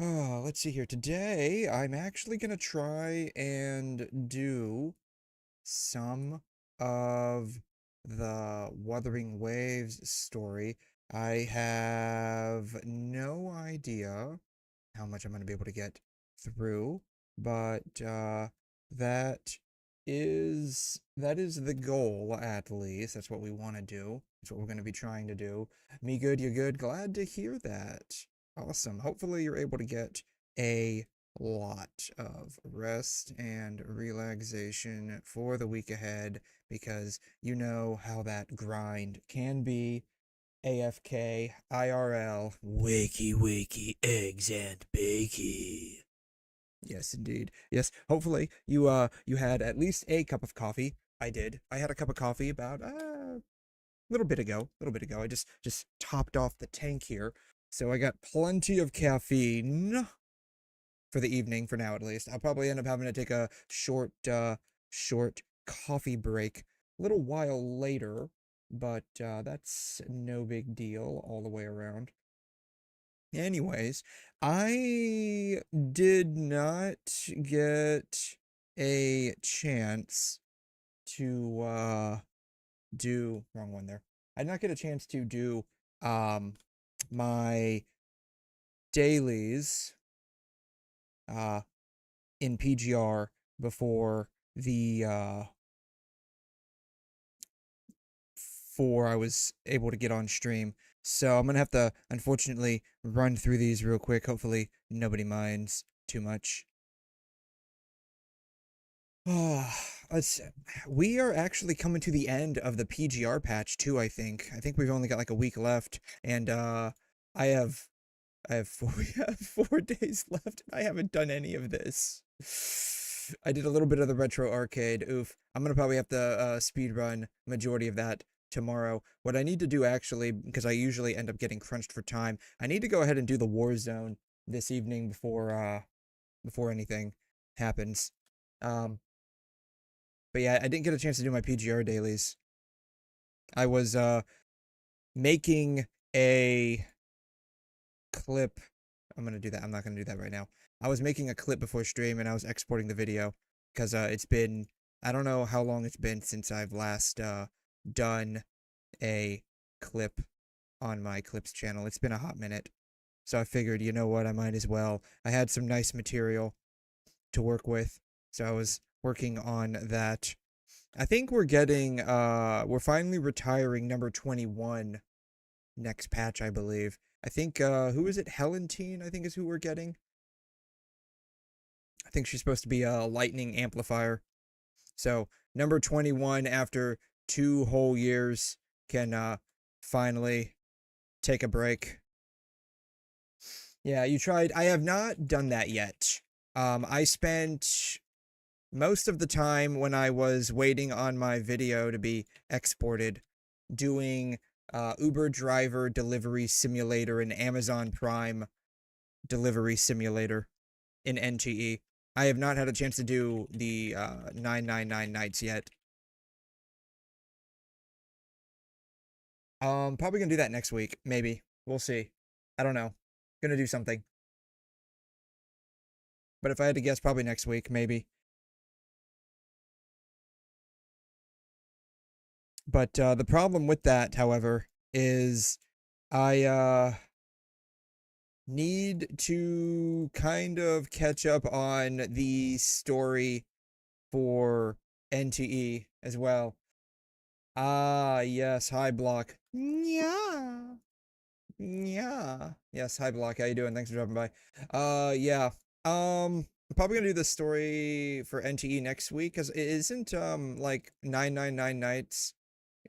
Oh, let's see here. Today, I'm actually going to try and do some of the Wuthering Waves story. I have no idea how much I'm going to be able to get through, but that that is the goal, at least. That's what we want to do. That's what we're going to be trying to do. Me good, you good. Glad to hear that. Awesome. Hopefully you're able to get a lot of rest and relaxation for the week ahead, because you know how that grind can be. AFK, IRL, wakey, eggs and bacon. Yes, indeed. Yes, hopefully you had at least a cup of coffee. I did. I had a cup of coffee about a little bit ago. I just topped off the tank here. So I got plenty of caffeine for the evening, for now at least. I'll probably end up having to take a short coffee break a little while later, but that's no big deal all the way around. Anyways, I did not get a chance to do wrong one there. I did not get a chance to do my dailies in PGR before I was able to get on stream. So I'm gonna have to, unfortunately, run through these real quick. Hopefully nobody minds too much. We are actually coming to the end of the PGR patch too, I think. I think we've only got like a week left, and I have we have 4 days left, and I haven't done any of this. I did a little bit of the retro arcade. Oof. I'm gonna probably have to speed run majority of that tomorrow. What I need to do, actually, because I usually end up getting crunched for time, I need to go ahead and do the Warzone this evening before anything happens. But yeah, I didn't get a chance to do my PGR dailies. I was making a clip. I'm gonna do that. I'm not gonna do that right now. I was making a clip before stream, and I was exporting the video because it's been, I don't know how long it's been since I've last done a clip on my clips channel. It's been a hot minute. So I figured, you know what, I might as well. I had some nice material to work with, so I was working on that. I think we're finally retiring number 21 next patch, I believe. I think, who is it? 𝘕𝘠, I think, is who we're getting. I think she's supposed to be a lightning amplifier. So number 21, after 2 whole years, can finally take a break. Yeah, you tried. I have not done that yet. I spent most of the time when I was waiting on my video to be exported doing Uber driver delivery simulator and Amazon Prime delivery simulator in NTE. I have not had a chance to do the 999 nights yet. Probably gonna do that next week, maybe. We'll see. I don't know. Gonna do something. But if I had to guess, probably next week, maybe. But the problem with that, however, is I need to kind of catch up on the story for NTE as well. Ah, yes, hi Block. Yeah. Yeah. Yes, hi Block. How you doing? Thanks for dropping by. Yeah. I'm probably gonna do the story for NTE next week, because it isn't like 999 nights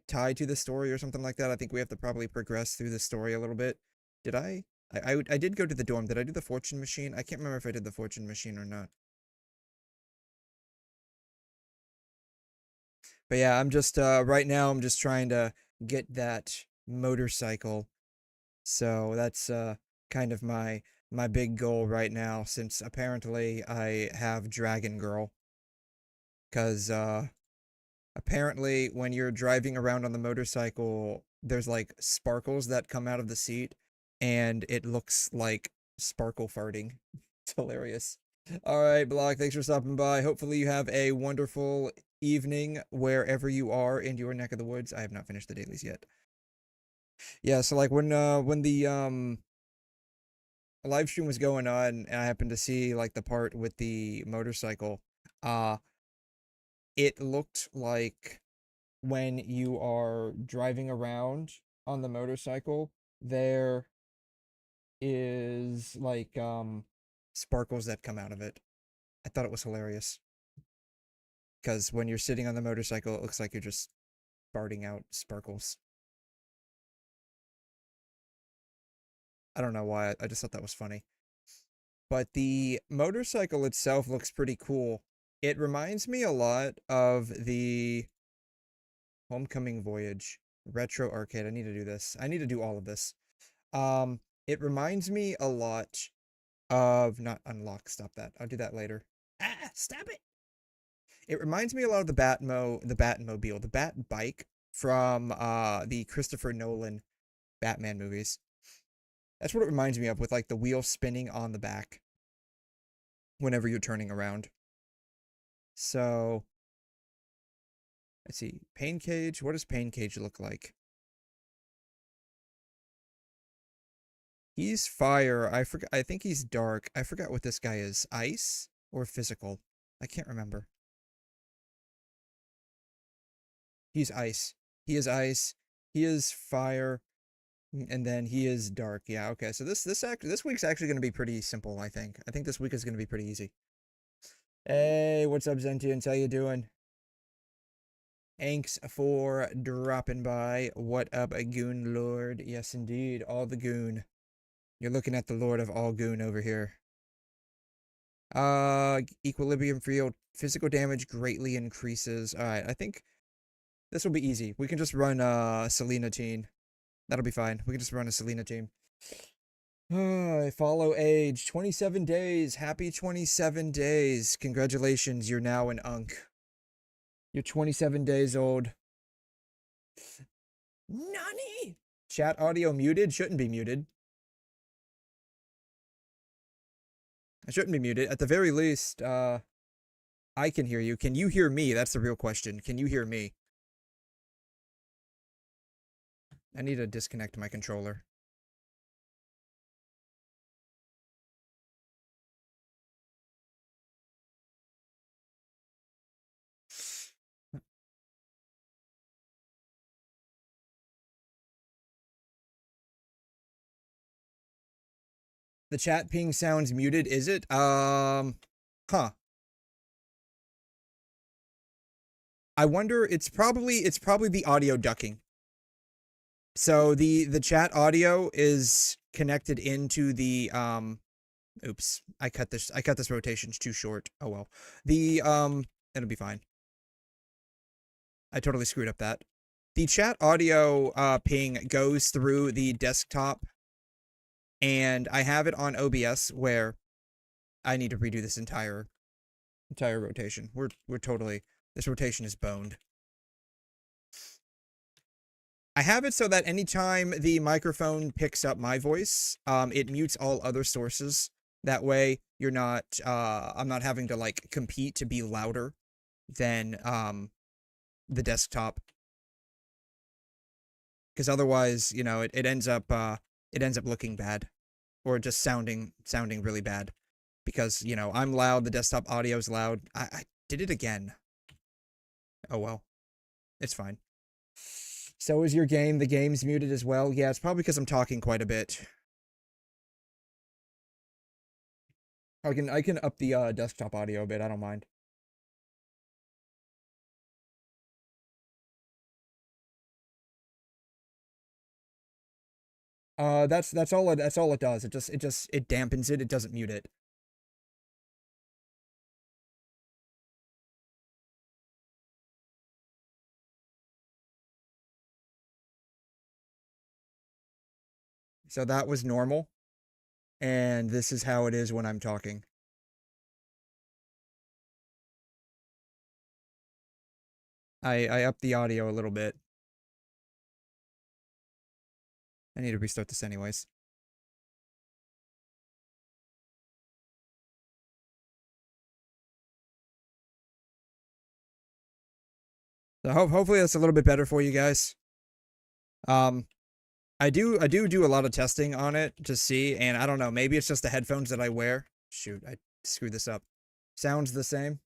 tied to the story or something like that. I think we have to probably progress through the story a little bit. Did I did go to the dorm. Did I do the fortune machine? I can't remember if I did the fortune machine or not. But yeah, I'm just right now I'm just trying to get that motorcycle. So that's kind of my big goal right now, since apparently I have Dragon Girl. Cuz apparently when you're driving around on the motorcycle, there's like sparkles that come out of the seat, and it looks like sparkle farting. It's hilarious. All right, Block, thanks for stopping by. Hopefully you have a wonderful evening wherever you are in your neck of the woods. I have not finished the dailies yet. Yeah, so like when the live stream was going on and I happened to see like the part with the motorcycle, it looked like when you are driving around on the motorcycle, there is like sparkles that come out of it. I thought it was hilarious. Because when you're sitting on the motorcycle, it looks like you're just farting out sparkles. I don't know why, I just thought that was funny. But the motorcycle itself looks pretty cool. It reminds me a lot of the Homecoming Voyage retro arcade. I need to do this. I need to do all of this. It reminds me a lot of, not unlock, stop that. I'll do that later. Ah, stop it. It reminds me a lot of the Batmobile, the Bat Bike from the Christopher Nolan Batman movies. That's what it reminds me of, with like the wheel spinning on the back whenever you're turning around. So let's see. Pain Cage. What does Pain Cage look like? He's fire. I forgot. I think he's dark. I forgot what this guy is. Ice or physical? I can't remember. He's ice. He is ice. He is fire. And then he is dark. Yeah, okay. So this week's actually going to be pretty simple, I think. I think this week is going to be pretty easy. Hey, what's up, Zentians? How you doing? Thanks for dropping by. What up, a goon lord? Yes, indeed. All the goon. You're looking at the lord of all goon over here. Equilibrium field. Physical damage greatly increases. Alright, I think this will be easy. We can just run Selena team. That'll be fine. We can just run a Selena team. Follow age. 27 days. Happy 27 days. Congratulations. You're now an unk. You're 27 days old. Nani? Chat audio muted? Shouldn't be muted. I shouldn't be muted. At the very least, I can hear you. Can you hear me? That's the real question. Can you hear me? I need to disconnect my controller. The chat ping sounds muted, is it? Huh. I wonder, it's probably the audio ducking. So the chat audio is connected into the oops, I cut this rotations too short. Oh well. It'll be fine. I totally screwed up that. The chat audio ping goes through the desktop, and I have it on OBS where I need to redo this entire rotation. This rotation is boned. I have it so that anytime the microphone picks up my voice, it mutes all other sources. That way, you're not, I'm not having to like compete to be louder than the desktop. Because otherwise, you know, it ends up looking bad, or just sounding really bad. Because, you know, I'm loud, the desktop audio is loud. I did it again. Oh well, it's fine. So is your game. The game's muted as well. Yeah, it's probably because I'm talking quite a bit. I can up the desktop audio a bit. I don't mind. That's all it does. It dampens it. It doesn't mute it. So that was normal, and this is how it is when I'm talking. I upped the audio a little bit. I need to restart this anyways. So hopefully that's a little bit better for you guys. I do a lot of testing on it to see, and I don't know, maybe it's just the headphones that I wear. Shoot, I screwed this up. Sounds the same.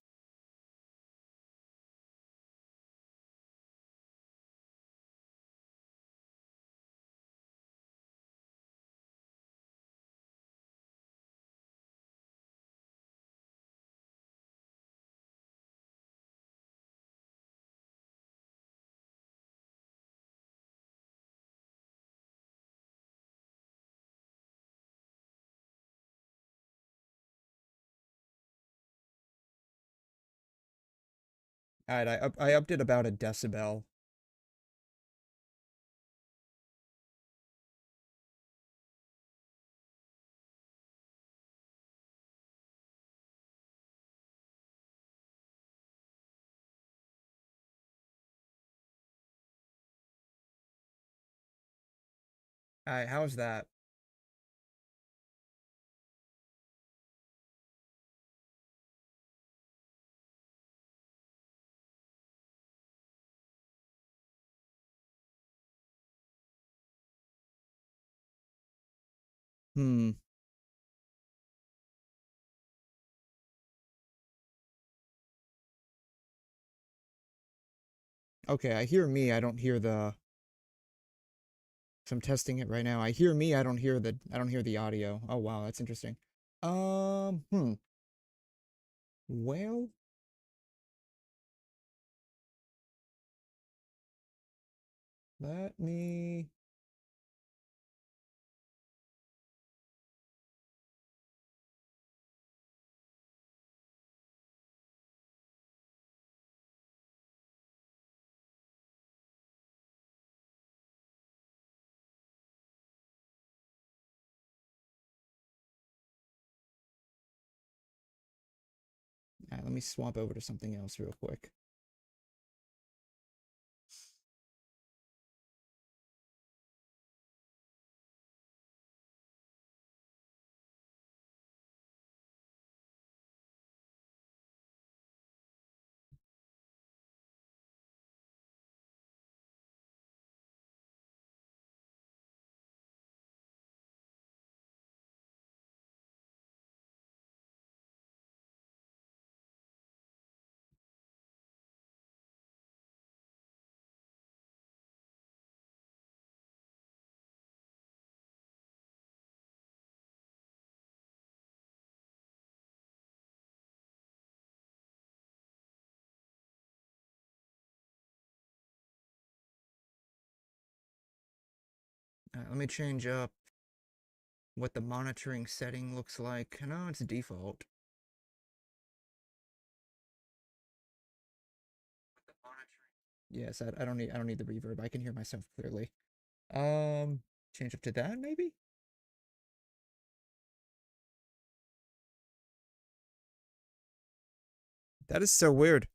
Alright, I upped it about a decibel. Alright, how's that? Hmm. Okay, I hear me, I don't hear the... So I'm testing it right now. I hear me, I don't hear the audio. Oh wow, that's interesting. Hmm. Well, let me... let me swap over to something else real quick. Let me change up what the monitoring setting looks like. No, it's default. Yes, I don't need the reverb. I can hear myself clearly. Change up to that maybe? That is so weird.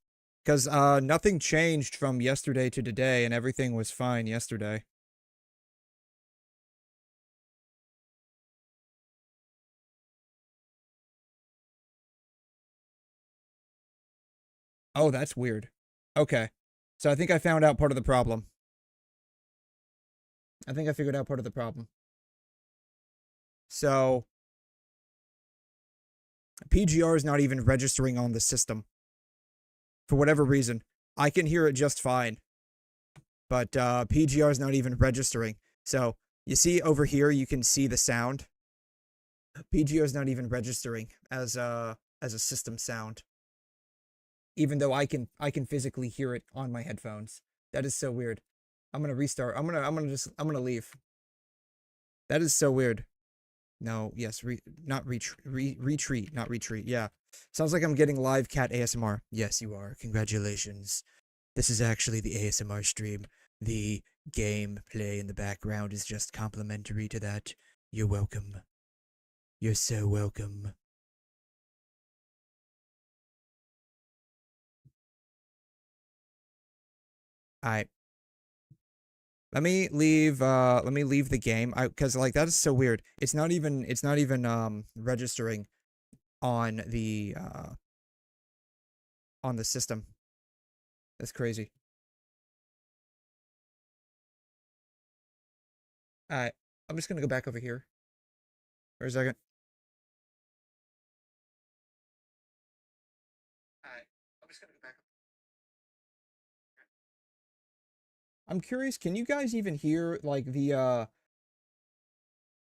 Because nothing changed from yesterday to today and everything was fine yesterday. Oh, that's weird. Okay. So I think I found out part of the problem. I think I figured out part of the problem. So PGR is not even registering on the system. For whatever reason. I can hear it just fine. But PGR is not even registering. So you see over here, you can see the sound. PGR is not even registering as a system sound. Even though I can physically hear it on my headphones. That is so weird. I'm gonna restart. I'm gonna leave. That is so weird. No, yes, retreat, not retreat. Yeah. Sounds like I'm getting live cat ASMR. Yes, you are. Congratulations. This is actually the ASMR stream. The gameplay in the background is just complimentary to that. You're welcome. You're so welcome. Alright. Let me leave the game. Cause like that is so weird. It's not even registering on the system. That's crazy. Alright, I'm just gonna go back over here for a second. Alright, I'm just gonna go back. I'm curious, can you guys even hear like the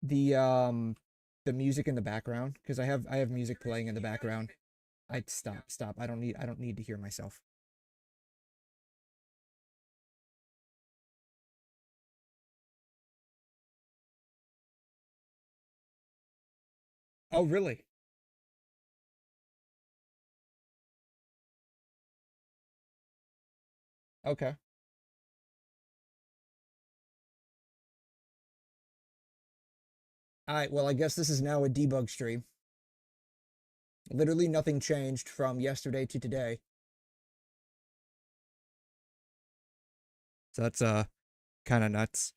the music in the background? Because I have music playing in the background. Stop. I don't need to hear myself. Oh, really? Okay. Alright, well, I guess this is now a debug stream. Literally nothing changed from yesterday to today. So that's kind of nuts.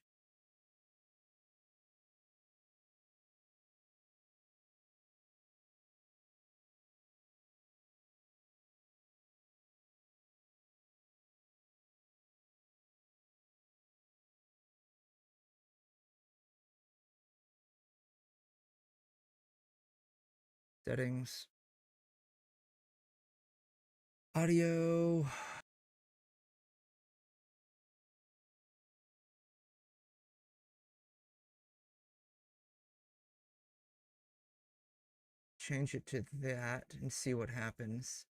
Settings. Audio. Change it to that and see what happens.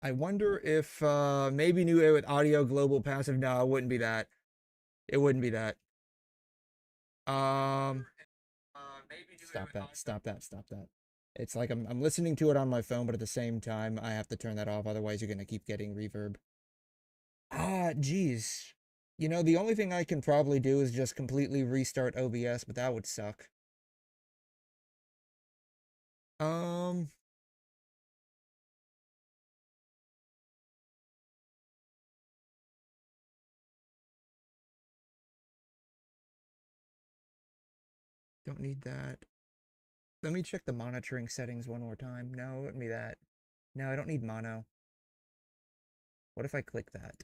I wonder if maybe new with audio global passive. No, it wouldn't be that. It wouldn't be that. Um stop that. It's like I'm listening to it on my phone, but at the same time I have to turn that off, otherwise you're gonna keep getting reverb. Ah, geez. You know, the only thing I can probably do is just completely restart OBS, but that would suck. Um don't need that. Let me check the monitoring settings one more time. No, it wouldn't be that. No, I don't need mono. What if I click that?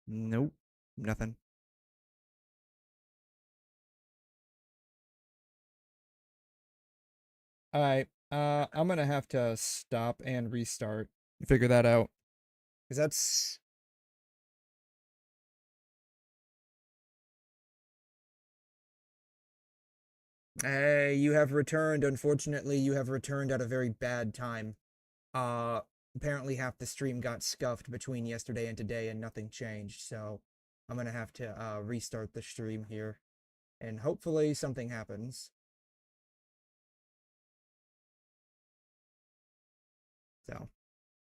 Nope. Nothing. Alright. I'm gonna have to stop and restart. Figure that out. Because that's... Hey, you have returned. Unfortunately, you have returned at a very bad time. Apparently half the stream got scuffed between yesterday and today and nothing changed, so I'm gonna have to restart the stream here. And hopefully something happens. So,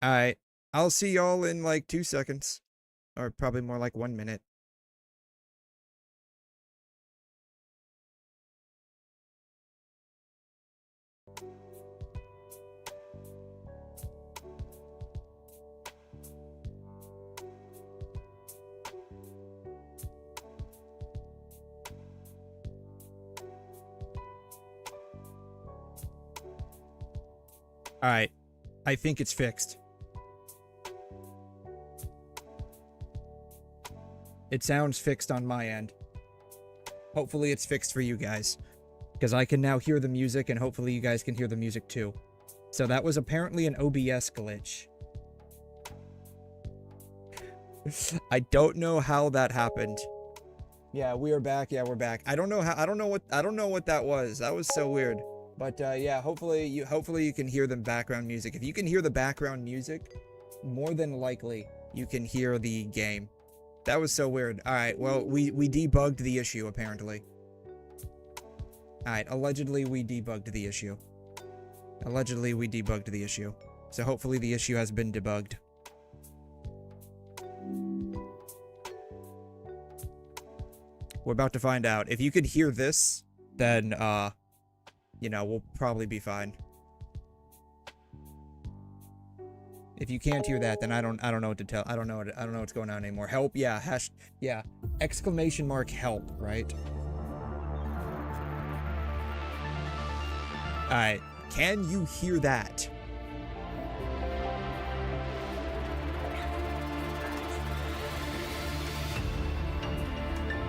alright. I'll see y'all in like 2 seconds. Or probably more like 1 minute. Alright. I think it's fixed. It sounds fixed on my end. Hopefully it's fixed for you guys. Because I can now hear the music, and hopefully you guys can hear the music too. So that was apparently an OBS glitch. I don't know how that happened. Yeah, we are back. Yeah, we're back. I don't know what that was. That was so weird. But yeah, hopefully you can hear the background music. If you can hear the background music, more than likely you can hear the game. That was so weird. All right, well, we debugged the issue apparently. All right, allegedly we debugged the issue. Allegedly we debugged the issue. So hopefully the issue has been debugged. We're about to find out. If you could hear this, then, you know, we'll probably be fine. If you can't hear that, then I don't know what to tell. I don't know what's going on anymore. Help, yeah, yeah. Exclamation mark help, right? Alright, can you hear that?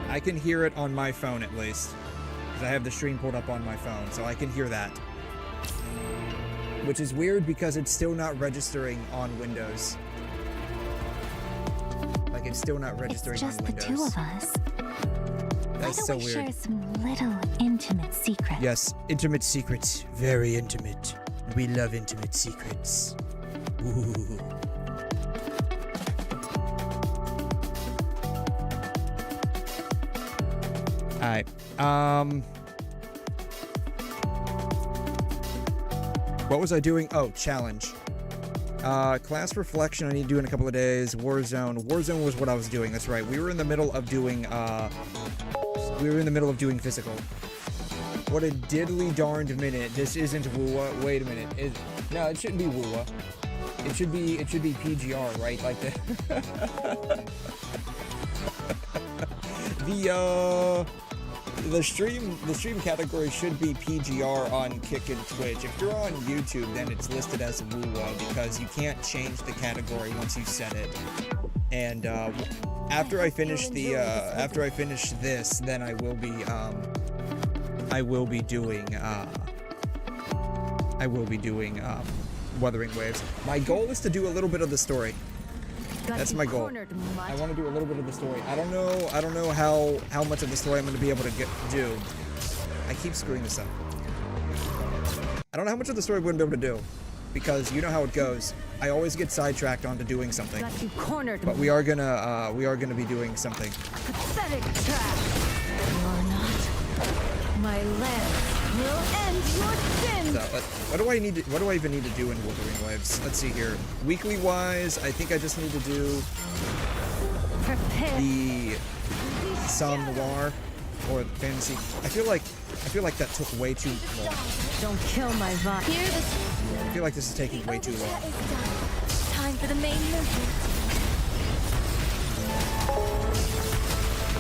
I can hear it on my phone at least. Because I have the stream pulled up on my phone, so I can hear that. Which is weird because it's still not registering on Windows. Like, it's still not registering on Windows. It's just the two of us. That's so weird. Why don't we share some little intimate secrets? Yes, intimate secrets. Very intimate. We love intimate secrets. Ooh. Alright, what was I doing? Oh, challenge. Class reflection I need to do in a couple of days. Warzone. Warzone was what I was doing, that's right. We were in the middle of doing, physical. What a diddly darned minute. This isn't WuWa. Wait a minute. No, it shouldn't be WuWa. It should be PGR, right? Like the stream category should be PGR on Kick and Twitch. If you're on YouTube, then it's listed as WuWa because you can't change the category once you set it. And after I finish this, then I will be doing Wuthering Waves. My goal is to do a little bit of the story. That's my goal. I want to do a little bit of the story. I don't know how much of the story I'm going to be able to do. I keep screwing this up. I don't know how much of the story we're going to be able to do, because you know how it goes. I always get sidetracked onto doing something. But we are gonna be doing something. Pathetic trap. You're not. My land will end your sins. So, what do I even need to do in Wuthering Waves? Let's see here. Weekly wise, I think I just need to do the 𝘬𝘬𝘕 or fantasy. I feel like that took way too long. Don't kill my vibe. I feel like this is taking way too long. Time for the main movement.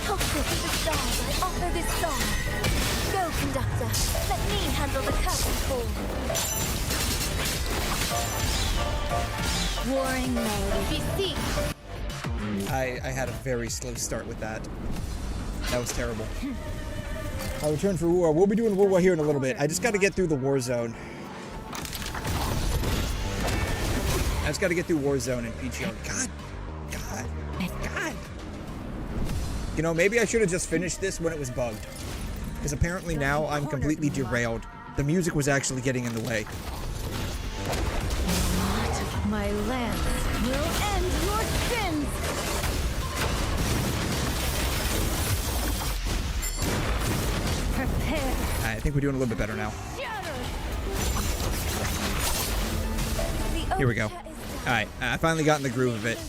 Toxic to the stars, I offer this song. Go, conductor. Let me handle the curtain call. Warring melody. Beseech. I had a very slow start with that. That was terrible. I'll return for WuWa. We'll be doing WuWa here in a little bit. I just got to get through the Warzone. I just got to get through Warzone and PGR. God. You know, maybe I should have just finished this when it was bugged. Because apparently now I'm completely derailed. The music was actually getting in the way. My lance will end your sins. Prepare. I think we're doing a little bit better now. Here we go. Alright, I finally got in the groove of it.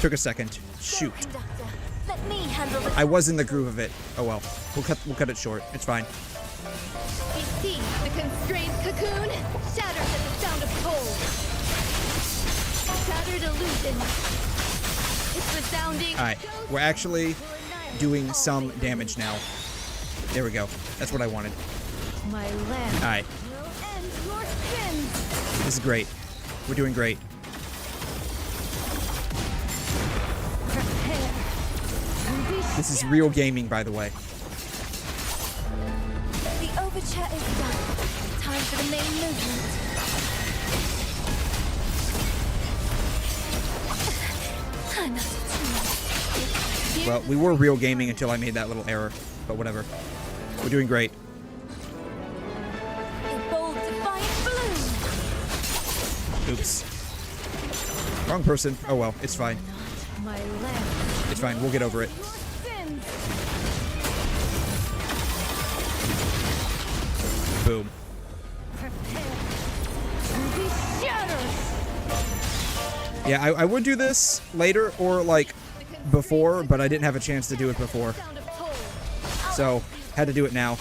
Took a second. Shoot. I was in the groove of it. Oh well. We'll cut it short. It's fine. You see, the constrained cocoon shatters at the sound of cold. Shattered illusion. It's resounding. Alright, we're actually doing some damage now. There we go. That's what I wanted. My land Alright. will end your sins. This is great. We're doing great. Prepare. This is real gaming, by the way. The overture is done. Time for the main movement. I'm not too. Well, we were real gaming until I made that little error. But whatever. We're doing great. A bold, defiant bloom. Oops. Wrong person. Oh well, it's fine. My land. It's fine. We'll get over it. Your sins. Boom. Prepare to be shattered. Yeah, I would do this later or like before, but I didn't have a chance to do it before. So, had to do it now.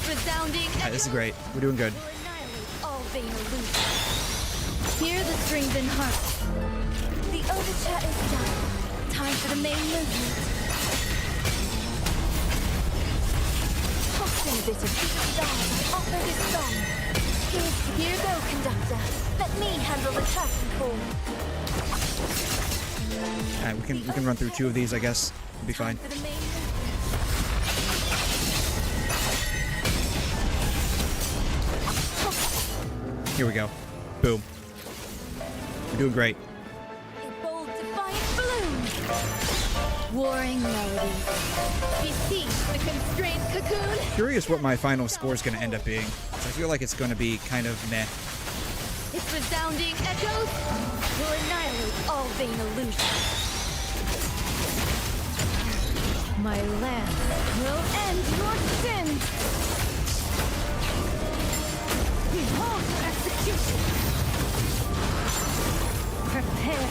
Alright, this is great. We're doing good. Hear the strings and hearts. The overture is done. Time for the main movement. Toss in a bit of style. Offer this song. Here go, conductor. Let me handle the curtain call. Alright, we can run through 2 of these, I guess. It'll be fine. Here we go. Boom. We're doing great. A bold, defiant bloom. Warring melodies. Beseech the constrained cocoon. Curious what my final score is going to end up being. I feel like it's going to be kind of meh. Its resounding echoes will annihilate all vain illusions. My lance will end your sins. Behold your execution. Prepare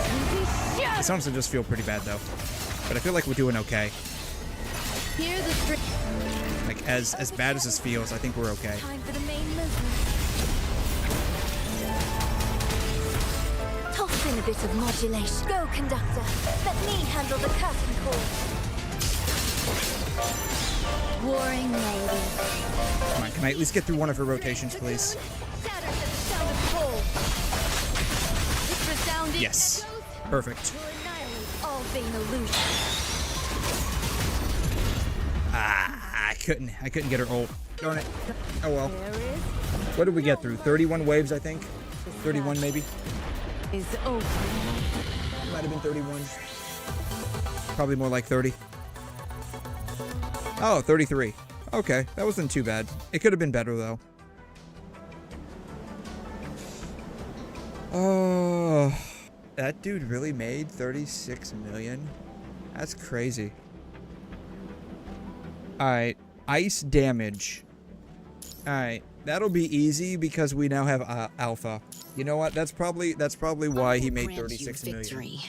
to be shot. This honestly just feel pretty bad though, but I feel like we're doing okay. Hear the string. Like as bad as this feels, I think we're okay. Time for the main movement. Toss in a bit of modulation. Go, conductor. Let me handle the curtain call. Warring melodies. Come on, can I at least get through one of her rotations, please? Shatters at the sound of coal. Its resounding Yes. echoes Perfect. will annihilate all vain illusions. I couldn't get her ult. Darn it. Oh well. There is What did we get through? 31 waves, I think. 31 maybe. is over. Might have been 31. Probably more like 30. Oh, 33. Okay, that wasn't too bad. It could have been better though. Oh, that dude really made 36 million? That's crazy. Alright, ice damage. Alright, that'll be easy because we now have alpha. You know what? That's probably why he made 36 million.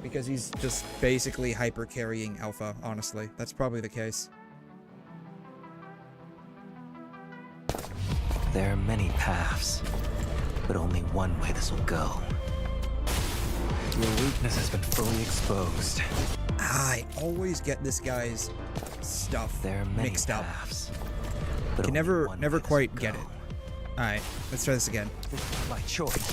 Because he's just basically hyper carrying alpha, honestly. That's probably the case. There are many paths, but only one way this will go. Your weakness has been fully exposed. I always get this guy's stuff There are many mixed up. paths, but Can only one never way this quite will get go. it. Alright, let's try this again. This is my choice.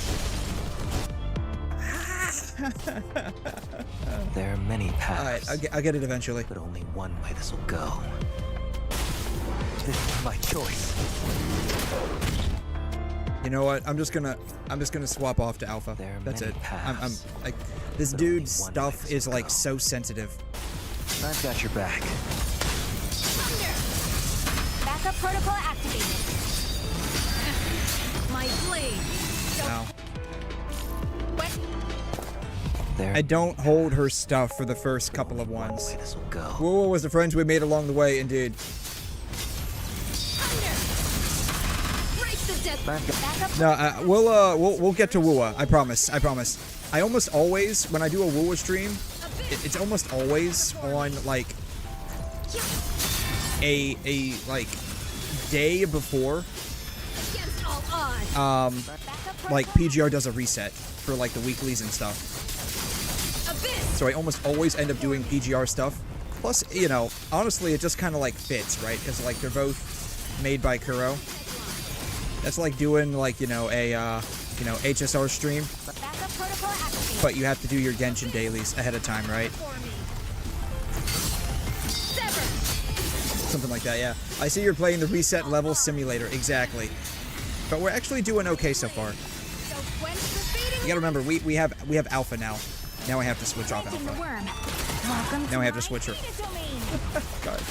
There are many paths. Alright, I'll get it eventually. But only one way this will go. This is my choice. You know what? I'm just gonna swap off to alpha. There are That's many it. I'm paths, like this but only dude's one stuff way is to like go. so sensitive. I've got your back. Backup protocol activated. My blade. No. There I don't hold her stuff for the first couple of one ones. way this will go. WuWa was the friends we made along the way, indeed. No, we'll get to WuWa. I promise. I promise. I almost always, when I do a WuWa stream, it's almost always on like a like day before. Like PGR does a reset for like the weeklies and stuff. So I almost always end up doing PGR stuff. Plus, you know, honestly, it just kind of like fits, right? Because like they're both made by 𝘁. That's like doing like, you know, a HSR stream, but you have to do your Genshin dailies ahead of time, right? Something like that, yeah. I see you're playing the reset level simulator, exactly. But we're actually doing okay so far. You gotta remember, we have alpha now. Now I have to switch off alpha. Now I have to switch her. God.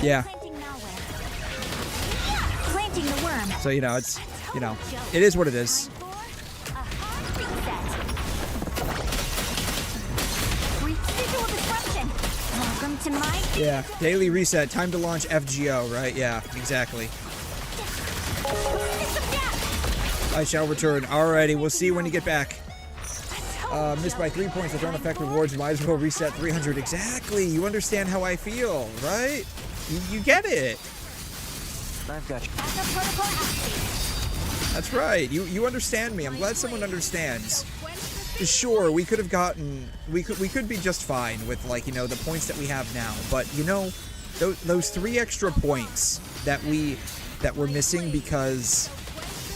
Yeah. Planting the worm. So, you know, it's, you know, it is what it is. Welcome to my Yeah, daily reset, time to launch FGO, right? Yeah, exactly. I shall return. Alrighty, we'll see you when you get back. Missed by 3 points that don't affect rewards. Might as well reset 300. Exactly. You understand how I feel, right? You get it. I've got you. That's right. You understand me. I'm glad someone understands. Sure, we could have gotten... We could be just fine with, like, you know, the points that we have now. But, you know, those 3 extra points that we're missing because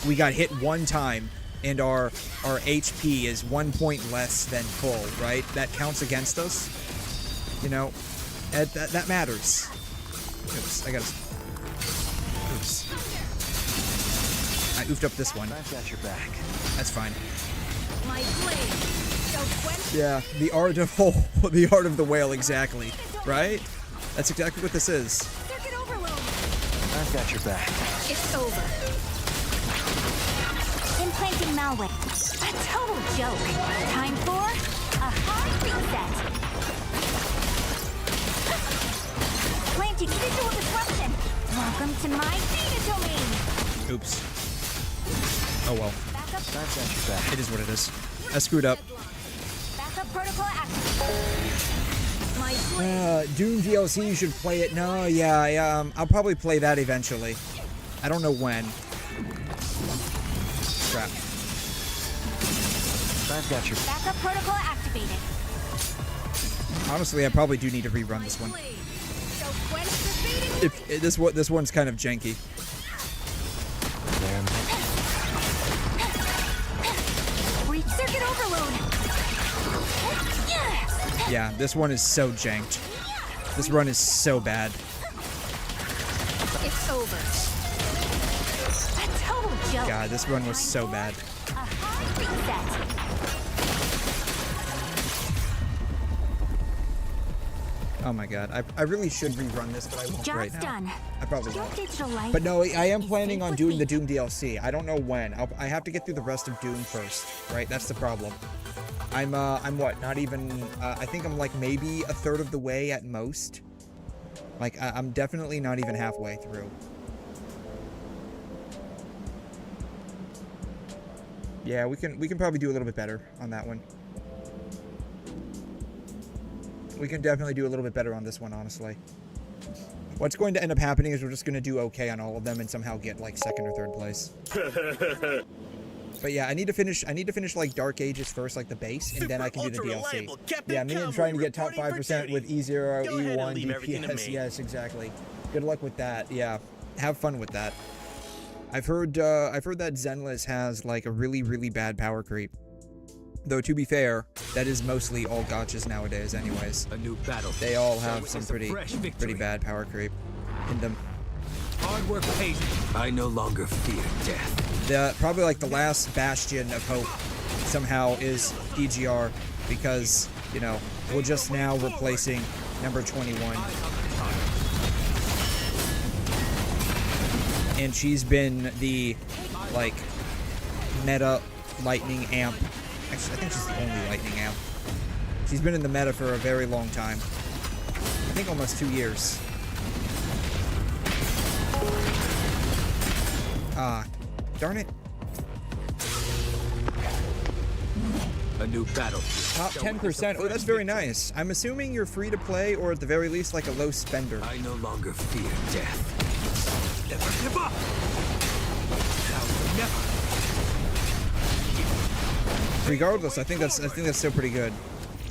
we got hit one time and our HP is 1 point less than full, right? That counts against us. You know, that matters. Oops, I gotta... Oops. I oofed up this one. I've got your back. That's fine. My blade. Yeah, the art of the art of the whale, exactly. Right? That's exactly what this is. Circuit overload. I've got your back. It's over. Implanting malware. A total joke. Time for a hard reset. Planting visual disruption. Welcome to my data domain. Oops. Oh well. Backup. I've got your back. It is what it is. I screwed up. Backup protocol active. My blade. Doom DLC, you should play it. No, yeah, I'll probably play that eventually. I don't know when. Crap. I've got your Backup protocol activated. Honestly, I probably do need to rerun this one. So quench the fading. This one's kind of janky. There. Circuit overload. Yes. Yeah, this one is so janked. This run is so bad. It's over. A total joke. God, this run was so bad. A hard reset. Oh my god, I really should rerun this, but I won't right Job's now. done. I probably Your won't. digital life. But no, I am planning safe on with doing me. the Doom DLC. I don't know when. I have to get through the rest of Doom first, right? That's the problem. I'm what? Not even. I think I'm like maybe a third of the way at most. Like I'm definitely not even halfway through. Yeah, we can probably do a little bit better on that one. We can definitely do a little bit better on this one, honestly. What's going to end up happening is we're just going to do okay on all of them and somehow get like second or third place. But yeah, I need to finish like Dark Ages first, like the base, and then I can do the DLC. Yeah, me and trying to get top 5% with E0, E1, DPS. Yes, exactly. Good luck with that. Yeah, have fun with that. I've heard that Zenless has like a really bad power creep. Though to be fair, that is mostly all gotchas nowadays anyways. A new battle. They all have some pretty bad power creep in them. Hard work pays. I no longer fear death. Probably like the last bastion of hope somehow is EGR because, you know, we're just now replacing number 21. And she's been the, like, meta lightning amp. Actually, I think she's the only lightning amp. She's been in the meta for a very long time. I think almost 2 years. Ah, darn it. A new battle. Top 10%. Oh, that's very nice. I'm assuming you're free to play or at the very least like a low spender. I no longer fear death. Never give up. Now, never. Regardless, I think that's still pretty good.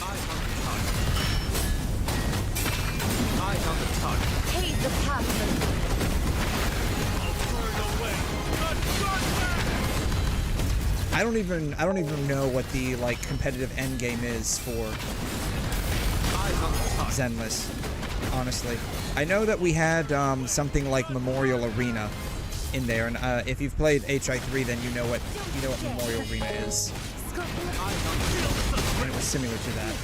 Eyes on the target. Pave the path for I don't even know what the like competitive end game is for Zenless, honestly. I know that we had something like Memorial Arena in there, and if you've played HI3, then you know what Memorial Arena is. And it was similar to that.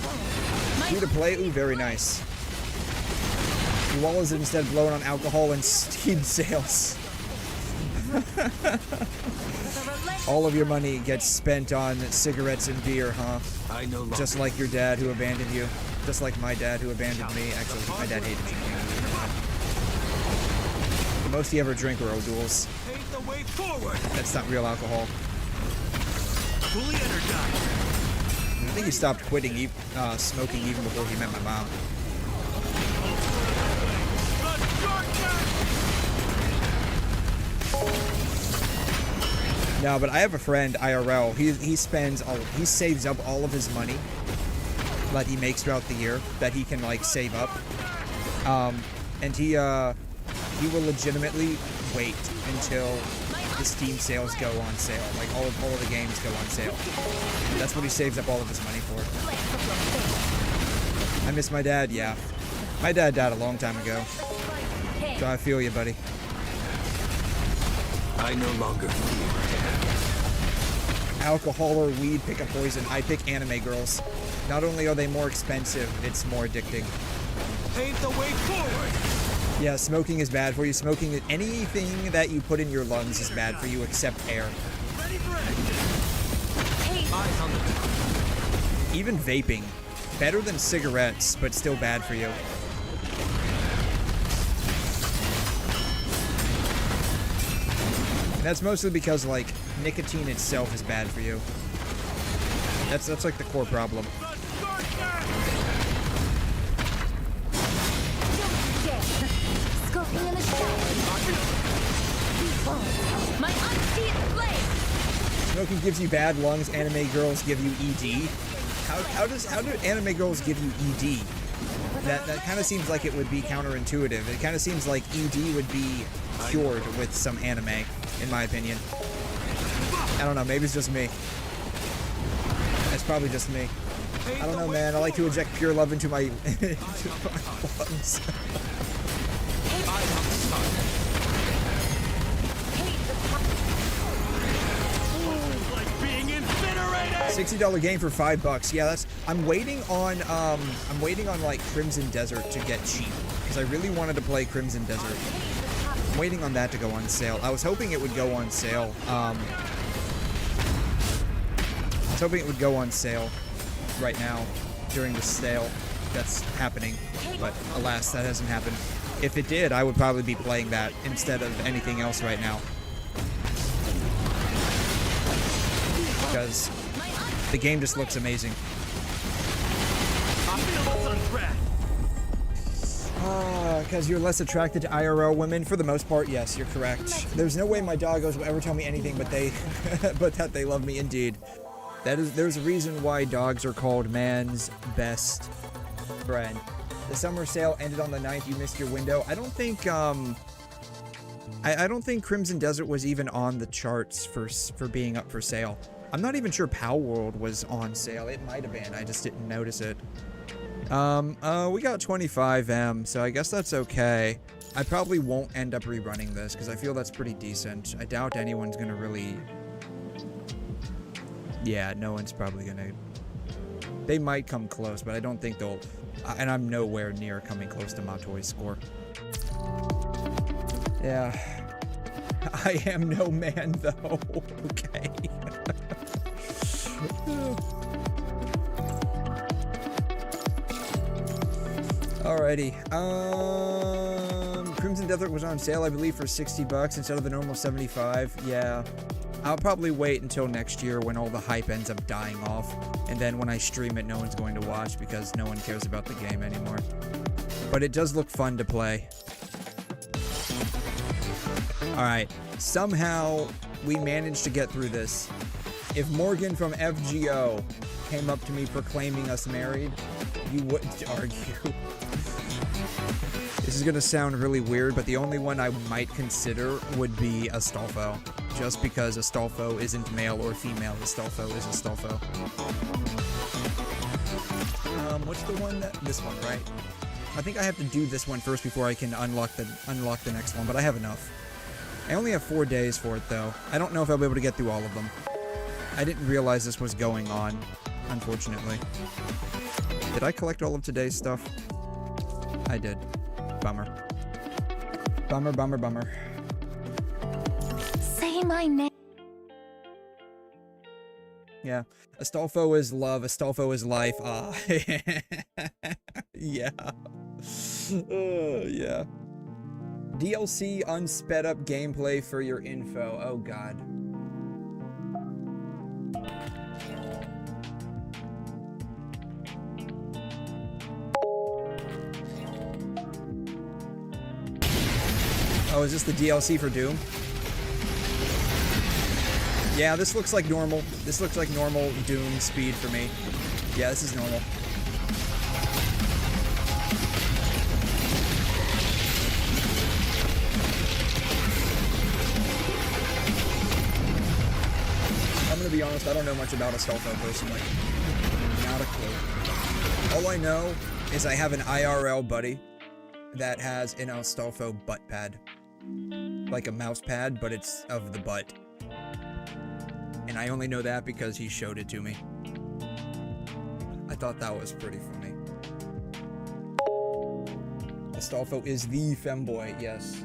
Free to play, ooh, very nice. WuWa is instead blowing on alcohol and Steam sales. All of your money gets spent on cigarettes and beer, huh? Just like your dad who abandoned you. Just like my dad who abandoned me. Actually, my dad hated drinking. The most he ever drank were O'Doul's. That's not real alcohol. Fully energized. I think he stopped smoking even before he met my mom. No, but I have a friend, IRL. He saves up all of his money that he makes throughout the year that he can like save up. And he will legitimately wait until the Steam sales go on sale. Like all of the games go on sale. That's what he saves up all of his money for. I miss my dad, yeah. My dad died a long time ago. So I feel you, buddy. I no longer fear death. Alcohol or weed, pick a poison. I pick anime girls. Not only are they more expensive, it's more addicting. Paint the way forward. Yeah, smoking is bad for you. Smoking, anything that you put in your lungs is bad for you except air. Ready for action. Eyes on the target. Even vaping. Better than cigarettes, but still bad for you. And that's mostly because, like, nicotine itself is bad for you. That's like the core problem. Scorpion in the shadows. My unseen flame. Smoking gives you bad lungs. Anime girls give you ED. How do anime girls give you ED? That kind of seems like it would be counterintuitive. It kind of seems like ED would be cured with some anime, in my opinion. I don't know. Maybe it's just me. It's probably just me. I don't know, man. I like to inject pure love into my lungs. $60 game for $5. Yeah, I'm waiting on like Crimson Desert to get cheap because I really wanted to play Crimson Desert. I'm waiting on that to go on sale. I was hoping it would go on sale. I was hoping it would go on sale right now during the sale that's happening, but alas, that hasn't happened. If it did, I would probably be playing that instead of anything else right now. Because the game just looks amazing. Because you're less attracted to IRL women? For the most part, yes, you're correct. There's no way my doggos will ever tell me anything but that they love me indeed. There's a reason why dogs are called man's best friend. The summer sale ended on the 9th. You missed your window. I don't think I don't think Crimson Desert was even on the charts for being up for sale. I'm not even sure Pow World was on sale. It might have been. I just didn't notice it. We got 25M, so I guess that's okay. I probably won't end up rerunning this because I feel that's pretty decent. I doubt anyone's gonna really... Yeah, no one's probably gonna... They might come close, but I don't think they'll... And I'm nowhere near coming close to Matoi's score. Yeah. I am no man, though. Okay. Alrighty. Crimson Desert was on sale, I believe, for $60 instead of the normal 75. Yeah. I'll probably wait until next year when all the hype ends up dying off. And then when I stream it, no one's going to watch because no one cares about the game anymore. But it does look fun to play. Alright. Somehow, we managed to get through this. If Morgan from FGO came up to me proclaiming us married, you wouldn't argue. This is gonna sound really weird, but the only one I might consider would be Astolfo. Just because Astolfo isn't male or female, Astolfo is Astolfo. What's the one that... This one, right? I think I have to do this one first before I can unlock the next one, but I have enough. I only have 4 days for it, though. I don't know if I'll be able to get through all of them. I didn't realize this was going on, unfortunately. Did I collect all of today's stuff? I did. Bummer. Bummer, bummer, bummer. Say my name. Yeah. Astolfo is love. Astolfo is life. Ah. Yeah. Yeah. DLC unsped up gameplay for your info. Oh, God. Oh, is this the DLC for Doom? Yeah, this looks like normal. This looks like normal Doom speed for me. Yeah, this is normal. I'm gonna be honest, I don't know much about Astolfo personally. Not a clue. All I know is I have an IRL buddy that has an Astolfo butt pad. Like a mouse pad, but it's of the butt. And I only know that because he showed it to me. I thought that was pretty funny. Astolfo is the femboy, yes.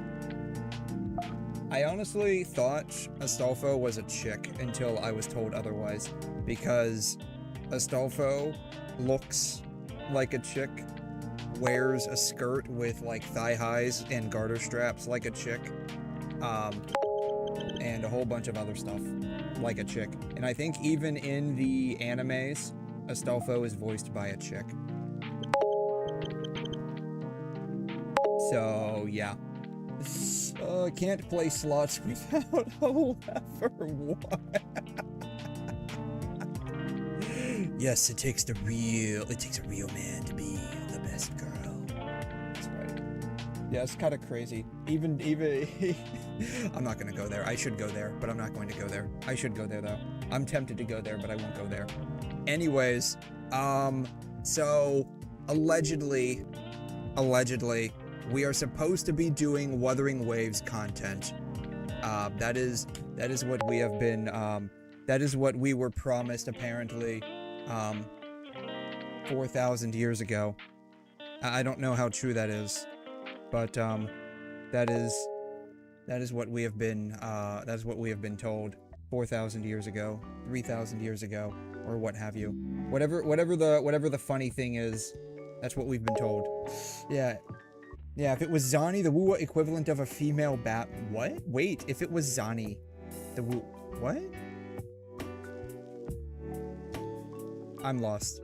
I honestly thought Astolfo was a chick until I was told otherwise, because Astolfo looks like a chick, wears a skirt with like thigh highs and garter straps like a chick, and a whole bunch of other stuff like a chick. And I think even in the animes, Astolfo is voiced by a chick. So yeah. Can't play slots without a lever. What? Yes, it takes a real man to be the best girl. That's right. Yeah, it's kind of crazy. Even I'm not gonna go there. I should go there, but I'm not going to go there. I should go there though. I'm tempted to go there, but I won't go there. Anyways, so allegedly, we are supposed to be doing Wuthering Waves content. That is what we have been, that is what we were promised apparently, 4,000 years ago. I don't know how true that is, but, that is what we have been, told 4,000 years ago, 3,000 years ago, or what have you. Whatever the funny thing is, that's what we've been told. Yeah. Yeah, if it was Zani, the WuWa equivalent of a female bat... What? Wait, if it was Zani, the Wu... What? I'm lost.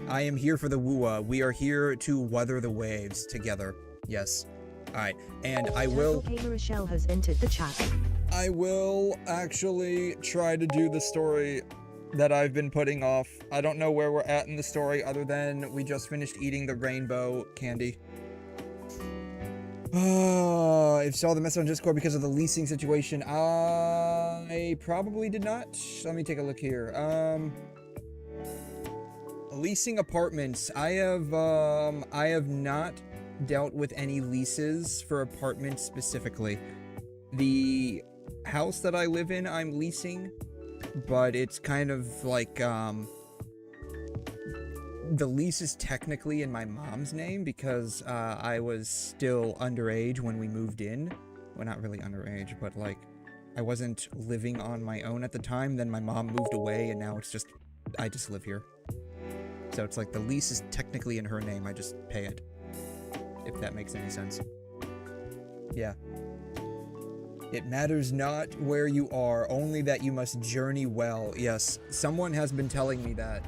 I am here for the WuWa. We are here to weather the waves together. Yes. Alright, and I will... Rochelle has entered the chat. I will actually try to do the story that I've been putting off. I don't know where we're at in the story other than we just finished eating the rainbow candy. If saw the message on Discord because of the leasing situation, I probably did not. Let me take a look here. Leasing apartments. I have not dealt with any leases for apartments specifically. The house that I live in, I'm leasing, but it's kind of like, the lease is technically in my mom's name because I was still underage when we moved in. Well, not really underage, but like I wasn't living on my own at the time. Then my mom moved away and now it's just, I just live here. So it's like the lease is technically in her name. I just pay it. If that makes any sense. Yeah. It matters not where you are, only that you must journey well. Yes, someone has been telling me that.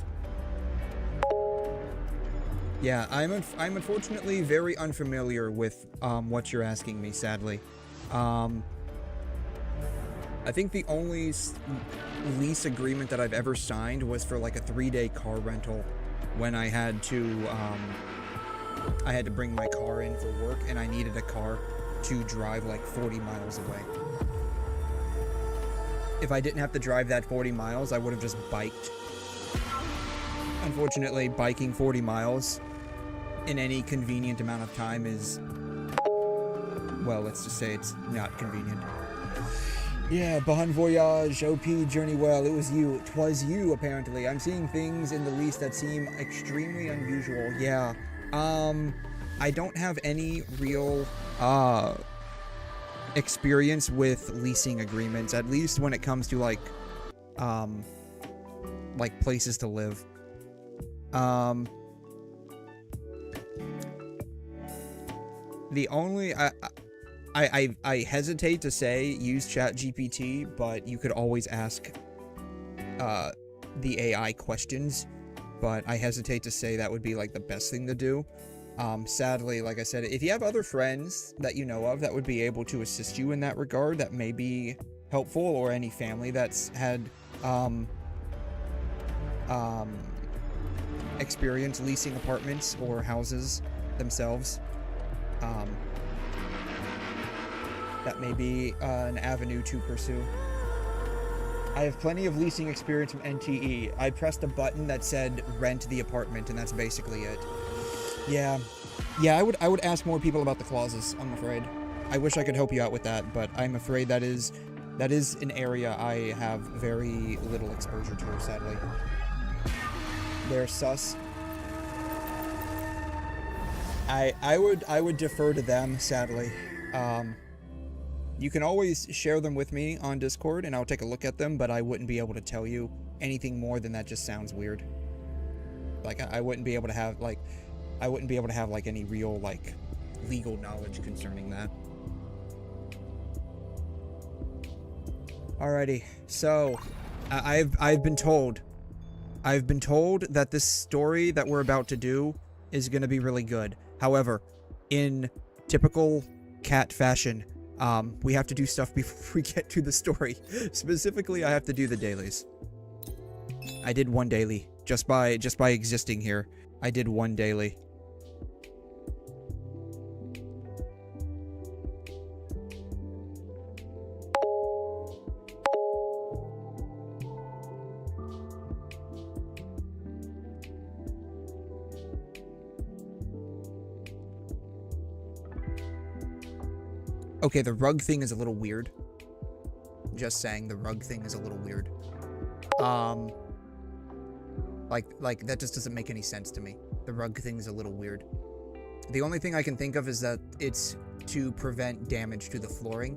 Yeah, I'm unfortunately very unfamiliar with what you're asking me, sadly. I think the only lease agreement that I've ever signed was for like a 3-day car rental when I had to bring my car in for work and I needed a car to drive like 40 miles away. If I didn't have to drive that 40 miles, I would have just biked. Unfortunately, biking 40 miles in any convenient amount of time is, well, let's just say it's not convenient. Yeah, Bon Voyage, OP, journey well, it was you. 'Twas you, apparently. I'm seeing things in the lease that seem extremely unusual. Yeah, I don't have any real, experience with leasing agreements, at least when it comes to, like places to live. The only, I hesitate to say use ChatGPT, but you could always ask the AI questions, but I hesitate to say that would be like the best thing to do. Sadly, like I said, if you have other friends that you know of that would be able to assist you in that regard, that may be helpful, or any family that's had experience leasing apartments or houses themselves, that may be an avenue to pursue. I have plenty of leasing experience from NTE. I pressed a button that said rent the apartment, and that's basically it. Yeah, I would ask more people about the clauses, I'm afraid. I wish I could help you out with that, but I'm afraid that is an area I have very little exposure to, sadly. They're sus. I would defer to them, sadly. You can always share them with me on Discord, and I'll take a look at them, but I wouldn't be able to tell you anything more than that just sounds weird. Like, I wouldn't be able to have, like, any real, like, legal knowledge concerning that. Alrighty, so, I've been told that this story that we're about to do is gonna be really good. However, in typical cat fashion, we have to do stuff before we get to the story. Specifically, I have to do the dailies. I did one daily. Just by existing here, I did one daily. Okay, the rug thing is a little weird. Just saying, the rug thing is a little weird. Like that just doesn't make any sense to me. The rug thing is a little weird. The only thing I can think of is that it's to prevent damage to the flooring.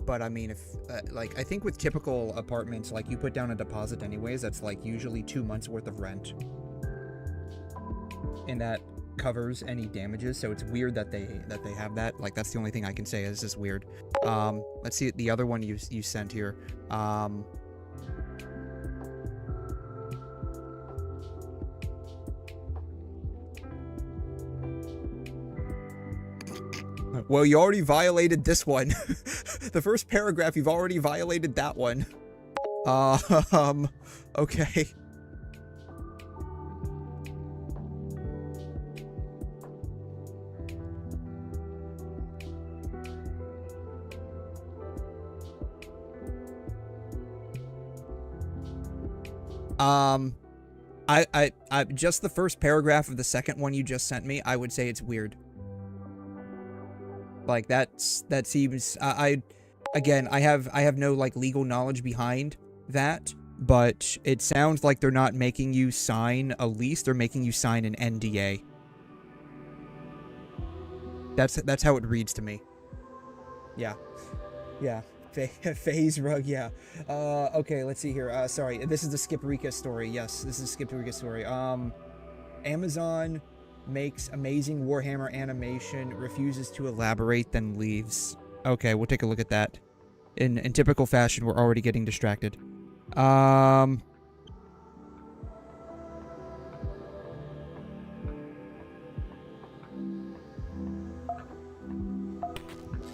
But I mean, if, like, I think with typical apartments, like, you put down a deposit anyways, that's like usually 2 months worth of rent. And that covers any damages, so it's weird that they have that. Like, that's the only thing I can say is just weird. Let's see the other one you sent here. Well, you already violated this one. The first paragraph, you've already violated that one. Okay. I just the first paragraph of the second one you just sent me, I would say it's weird. Like, that seems, again, I have no, like, legal knowledge behind that, but it sounds like they're not making you sign a lease, they're making you sign an NDA. That's how it reads to me. Yeah. Yeah. Phase rug, yeah. Okay, let's see here. Sorry, this is the 𝘬𝘮 story. Yes, this is the 𝘬𝘮 story. Amazon makes amazing Warhammer animation, refuses to elaborate, then leaves. Okay, we'll take a look at that. In typical fashion, we're already getting distracted.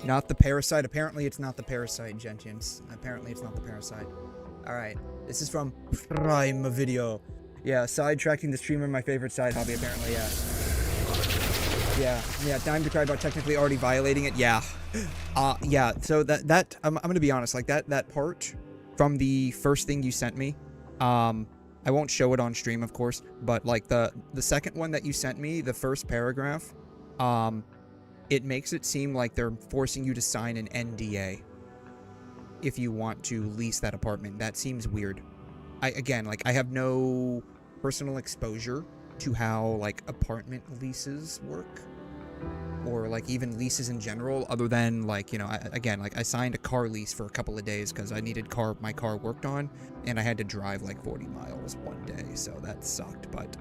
Not the parasite. Apparently, it's not the parasite, gentians. Apparently, it's not the parasite. Alright. This is from Prime Video. Yeah, sidetracking the streamer, my favorite side hobby, apparently, yeah. Yeah, time to cry about technically already violating it, yeah. Yeah, so I'm gonna be honest, like, that part from the first thing you sent me, I won't show it on stream, of course, but, like, the second one that you sent me, the first paragraph, it makes it seem like they're forcing you to sign an NDA if you want to lease that apartment. That seems weird. Again, like, I have no personal exposure to how, like, apartment leases work, or, like, even leases in general, other than, like, you know, I signed a car lease for a couple of days because I needed my car worked on, and I had to drive, like, 40 miles one day, so that sucked. But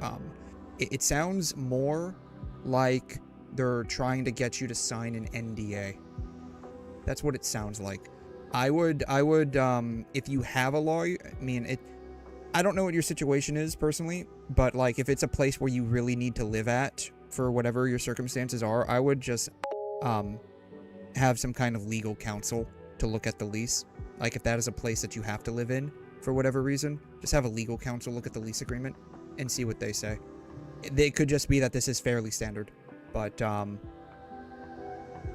it sounds more like they're trying to get you to sign an NDA. That's what it sounds like. I would, if you have a lawyer, I mean, I don't know what your situation is, personally. But like if it's a place where you really need to live at for whatever your circumstances are, I would just have some kind of legal counsel to look at the lease. Like if that is a place that you have to live in for whatever reason, just have a legal counsel look at the lease agreement and see what they say. It could just be that this is fairly standard, but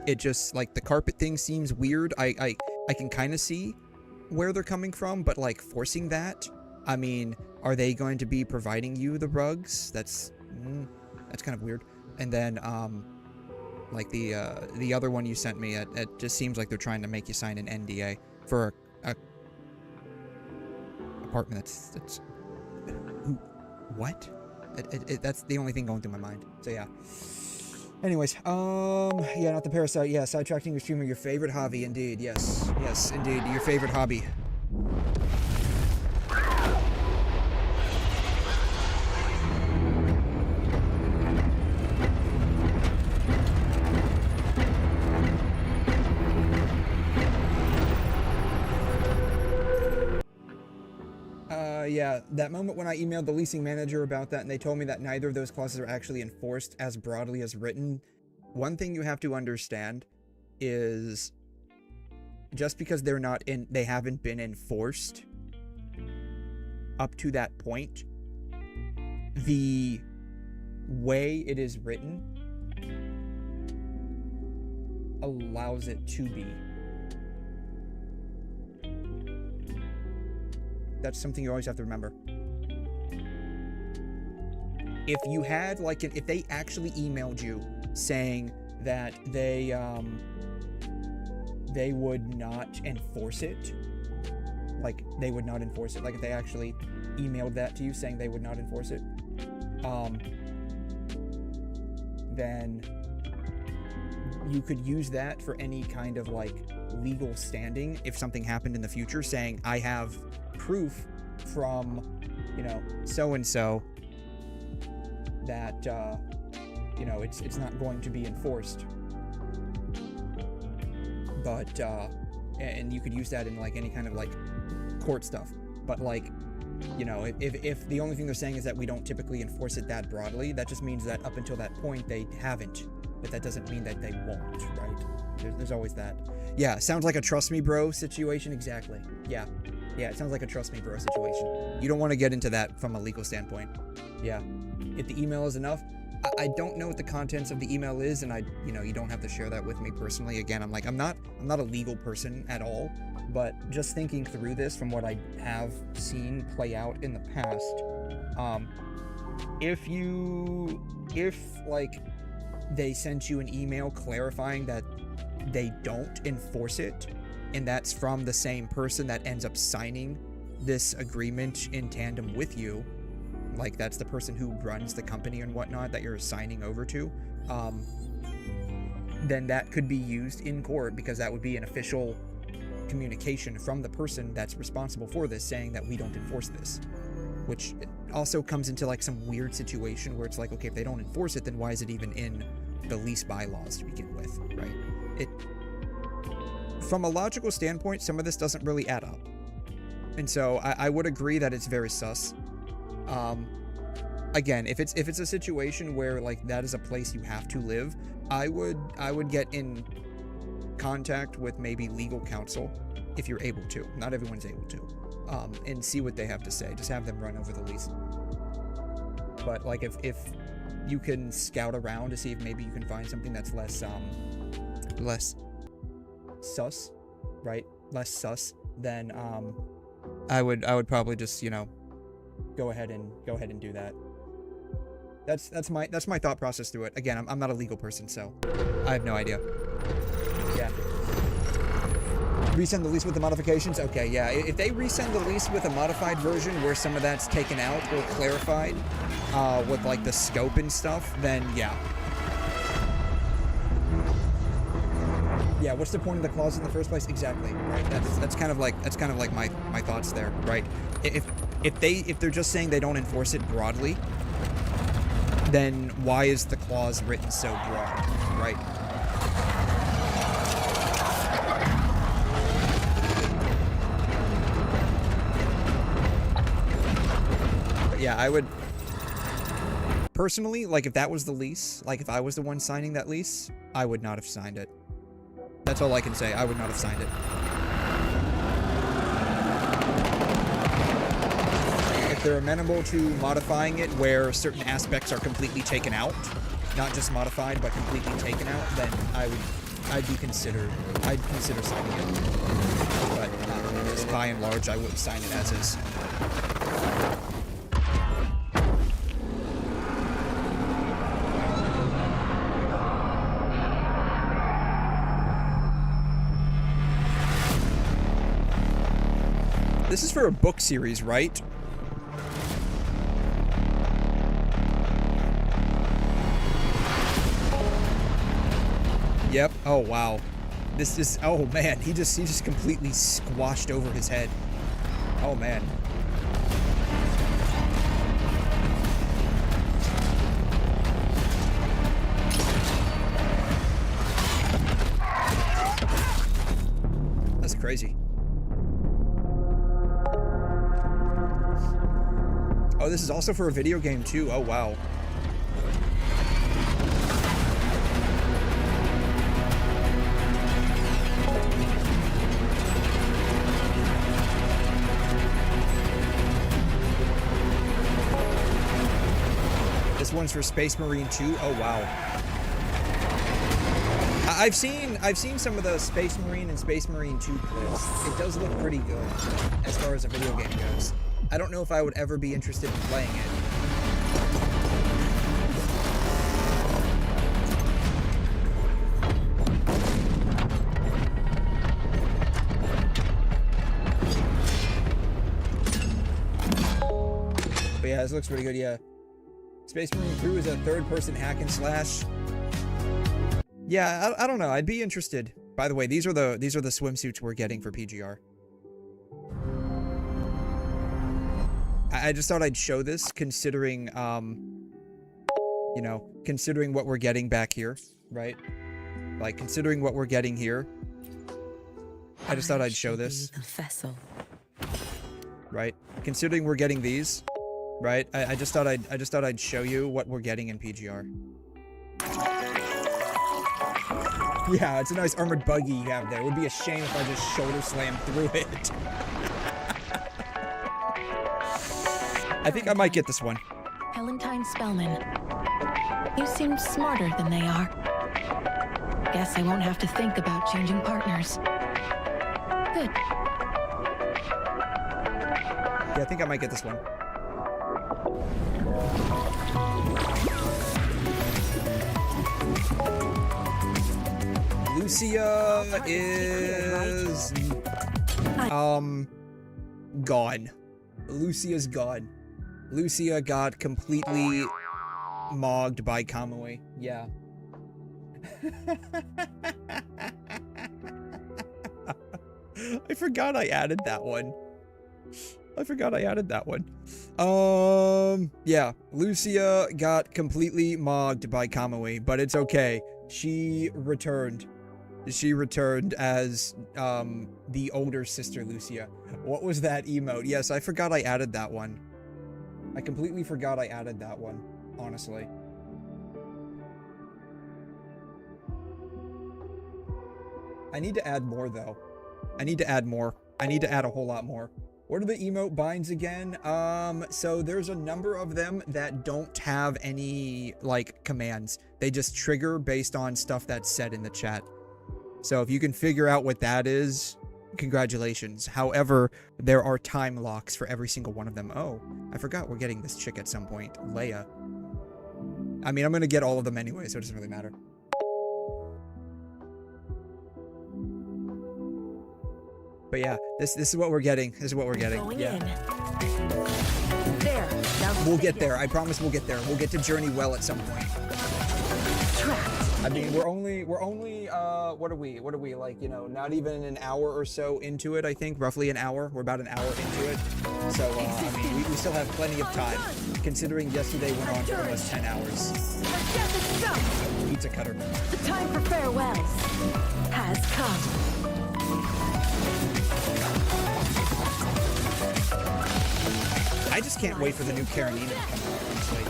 it just, like, the carpet thing seems weird. I can kind of see where they're coming from, but like forcing that, I mean, are they going to be providing you the rugs? That's kind of weird. And then like the other one you sent me, it just seems like they're trying to make you sign an NDA for a apartment that's what? That's the only thing going through my mind. So yeah. Anyways, yeah, not the parasite. Yeah, sidetracking your streamer, your favorite hobby, indeed. Yes, yes, indeed, your favorite hobby. Yeah, that moment when I emailed the leasing manager about that and they told me that neither of those clauses are actually enforced as broadly as written. One thing you have to understand is just because they haven't been enforced up to that point, the way it is written allows it to be. That's something you always have to remember. If you had, like, if they actually emailed you saying that they would not enforce it, like, they would not enforce it, like, if they actually emailed that to you saying they would not enforce it, then you could use that for any kind of, like, legal standing if something happened in the future, saying, I have proof from, you know, so-and-so that, you know, it's not going to be enforced. But, and you could use that in, like, any kind of, like, court stuff. But, like, you know, if the only thing they're saying is that we don't typically enforce it that broadly, that just means that up until that point they haven't. But that doesn't mean that they won't, right? There's always that. Yeah, sounds like a trust me bro situation. Exactly. Yeah. Yeah, it sounds like a trust me bro situation. You don't want to get into that from a legal standpoint. Yeah. If the email is enough, I don't know what the contents of the email is, and you know, you don't have to share that with me personally. Again, I'm not a legal person at all, but just thinking through this from what I have seen play out in the past, if like they sent you an email clarifying that they don't enforce it, and that's from the same person that ends up signing this agreement in tandem with you, like that's the person who runs the company and whatnot that you're signing over to, then that could be used in court, because that would be an official communication from the person that's responsible for this saying that we don't enforce this, which also comes into like some weird situation where it's like, okay, if they don't enforce it, then why is it even in the lease bylaws to begin with, right? From a logical standpoint, some of this doesn't really add up. And so I would agree that it's very sus. Again, if it's a situation where like that is a place you have to live, I would get in contact with maybe legal counsel if you're able to. Not everyone's able to. And see what they have to say. Just have them run over the lease. But like if you can scout around to see if maybe you can find something that's less sus, right? Less sus, then I would probably just, you know, go ahead and do that. That's my thought process through it. Again, I'm not a legal person, so I have no idea. Yeah. Resend the lease with the modifications? Okay, yeah. If they resend the lease with a modified version where some of that's taken out or clarified with like the scope and stuff, then yeah. Yeah, what's the point of the clause in the first place? Exactly, right? That's kind of like my thoughts there, right? If they're just saying they don't enforce it broadly, then why is the clause written so broad, right? But yeah, I would Personally, like, if that was the lease, like, if I was the one signing that lease, I would not have signed it. That's all I can say. I would not have signed it. If they're amenable to modifying it where certain aspects are completely taken out, not just modified, but completely taken out, then I'd consider signing it. But just by and large, I would sign it as is. This is for a book series, right? Yep. Oh, wow. This is... Oh, man. He just completely squashed over his head. Oh, man. That's crazy. Oh, this is also for a video game, too. Oh, wow. This one's for Space Marine 2. Oh, wow. I've seen some of the Space Marine and Space Marine 2 clips. It does look pretty good as far as a video game goes. I don't know if I would ever be interested in playing it. But yeah, this looks pretty good, yeah. Space Marine 2 is a third-person hack and slash. Yeah, I don't know. I'd be interested. By the way, these are the swimsuits we're getting for PGR. I just thought I'd show this, considering, you know, considering what we're getting back here, right? Like, considering what we're getting here. I just thought I'd show this. Right? Considering we're getting these, right? I just thought I'd show you what we're getting in PGR. Yeah, it's a nice armored buggy you have there. It would be a shame if I just shoulder slammed through it. I think I might get this one. Ellentine Spellman. You seem smarter than they are. Guess I won't have to think about changing partners. Good. Yeah, I think I might get this one. Lucia is... gone. Lucia's gone. Lucia got completely mogged by Kamui. Yeah. I forgot I added that one. Yeah. Lucia got completely mogged by Kamui, but it's okay. She returned. She returned as, the older sister Lucia. What was that emote? Yes, I forgot I added that one. I completely forgot I added that one, honestly. I need to add more, though. I need to add more. I need to add a whole lot more. What are the emote binds again? So there's a number of them that don't have any, like, commands. They just trigger based on stuff that's said in the chat. So if you can figure out what that is, congratulations. However, there are time locks for every single one of them. Oh, I forgot we're getting this chick at some point. Leia. I mean, I'm going to get all of them anyway, so it doesn't really matter. But yeah, this is what we're getting. This is what we're getting. Yeah. There. We'll get there. I promise we'll get there. We'll get to 𝘕𝘰 at some point. I mean, we're only what are we, like, you know, not even an hour or so into it, I think, roughly an hour. We're about an hour into it. So, I mean, we still have plenty of time, considering yesterday went on for almost 10 hours. Pizza cutter. The time for farewells has come. I just can't wait for the new 𝘵𝘮𝘬𝘕 to come out, honestly.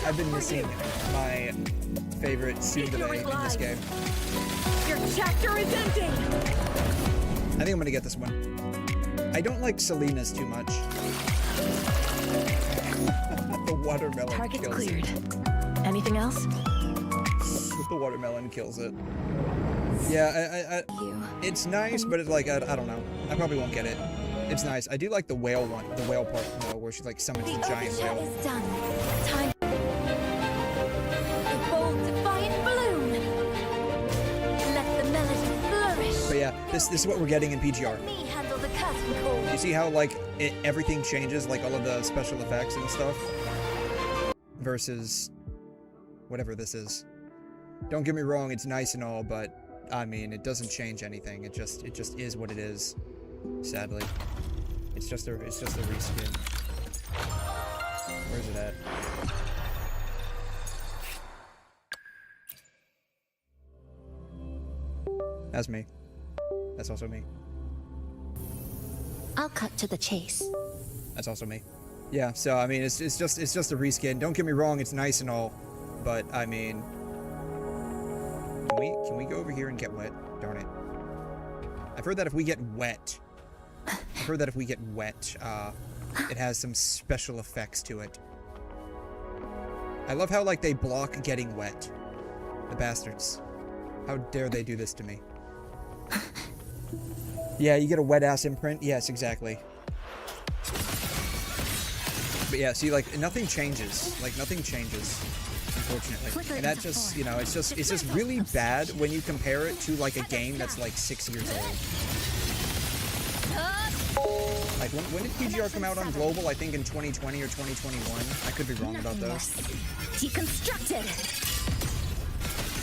I've been missing my favorite tsundere in this game. Your chapter is ending! I think I'm gonna get this one. I don't like Selena's too much. The watermelon Target's kills cleared. it. Anything else? The watermelon kills it. Yeah, it's nice, but it's like, I don't know. I probably won't get it. It's nice. I do like the whale one, the whale part, though, where she like summons a giant whale. Is done. Time. A bold, defiant bloom. Let the melody flourish. But yeah, this is what we're getting in PGR. Me handle the curtain call. You see how like everything changes, like all of the special effects and stuff, versus whatever this is. Don't get me wrong, it's nice and all, but I mean, it doesn't change anything. It just is what it is. Sadly, it's just a reskin. Where's it at? That's me. That's also me. I'll cut to the chase. That's also me. Yeah. So I mean, it's just a reskin. Don't get me wrong, it's nice and all, but I mean, can we go over here and get wet? Darn it. I've heard that if we get wet, it has some special effects to it. I love how, like, they block getting wet. The bastards. How dare they do this to me? Yeah, you get a wet-ass imprint? Yes, exactly. But yeah, see, like, nothing changes. Like, nothing changes, unfortunately. And that just, you know, it's just really bad when you compare it to, like, a game that's, like, 6 years old. Like, when did PGR come out on global? I think in 2020 or 2021. I could be wrong about those. Deconstructed.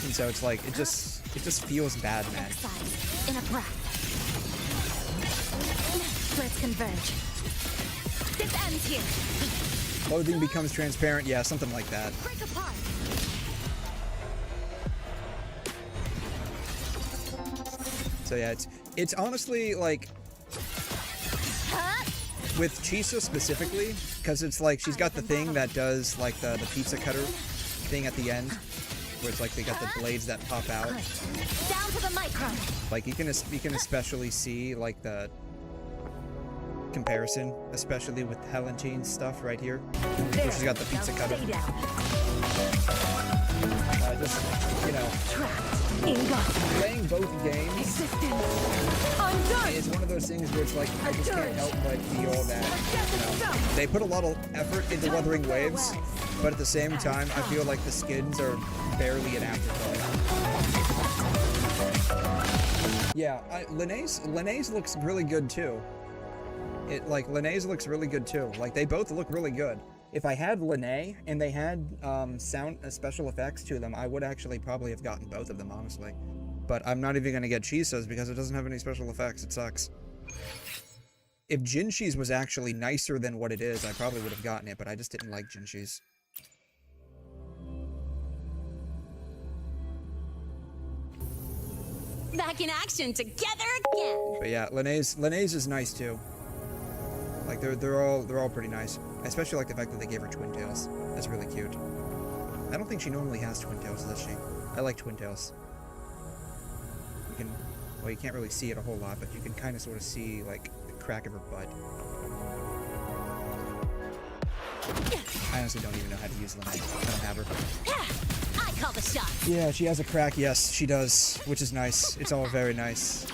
And so it's like, it just feels bad, man. In a breath. Let's converge. This ends here. Clothing becomes transparent. Yeah, something like that. Break apart. So yeah, it's honestly like, with 𝘐'𝘮 specifically, because it's like she's got the thing that does like the pizza cutter thing at the end, where it's like they got the blades that pop out. Down to the micron. Like you can especially see like the comparison, especially with 𝘠𝘮𝘳 stuff right here, where she's got the pizza cutter. Just, you know, playing both games is one of those things where it's like, I just can't help but feel that, you know, they put a lot of effort into Wuthering Waves, but at the same time, I feel like the skins are barely an afterthought. Yeah, 𝘠𝘮𝘳's looks really good too. 𝘠𝘮𝘳's looks really good too. Like, they both look really good. If I had 𝘠𝘮 and they had special effects to them, I would actually probably have gotten both of them, honestly. But I'm not even going to get 𝘐'𝘮's because it doesn't have any special effects. It sucks. If Genshin's was actually nicer than what it is, I probably would have gotten it, but I just didn't like Genshin's. Back in action together again. But yeah, 𝘠𝘮's is nice too. Like they're all pretty nice. I especially like the fact that they gave her twin tails. That's really cute. I don't think she normally has twin tails, does she? I like twin tails. Well, you can't really see it a whole lot, but you can kind of sort of see like the crack of her butt. I honestly don't even know how to use 𝘠𝘮. I don't have her. I call the shots. Yeah, she has a crack. Yes, she does, which is nice. It's all very nice.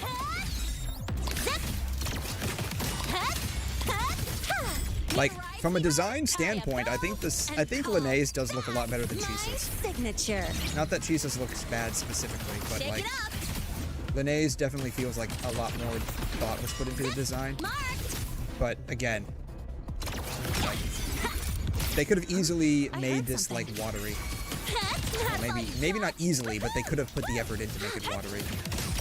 Like, from a design standpoint, I think 𝘠𝘮's does look a lot better than 𝘐'𝘮's. Signature. Not that 𝘐'𝘮's looks bad specifically, but like, 𝘠𝘮's definitely feels like a lot more thought was put into the design. But again, like, they could have easily made this like watery. Well, maybe not easily, but they could have put the effort in to make it watery.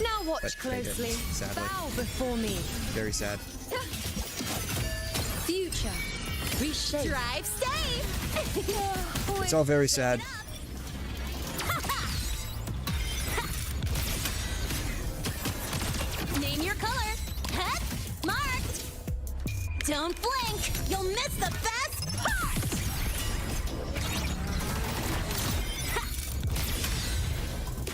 Now watch But closely. sadly. Bow before me. Very sad. Future. Reshape. Drive safe. It's all very sad. Name your color. Marked. Don't blink! You'll miss the best part! Ha!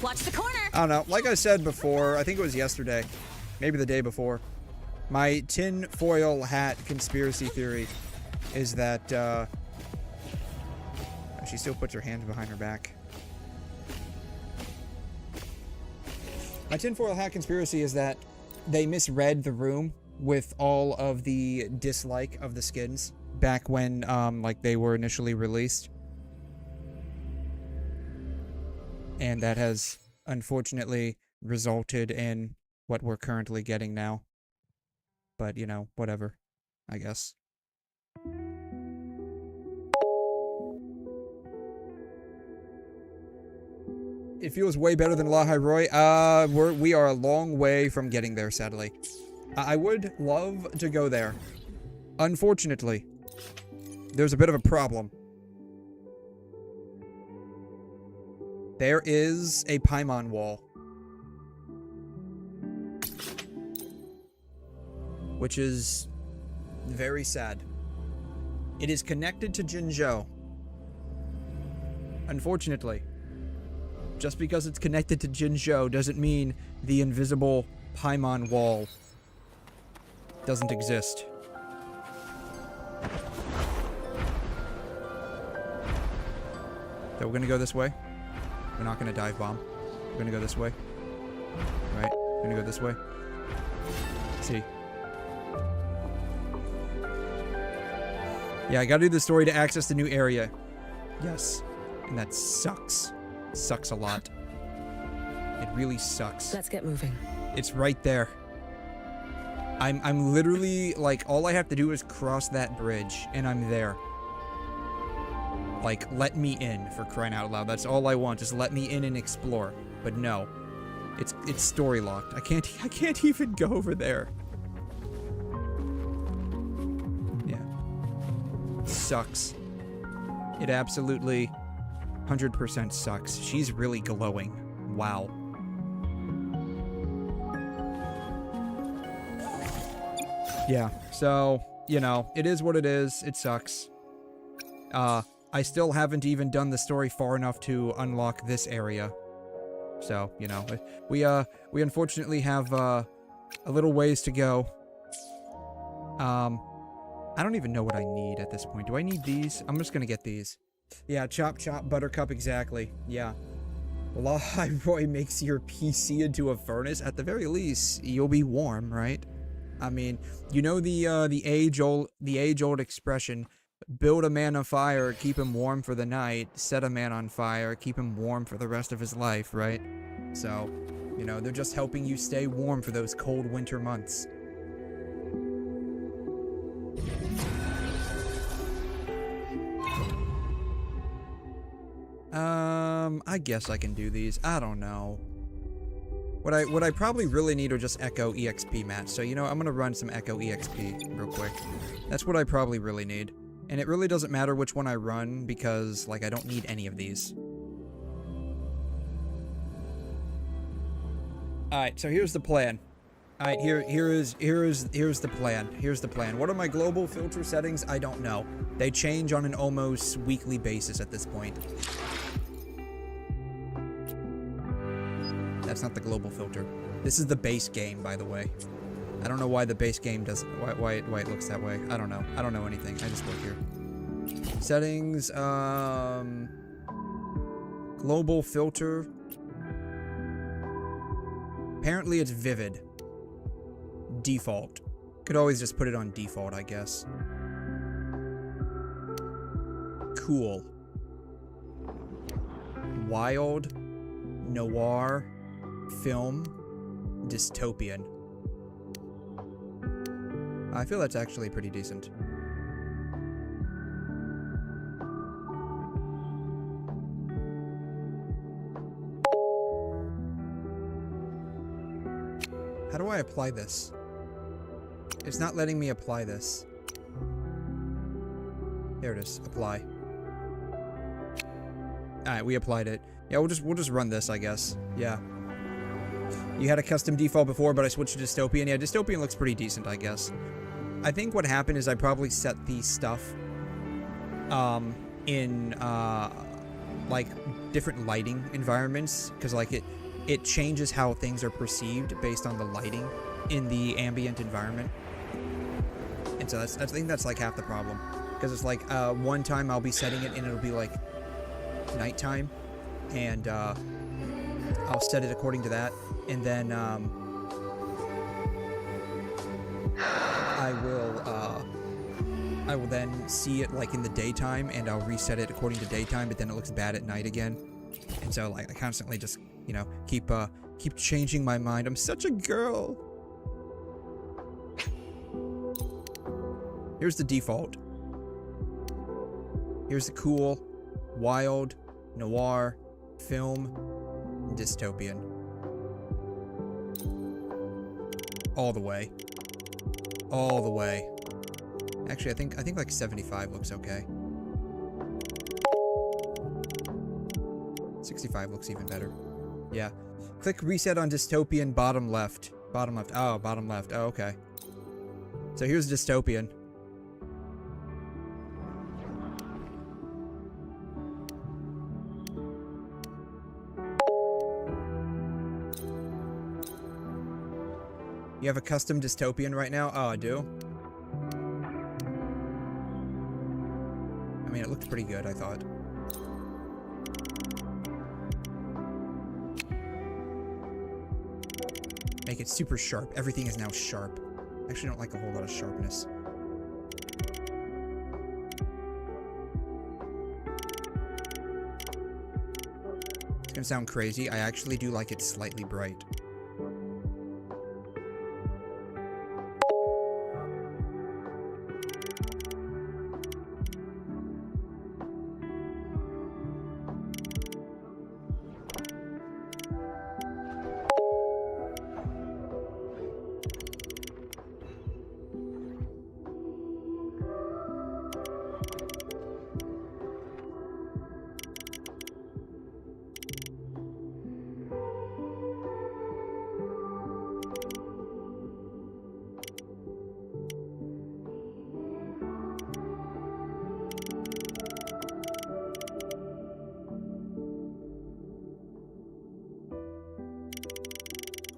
Watch the corner! I don't know. Like I said before, I think it was yesterday, maybe the day before, my tinfoil hat conspiracy theory is that, she still puts her hands behind her back. My tinfoil hat conspiracy is that they misread the room with all of the dislike of the skins back when, like, they were initially released. And that has, unfortunately, resulted in what we're currently getting now. But, you know, whatever, I guess. It feels way better than 𝘠𝘰𝘬𝘦. We are a long way from getting there, sadly. I would love to go there. Unfortunately, there's a bit of a problem. There is a Paimon wall, which is very sad. It is connected to Jinzhou. Unfortunately. Just because it's connected to Jinzhou doesn't mean the invisible Paimon wall doesn't exist. So we're gonna go this way. We're not gonna dive bomb. We're gonna go this way. Right? We're gonna go this way. See. Yeah, I gotta do the story to access the new area. Yes. And that sucks. Sucks a lot. It really sucks. Let's get moving. It's right there. I'm literally, like, all I have to do is cross that bridge, and I'm there. Like, let me in, for crying out loud. That's all I want, just let me in and explore. But no. It's story locked. I can't even go over there. Yeah. Sucks. It absolutely 100% sucks. She's really glowing. Wow. Yeah, so, you know, it is what it is. It sucks. I still haven't even done the story far enough to unlock this area. So, you know, we unfortunately have, a little ways to go. I don't even know what I need at this point. Do I need these? I'm just gonna get these. Yeah, chop chop buttercup, exactly. Yeah. 𝘠𝘰𝘬𝘦 makes your PC into a furnace. At the very least, you'll be warm, right? I mean, you know the age-old expression, build a man a fire, keep him warm for the night, set a man on fire, keep him warm for the rest of his life, right? So, you know, they're just helping you stay warm for those cold winter months. I guess I can do these. I don't know. What I probably really need are just Echo EXP mats. So, you know, I'm gonna run some Echo EXP real quick. That's what I probably really need. And it really doesn't matter which one I run because, like, I don't need any of these. Alright, so here's the plan. Alright, here's the plan. Here's the plan. What are my global filter settings? I don't know. They change on an almost weekly basis at this point. That's not the global filter. This is the base game, by the way. I don't know why the base game doesn't... Why it looks that way. I don't know. I don't know anything. I just work here. Settings, global filter. Apparently it's vivid. Default. Could always just put it on default, I guess. Cool. Wild. Noir. Film. Dystopian. I feel that's actually pretty decent. How do I apply this? It's not letting me apply this. There it is. Apply. Alright, we applied it. Yeah, we'll just run this, I guess. Yeah. You had a custom default before, but I switched to dystopian. Yeah, dystopian looks pretty decent, I guess. I think what happened is I probably set the stuff in like different lighting environments, because like it changes how things are perceived based on the lighting in the ambient environment. And so I think that's like half the problem, because it's like one time I'll be setting it and it'll be like nighttime, and I'll set it according to that, and then I will then see it like in the daytime, and I'll reset it according to daytime, but then it looks bad at night again. And so like I constantly just, you know, keep changing my mind. I'm such a girl. Here's the default. Here's the cool, wild, noir, film, dystopian. All the way. All the way. Actually, I think like 75 looks okay. 65 looks even better. Yeah. Click reset on dystopian bottom left. Bottom left. Oh, bottom left. Oh, okay. So here's dystopian. You have a custom dystopian right now? Oh, I do? I mean, it looked pretty good, I thought. Make it super sharp. Everything is now sharp. I actually don't like a whole lot of sharpness. It's gonna sound crazy. I actually do like it slightly bright.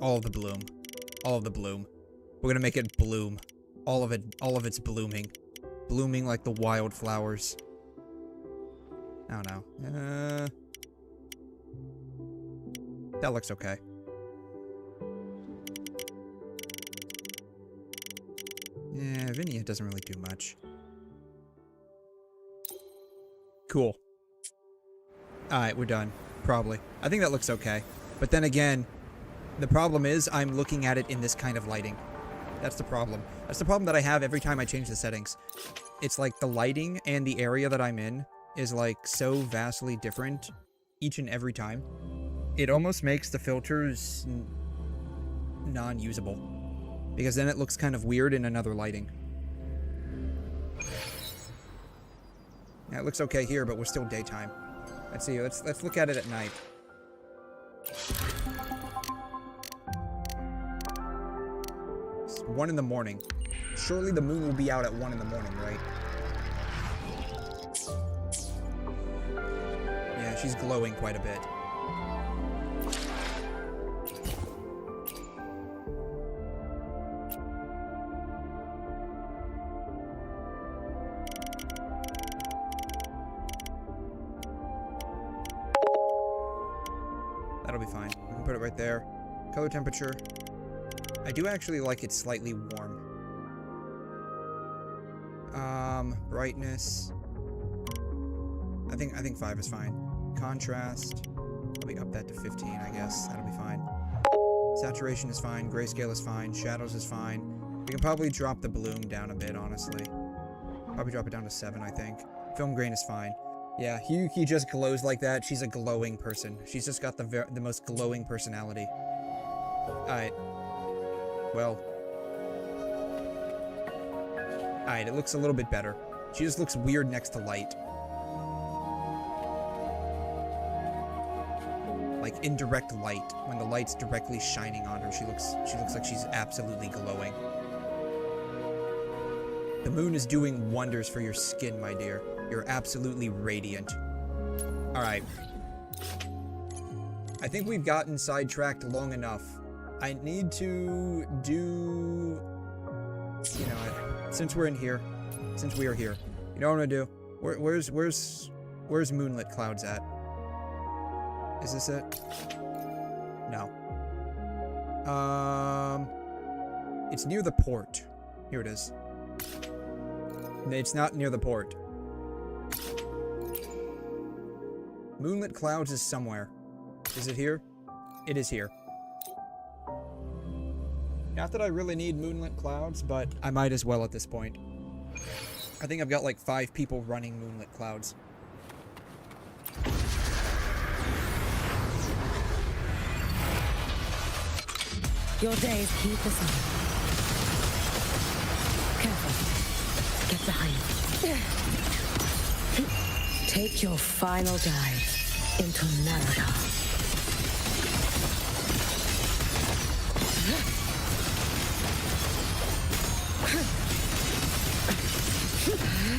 All of the bloom. All of the bloom. We're gonna make it bloom. All of it's blooming. Blooming like the wildflowers. I don't know. That looks okay. Yeah, Vinny doesn't really do much. Cool. Alright, we're done. Probably. I think that looks okay. But then again, the problem is I'm looking at it in this kind of lighting. That's the problem. That's the problem that I have every time I change the settings. It's like the lighting and the area that I'm in is like so vastly different each and every time. It almost makes the filters non-usable, because then it looks kind of weird in another lighting. Yeah, it looks okay here, but we're still daytime. Let's see. Let's look at it at night. It's 1 in the morning. Surely the moon will be out at 1 in the morning, right? Yeah, she's glowing quite a bit. That'll be fine. We can put it right there. Color temperature. I do actually like it slightly warm. Brightness. I think 5 is fine. Contrast. Let me up that to 15, I guess. That'll be fine. Saturation is fine. Grayscale is fine. Shadows is fine. We can probably drop the bloom down a bit, honestly. Probably drop it down to 7, I think. Film grain is fine. Yeah, Hiyuki just glows like that. She's a glowing person. She's just got the most glowing personality. Alright. Well. Alright, it looks a little bit better. She just looks weird next to light. Like indirect light. When the light's directly shining on her, she looks like she's absolutely glowing. The moon is doing wonders for your skin, my dear. You're absolutely radiant. Alright. I think we've gotten sidetracked long enough. I need to do... You know, since we're in here. Since we are here. You know what I'm gonna do? Where's Moonlit Clouds at? Is this it? No. It's near the port. Here it is. It's not near the port. Moonlit Clouds is somewhere. Is it here? It is here. Not that I really need Moonlit Clouds, but I might as well at this point. I think I've got like 5 people running Moonlit Clouds. Your days keep us on. Careful. Get behind. Take your final dive into 𝘧𝘠𝘧.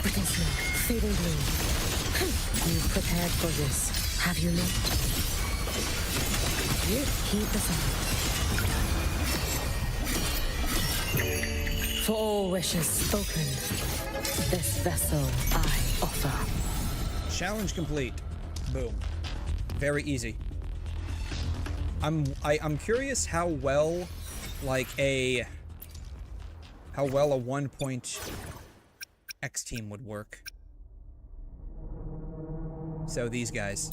Brittle smoke, fading blue. You've prepared for this, have you not? Keep us on. For all wishes spoken, this vessel I offer. Challenge complete. Boom. Very easy. I'm curious how well, like how well a 1.x team would work. So these guys.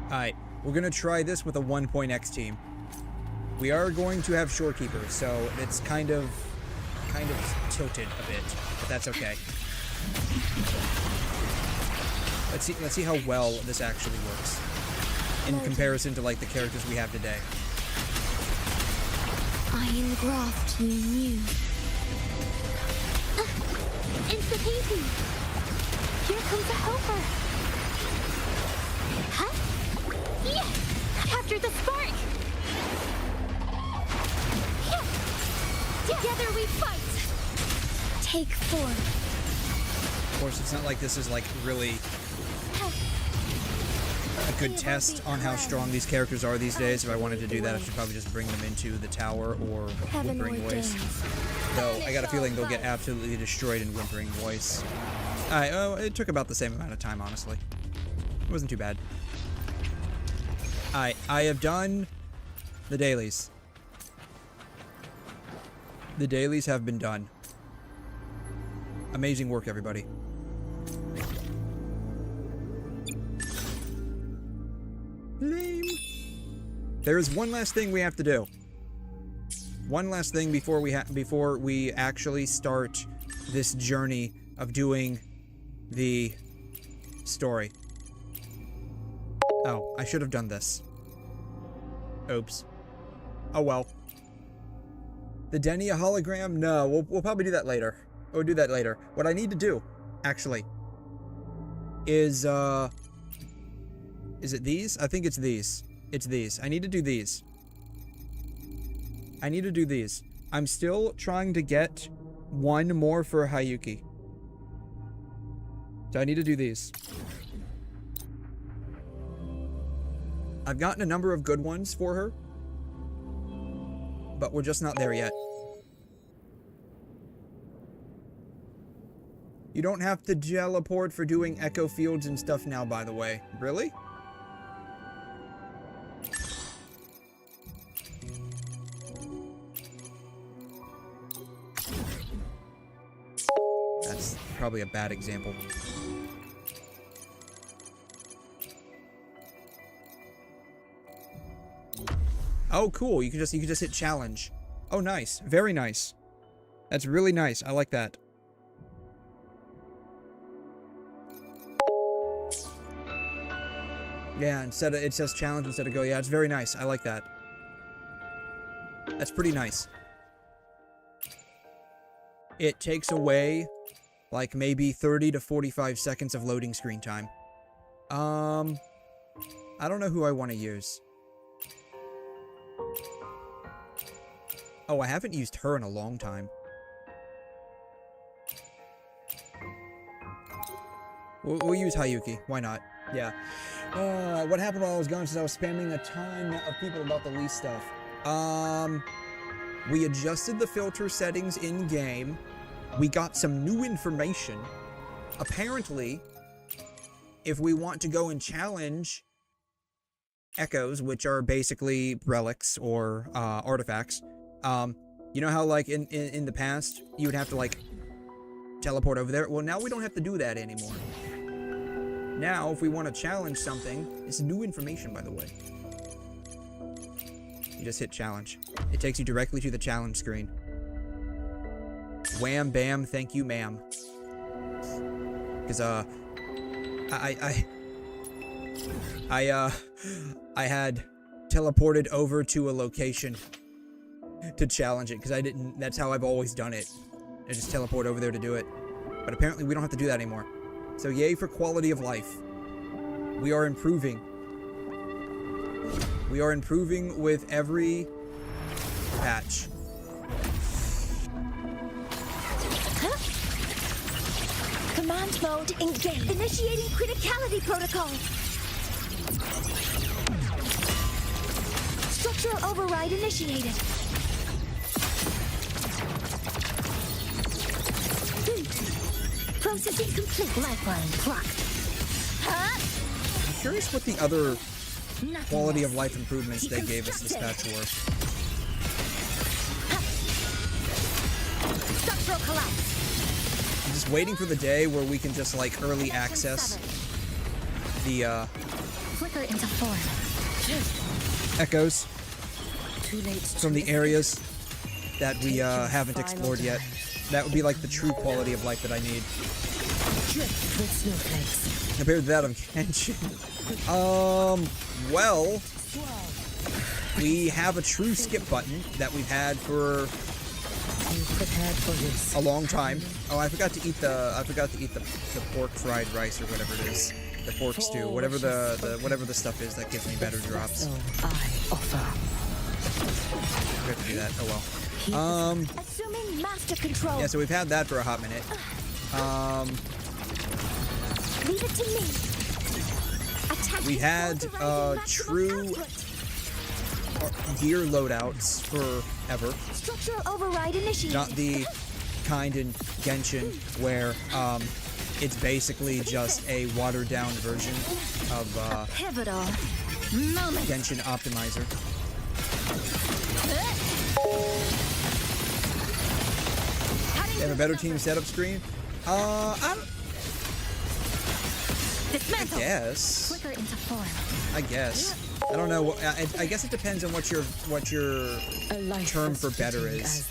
Alright, we're gonna try this with a 1.x team. We are going to have shorekeepers, so it's kind of tilted a bit, but that's okay. Let's see how well this actually works in comparison to like the characters we have today. I engraft you new. It's the painting. Here comes a helper. Huh? Yeah! Capture the spark! Yeah. Together we fight! Take 4. Of course, it's not like this is like really a good test on how strong these characters are these days. If I wanted to do that, I should probably just bring them into the tower or Whimpering Voice. Though, I got a feeling they'll get absolutely destroyed in Whimpering Voice. Oh, it took about the same amount of time, honestly. It wasn't too bad. I have done the dailies. The dailies have been done. Amazing work, everybody. Lame. There is one last thing we have to do. One last thing before we actually start this journey of doing the story. Oh, I should have done this. Oops. Oh well. The Denny a hologram? No, we'll probably do that later. We'll do that later. What I need to do, actually, is it these? I think it's these. It's these. I need to do these. I need to do these. I'm still trying to get one more for Hayuki. So I need to do these. I've gotten a number of good ones for her, but we're just not there yet. You don't have to teleport for doing echo fields and stuff now, by the way. Really? That's probably a bad example. Oh, cool. You can just hit challenge. Oh, nice. Very nice. That's really nice. I like that. Yeah, instead of, it says challenge instead of go. Yeah, it's very nice. I like that. That's pretty nice. It takes away, like, maybe 30 to 45 seconds of loading screen time. I don't know who I want to use. Oh, I haven't used her in a long time. We'll use Hayuki. Why not? Yeah. What happened while I was gone since I was spamming a ton of people about the lease stuff? We adjusted the filter settings in-game. We got some new information. Apparently, if we want to go and challenge echoes, which are basically relics or artifacts, you know how, like, in the past, you would have to, like, teleport over there? Well, now we don't have to do that anymore. Now, if we want to challenge something, it's new information, by the way. You just hit challenge. It takes you directly to the challenge screen. Wham, bam, thank you, ma'am. Because, I had teleported over to a location to challenge it, because I didn't, that's how I've always done it. I just teleport over there to do it. But apparently we don't have to do that anymore. So yay for quality of life. We are improving. We are improving with every patch. Command mode engaged. Initiating criticality protocol. Structural override initiated. Processing complete. Lifeline blocked. I'm curious what the other quality of life improvements they gave us this patch were. Structural collapse. I'm just waiting for the day where we can just, like, early access the Flicker into form. echoes Too late from the areas that we haven't explored yet. That would be, like, the true quality of life that I need. drift with snowflakes. Compared to that of Genshin. Well, we have a true skip button that we've had for a long time. Oh, I forgot to eat the pork fried rice or whatever it is. The pork stew, whatever the stuff is that gives me better drops. I forgot to do that. Oh well. Assuming master control. Yeah, so we've had that for a hot minute. Leave it to me. Attack We had true gear loadouts forever. Structural override initiated. Not the kind in Genshin where it's basically just a watered down version of pivotal moment. Genshin Optimizer. They have a better team setup screen? I guess. Flicker into form. I guess. I don't know. I guess it depends on what your term for better is.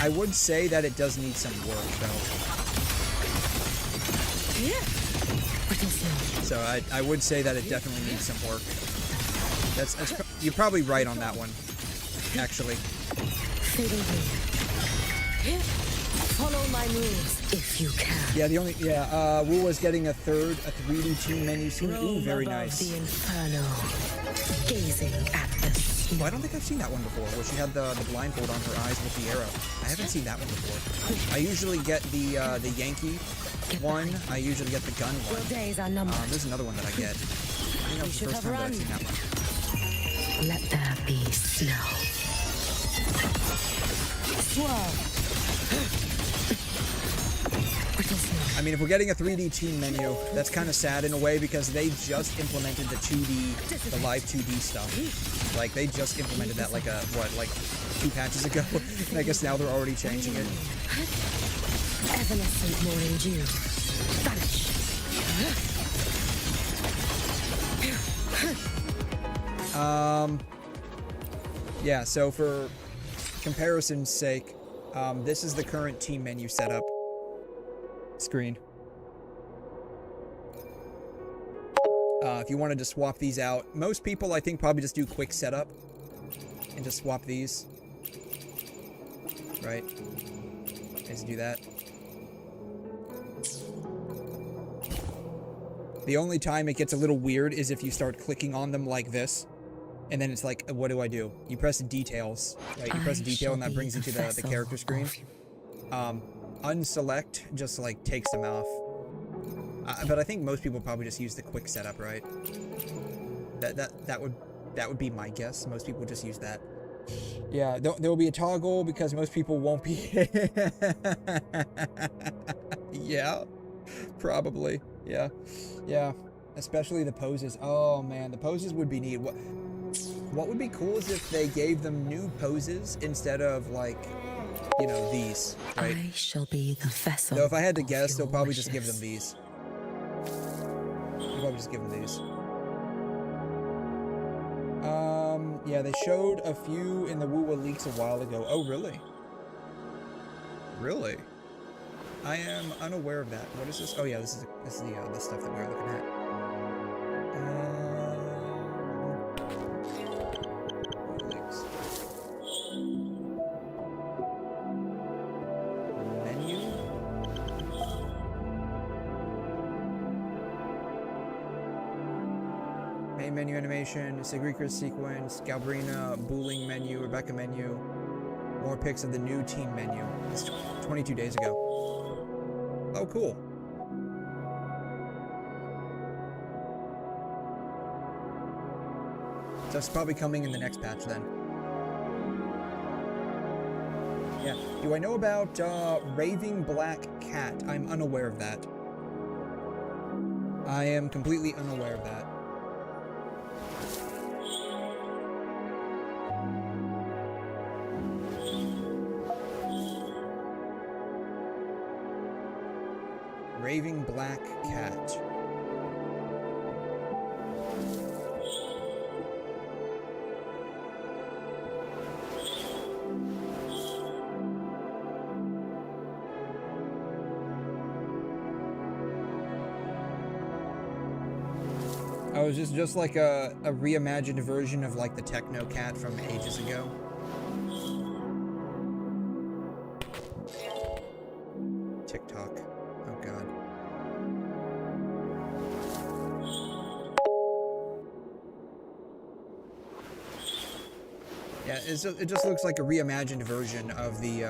I would say that it does need some work, though. So I would say that it definitely needs some work. That's you're probably right on that one, actually. Follow my moves if you can. Yeah, WuWa's getting a 3D team menu soon. Ooh, very nice. The inferno, gazing at the snow. Oh, I don't think I've seen that one before, where she had the blindfold on her eyes with the arrow. I haven't seen that one before. I usually get the Yankee one. I usually get the gun one. Days are numbered. There's another one that I get. I think that was the first time that I've seen that one. Let there be snow. Swirl. I mean, if we're getting a 3D team menu, that's kind of sad in a way because they just implemented the live 2D stuff. Like, they just implemented that like 2 patches ago. And I guess now they're already changing it. Evanescent morning dew. Vanish. Yeah, so for comparison's sake, this is the current team menu setup screen. If you wanted to swap these out, most people I think probably just do quick setup and just swap these. Right? Just do that. The only time it gets a little weird is if you start clicking on them like this. And then it's like, what do? You press details, right? You press detail and that brings you to the character screen. Unselect just like takes them off. But I think most people probably just use the quick setup, right? That would be my guess. Most people just use that. Yeah, there will be a toggle because most people won't be. Yeah, probably. Yeah, yeah. Especially the poses. Oh man, the poses would be neat. What would be cool is if they gave them new poses instead of like, you know, these, right? I shall be the vessel. Though if I had to guess, of they'll your probably just give them wishes. these. They'll probably just give them these. Yeah, they showed a few in the WuWa leaks a while ago. Oh, really? Really? I am unaware of that. What is this? Oh yeah, this is the stuff that we were looking at. Leaks. Menu. Main menu animation, Sigrica's sequence, Galbrina, Booling menu, Rebecca menu. More pics of the new team menu. It's 22 days ago. Oh, cool. So it's probably coming in the next patch then. Yeah. Do I know about Raving Black Cat? I'm unaware of that. I am completely unaware of that. Raving Black Cat. Oh, is this just like a reimagined version of like the Techno Cat from ages ago? TikTok. Oh god. Yeah, it just looks like a reimagined version of the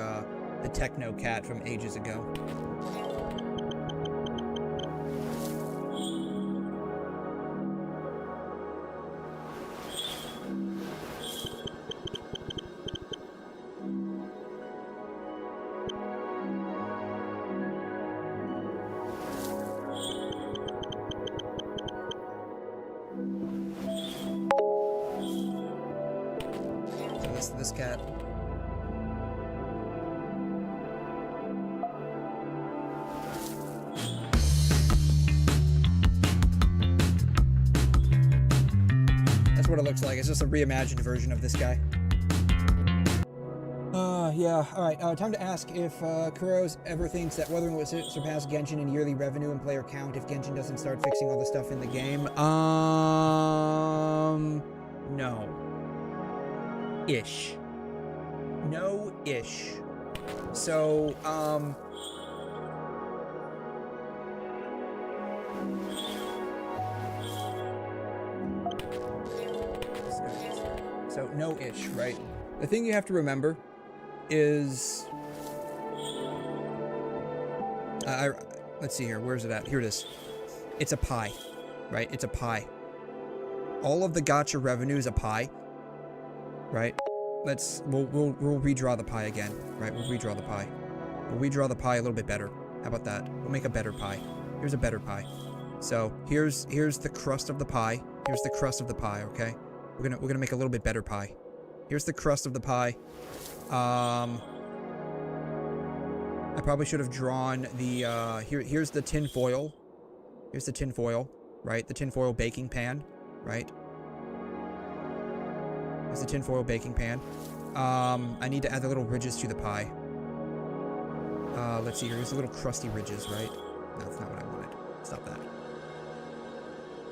Techno Cat from ages ago. This cat. That's what it looks like. It's just a reimagined version of this guy. Yeah. Alright, time to ask if Kuros ever thinks that Wuthering will surpass Genshin in yearly revenue and player count if Genshin doesn't start fixing all the stuff in the game. No. Ish. No-ish. So, so no-ish, right? The thing you have to remember is, let's see here, where's it at? Here it is. It's a pie, right? It's a pie. All of the gacha revenue is a pie, right? We'll redraw the pie again, right? We'll redraw the pie. We'll redraw the pie a little bit better. How about that? We'll make a better pie. Here's a better pie. So here's the crust of the pie. Here's the crust of the pie, okay? We're gonna make a little bit better pie. Here's the crust of the pie. I probably should have drawn the here's the tin foil. Here's the tin foil, right? The tin foil baking pan, right? Here's the tin foil baking pan. I need to add the little ridges to the pie. Let's see here. Here's the little crusty ridges, right? No, that's not what I wanted. Stop that.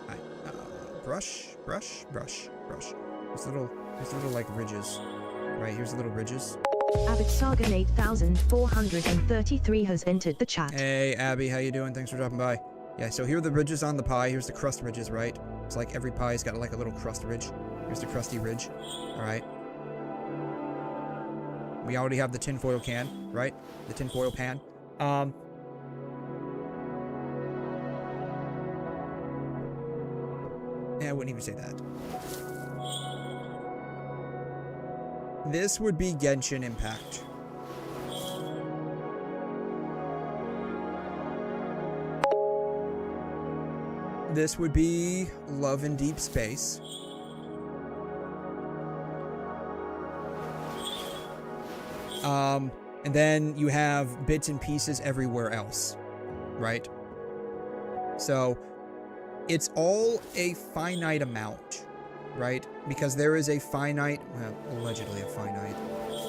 Alright. Brush. There's little like ridges. Right, here's the little ridges. Avid Sargon 8433 has entered the chat. Hey, Abby, how you doing? Thanks for dropping by. Yeah, so here are the ridges on the pie. Here's the crust ridges, right? It's like every pie's got like a little crust ridge. Here's the crusty ridge. Alright. We already have the tinfoil can, right? The tinfoil pan. I wouldn't even say that. This would be Genshin Impact. This would be Love in Deep Space. And then you have bits and pieces everywhere else, right? So it's all a finite amount, right? Because there is a finite, well, allegedly a finite.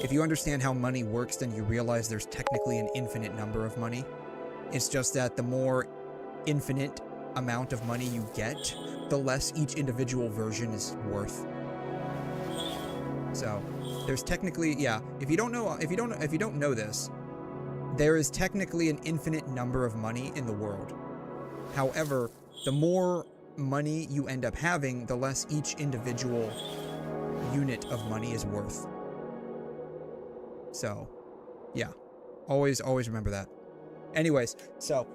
If you understand how money works, then you realize there's technically an infinite number of money. It's just that the more infinite amount of money you get, the less each individual version is worth. So there's technically, yeah, if you don't know this, there is technically an infinite number of money in the world. However, the more money you end up having, the less each individual unit of money is worth. So, yeah, always remember that. Anyways, so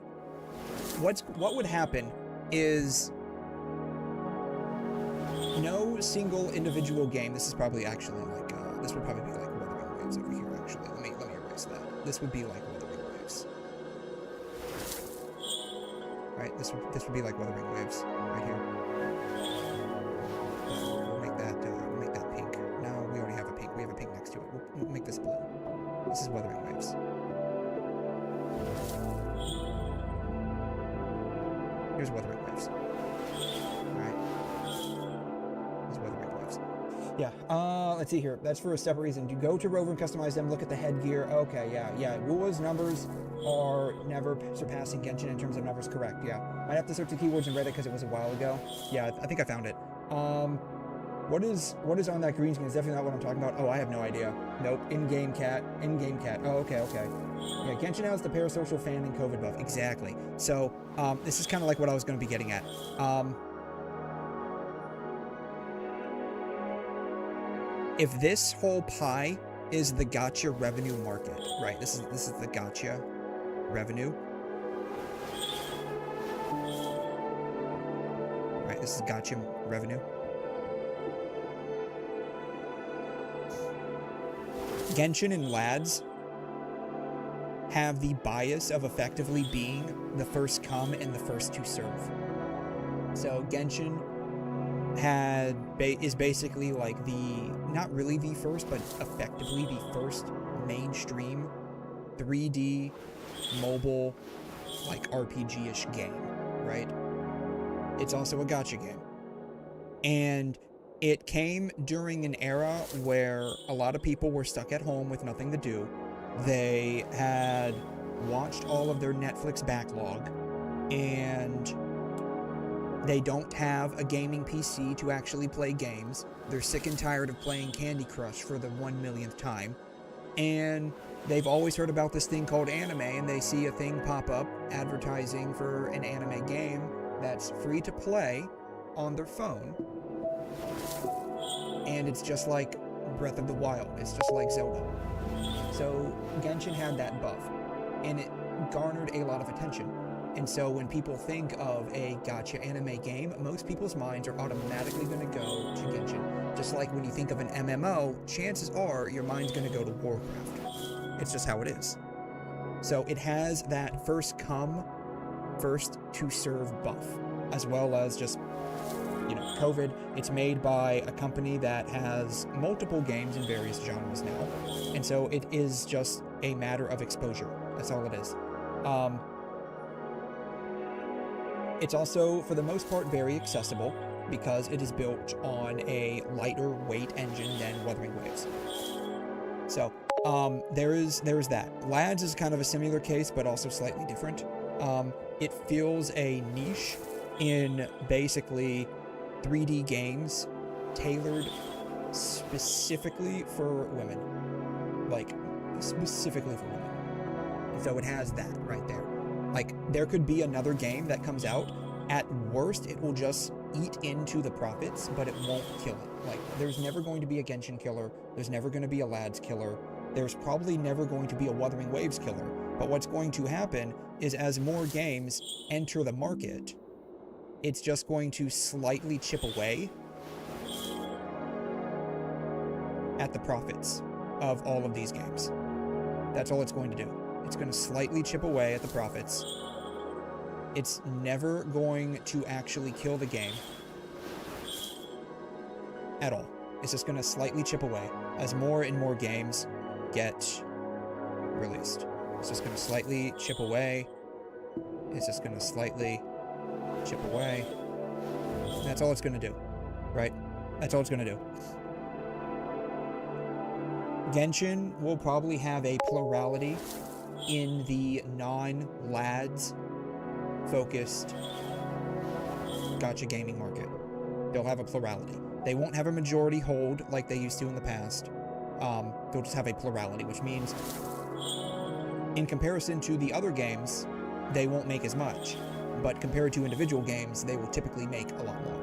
what would happen is no single individual game. This is probably actually like this would probably be like Wuthering Waves over here. Actually, let me erase that. This would be like Wuthering Waves. Right, this would be like Wuthering Waves right here. We'll make that pink. No, we already have a pink. We have a pink next to it. We'll make this blue. This is Wuthering Waves. Here's Wuthering Waves. Alright. Here's Wuthering Waves. Yeah, let's see here. That's for a separate reason. You go to Rover and customize them, look at the headgear. Okay, yeah. WuWa's numbers are never surpassing Genshin in terms of numbers, correct, yeah. Might have to search the keywords in Reddit because it was a while ago. Yeah, I think I found it. What is on that green screen? Is definitely not what I'm talking about. Oh, I have no idea. Nope. In-game cat. In-game cat. Oh, okay. Yeah, Genshin now is the parasocial fan and COVID buff. Exactly. So, this is kind of like what I was going to be getting at. If this whole pie is the gacha revenue market, right? This is the gacha revenue. Right, this is gacha revenue. Genshin and Lads have the bias of effectively being the first come and the first to serve. So Genshin is basically like not really the first, but effectively the first mainstream 3D mobile like RPG-ish game, right? It's also a gacha game. And it came during an era where a lot of people were stuck at home with nothing to do. They had watched all of their Netflix backlog, and they don't have a gaming PC to actually play games. They're sick and tired of playing Candy Crush for the 1 millionth time. And they've always heard about this thing called anime, and they see a thing pop up advertising for an anime game that's free to play on their phone. And it's just like Breath of the Wild. It's just like Zelda. So Genshin had that buff, and it garnered a lot of attention. And so when people think of a gacha anime game, most people's minds are automatically going to go to Genshin. Just like when you think of an MMO, chances are your mind's going to go to Warcraft. It's just how it is. So it has that first come, first to serve buff, as well as just, COVID. It's made by a company that has multiple games in various genres now. And so it is just a matter of exposure. That's all it is. It's also, for the most part, very accessible because it is built on a lighter weight engine than Wuthering Waves. So, there is that. Lads is kind of a similar case, but also slightly different. It fills a niche in basically 3D games tailored specifically for women. Like, specifically for women. And so it has that right there. Like, there could be another game that comes out. At worst, it will just eat into the profits, but it won't kill it. Like, there's never going to be a Genshin killer. There's never going to be a Lads killer. There's probably never going to be a Wuthering Waves killer. But what's going to happen is as more games enter the market, it's just going to slightly chip away at the profits of all of these games. That's all it's going to do. It's going to slightly chip away at the profits. It's never going to actually kill the game at all. It's just going to slightly chip away as more and more games get released. It's just going to slightly chip away. It's just going to slightly chip away. That's all it's going to do, right? That's all it's going to do. Genshin will probably have a plurality in the non-lads focused gacha gaming market. They'll have a plurality. They won't have a majority hold like they used to in the past. They'll just have a plurality, which means in comparison to the other games, they won't make as much. But compared to individual games, they will typically make a lot more.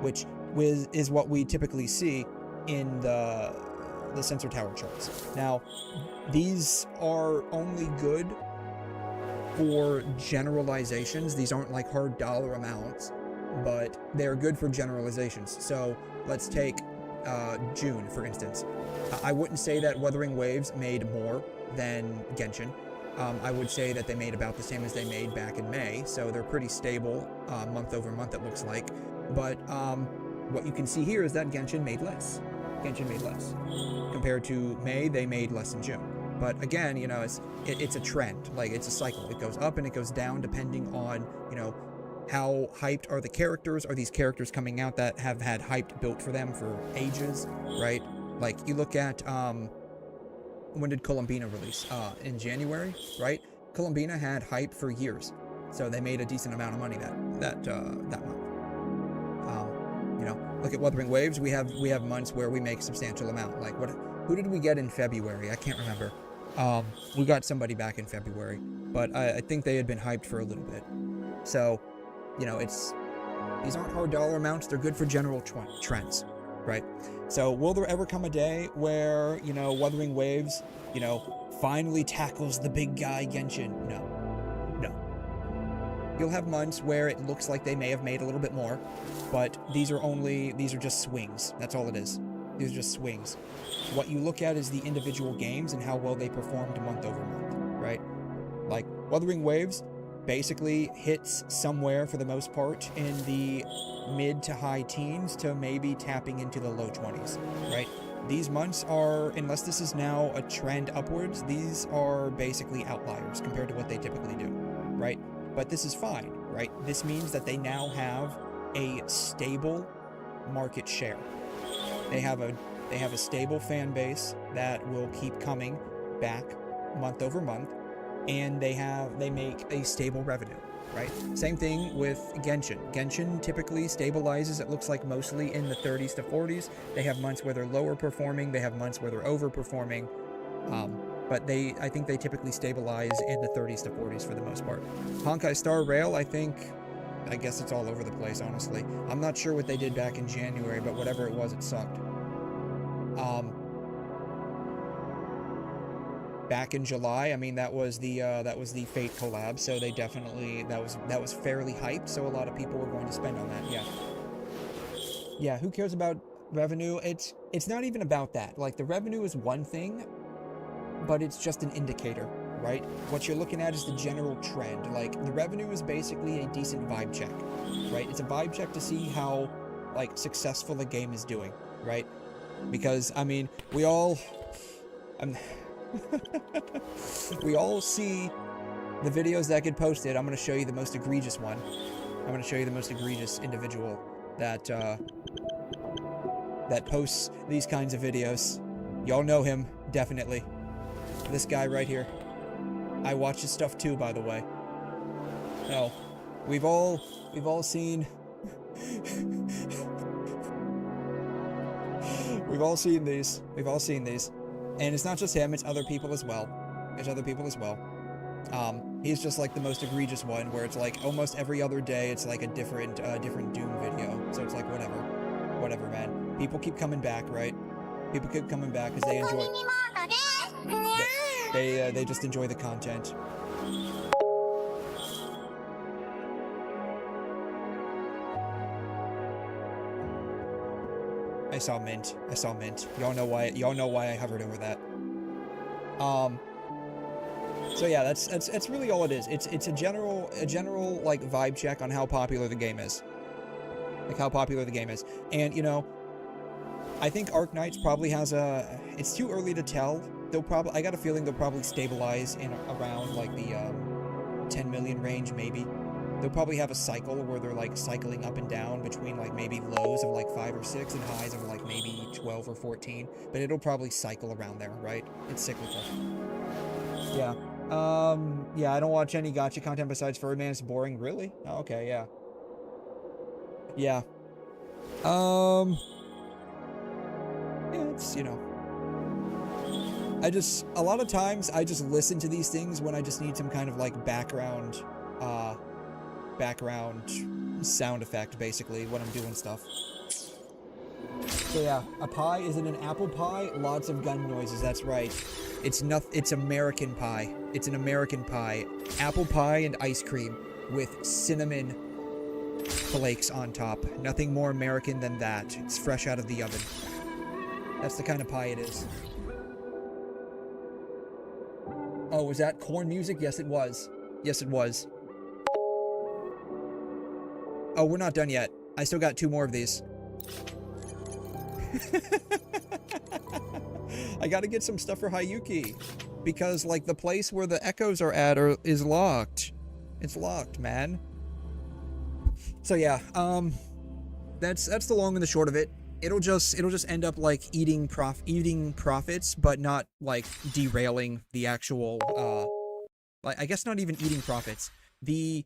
Which is what we typically see in the Sensor Tower charts. Now, these are only good for generalizations. These aren't like hard dollar amounts, but they're good for generalizations. So let's take June, for instance. I wouldn't say that Wuthering Waves made more than Genshin. I would say that they made about the same as they made back in May, so they're pretty stable month over month, it looks like. But what you can see here is that Genshin made less. Genshin made less. Compared to May, they made less in June. But again, you know, it's a trend. Like, it's a cycle. It goes up and it goes down depending on, you know, how hyped are the characters? Are these characters coming out that have had hyped built for them for ages, right? Like, you look at, when did 𝘬𝘮 release? In January, right? 𝘬𝘮 had hype for years. So they made a decent amount of money that month. You know, look at Wuthering Waves. We have months where we make substantial amount. Like, who did we get in February? I can't remember. We got somebody back in February, but I think they had been hyped for a little bit. So, you know, these aren't hard dollar amounts. They're good for general trends, right? So will there ever come a day where, you know, Wuthering Waves, you know, finally tackles the big guy Genshin? No. You'll have months where it looks like they may have made a little bit more, but these are just swings. That's all it is. These are just swings. What you look at is the individual games and how well they performed month over month, right? Like, Wuthering Waves basically hits somewhere, for the most part, in the mid to high teens to maybe tapping into the low 20s, right? These months are, unless this is now a trend upwards, these are basically outliers compared to what they typically do, right? But this is fine, right? This means that they now have a stable market share. They have a stable fan base that will keep coming back month over month, and they make a stable revenue, right? Same thing with Genshin. Genshin typically stabilizes, it looks like, mostly in the 30s to 40s. They have months where they're lower performing, they have months where they're overperforming, but I think they typically stabilize in the 30s to 40s for the most part. Honkai Star Rail, I guess it's all over the place, honestly. I'm not sure what they did back in January, but whatever it was, it sucked. Back in July, I mean, that was the Fate collab, so they definitely, that was fairly hyped, so a lot of people were going to spend on that. Yeah, who cares about revenue? It's not even about that. Like, the revenue is one thing, but it's just an indicator, right? What you're looking at is the general trend. Like, the revenue is basically a decent vibe check, right? It's a vibe check to see how, like, successful the game is doing, right? Because, I mean, we all we all see the videos that get posted. I'm going to show you the most egregious one. I'm going to show you the most egregious individual that posts these kinds of videos. Y'all know him, definitely. This guy right here. I watch his stuff too, by the way. No, we've all seen we've all seen these. And it's not just him, it's other people as well. He's just like the most egregious one, where it's like almost every other day it's like a different Doom video. So it's like whatever, man. People keep coming back, right? People keep coming back because they enjoy. They just enjoy the content. I saw mint. I saw mint. Y'all know why I hovered over that. So yeah, that's really all it is. It's a general like vibe check on how popular the game is. Like how popular the game is. And you know, I think Arknights probably has a, it's too early to tell. I got a feeling they'll probably stabilize in around like the 10 million range maybe. They'll probably have a cycle where they're like cycling up and down between like maybe lows of like 5 or 6 and highs of like maybe 12 or 14. But it'll probably cycle around there, right? It's cyclical. Yeah. Yeah, I don't watch any gacha content besides Furryman. It's boring. Really? Oh, okay, yeah. Yeah. It's, you know. A lot of times I just listen to these things when I just need some kind of like background sound effect, basically, when I'm doing stuff. So yeah, a pie, is it an apple pie? Lots of gun noises, that's right. It's American pie. It's an American pie. Apple pie and ice cream with cinnamon flakes on top. Nothing more American than that. It's fresh out of the oven. That's the kind of pie it is. Oh, was that corn music? Yes, it was. Yes, it was. Oh, we're not done yet. I still got 2 more of these. I gotta get some stuff for Hayuki. Because, like, the place where the echoes are at is locked. It's locked, man. So, yeah. That's the long and the short of it. It'll just end up, like, eating profits, but not, like, derailing the actual, like, I guess not even eating profits. The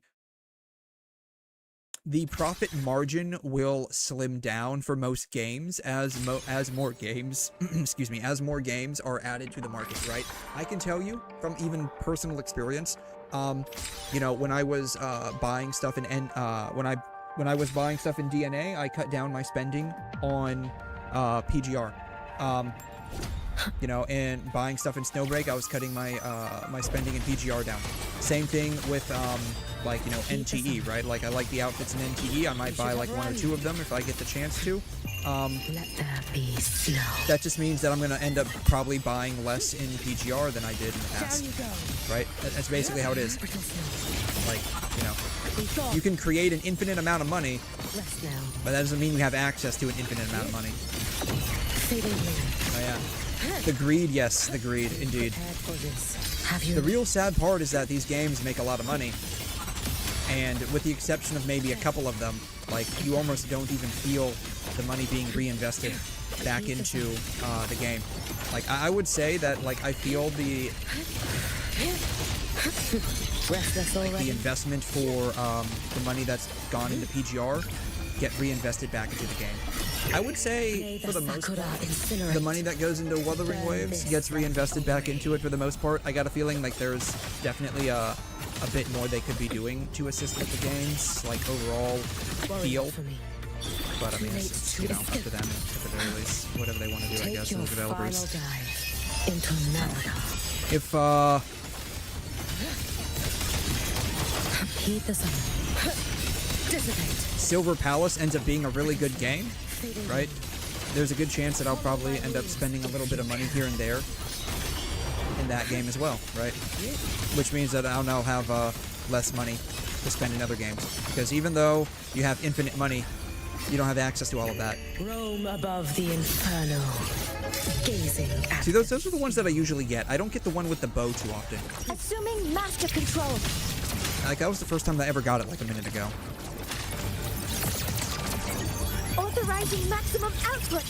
profit margin will slim down for most games as more games, excuse me, as more games are added to the market, right? I can tell you from even personal experience, you know, when I was buying stuff in when I was buying stuff in DNA, I cut down my spending on PGR. You know, and buying stuff in Snowbreak, I was cutting my my spending in PGR down. Same thing with like, you know, NTE, right? Like, I like the outfits in NTE. I might buy like 1 or 2 of them if I get the chance to. That just means that I'm gonna end up probably buying less in PGR than I did in the past, right? That's basically how it is. Like, you know, you can create an infinite amount of money, but that doesn't mean you have access to an infinite amount of money. Oh yeah. The greed, yes, the greed, indeed. The real sad part is that these games make a lot of money, and with the exception of maybe a couple of them, like, you almost don't even feel the money being reinvested back into the game. Like, I would say that, like, I feel the investment for the money that's gone into PGR get reinvested back into the game. I would say, for the most part, the money that goes into Wuthering Waves gets reinvested back into it for the most part. I got a feeling like there's definitely a bit more they could be doing to assist with the game's, like, overall feel. But, I mean, it's, you know, up to them, at the very least. Whatever they want to do, I guess, those developers. If, Silver Palace ends up being a really good game, right? There's a good chance that I'll probably end up spending a little bit of money here and there in that game as well, right? Which means that I'll now have less money to spend in other games. Because even though you have infinite money, you don't have access to all of that. Roam above the inferno, gazing at. See, those are the ones that I usually get. I don't get the one with the bow too often. Assuming master control. Like, that was the first time I ever got it, like, a minute ago. Authorizing maximum output.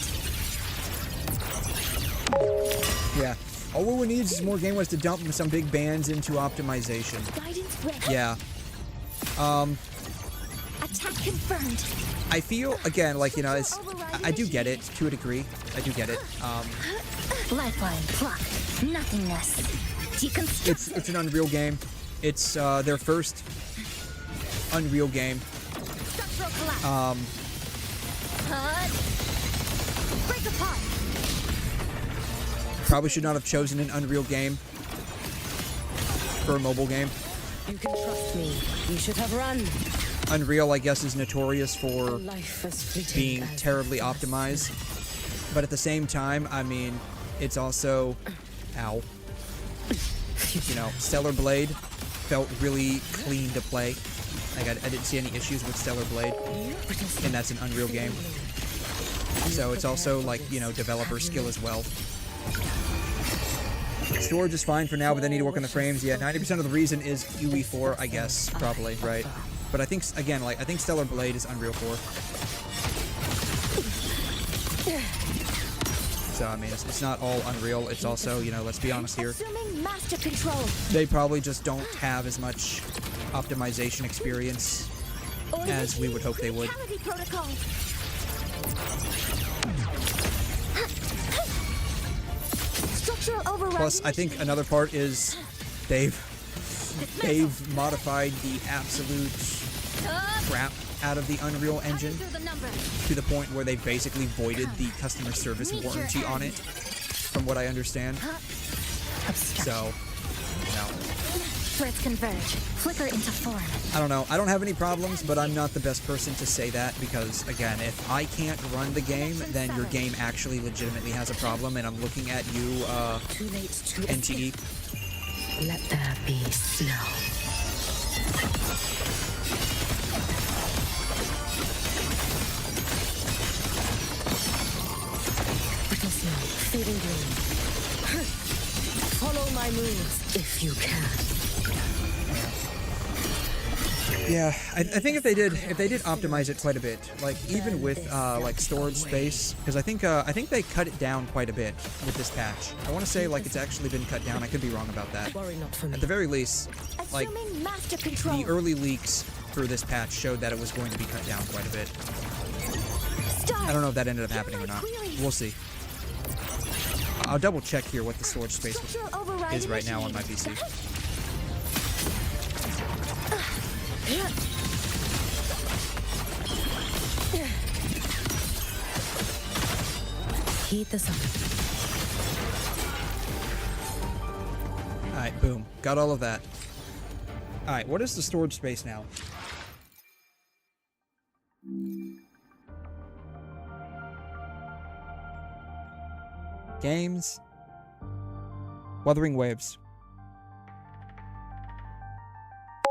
Yeah. All WuWa needs is more gameways to dump some big bands into optimization. Guidance ready. Yeah. Attack confirmed. I feel, again, like, you know, I do get it to a degree. I do get it. Lifeline, clock, nothingness. Deconstruct. It's an Unreal game. It's their first Unreal game. Structural collapse. Break apart. Probably should not have chosen an Unreal game for a mobile game. You can trust me. You should have run. Unreal, I guess, is notorious for being terribly optimized. But at the same time, I mean, it's also, ow, you know, Stellar Blade felt really clean to play. Like, I didn't see any issues with Stellar Blade, and that's an Unreal game. So it's also, like, you know, developer skill as well. Storage is fine for now, but they need to work on the frames. Yeah, 90% of the reason is UE4, I guess, probably, right? But I think, again, like, I think Stellar Blade is Unreal 4. So, I mean, it's not all Unreal. It's also, you know, let's be honest here. Master control. They probably just don't have as much optimization experience as we would hope they would. Plus, I think another part is they've modified the absolute crap out of the Unreal Engine to the point where they basically voided the customer service warranty on it, from what I understand. So, no. Threads converge. Flicker into form. I don't know. I don't have any problems, but I'm not the best person to say that because, again, if I can't run the game, then your game actually legitimately has a problem, and I'm looking at you, NTE. Let there be snow. Little snow, fading green. Follow my moves if you can. Yeah, I think if they did optimize it quite a bit, like even with like storage space, because I think they cut it down quite a bit with this patch. I want to say like it's actually been cut down. I could be wrong about that. At the very least, like the early leaks for this patch showed that it was going to be cut down quite a bit. I don't know if that ended up happening or not. We'll see. I'll double check here what the storage space is right now on my PC. Heat the sun. Alright, boom. Got all of that. Alright, what is the storage space now? Games. Wuthering Waves.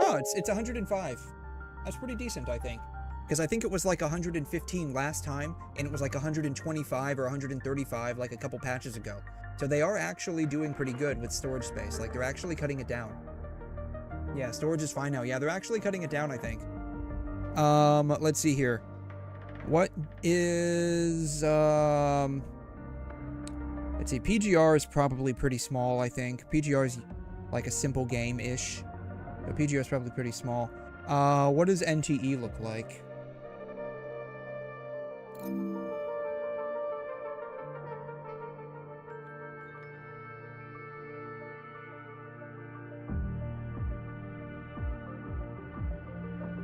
Oh, it's 105. That's pretty decent, I think. Because I think it was like 115 last time, and it was like 125 or 135 like a couple patches ago. So they are actually doing pretty good with storage space. Like, they're actually cutting it down. Yeah, storage is fine now. Yeah, they're actually cutting it down, I think. Let's see here. What is, let's see, PGR is probably pretty small, I think. PGR is like a simple game-ish. So PGR is probably pretty small. What does NTE look like?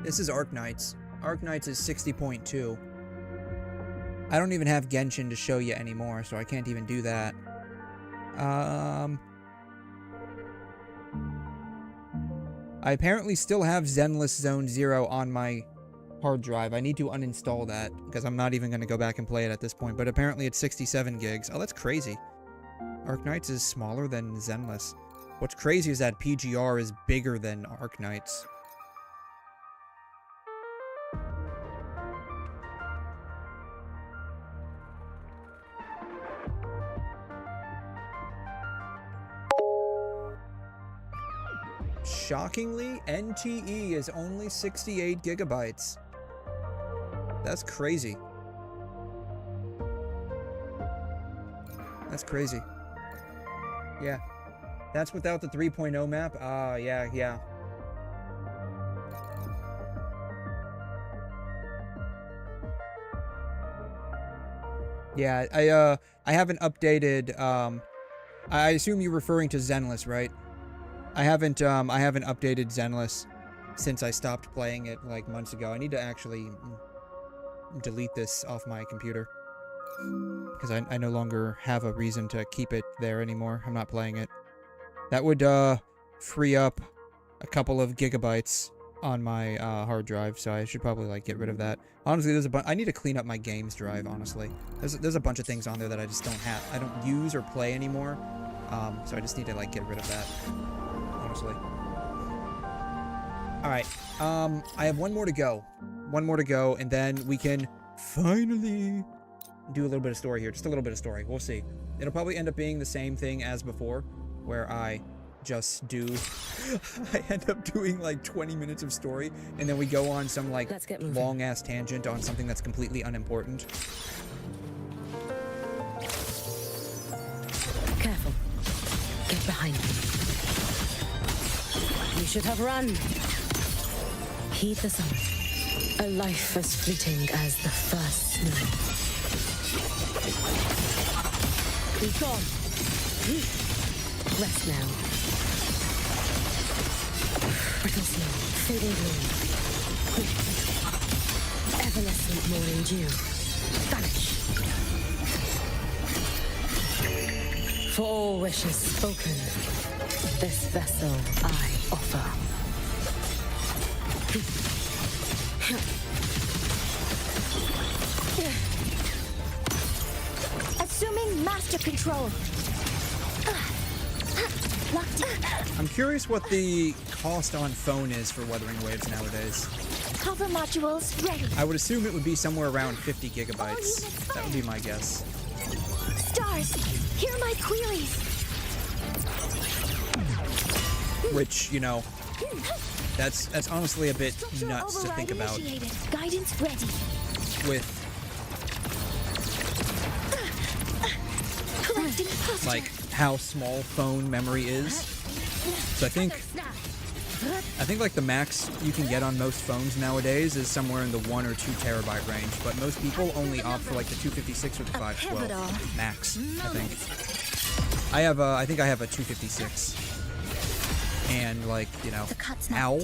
This is Arknights. Arknights is 60.2. I don't even have Genshin to show you anymore, so I can't even do that. I apparently still have Zenless Zone 0 on my hard drive. I need to uninstall that, because I'm not even going to go back and play it at this point, but apparently it's 67 gigs. Oh, that's crazy. Arknights is smaller than Zenless. What's crazy is that PGR is bigger than Arknights. Shockingly, NTE is only 68 gigabytes. That's crazy. That's crazy. Yeah. That's without the 3.0 map? Yeah. Yeah, I haven't updated, I assume you're referring to Zenless, right? I haven't updated Zenless since I stopped playing it, like, months ago. I need to actually delete this off my computer. Because I no longer have a reason to keep it there anymore. I'm not playing it. That would, free up a couple of gigabytes on my hard drive, so I should probably like get rid of that. Honestly, there's a bunch. I need to clean up my games drive. Honestly, there's a bunch of things on there that I just don't have. I don't use or play anymore. So I just need to like get rid of that. Honestly. All right. I have one more to go. One more to go, and then we can finally do a little bit of story here. Just a little bit of story. We'll see. It'll probably end up being the same thing as before, where I just do I end up doing like 20 minutes of story, and then we go on some like long ass tangent on something that's completely unimportant. Careful. Get behind me. You should have run. Heed the sun. A life as fleeting as the first snow. Be gone. Rest now. Brittle snow, fading gloom. Evanescent morning dew. Vanish. For all wishes spoken, this vessel I offer. Assuming master control. Locked in. I'm curious what the cost on phone is for Wuthering Waves nowadays. Cover modules ready. I would assume it would be somewhere around 50 gigabytes. That would be my guess. Stars, hear my queries. Which, you know, that's honestly a bit Structural nuts to override think about. initiated. Guidance ready. With Collecting posture. like how small phone memory is. So I think like the max you can get on most phones nowadays is somewhere in the 1 or 2 terabyte range, but most people only opt for like the 256 or the 512 max, I think. I think I have a 256. And like, you know, ow.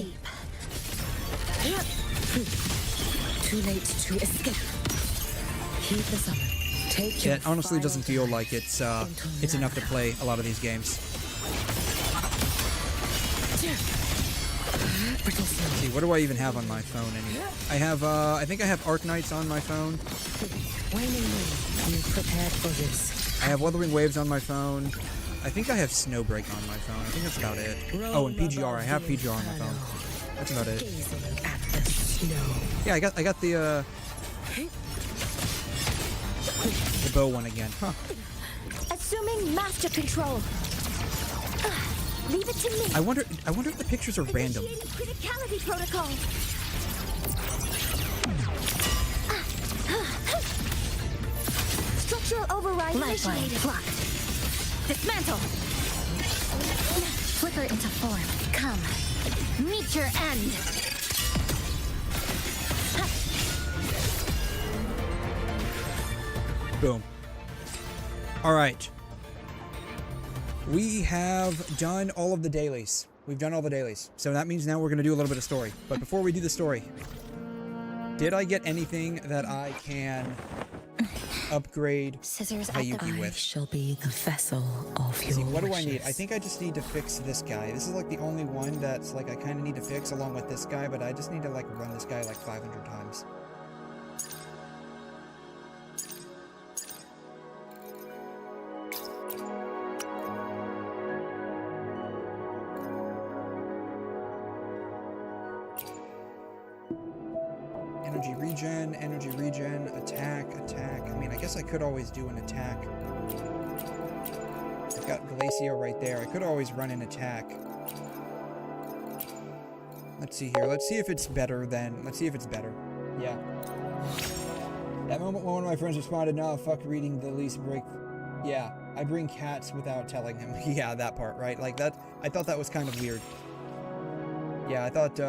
Too late to escape. Heed the summon. Take your It honestly final doesn't feel like it's enough to play a lot of these games. Brittle snow. Let's see, what do I even have on my phone anyway? I have I think I have Arknights on my phone. Waning moon. You prepared for this. I have Wuthering Waves on my phone. I think I have Snowbreak on my phone. I think that's about it. Oh, and PGR. I have PGR on my phone. That's about it. Gazing at the snow. Yeah, I got the bow one again. Huh. Assuming master control. Leave it to me. I wonder if the pictures are random. Initiating criticality protocol. Structural override initiated. Blocked. Dismantle. Flicker into form. Come. Meet your end. Boom. All right. We have done all of the dailies. We've done all the dailies. So that means now we're going to do a little bit of story. But before we do the story, did I get anything that I can upgrade Scissors at Hayuki the with? Shall be the vessel of your See, what do I need? wishes. I think I just need to fix this guy. This is like the only one that's like I kind of need to fix along with this guy, but I just need to like run this guy like 500 times. Energy regen, attack. I mean, I guess I could always do an attack. I've got Glacio right there. I could always run an attack. Let's see here. Let's see if it's better than... Let's see if it's better. Yeah. That moment when one of my friends responded, "No, fuck reading the least break." Yeah, I bring cats without telling him. Yeah, that part, right? Like that... I thought that was kind of weird. Yeah, I thought,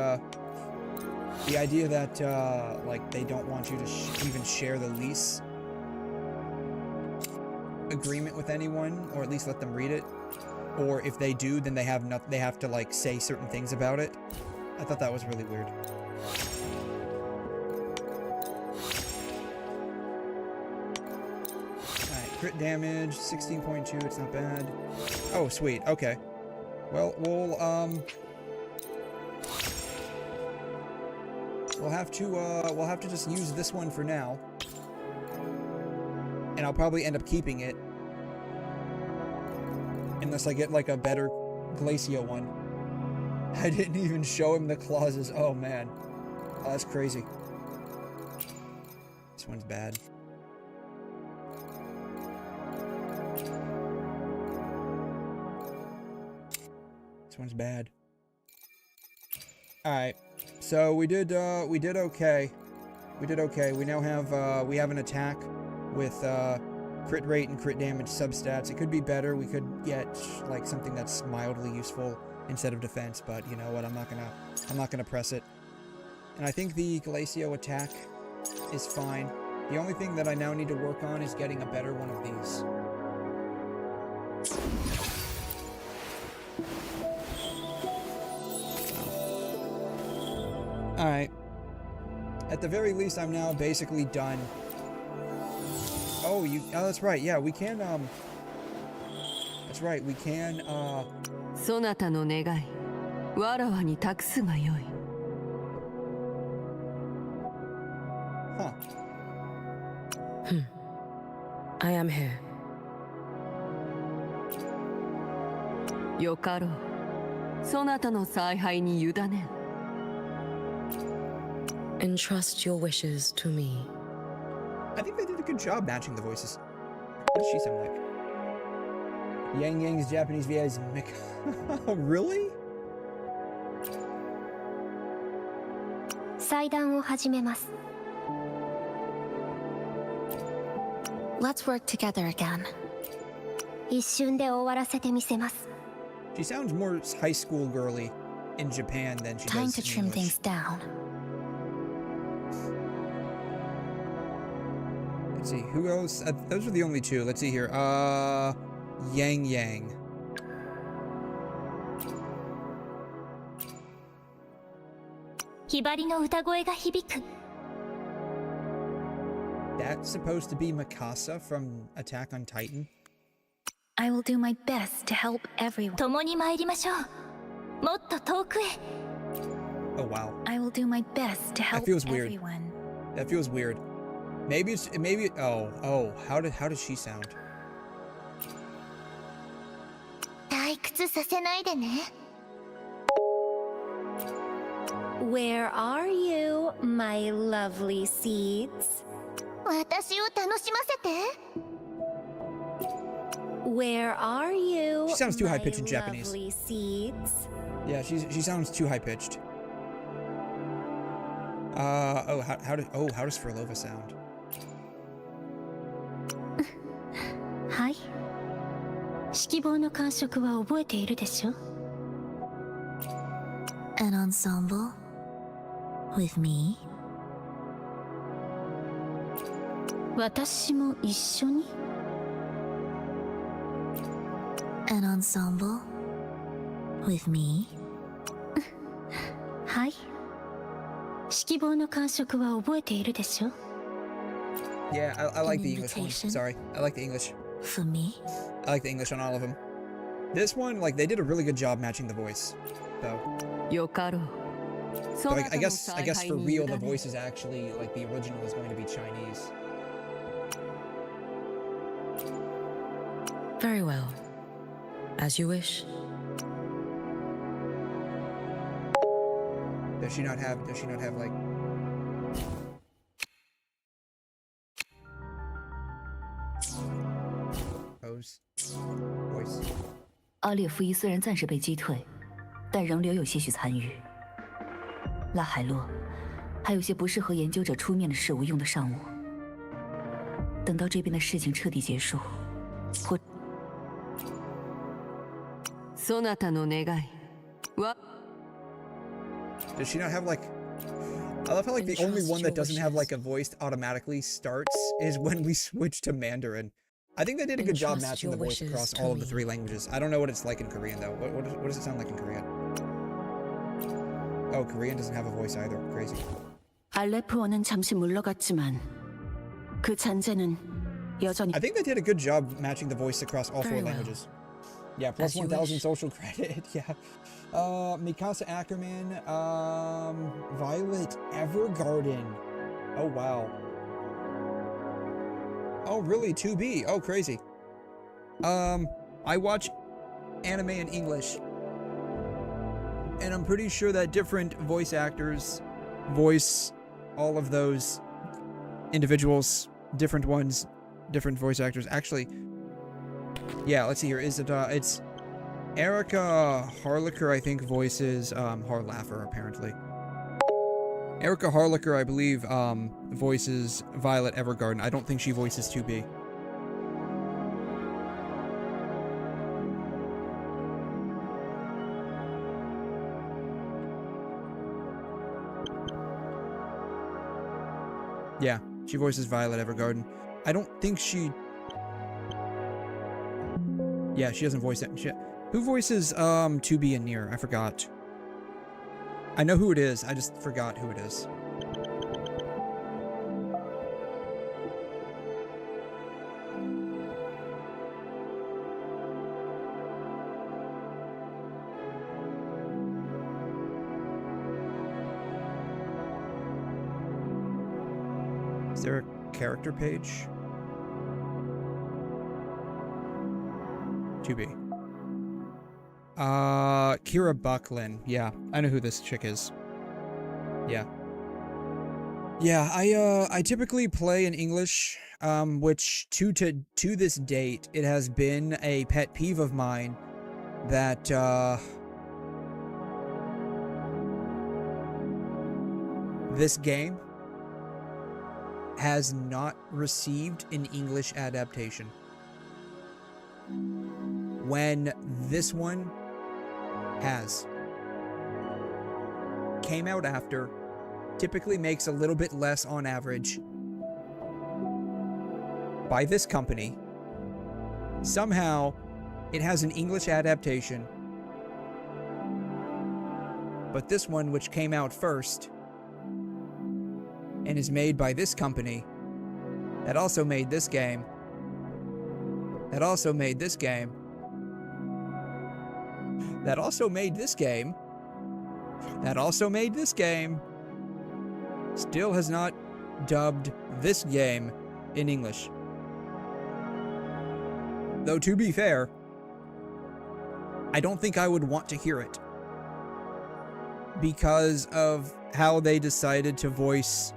the idea that, like, they don't want you to even share the lease agreement with anyone, or at least let them read it. Or if they do, then they have to, like, say certain things about it. I thought that was really weird. Alright, crit damage, 16.2, it's not bad. Oh, sweet, okay. Well, we'll, we'll have to just use this one for now. And I'll probably end up keeping it. Unless I get like a better 𝘬𝘲𝘳𝘕 one. I didn't even show him the clauses. Oh man. Oh, that's crazy. This one's bad. This one's bad. Alright. So we did okay. We did okay. We now have we have an attack with crit rate and crit damage substats. It could be better. We could get like something that's mildly useful instead of defense, but you know what? I'm not gonna press it. And I think the 𝘬𝘲𝘳𝘳 attack is fine. The only thing that I now need to work on is getting a better one of these. Alright. At the very least, I'm now basically done. Oh, that's right. Yeah, we can, that's right. We can, そなたの願い、わらわに託すがよい。huh. I am here. よかろう。そなたの采配に委ねん。Entrust your wishes to me. I think they did a good job matching the voices. What does she sound like? 𝘤𝘰𝘤𝘦𝘵𝘩𝘦 Japanese VA is Mick. Really? 祭壇を始めます。Let's work together again. 一瞬で終わらせてみせます。She sounds more high school girly in Japan than she Time does to in trim English. things down. Let's see, who else? Those are the only two. Let's see here. 𝘤𝘰𝘤𝘦. 𝘰𝘵𝘩𝘦𝘵𝘩𝘦の歌声が響く。That's supposed to be Mikasa from Attack on Titan. I will do my best to help everyone. 共に参りましょう。もっと遠くへ。Oh wow. I will do my best to help feels weird. everyone. That feels weird. Maybe how does she sound? 退屈させないでね。Where are you, my lovely seeds? 私を楽しませて。Where are you, She sounds too my high-pitched in Japanese. lovely seeds? Yeah, she sounds too high pitched. How does 𝘬𝘯𝘬𝘬 sound? はい。指揮棒の感触は覚えているでしょ？ An ensemble with me? 私も一緒に？ An ensemble with me? はい。指揮棒の感触は覚えているでしょ？ Yeah, I like An the English one. invitation? Sorry, I like the English. For me? I like the English on all of them. This one, like, they did a really good job matching the voice, though. よかろう。 So I guess for real, the voice is actually, like, the original is going to be Chinese. Very well. As you wish. Does she not have, like... Pose? Voice? 阿列夫伊虽然暂时被击退，但仍留有些许残余。拉海洛，还有些不适合研究者出面的事物用得上我。等到这边的事情彻底结束，或そなたの願いは。 Does she not have, like... I love how, like, the only one that doesn't have, like, a voice automatically starts is when we switch to Mandarin. I think they did a good job matching the voice across all of the 3 languages. I don't know what it's like in Korean, though. What does it sound like in Korean? Oh, Korean doesn't have a voice either. Crazy. 알레프원은 잠시 물러갔지만 그 잔재는 여전히. I think they did a good job matching the voice across all 4 Very well. languages. Yeah, plus As you 1,000 wish. social credit. Yeah. Mikasa Ackerman, Violet Evergarden. Oh, wow. Oh, really? 2B? Oh, crazy. I watch anime in English, and I'm pretty sure that different voice actors voice all of those individuals, different ones, different voice actors. Actually, yeah, let's see here. Is it, it's Erica Harlacher, I think, voices, Harlaffer, apparently. Erica Harlacher, I believe, voices Violet Evergarden. I don't think she voices 2B. Yeah, she voices Violet Evergarden. I don't think she... Yeah, she doesn't voice it. Who voices, 2B and Nier? I forgot. I know who it is, I just forgot who it is. Is there a character page? 2B. Kira Buckland. Yeah, I know who this chick is. Yeah. Yeah, I typically play in English, which to this date, it has been a pet peeve of mine that, this game has not received an English adaptation. When this one has. Came out after, typically makes a little bit less on average. By this company. Somehow, it has an English adaptation. But this one, which came out first, and is made by this company, that also made this game, that also made this game, that also made this game, that also made this game, still has not dubbed this game in English. Though, to be fair, I don't think I would want to hear it, because of how they decided to voice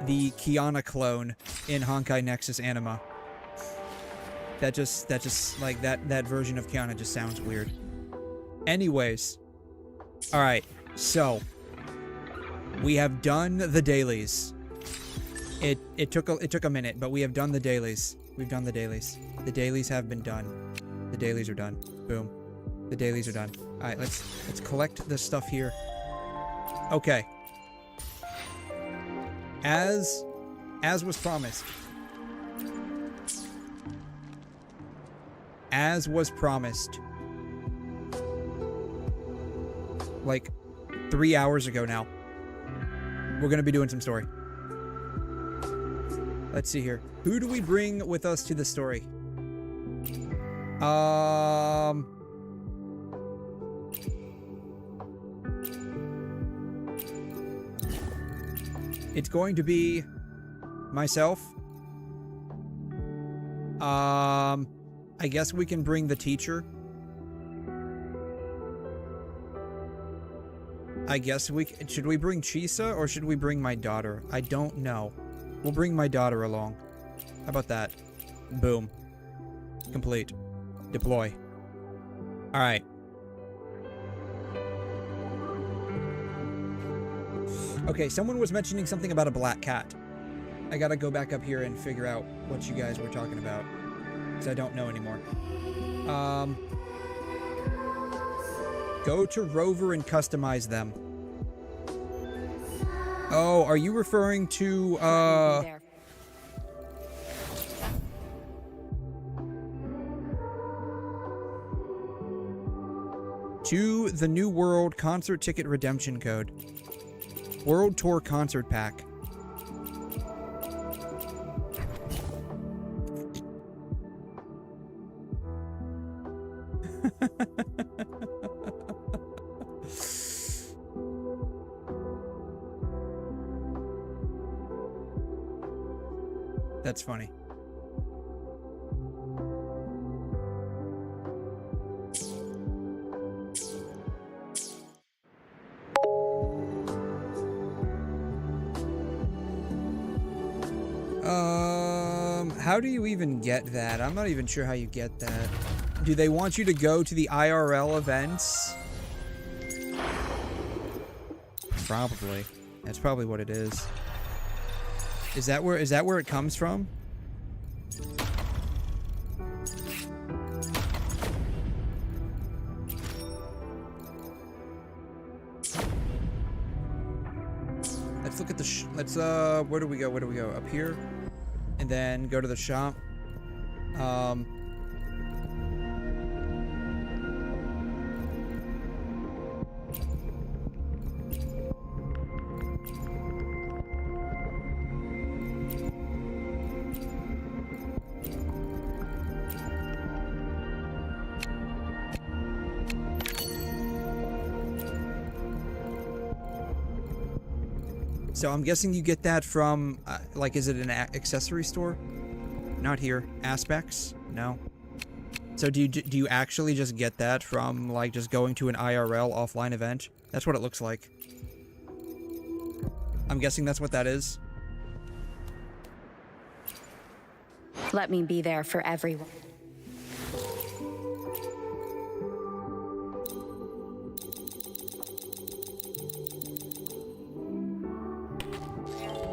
the Kiana clone in Honkai Nexus Anima. That just like that version of Kiana just sounds weird. Anyways, all right, so we have done the dailies. It took a minute, but we have done the dailies. We've done the dailies. The dailies have been done. The dailies are done. Boom. The dailies are done. All right, let's collect this stuff here. Okay. As was promised. As was promised. Like 3 hours ago now. We're gonna be doing some story. Let's see here. Who do we bring with us to the story? It's going to be myself. I guess we can bring the teacher. I guess should we bring Chisa or should we bring my daughter? I don't know. We'll bring my daughter along. How about that? Boom. Complete. Deploy. Alright. Okay, someone was mentioning something about a black cat. I gotta go back up here and figure out what you guys were talking about. Because I don't know anymore. Go to Rover and customize them. Oh, are you referring to, to the New World Concert Ticket Redemption Code. World Tour Concert Pack. That's funny. How do you even get that? I'm not even sure how you get that. Do they want you to go to the IRL events? Probably. That's probably what it is. Is that where it comes from? Let's look at the where do we go? Where do we go? Up here? And then go to the shop. So I'm guessing you get that from, like, is it an accessory store? Not here. Aspects? No. So do you actually just get that from, like, just going to an IRL offline event? That's what it looks like. I'm guessing that's what that is. Let me be there for everyone.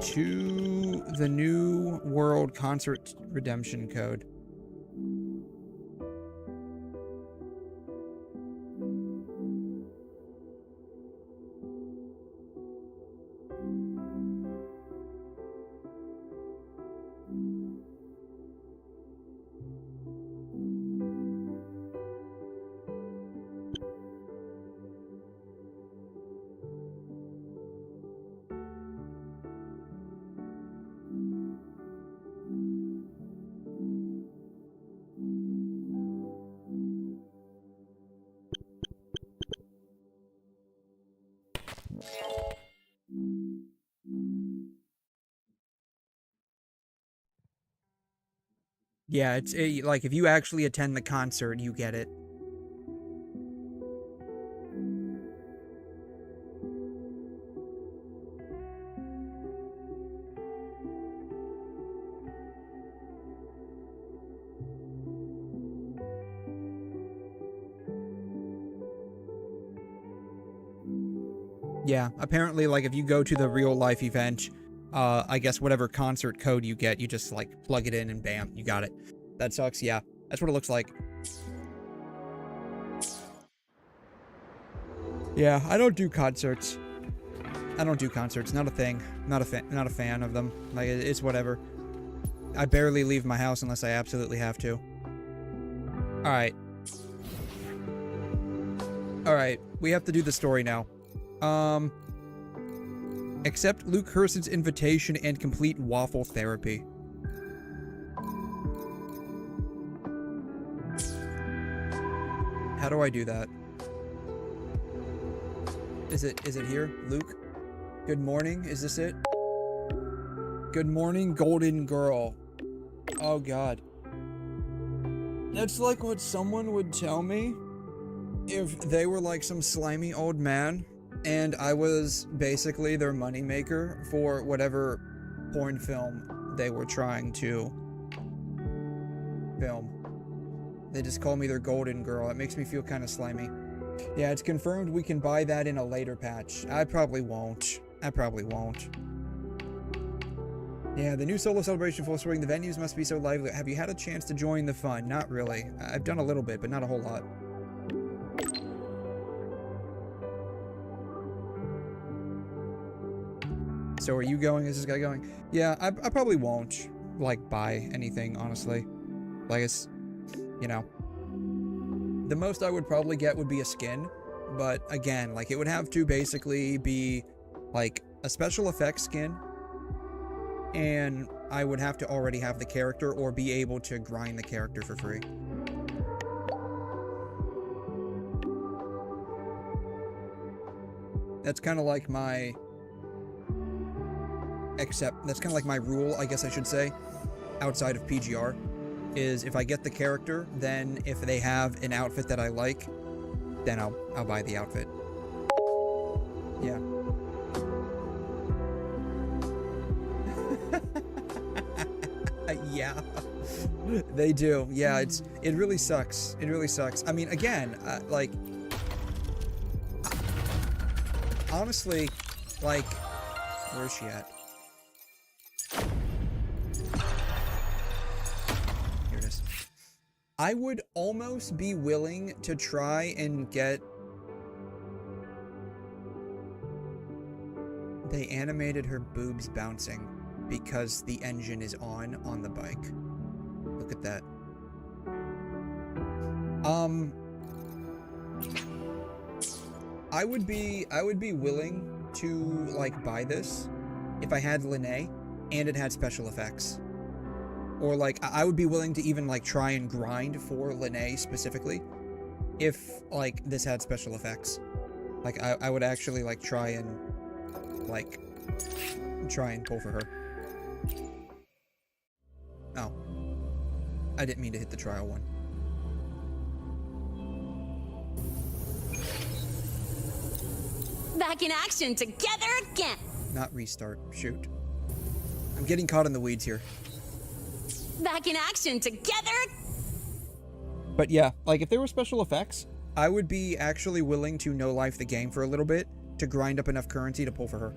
To the New World Concert Redemption Code. Yeah, it's like if you actually attend the concert, you get it. Yeah, apparently, like, if you go to the real-life event, I guess whatever concert code you get, you just, like, plug it in and bam, you got it. That sucks, yeah. That's what it looks like. Yeah, I don't do concerts. I don't do concerts, not a thing. Not a fan of them. Like, it's whatever. I barely leave my house unless I absolutely have to. Alright. Alright, we have to do the story now. Accept Luke Herson's invitation and complete waffle therapy. How do I do that? Is it here? Luke? Good morning, is this it? Good morning, golden girl. Oh god. That's like what someone would tell me if they were like some slimy old man and I was basically their moneymaker for whatever porn film they were trying to film. They just call me their golden girl. It makes me feel kind of slimy. Yeah, it's confirmed we can buy that in a later patch. I probably won't. Yeah, the new solo celebration full swing. The venues must be so lively. Have you had a chance to join the fun? Not really. I've done a little bit, but not a whole lot. So are you going? Is this guy going? Yeah, I probably won't, like, buy anything, honestly. Like, it's, you know. The most I would probably get would be a skin. But, again, like, it would have to basically be, like, a special effects skin. And I would have to already have the character or be able to grind the character for free. That's kind of like my... Except, that's kind of like my rule, I guess I should say, outside of PGR, is if I get the character, then if they have an outfit that I like, then I'll buy the outfit. Yeah. Yeah. They do. Yeah, it really sucks. It really sucks. I mean, again, like, honestly, like, where's she at? Here it is. I would almost be willing to try and get... They animated her boobs bouncing because the engine is on the bike. Look at that. I would be willing to, like, buy this if I had 𝘠𝘮 and it had special effects. Or, like, I would be willing to even, like, try and grind for 𝘠𝘮 specifically if, like, this had special effects. Like, I would actually, like, try and pull for her. Oh. I didn't mean to hit the trial one. Back in action together again! Not restart. Shoot. I'm getting caught in the weeds here. Back in action together! But yeah, like, if there were special effects, I would be actually willing to no-life the game for a little bit to grind up enough currency to pull for her.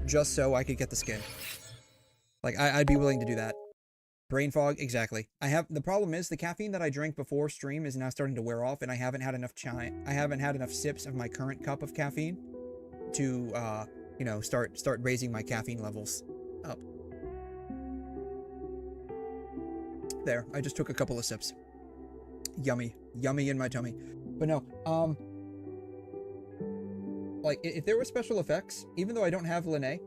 Just so I could get the skin. Like, I'd be willing to do that. Brain fog, exactly. The problem is, the caffeine that I drank before stream is now starting to wear off, and I haven't had enough sips of my current cup of caffeine to, you know, start raising my caffeine levels up. There, I just took a couple of sips. Yummy. Yummy in my tummy. But no, like, if there were special effects, even though I don't have 𝘠𝘮,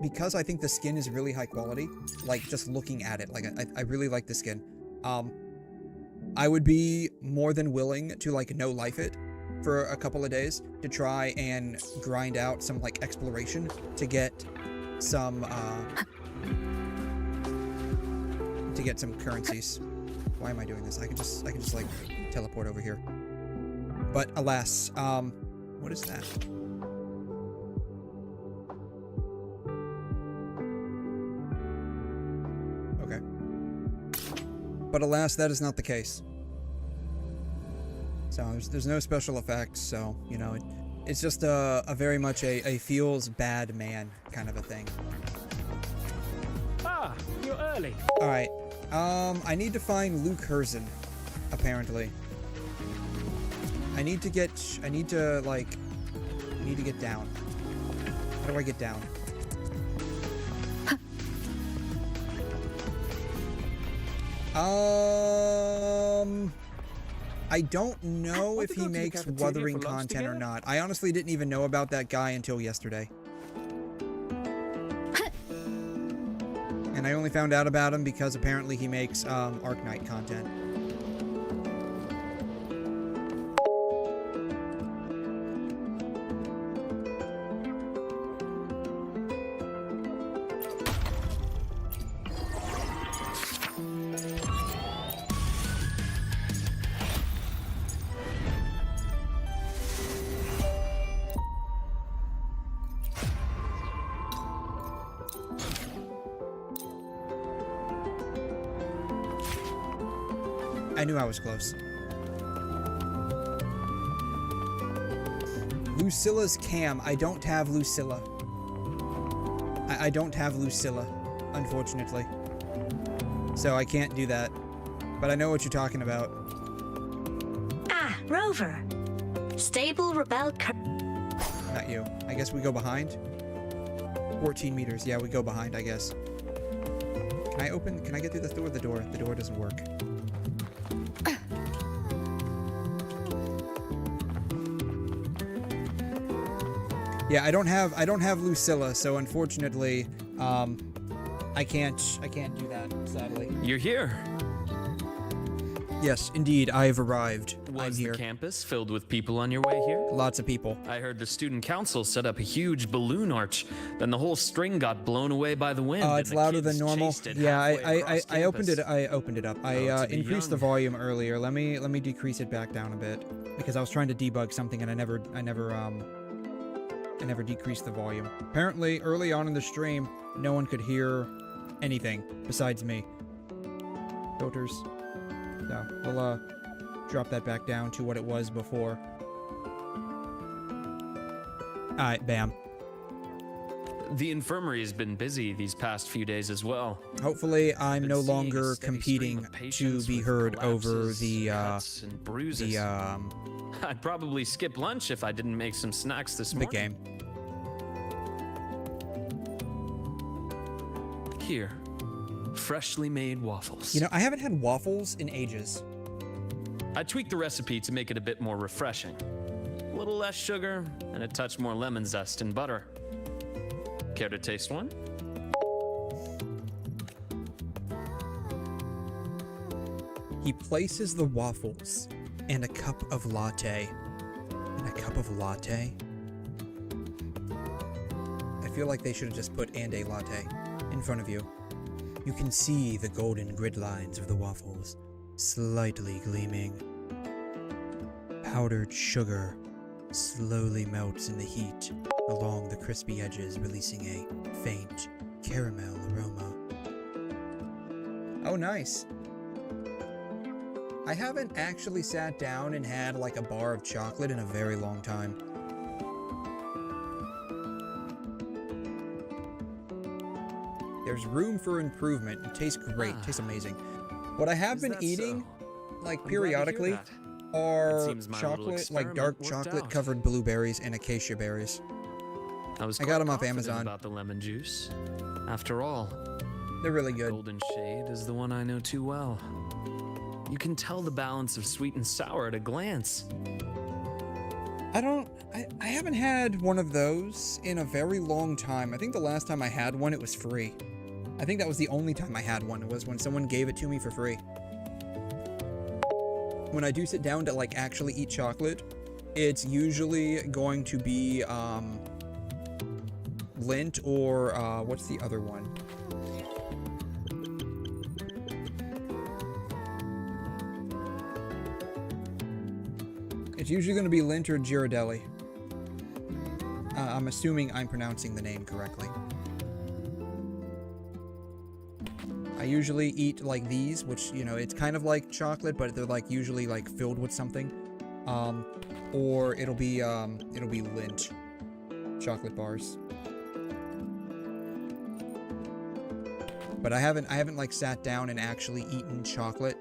because I think the skin is really high quality, like, just looking at it, like, I really like the skin, I would be more than willing to, like, no-life it for a couple of days to try and grind out some, like, exploration to get some currencies. Why am I doing this? I can just, like, teleport over here. But alas, what is that? Okay. But alas, that is not the case. So there's no special effects, so, you know, it's just a very much a feels bad man kind of a thing. Ah, you're early. Alright. I need to find 𝘠𝘮, apparently. I need to get down. How do I get down? I don't know if he makes wuthering content or not. I honestly didn't even know about that guy until yesterday. And I only found out about him because apparently he makes Arknight content. I knew I was close. Lucilla's cam. I don't have Lucilla. I don't have Lucilla, unfortunately. So I can't do that. But I know what you're talking about. Ah, Rover. Stable rebel. Not you. I guess we go behind. 14 meters. Yeah, we go behind, I guess. Can I get through the door? The door doesn't work. Yeah, I don't have Lucilla, so unfortunately, I can't do that, sadly. You're here. Yes, indeed, I have arrived. I'm Was here. the campus filled with people on your way here? Lots of people. I heard the student council set up a huge balloon arch. Then the whole string got blown away by the wind. It's louder than normal. Yeah, I opened it. I opened it up. I increased the volume earlier. Let me decrease it back down a bit because I was trying to debug something and I never decreased the volume. Apparently, early on in the stream, no one could hear anything besides me. Filters. So we'll drop that back down to what it was before. Alright, bam. The infirmary has been busy these past few days as well. Hopefully, I'm no longer competing to be heard over the I'd probably skip lunch if I didn't make some snacks this morning. game. Here, freshly made waffles. You know, I haven't had waffles in ages. I tweaked the recipe to make it a bit more refreshing. A little less sugar and a touch more lemon zest and butter. Care to taste one? He places the waffles and a cup of latte. And a cup of latte? I feel like they should have just put "and a latte" in front of you. You can see the golden grid lines of the waffles, slightly gleaming. Powdered sugar slowly melts in the heat along the crispy edges, releasing a faint caramel aroma. Oh, nice. I haven't actually sat down and had like a bar of chocolate in a very long time. There's room for improvement. It tastes great. It tastes amazing. What I have been eating, like periodically, are chocolate, like dark chocolate covered blueberries and acacia berries. I got them off Amazon. About the lemon juice. After all, they're really good. Golden Shade is the one I know too well. You can tell the balance of sweet and sour at a glance. I haven't had one of those in a very long time. I think the last time I had one, it was free. I think that was the only time I had one. It was when someone gave it to me for free. When I do sit down to like actually eat chocolate, it's usually going to be Lindt or what's the other one? It's usually going to be Lindt or Ghirardelli. I'm assuming I'm pronouncing the name correctly. I usually eat like these, which, you know, it's kind of like chocolate, but they're like usually like filled with something. Or it'll be Lindt chocolate bars. But I haven't like sat down and actually eaten chocolate.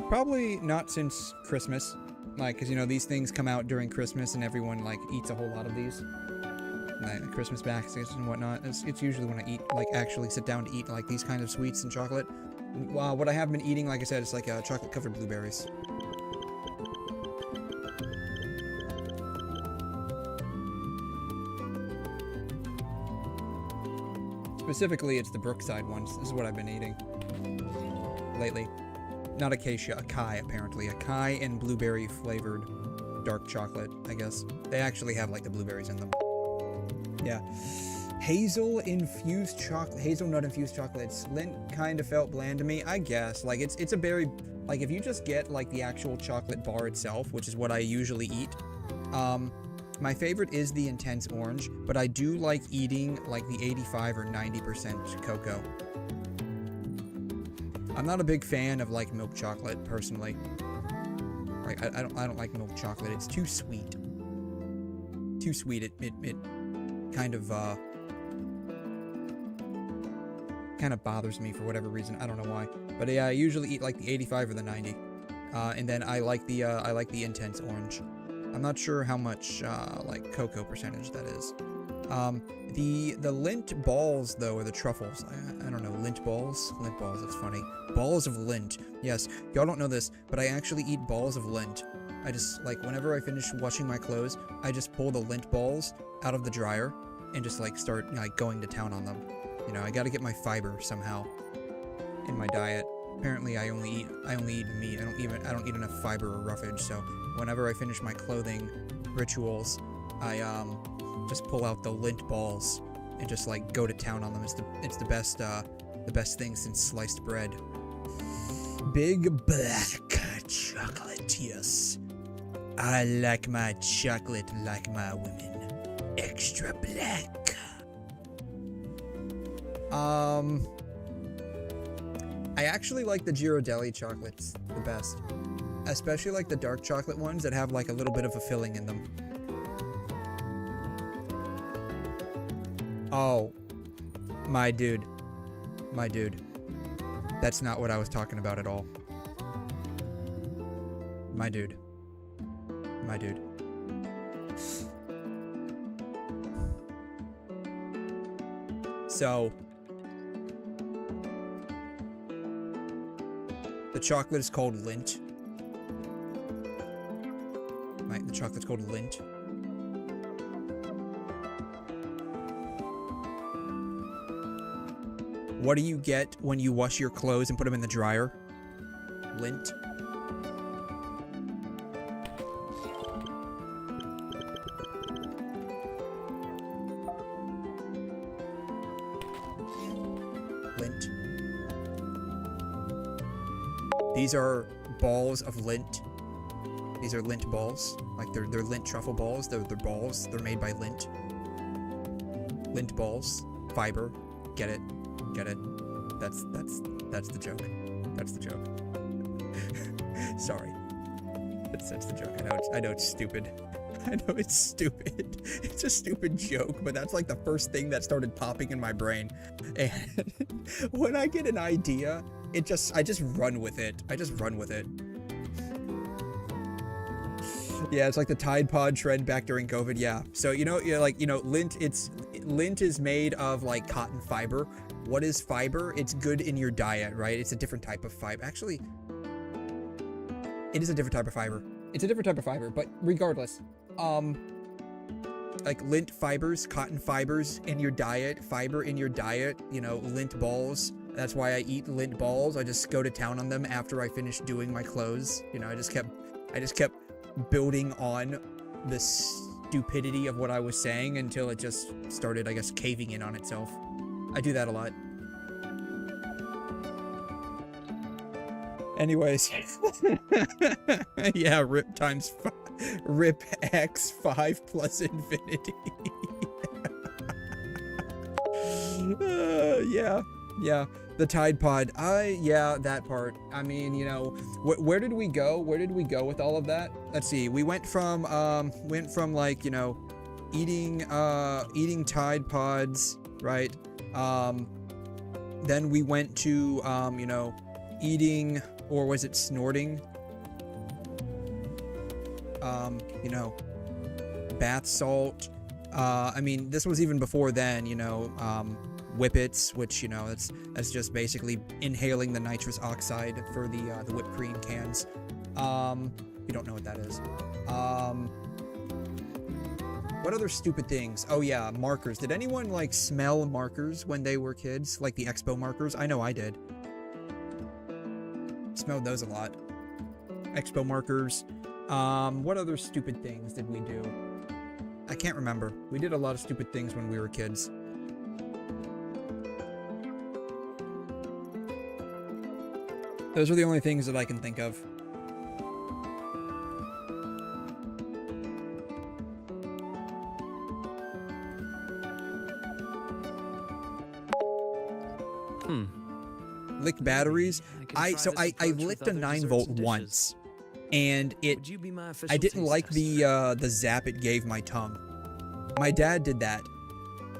Probably not since Christmas. Like, cause you know, these things come out during Christmas and everyone like eats a whole lot of these. Like Christmas baskets and whatnot. It's usually when I eat, like actually sit down to eat like these kind of sweets and chocolate. What I have been eating, like I said, is like chocolate covered blueberries. Specifically, it's the Brookside ones. This is what I've been eating lately. Not acacia, acai apparently. Acai and blueberry flavored dark chocolate, I guess. They actually have like the blueberries in them. Yeah. Hazelnut infused chocolate. Lindt kind of felt bland to me, I guess. Like it's a very, like if you just get like the actual chocolate bar itself, which is what I usually eat. My favorite is the intense orange, but I do like eating like the 85 or 90% cocoa. I'm not a big fan of like milk chocolate personally. Like I don't like milk chocolate. It's too sweet. Too sweet. It kind of bothers me for whatever reason. I don't know why. But yeah, I usually eat like the 85 or the 90. And then I like the intense orange. I'm not sure how much like cocoa percentage that is. The Lindt balls though, or the truffles, I don't know, Lindt balls, it's funny. Balls of Lindt, yes, y'all don't know this, but I actually eat balls of Lindt. I just, like, whenever I finish washing my clothes, I just pull the Lindt balls out of the dryer and just like start like going to town on them. You know, I gotta get my fiber somehow in my diet. Apparently I only eat meat. I don't eat enough fiber or roughage, so whenever I finish my clothing rituals, I just pull out the lint balls and just like go to town on them. It's the best thing since sliced bread. Big black chocolate, yes. I like my chocolate like my women. Extra black. I actually like the ghirardelli chocolates the best. Especially like the dark chocolate ones that have like a little bit of a filling in them. Oh. My dude. My dude. That's not what I was talking about at all. My dude. My dude. So, the chocolate is called Lindt. Right, the chocolate's called Lindt. What do you get when you wash your clothes and put them in the dryer? Lindt. Lindt. These are balls of Lindt. These are Lindt balls. Like they're Lindt truffle balls. They're balls. They're made by Lindt. Lindt balls. Fiber. Get it. Get it. That's the joke. That's the joke. Sorry. That's the joke. I know it's stupid. I know it's stupid. It's a stupid joke, but that's like the first thing that started popping in my brain. And when I get an idea, I just run with it. I just run with it. Yeah, it's like the Tide Pod trend back during COVID. Yeah. So Lindt is made of like cotton fiber. What is fiber? It's good in your diet, right? It's a different type of fiber. Actually, it is a different type of fiber. It's a different type of fiber, but regardless, like Lindt fibers, cotton fibers in your diet, fiber in your diet, Lindt balls. That's why I eat Lindt balls. I just go to town on them after I finish doing my clothes. I just kept building on the stupidity of what I was saying until it just started, I guess, caving in on itself. I do that a lot. Anyways. Yeah, rip X 5 plus infinity. Yeah. The Tide Pod. Yeah, that part. I mean, where did we go? Where did we go with all of that? Let's see. We went from like, eating Tide Pods, right? Then we went to, eating, or was it snorting? Bath salt. I mean, this was even before then, Whippets, which, that's just basically inhaling the nitrous oxide for the whipped cream cans. You don't know what that is. What other stupid things? Oh yeah, markers. Did anyone like smell markers when they were kids? Like the expo markers? I know I did. Smelled those a lot. Expo markers. What other stupid things did we do? I can't remember. We did a lot of stupid things when we were kids. Those are the only things that I can think of. Lick batteries. I licked a 9-volt once, and I didn't like the zap it gave my tongue. My dad did that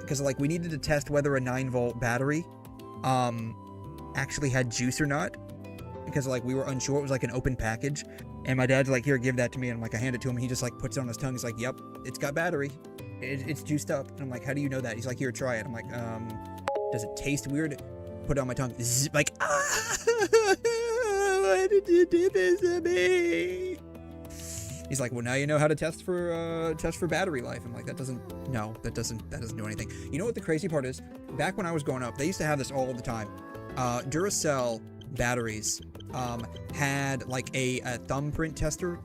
because like we needed to test whether a 9-volt battery actually had juice or not, because like we were unsure. It was like an open package, and my dad's like, here, give that to me. And I'm like, I hand it to him, and he just like puts it on his tongue. He's like, yep, it's got battery, it's juiced up. And I'm like, how do you know that? He's like, here, try it. I'm like, does it taste weird? Put it on my tongue. Like, why did you do this to me? He's like, well, now you know how to test for battery life. I'm like, that doesn't do anything. You know what the crazy part is? Back when I was growing up, they used to have this all the time. Duracell batteries had like a thumbprint tester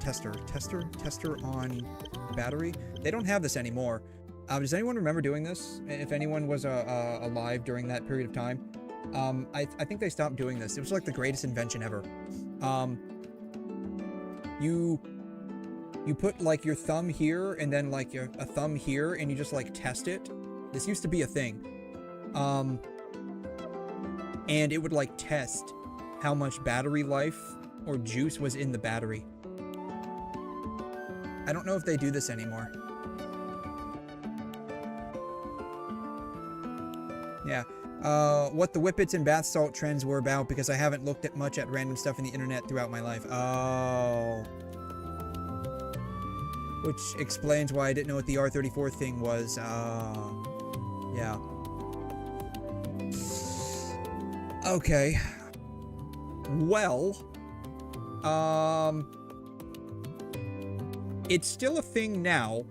on battery. They don't have this anymore. Does anyone remember doing this? If anyone was alive during that period of time, I think they stopped doing this. It was like the greatest invention ever. You put like your thumb here and then like a thumb here, and you just like test it. This used to be a thing. And it would like test how much battery life or juice was in the battery. I don't know if they do this anymore. Yeah. What the whippets and bath salt trends were about, because I haven't looked at much at random stuff in the internet throughout my life. Oh. Which explains why I didn't know what the R34 thing was. Yeah. Okay. Well, it's still a thing now,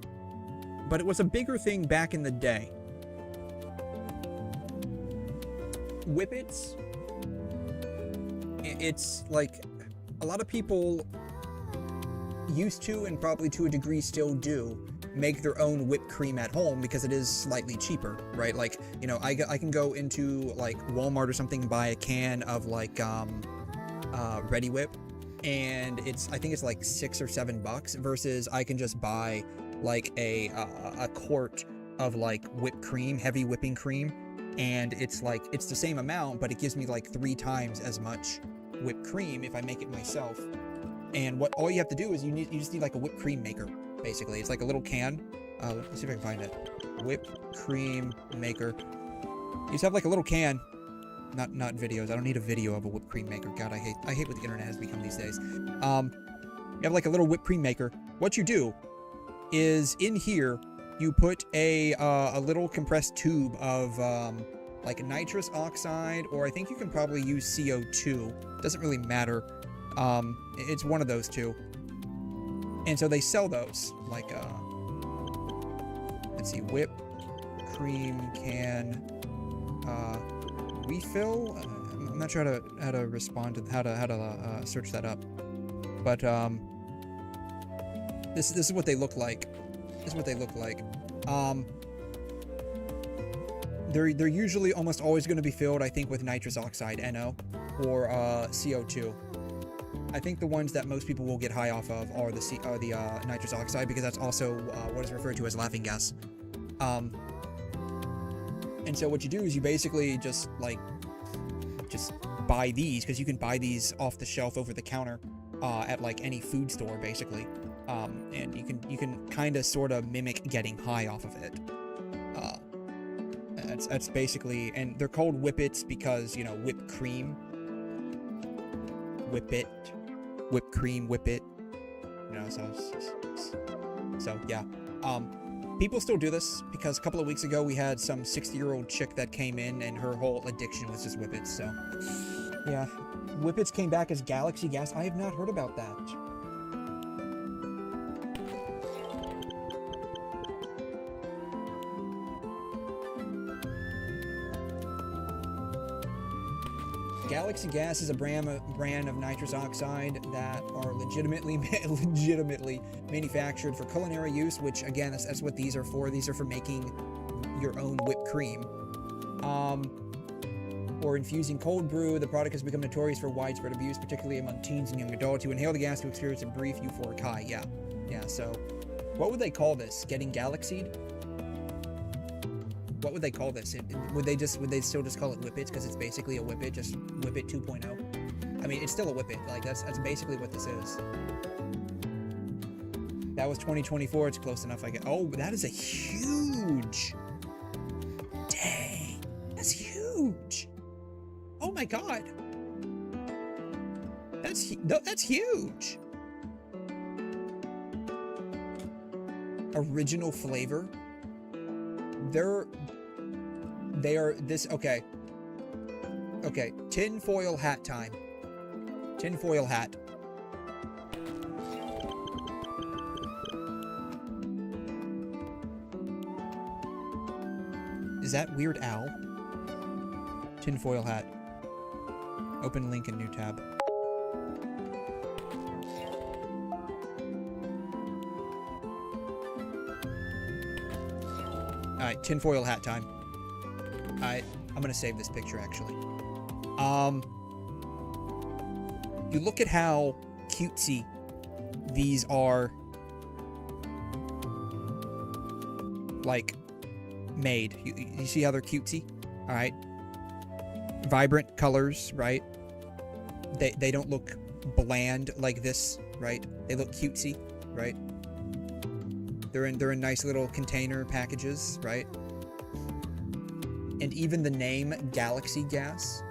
but it was a bigger thing back in the day. Whippets, it's like a lot of people used to, and probably to a degree still do, make their own whipped cream at home because it is slightly cheaper, right? Like, you know, I can go into like Walmart or something, buy a can of like Ready Whip, and I think it's like $6 or $7 versus I can just buy like a quart of like whipped cream, heavy whipping cream, and it's the same amount, but it gives me like 3 times as much whipped cream if I make it myself. And all you have to do is you just need like a whipped cream maker, basically. It's like a little can. Let's see if I can find it. Whipped cream maker. You just have like a little can. Not videos. I don't need a video of a whipped cream maker. God, I hate what the internet has become these days. You have like a little whipped cream maker. What you do is in here you put a little compressed tube of like nitrous oxide, or I think you can probably use CO2. Doesn't really matter. It's one of those two. And so they sell those, like, let's see, whipped cream can, refill? I'm not sure how to respond to, how to search that up. But, this is what they look like. This is what they look like. They're usually almost always going to be filled, I think, with nitrous oxide, NO, or, CO2. I think the ones that most people will get high off of are the nitrous oxide, because that's also what is referred to as laughing gas. And so what you do is you basically just buy these, because you can buy these off the shelf over the counter at like any food store, basically. And you can kind of sort of mimic getting high off of it. That's basically, and they're called whippets because, you know, whipped cream. Whippet. Whipped cream, whippet. You know, so yeah. People still do this because a couple of weeks ago we had some 60-year-old chick that came in and her whole addiction was just whippets, so yeah. Whippets came back as Galaxy Gas. I have not heard about that. Galaxy Gas is a brand of nitrous oxide that are legitimately manufactured for culinary use, which again, that's what these are for. These are for making your own whipped cream. Or infusing cold brew. The product has become notorious for widespread abuse, particularly among teens and young adults who inhale the gas to experience a brief euphoric high. Yeah, so what would they call this? Getting galaxied? What would they call this? Would they still just call it whippets because it's basically a whippet, just whippet 2.0? I mean, it's still a whippet. Like that's basically what this is. That was 2024. It's close enough, I guess. Oh, that is a huge. Dang, that's huge. Oh my god. That's huge. Original flavor. They are this, okay. Okay, tinfoil hat time. Tinfoil hat. Is that Weird Al? Tinfoil hat. Open link in new tab. Alright, tinfoil hat time. Alright, I'm gonna save this picture actually. You look at how cutesy these are, like, made. You see how they're cutesy? Alright. Vibrant colors, right? They don't look bland like this, right? They look cutesy, right? They're in nice little container packages, right? And even the name Galaxy Gas,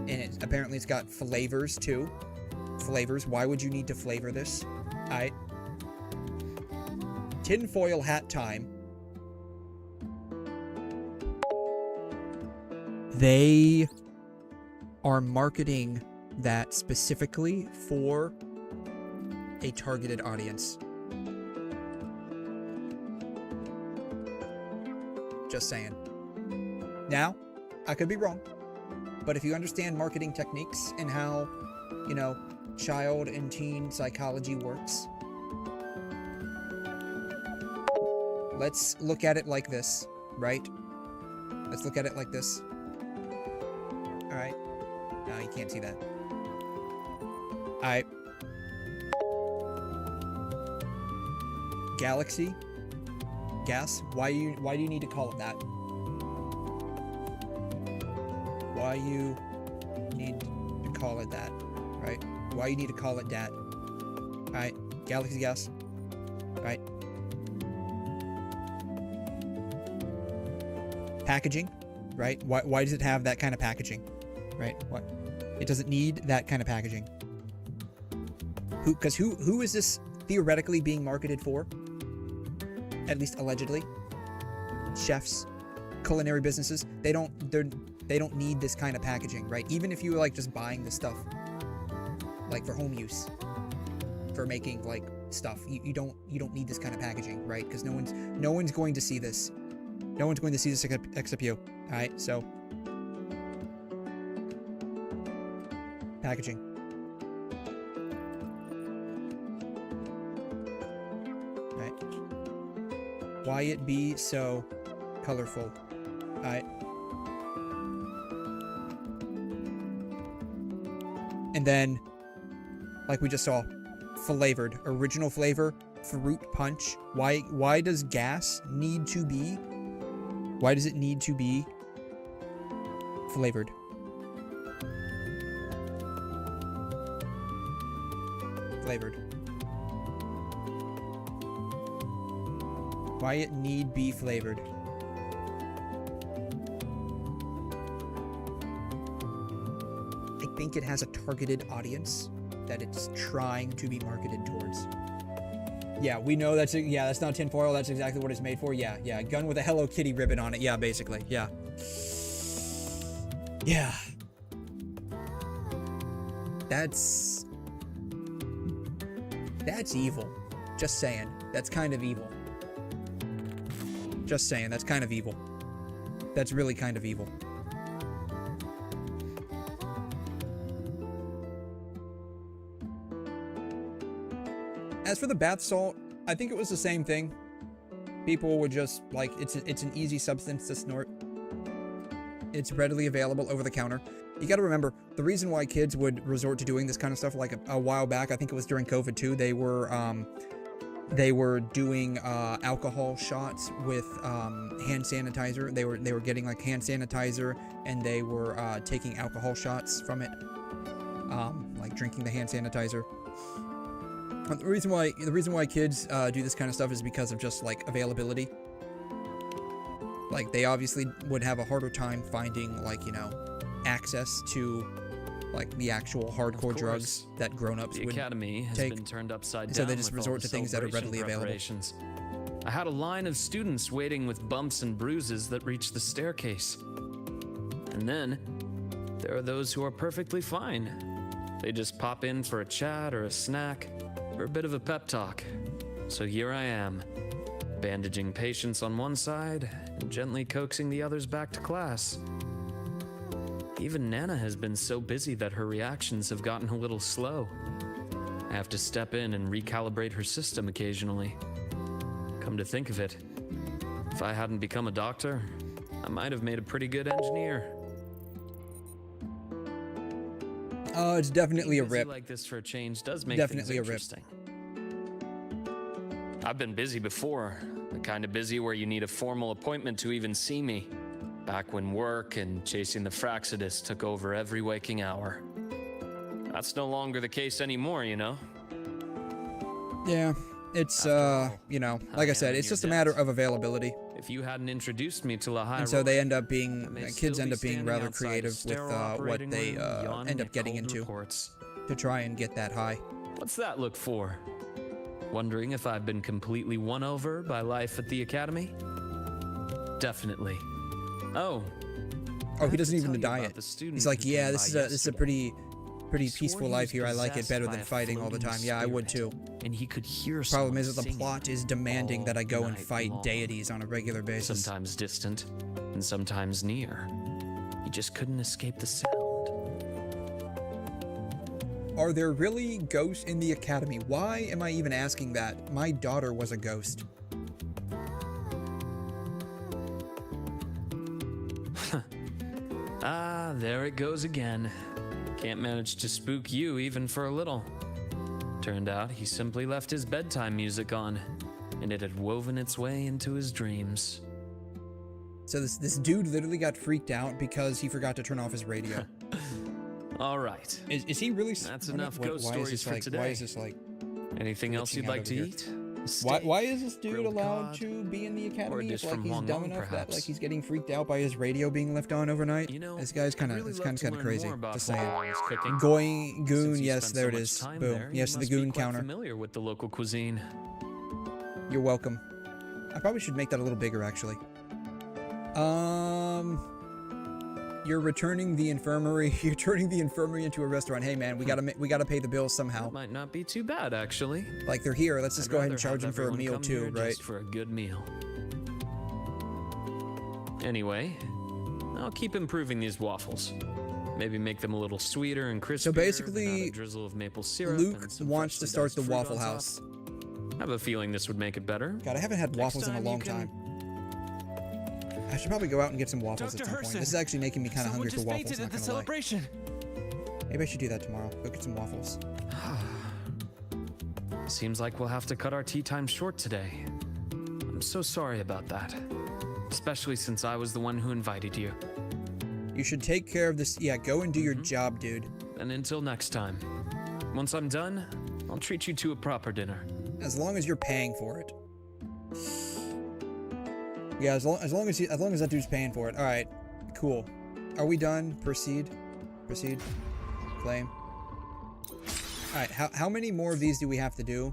and apparently it's got flavors too. Flavors. Why would you need to flavor this? Alright. Tinfoil hat time. They are marketing that specifically for a targeted audience. Just saying. Now, I could be wrong, but if you understand marketing techniques and how, you know, child and teen psychology works, let's look at it like this, right? Let's look at it like this. Alright. No, you can't see that. Alright. Galaxy Gas. Why do you need to call it that? Why you need to call it that, right? Why you need to call it that? Alright, Galaxy Gas. Alright. Packaging, right? Why does it have that kind of packaging? Right? What? It doesn't need that kind of packaging. Who is this theoretically being marketed for? At least allegedly. Chefs, culinary businesses, they don't need this kind of packaging, right? Even if you were like just buying this stuff like for home use, for making like stuff, you don't need this kind of packaging, right? Because no one's going to see this. No one's going to see this except you. All right, so packaging. Right. Why it be so colorful? All right. And then, like we just saw, flavored, original flavor, fruit punch. Why does gas need to be? Why does it need to be flavored? Flavored. Why it need be flavored? I think it has a targeted audience that it's trying to be marketed towards. Yeah, we know that's not tinfoil. That's exactly what it's made for. Yeah, a gun with a Hello Kitty ribbon on it. Yeah, basically. Yeah. Yeah. That's evil. Just saying. That's kind of evil. Just saying. That's kind of evil. That's really kind of evil. As for the bath salt, I think it was the same thing. People would just, like, it's an easy substance to snort. It's readily available over the counter. You gotta remember, the reason why kids would resort to doing this kind of stuff, like a while back, I think it was during COVID too, they were doing alcohol shots with hand sanitizer. They were getting like hand sanitizer, and they were taking alcohol shots from it, like drinking the hand sanitizer. The reason why kids do this kind of stuff is because of just like availability. Like they obviously would have a harder time finding, like, you know, access to like the actual hardcore drugs that grown-ups would Academy has take. Been turned upside down, so they just with resort all to the things that are readily available. preparations. I had a line of students waiting with bumps and bruises that reached the staircase. And then there are those who are perfectly fine. They just pop in for a chat or a snack or a bit of a pep talk. So here I am, bandaging patients on one side and gently coaxing the others back to class. Even Nana has been so busy that her reactions have gotten a little slow. I have to step in and recalibrate her system occasionally. Come to think of it, if I hadn't become a doctor, I might have made a pretty good engineer. It's definitely a rip. Like this for a change does make Definitely things a rip. interesting. I've been busy before, the kind of busy where you need a formal appointment to even see me. Back when work and chasing the Fraxidus took over every waking hour. That's no longer the case anymore, you know? Yeah, it's, you know, like I said, it's just a matter of availability. If you hadn't introduced me to 𝘠𝘮, And so they end up being, kids end up being rather creative with what they end up getting into to try and get that high. What's that look for? Wondering if I've been completely won over by life at the academy? Definitely. Oh, he doesn't even deny it. He's like, yeah, this is a pretty peaceful life here. I like it better than fighting all the time. Yeah, I would too. And he could hear. Problem is that the plot is demanding that I go and fight deities on a regular basis. Sometimes distant, and sometimes near. He just couldn't escape the sound. Are there really ghosts in the academy? Why am I even asking that? My daughter was a ghost. Ah, there it goes again. Can't manage to spook you even for a little. Turned out he simply left his bedtime music on, and it had woven its way into his dreams. So this dude literally got freaked out because he forgot to turn off his radio. All right. Is he really? That's enough ghost stories for today. Why is this like? Anything else you'd like to eat? Why is this dude allowed to be in the academy? It's like he's dumb enough that like he's getting freaked out by his radio being left on overnight. You know, this guy's kind of crazy. Just saying. Goon, yes, there it is. Boom. Yes, the goon counter. Familiar with the local cuisine. You're welcome. I probably should make that a little bigger, actually. You're returning the infirmary. You're turning the infirmary into a restaurant. Hey man, we gotta pay the bills somehow. That might not be too bad, actually. Like they're here. Let's just go ahead and charge them for a meal too, right? Just for a good meal. Anyway, I'll keep improving these waffles. Maybe make them a little sweeter and crispier. So basically, a drizzle of maple syrup Luke wants to start the Waffle House. I have a feeling this would make it better. God, I haven't had waffles in a long time. I should probably go out and get some waffles at some point. This is actually making me kind of hungry for waffles, not gonna lie. Maybe I should do that tomorrow. Go get some waffles. Seems like we'll have to cut our tea time short today. I'm so sorry about that. Especially since I was the one who invited you. You should take care of this. Yeah, go and do your job, dude. And until next time. Once I'm done, I'll treat you to a proper dinner. As long as you're paying for it. Yeah, as long as that dude's paying for it. All right, cool. Are we done? Proceed. Claim. All right. How many more of these do we have to do?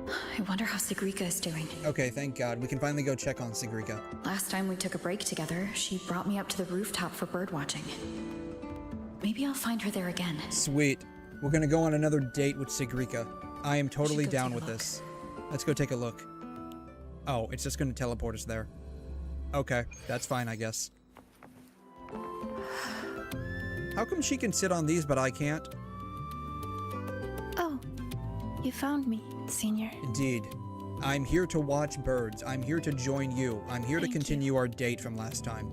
I wonder how 𝘧𝘬𝘐 is doing. Okay, thank God. We can finally go check on 𝘧𝘬𝘐. Last time we took a break together, she brought me up to the rooftop for bird watching. Maybe I'll find her there again. Sweet. We're gonna go on another date with 𝘧𝘬𝘐. I am totally down with this. Let's go take a look. Oh, it's just gonna teleport us there. Okay, that's fine, I guess. How come she can sit on these, but I can't? Oh, you found me, Senior. Indeed. I'm here to watch birds. I'm here to join you. I'm here to continue our date from last time.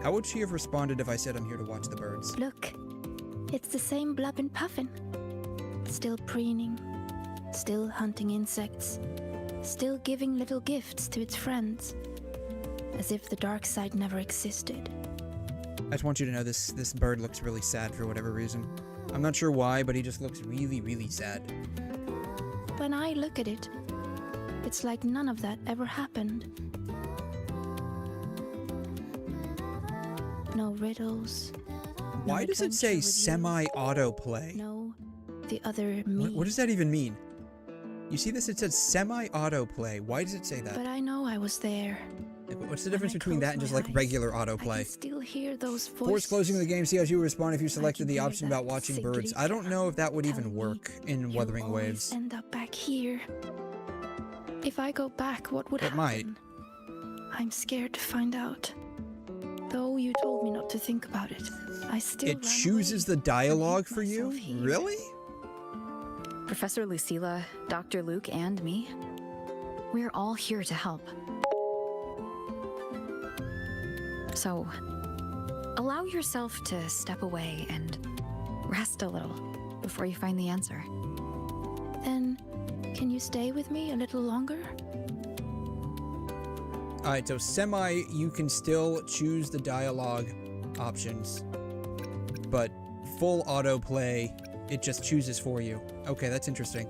How would she have responded if I said I'm here to watch the birds? Look, it's the same Blub and Puffin. Still preening, still hunting insects, still giving little gifts to its friends, as if the dark side never existed. I just want you to know this bird looks really sad for whatever reason. I'm not sure why, but he just looks really, really sad. When I look at it, it's like none of that ever happened. No riddles. Why does it say semi-autoplay? No, the other me. What does that even mean? You see this? It says semi-autoplay. Why does it say that? But I know I was there. What's the difference between that and just like regular autoplay? I can still hear those voices. Force closing the game, see how you respond if you selected the option about watching birds. I don't know if that would even work in Wuthering Waves. End up back here. If I go back, what would happen? It might. I'm scared to find out. Though you told me not to think about it, I still It chooses the dialogue for you? Really? Professor Lucilla, Dr. Luke, and me. We're all here to help. So, allow yourself to step away and rest a little before you find the answer. Then, can you stay with me a little longer? Alright, so semi, you can still choose the dialogue options, but full autoplay, it just chooses for you. Okay, that's interesting.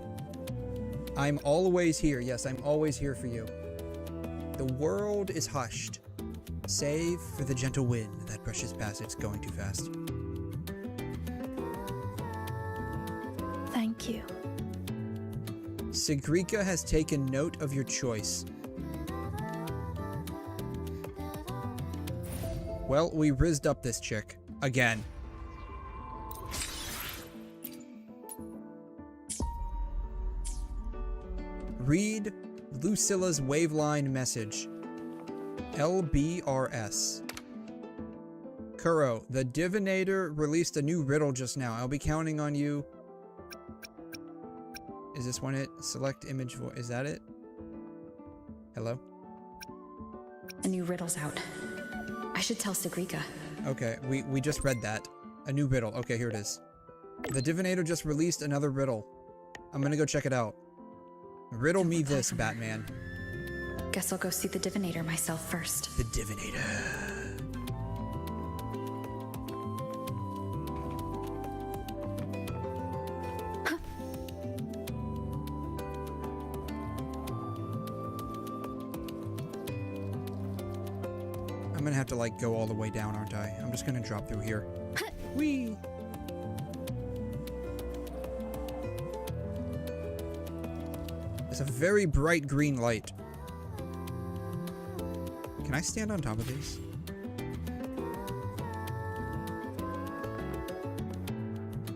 I'm always here. Yes, I'm always here for you. The world is hushed, save for the gentle wind that brushes past. It's going too fast. Thank you. 𝘧𝘬𝘐 has taken note of your choice. Well, we rizzed up this chick. Again. Read Lucilla's waveline message. LBRS. Kuro, the divinator released a new riddle just now. I'll be counting on you. Is this one it? Select image voice. Is that it? Hello? A new riddle's out. I should tell 𝘧𝘬𝘐. Okay, we just read that. A new riddle. Okay, here it is. The divinator just released another riddle. I'm gonna go check it out. Riddle me this, Batman. Guess I'll go see the divinator myself first. The divinator. I'm gonna have to, like, go all the way down, aren't I? I'm just gonna drop through here. Whee! It's a very bright green light. Can I stand on top of these?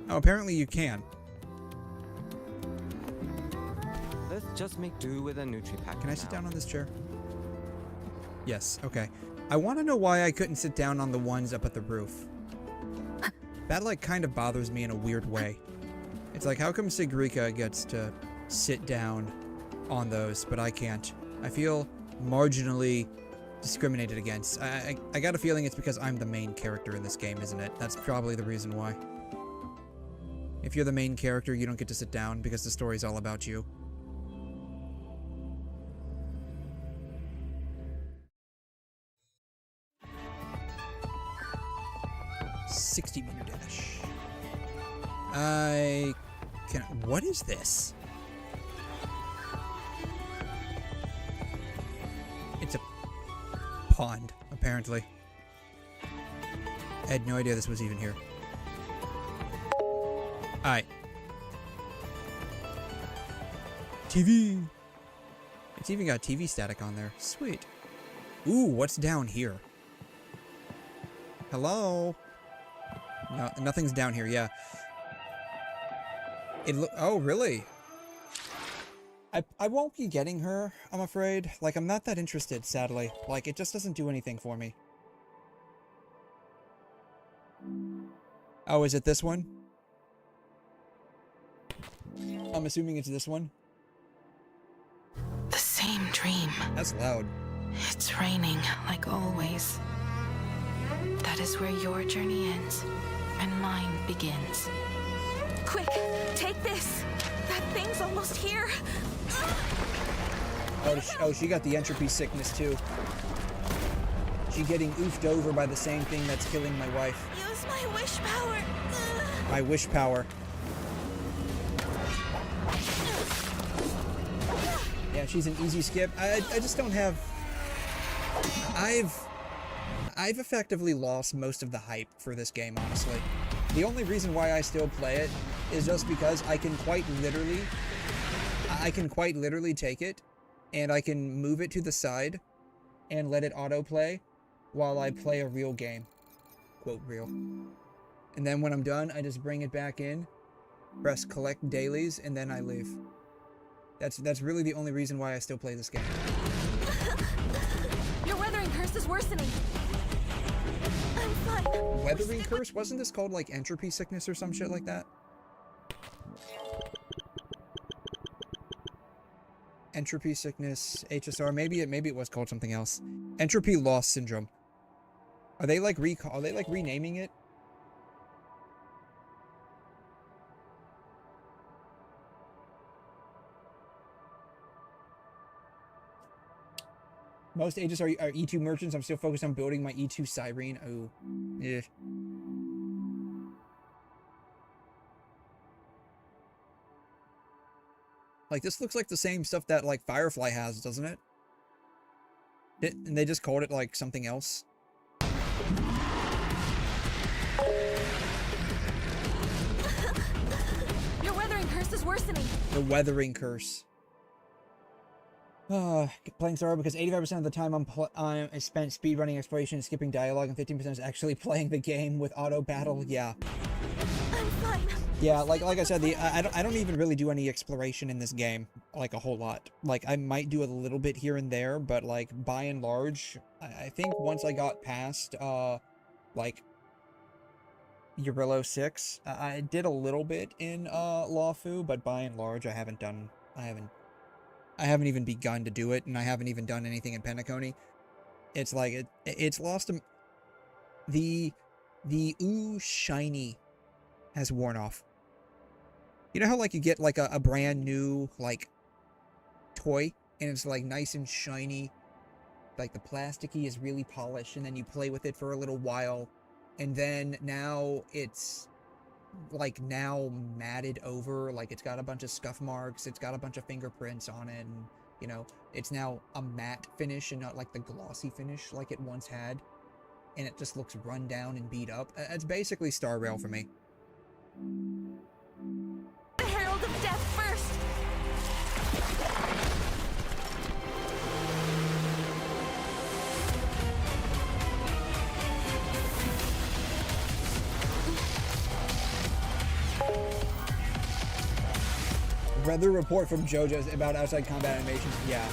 Oh, apparently you can. Let's just make do with a Nutri-Pack. Can I sit down on this chair? Yes, okay. I want to know why I couldn't sit down on the ones up at the roof. That, like, kind of bothers me in a weird way. It's like, how come 𝘧𝘬𝘐 gets to sit down on those, but I can't? I feel marginally discriminated against. I got a feeling it's because I'm the main character in this game, isn't it? That's probably the reason why. If you're the main character, you don't get to sit down because the story's all about you. ⁉60-meter dash. I can. What is this? It's a pond, apparently. I had no idea this was even here. Alright. TV! It's even got TV static on there. Sweet. Ooh, what's down here? Hello? No, nothing's down here, yeah. Oh, really? I won't be getting her, I'm afraid. Like, I'm not that interested, sadly. Like, it just doesn't do anything for me. Oh, is it this one? I'm assuming it's this one. The same dream. That's loud. It's raining, like always. That is where your journey ends, and mine begins. Quick, take this! That thing's almost here! Oh, she got the entropy sickness, too. She getting oofed over by the same thing that's killing my wife. Use my wish power! My wish power. Yeah, she's an easy skip. I just don't have... I've effectively lost most of the hype for this game, honestly. The only reason why I still play it is just because I can quite literally take it and I can move it to the side and let it autoplay while I play a real game. Quote, real. And then when I'm done, I just bring it back in, press collect dailies, and then I leave. That's really the only reason why I still play this game. Your weathering curse is worsening. weathering curse? Wasn't this called like entropy sickness or some shit like that? Entropy sickness, HSR. Maybe it was called something else. Entropy loss syndrome. Are they like renaming it? Most agents are E2 merchants. I'm still focused on building my E2 Siren. Oh, yeah. Like, this looks like the same stuff that, like, Firefly has, doesn't it? And they just called it, like, something else. Your weathering curse is worsening. The weathering curse. Playing Star because 85% of the time I'm spent speedrunning exploration and skipping dialogue, and 15% is actually playing the game with auto battle. Yeah. I'm fine. Yeah, like I said, I don't even really do any exploration in this game, like a whole lot. Like, I might do a little bit here and there, but like by and large, I think once I got past like 𝘬𝘯𝘕 6, I did a little bit in 𝘬𝘯𝘬𝘵, but by and large, I haven't even begun to do it, and I haven't even done anything in Penacony. It's like it's lost the shiny has worn off. You know how like you get like a brand new like toy and it's like nice and shiny, like the plasticky is really polished, and then you play with it for a little while, and then now it's like now matted over, like it's got a bunch of scuff marks, it's got a bunch of fingerprints on it, and you know, it's now a matte finish and not like the glossy finish like it once had, and it just looks run down and beat up. It's basically Star Rail for me. The Herald of Death first. Weather report from JoJo's about outside combat animations. Yeah.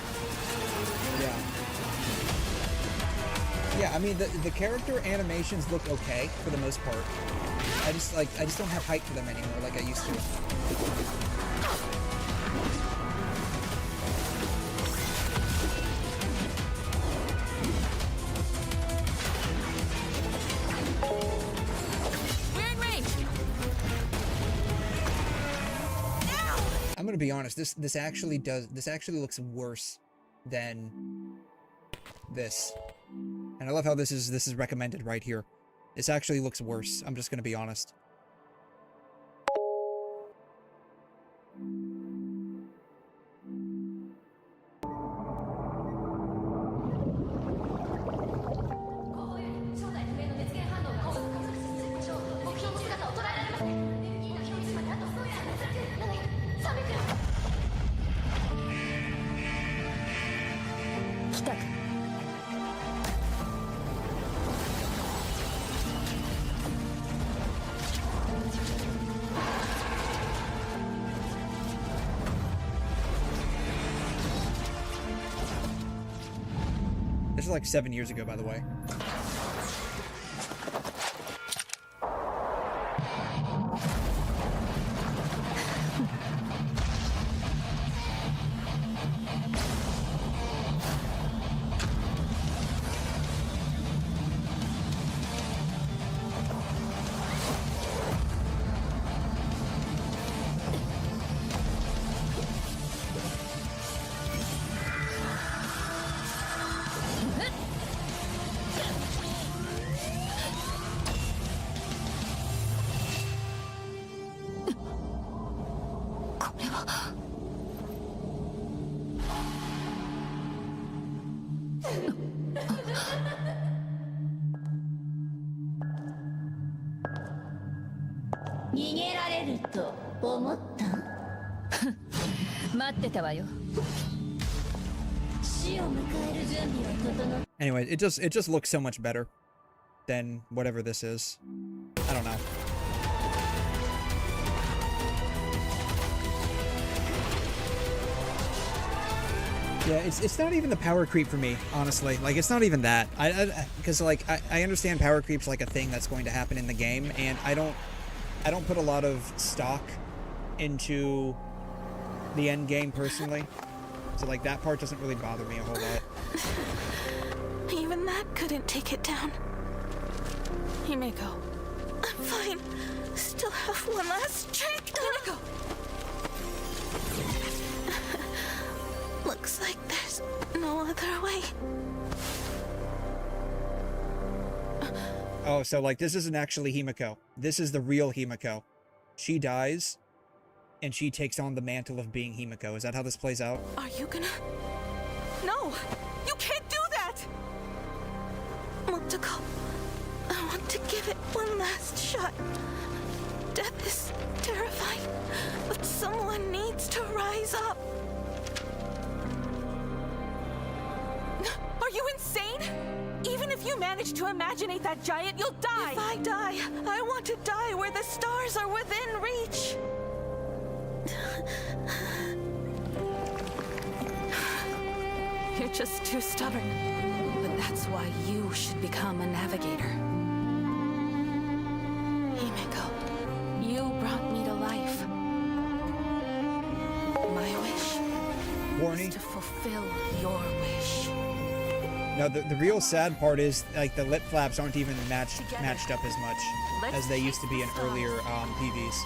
I mean, the character animations look okay for the most part. I just don't have hype for them anymore like I used to. We're in range. I'm gonna be honest. This actually looks worse than this, and I love how this is recommended right here. This actually looks worse. I'm just gonna be honest. This is like 7 years ago, by the way. Anyway, it just looks so much better than whatever this is. I don't know. Yeah, it's not even the power creep for me, honestly. Like, it's not even that. Because like I understand power creep's like a thing that's going to happen in the game, and I don't put a lot of stock into the end game personally. So like that part doesn't really bother me a whole lot. Even that couldn't take it down. Himeko, I'm fine. Still have one last trick. Himeko. Looks like there's no other way. Oh, so like this isn't actually Himeko. This is the real Himeko. She dies, and she takes on the mantle of being Himeko. Is that how this plays out? Are you gonna... No! You can't do that! Motoko, I want to give it one last shot. Death is terrifying, but someone needs to rise up. Are you insane? Even if you manage to imaginate that giant, you'll die! If I die, I want to die where the stars are within reach! You're just too stubborn. But that's why you should become a navigator. Himeko, you brought me to life. My wish is to fulfill your wish. No, the real sad part is like the lip flaps aren't even matched up as much as they used to be in earlier PVs.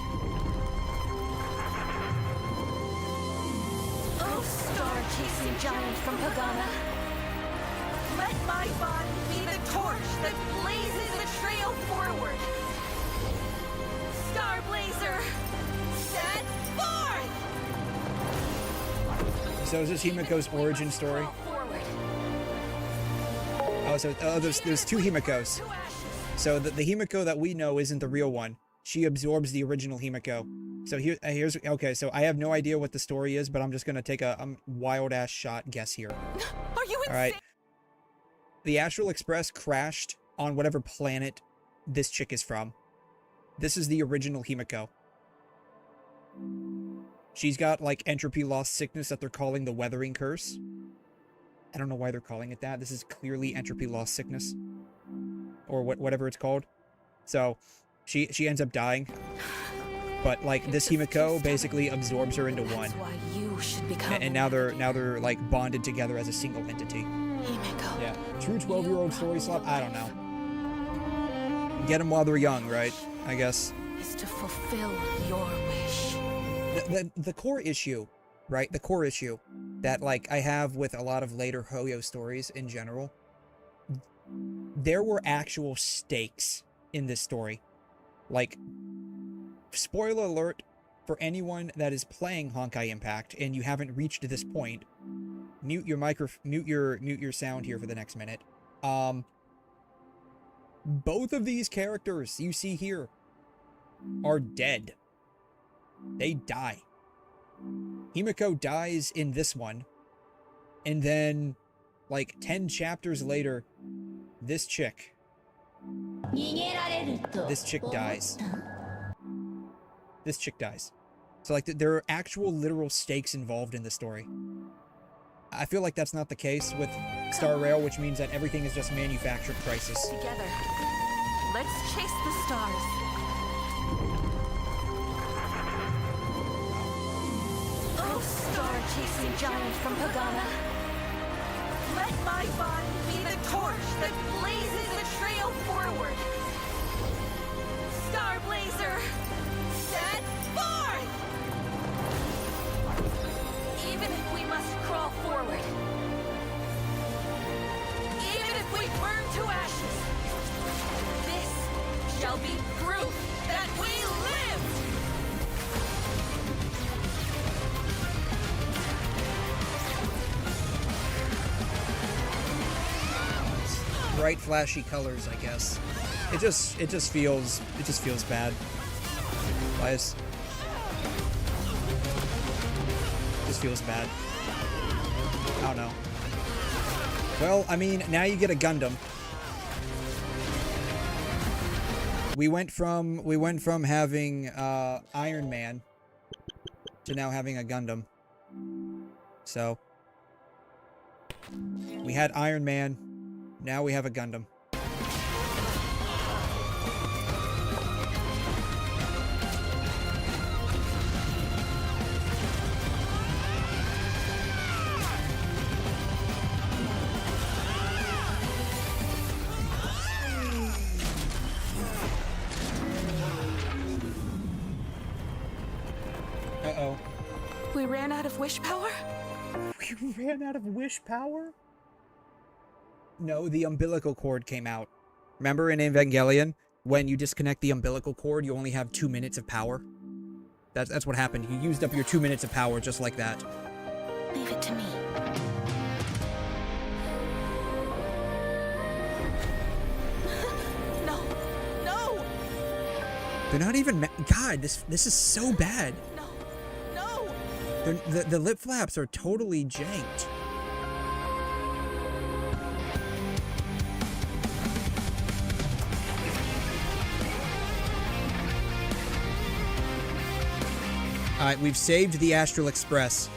Oh, star-chasing giant from Pagana, let my body be the torch that blazes the trail forward. Star Blazer, set forth! So is this Himeko's origin story? Oh, so there's two Himekos. So the Himeko that we know isn't the real one. She absorbs the original Himeko. So here's okay. So I have no idea what the story is, but I'm just gonna take a wild ass shot guess here. Are you insane? All right. The Astral Express crashed on whatever planet this chick is from. This is the original Himeko. She's got like entropy loss sickness that they're calling the weathering curse. I don't know why they're calling it that. This is clearly entropy loss sickness. Or whatever it's called. So, she ends up dying. But, like, this Himeko basically absorbs her into one. And now they're, like, bonded together as a single entity. Yeah. True 12-year-old story slap? I don't know. Get them while they're young, right? I guess. Is to fulfill your wish. The core issue, right? The core issue that, like, I have with a lot of later Hoyo stories in general, there were actual stakes in this story. Like, spoiler alert for anyone that is playing Honkai Impact and you haven't reached this point, mute your sound here for the next minute. Both of these characters you see here are dead. They die. Himeko dies in this one, and then, like, 10 chapters later, this chick dies. This chick dies. So, like, there are actual literal stakes involved in the story. I feel like that's not the case with Star Rail, which means that everything is just manufactured crisis. Together, let's chase the stars. Oh, star-chasing giant from Pagana, let my body be the torch that blazes the trail forward. Star Blazer, set forth! Even if we must crawl forward, even if we burn to ashes, this shall be proof that we lived! Bright, flashy colors, I guess. It just feels bad. Just feels bad. I don't know. Well, I mean, now you get a Gundam. We went from having Iron Man to now having a Gundam. So We had Iron Man. Now we have a Gundam. Uh-oh. We ran out of wish power? We ran out of wish power? No, the umbilical cord came out. Remember in Evangelion, when you disconnect the umbilical cord, you only have 2 minutes of power? That's what happened. You used up your 2 minutes of power just like that. Leave it to me. No. No! They're not even God, this is so bad. No! The lip flaps are totally janked. Alright, we've saved the Astral Express.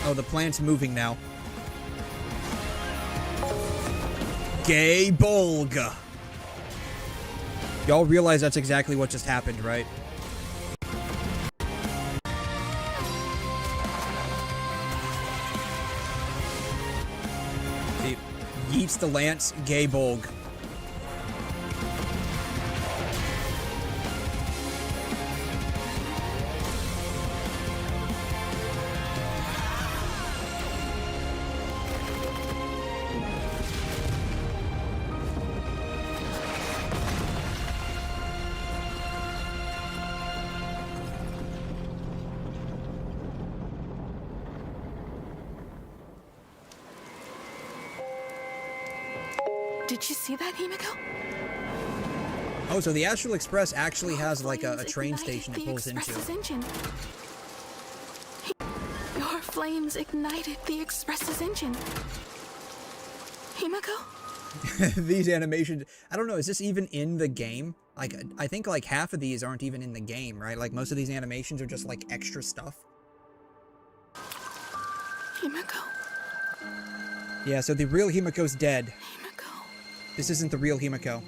Oh, the plant's moving now. 𝘐'𝘮. Y'all realize that's exactly what just happened, right? It yeets the lance, 𝘐'𝘮. Did you see that, Himiko? Oh, so the Astral Express actually has like a train station it the pulls into. Express's engine. Your flames ignited the Express's engine. Himiko? These animations, I don't know, is this even in the game? Like, I think like half of these aren't even in the game, right? Like most of these animations are just like extra stuff. Himiko. Yeah, so the real Himiko's dead. This isn't the real Himiko.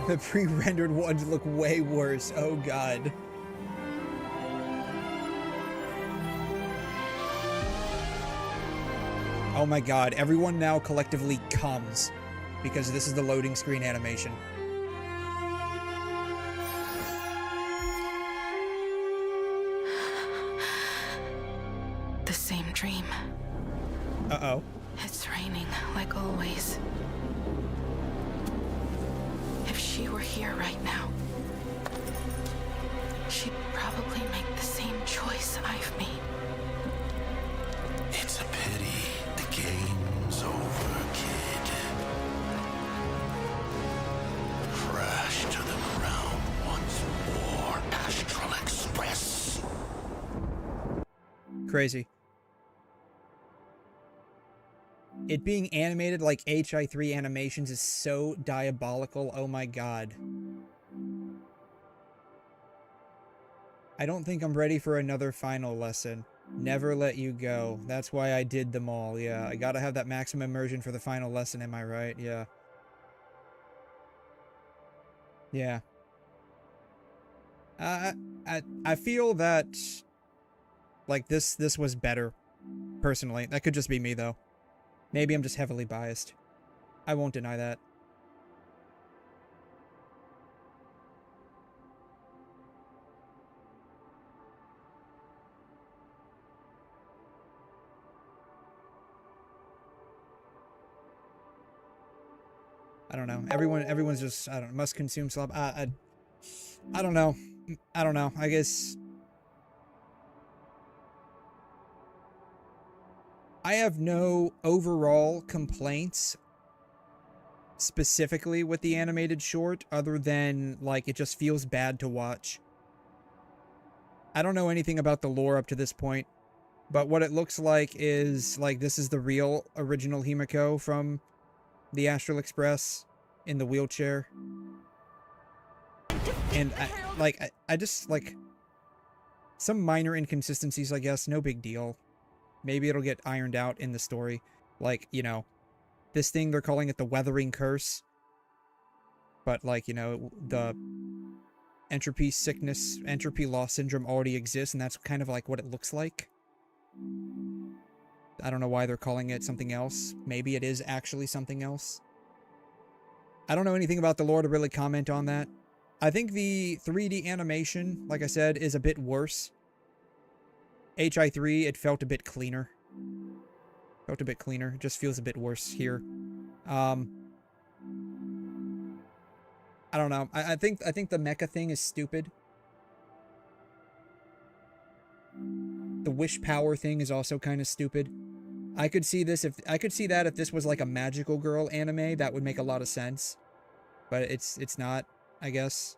The pre-rendered ones look way worse. Oh god. Oh my god, everyone now collectively comes because this is the loading screen animation. The same dream. Uh-oh. It's raining, like always. If she were here right now, she'd probably make the same choice I've made. It's a pity. The game's over, kid. Crash to the ground once more, Astral Express. Crazy. It being animated like HI3 animations is so diabolical, oh my god. I don't think I'm ready for another final lesson. Never let you go. That's why I did them all, yeah. I gotta have that maximum immersion for the final lesson, am I right? Yeah. Yeah. I feel that, like, this was better, personally. That could just be me, though. Maybe I'm just heavily biased. I won't deny that. I don't know. Everyone's just, I don't know, must consume slop. I don't know. I don't know. I guess I have no overall complaints specifically with the animated short, other than, like, it just feels bad to watch. I don't know anything about the lore up to this point, but what it looks like is, like, this is the real original Himiko from the Astral Express in the wheelchair. And, I just, like, some minor inconsistencies, I guess, no big deal. Maybe it'll get ironed out in the story. Like, you know, this thing, they're calling it the Weathering Curse. But, like, you know, the entropy sickness, entropy loss syndrome already exists, and that's kind of like what it looks like. I don't know why they're calling it something else. Maybe it is actually something else. I don't know anything about the lore to really comment on that. I think the 3D animation, like I said, is a bit worse. HI3, it felt a bit cleaner. Felt a bit cleaner. It just feels a bit worse here. I don't know. I think the mecha thing is stupid. The wish power thing is also kind of stupid. I could see this if that if this was like a magical girl anime, that would make a lot of sense. But it's not, I guess.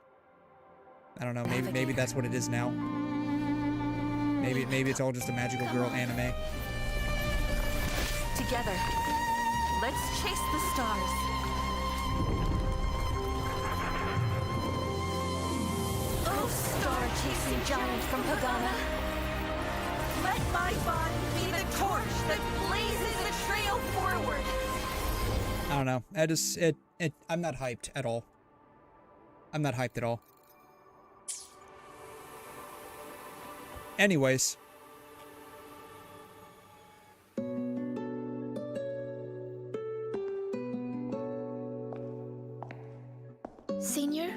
I don't know. Maybe that's what it is now. Maybe it's all just a magical girl anime. Together, let's chase the stars. Oh, star-chasing giant from Pagana, let my body be the torch that blazes the trail forward. I don't know. I'm not hyped at all. I'm not hyped at all. Anyways. Senior?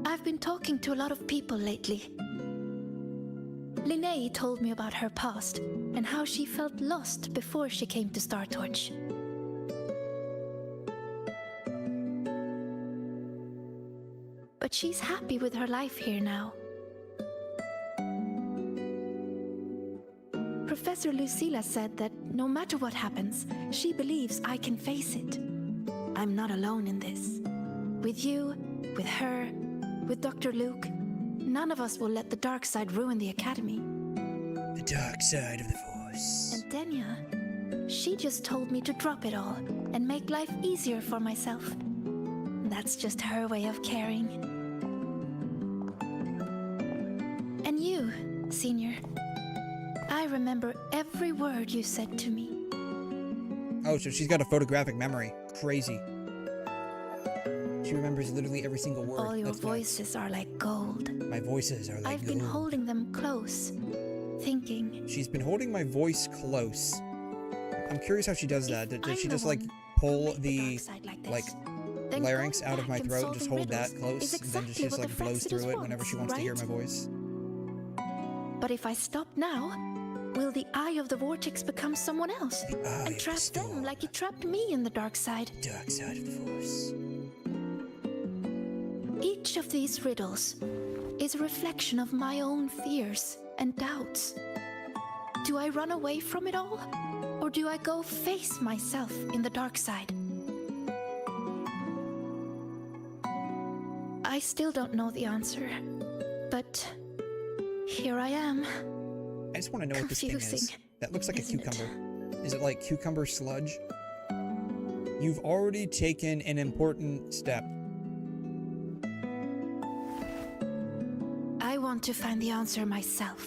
I've been talking to a lot of people lately. Linnea told me about her past and how she felt lost before she came to Star Torch. But she's happy with her life here now. Professor Lucilla said that no matter what happens, she believes I can face it. I'm not alone in this. With you, with her, with Dr. Luke, none of us will let the dark side ruin the Academy. The dark side of the Force. And Denya, she just told me to drop it all and make life easier for myself. That's just her way of caring. And you, Senior, I remember every word you said to me. Oh, so she's got a photographic memory. Crazy. She remembers literally every single word. All your voices are like gold. My voices are like gold. I've been holding them close, thinking. She's been holding my voice close. I'm curious how she does that. Does she just like pull the like larynx out of my throat and just hold that close, and then she just like blows through it whenever she wants to hear my voice? But if I stop now, will the eye of the vortex become someone else and trap them like it trapped me in the dark side? Dark side of the Force. Each of these riddles is a reflection of my own fears and doubts. Do I run away from it all, or do I go face myself in the dark side? I still don't know the answer, but here I am. I just want to know what this thing is. That looks like a cucumber. Is it like cucumber sludge? You've already taken an important step. I want to find the answer myself.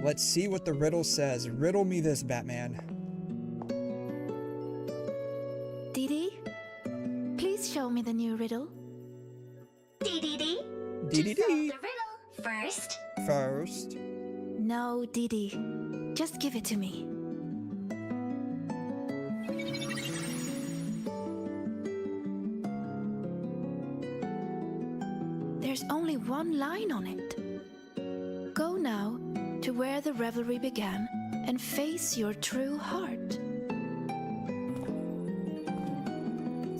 Let's see what the riddle says. Riddle me this, Batman. Dee, please show me the new riddle. Dee. Dee. The riddle first. First. No, Dee. Just give it to me. There's only one line on it. Go now to where the revelry began and face your true heart.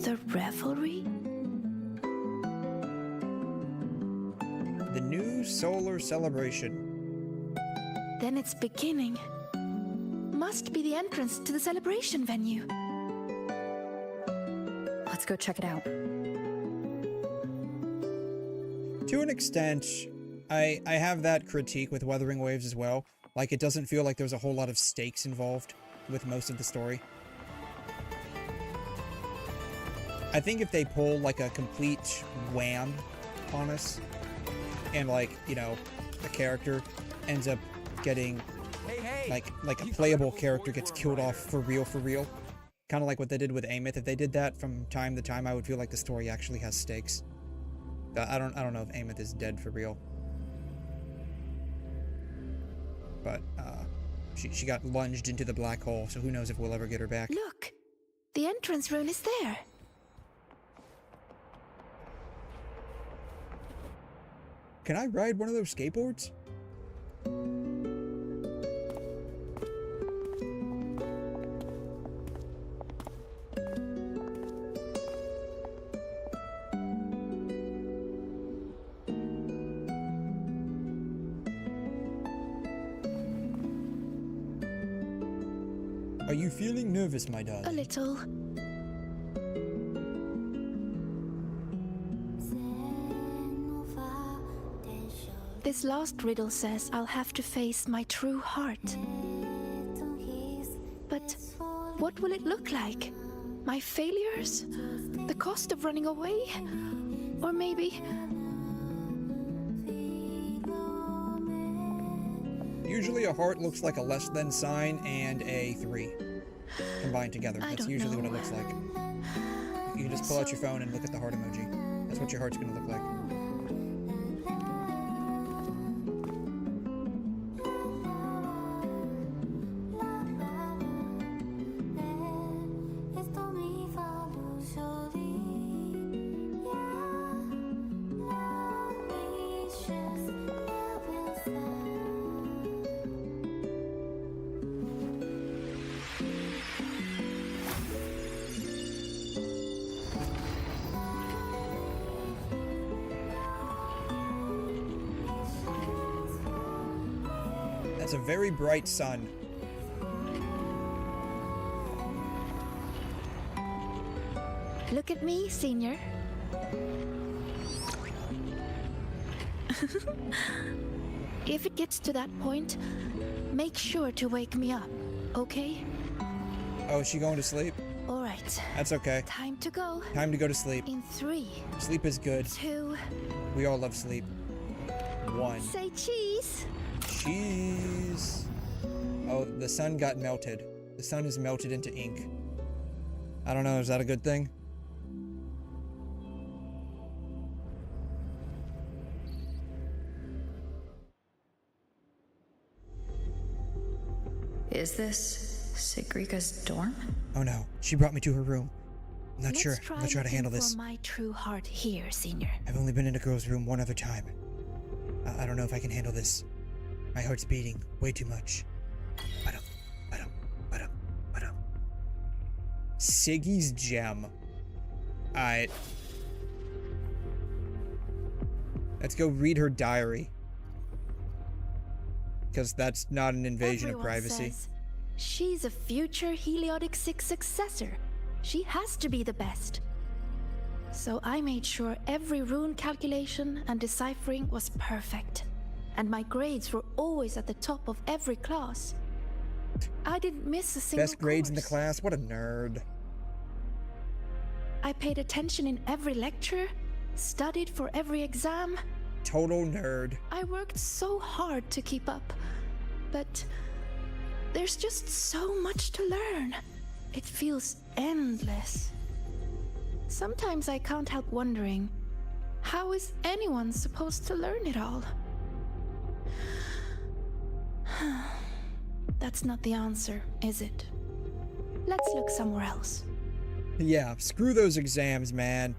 The revelry? The new solar celebration. Then it's beginning. Must be the entrance to the celebration venue. Let's go check it out. To an extent, I have that critique with Wuthering Waves as well. Like, it doesn't feel like there's a whole lot of stakes involved with most of the story. I think if they pull, like, a complete wham on us, and, like, you know, a character ends up getting, like a playable character gets killed off for real, kind of like what they did with Amos. If they did that from time to time, I would feel like the story actually has stakes. I don't know if Amos is dead for real. But, she got lunged into the black hole, so who knows if we'll ever get her back. Look! The entrance rune is there! Can I ride one of those skateboards? Are you feeling nervous, my darling? A little. This last riddle says I'll have to face my true heart. But what will it look like? My failures? The cost of running away? Or maybe... Usually a heart looks like a less than sign and a 3 combined together. That's usually what it looks like. You can just pull out your phone and look at the heart emoji. That's what your heart's gonna look like. That's a very bright sun. Look at me, Senior. If it gets to that point, make sure to wake me up, okay? Oh, is she going to sleep? All right. That's okay. Time to go. Time to go to sleep. In 3. Sleep is good. 2. We all love sleep. 1. Say cheese. Cheese. Oh, the sun got melted. The sun is melted into ink. I don't know, is that a good thing? Is this Sigrika's dorm? Oh no, she brought me to her room. I'm not Let's sure. I'm not sure how to handle this. For my true heart here, Senior. I've only been in a girl's room one other time. I don't know if I can handle this. My heart's beating way too much. Siggy's gem. Alright. Let's go read her diary. Because that's not an invasion of privacy. Says she's a future 𝘕𝘠 successor. She has to be the best. So I made sure every rune calculation and deciphering was perfect. And my grades were always at the top of every class. I didn't miss a single Best grades course. in the class? What a nerd. I paid attention in every lecture, studied for every exam. Total nerd. I worked so hard to keep up, but there's just so much to learn. It feels endless. Sometimes I can't help wondering, how is anyone supposed to learn it all? That's not the answer, is it? Let's look somewhere else. Yeah, screw those exams, man.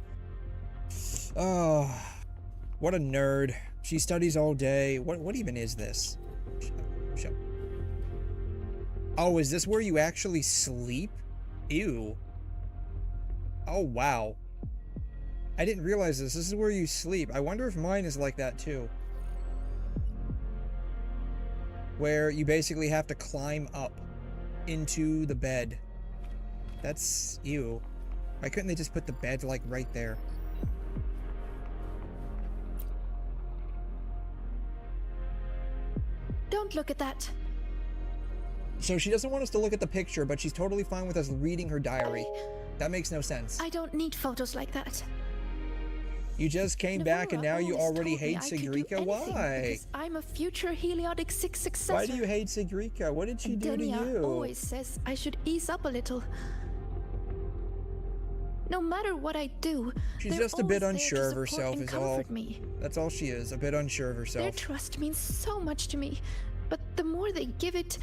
Oh, what a nerd. She studies all day. What even is this? Shut. Oh, is this where you actually sleep? Ew. Oh, wow. I didn't realize this. This is where you sleep. I wonder if mine is like that too. Where you basically have to climb up into the bed. That's ew. Why couldn't they just put the bed like right there? Don't look at that. So she doesn't want us to look at the picture, but she's totally fine with us reading her diary. That makes no sense. I don't need photos like that. You just came back and now you already hate 𝘧𝘬𝘬𝘕. Why? I'm a future 𝘕𝘠𝘦𝘺 successor. Why do you hate 𝘧𝘬𝘬𝘕? What did she do to you? Always says I should ease up a little. No matter what I do, she's just a bit unsure of herself is all. That's all she is, a bit unsure of herself. Their trust means so much to me, but the more they give it,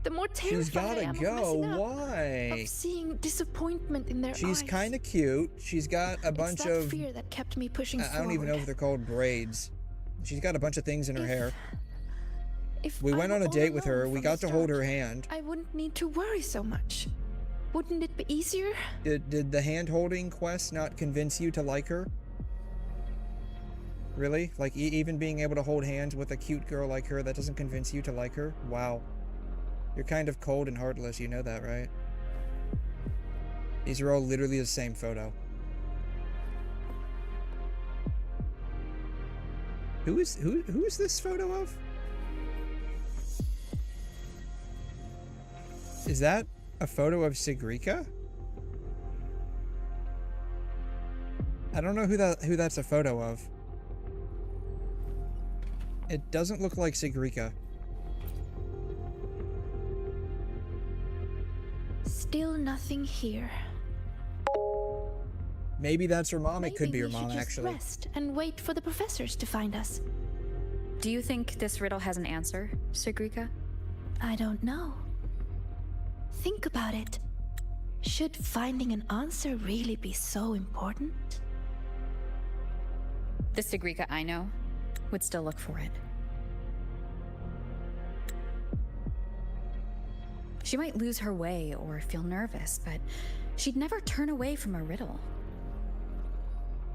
the more terrified I am of messing up, Why? of seeing disappointment in their eyes. She's kind of cute. She's got a bunch of fear that kept me pushing I don't even know if they're called braids. She's got a bunch of things in her hair. We went on a date with her. We got to hold her hand. I wouldn't need to worry so much. Wouldn't it be easier? Did the hand-holding quest not convince you to like her? Really? Like, even being able to hold hands with a cute girl like her, that doesn't convince you to like her? Wow. You're kind of cold and heartless, you know that, right? These are all literally the same photo. Who is this photo of? Is that a photo of 𝘧𝘬𝘬𝘕? I don't know who that's a photo of. It doesn't look like 𝘧𝘬𝘬𝘕. Still nothing here. Maybe that's her mom. It could be her mom, just actually. Rest and wait for the professors to find us. Do you think this riddle has an answer, 𝘧𝘬𝘬𝘕? I don't know. Think about it. Should finding an answer really be so important? The 𝘧𝘬𝘬𝘕 I know would still look for it. She might lose her way or feel nervous, but she'd never turn away from a riddle.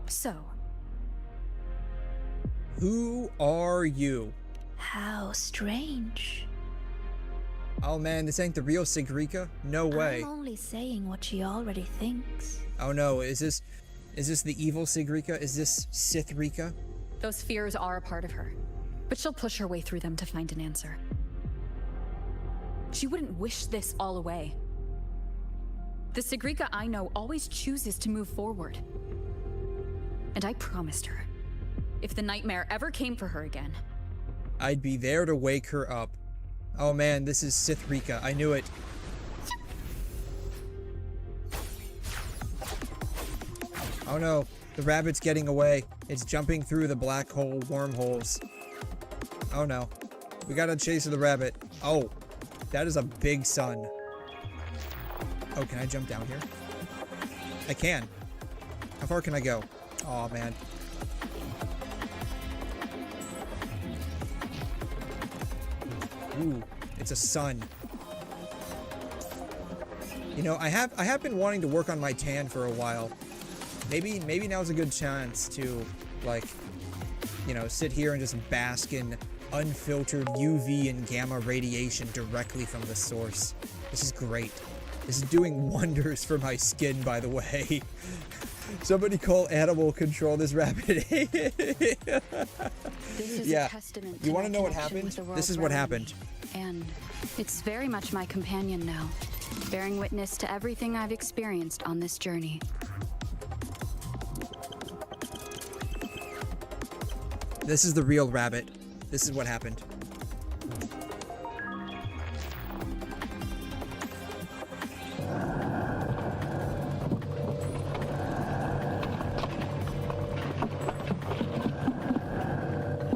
So, who are you? How strange. Oh man, this ain't the real 𝘧𝘬𝘬𝘕? No way. I'm only saying what she already thinks. Oh no, is this the evil 𝘧𝘬𝘬𝘕? Is this 𝘧𝘬𝘬𝘕? those fears are a part of her, but she'll push her way through them to find an answer. She wouldn't wish this all away. The 𝘧𝘬𝘬𝘕 I know always chooses to move forward. And I promised her, if the nightmare ever came for her again, I'd be there to wake her up. Oh man, this is 𝘧𝘬𝘬𝘕. I knew it. Oh no, the rabbit's getting away. It's jumping through the black hole wormholes. Oh no. We gotta chase the rabbit. Oh, that is a big sun. Oh, can I jump down here? I can. How far can I go? Oh man. Ooh, it's a sun. You know, I have been wanting to work on my tan for a while. Maybe now's a good chance to, like, you know, sit here and just bask in unfiltered UV and gamma radiation directly from the source. This is great. This is doing wonders for my skin, by the way. Somebody call animal control this rabbit. Yeah. You want to know what happened? This is what happened. and it's very much my companion now, bearing witness to everything I've experienced on this journey. This is the real rabbit. This is what happened.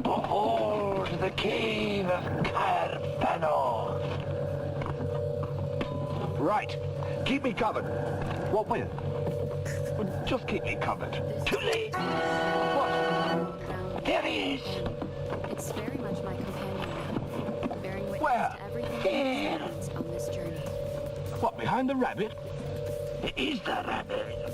Behold the cave of 𝘐'𝘮. Right. Keep me covered. What with? Just keep me covered. Too late. What? There he is. It's very much my companion now, bearing witness Where? to everything I've experienced on this journey. What, behind the rabbit? It is the rabbit.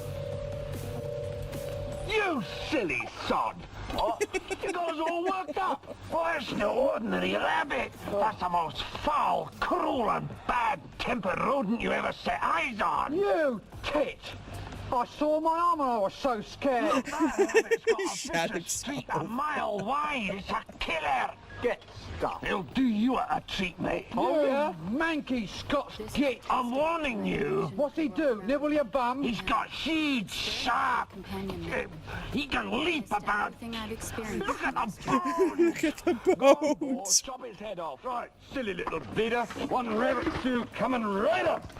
You silly sod! What? You got us all worked up. Well, that's no ordinary rabbit. That's the most foul, cruel and bad-tempered rodent you ever set eyes on. You tit! I saw my arm and I was so scared. Look, that rabbit's got a vicious streak a mile wide. It's a killer. Get stuffed. He'll do you a treat, mate. Oh, yeah? Manky Scots git. I'm warning you. What's he do? Nibble your bum? He's got seeds sharp. He can leap about. I've experienced. Look at the bones. Look at the bones. Chop his head off. Right, silly little bleeder. One rabbit stew coming right up.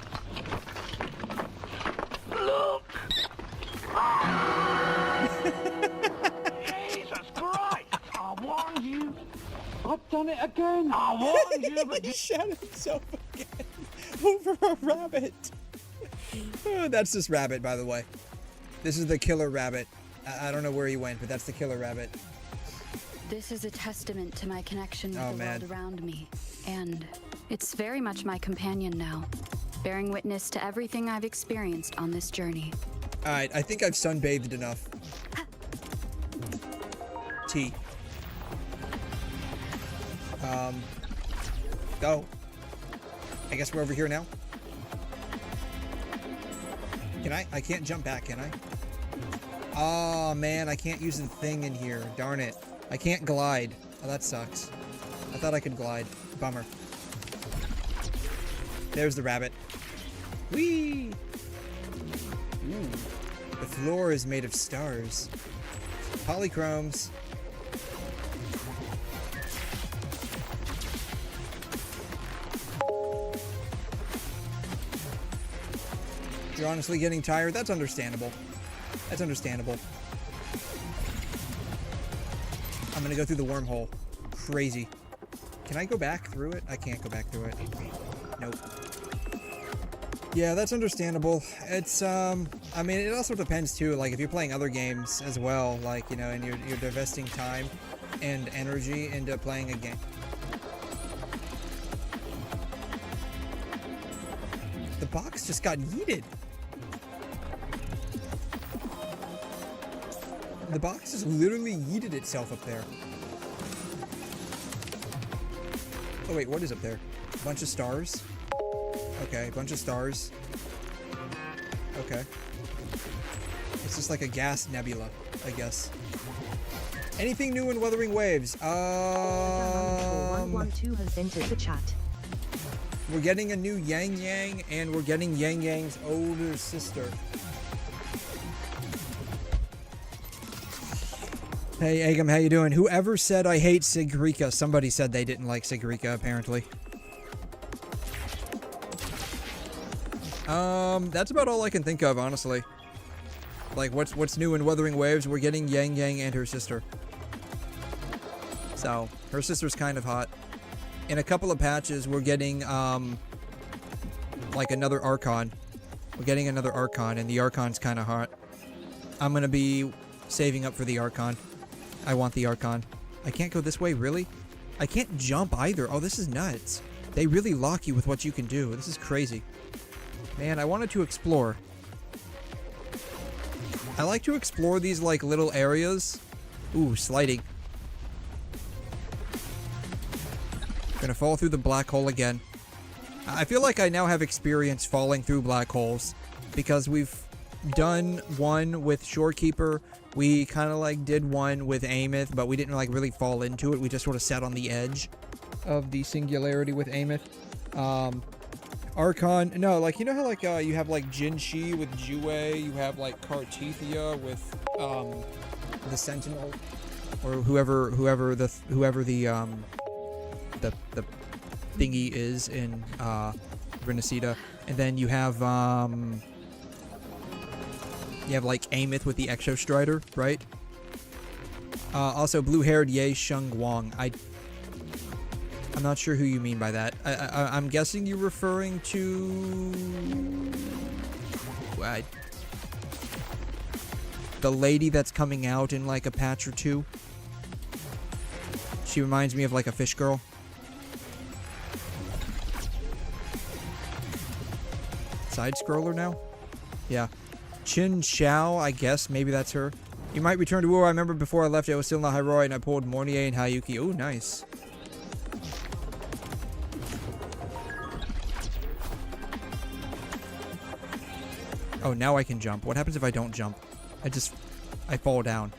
Look. Jesus Christ! I warned you. I've done it again. I warned you, but He shot himself again over a rabbit. Oh, that's this rabbit, by the way. This is the killer rabbit. I don't know where he went, but that's the killer rabbit. This is a testament to my connection with Oh, the man. world around me. And it's very much my companion now, bearing witness to everything I've experienced on this journey. Alright, I think I've sunbathed enough. T. Go. I guess we're over here now. Can I? I can't jump back, can I? Oh, man, I can't use the thing in here. Darn it. I can't glide. Oh, that sucks. I thought I could glide. Bummer. There's the rabbit. Whee! Ooh. The floor is made of stars. Polychromes. You're honestly getting tired? That's understandable. That's understandable. I'm gonna go through the wormhole. Crazy. Can I go back through it? I can't go back through it. Nope. Yeah, that's understandable. It's, I mean, it also depends too, like, if you're playing other games as well, like, you know, and you're divesting time and energy into playing a game. The box just got yeeted. The box just literally yeeted itself up there. Oh wait, what is up there? A bunch of stars? Okay, a bunch of stars. Okay. It's just like a gas nebula, I guess. Anything new in Wuthering Waves? 112 has entered the chat. We're getting a new Yang Yang, and we're getting Yang Yang's older sister. Hey, Agam, how you doing? Whoever said I hate 𝘧𝘬𝘐, somebody said they didn't like 𝘧𝘬𝘐, apparently. That's about all I can think of, honestly. Like, what's new in Wuthering Waves? We're getting Yang Yang and her sister. So, her sister's kind of hot. In a couple of patches, we're getting, like another Archon. We're getting another Archon, and the Archon's kind of hot. I'm gonna be saving up for the Archon. I want the Archon. I can't go this way, really? I can't jump either. Oh, this is nuts. They really lock you with what you can do. This is crazy. Man, I wanted to explore. I like to explore these, like, little areas. Ooh, sliding. Gonna fall through the black hole again. I feel like I now have experience falling through black holes, because we've done one with Shorekeeper. We kind of like did one with 𝘬𝘗𝑦𝘗, but we didn't like really fall into it. We just sort of sat on the edge of the singularity with 𝘬𝘗𝑦𝘗. Archon, no, like, you know how like you have like Genshin with 𝘬𝑩, you have like Kartithia with the Sentinel, or whoever the thingy is in Renacida, and then you have like 𝘬𝘗𝑦𝘗 with the Exo Strider, right? Also blue-haired Ye Sheng Wang. I'm not sure who you mean by that. I'm guessing you're referring to the lady that's coming out in like a patch or two. She reminds me of like a fish girl. Side scroller now? Yeah. Chin Xiao, I guess. Maybe that's her. You might return to WuWa. I remember before I left, I was still in the ☧ and I pulled 𝘠𝘧𝘦𝘺 and Hayuki. Oh, nice. Oh, now I can jump. What happens if I don't jump? I fall down.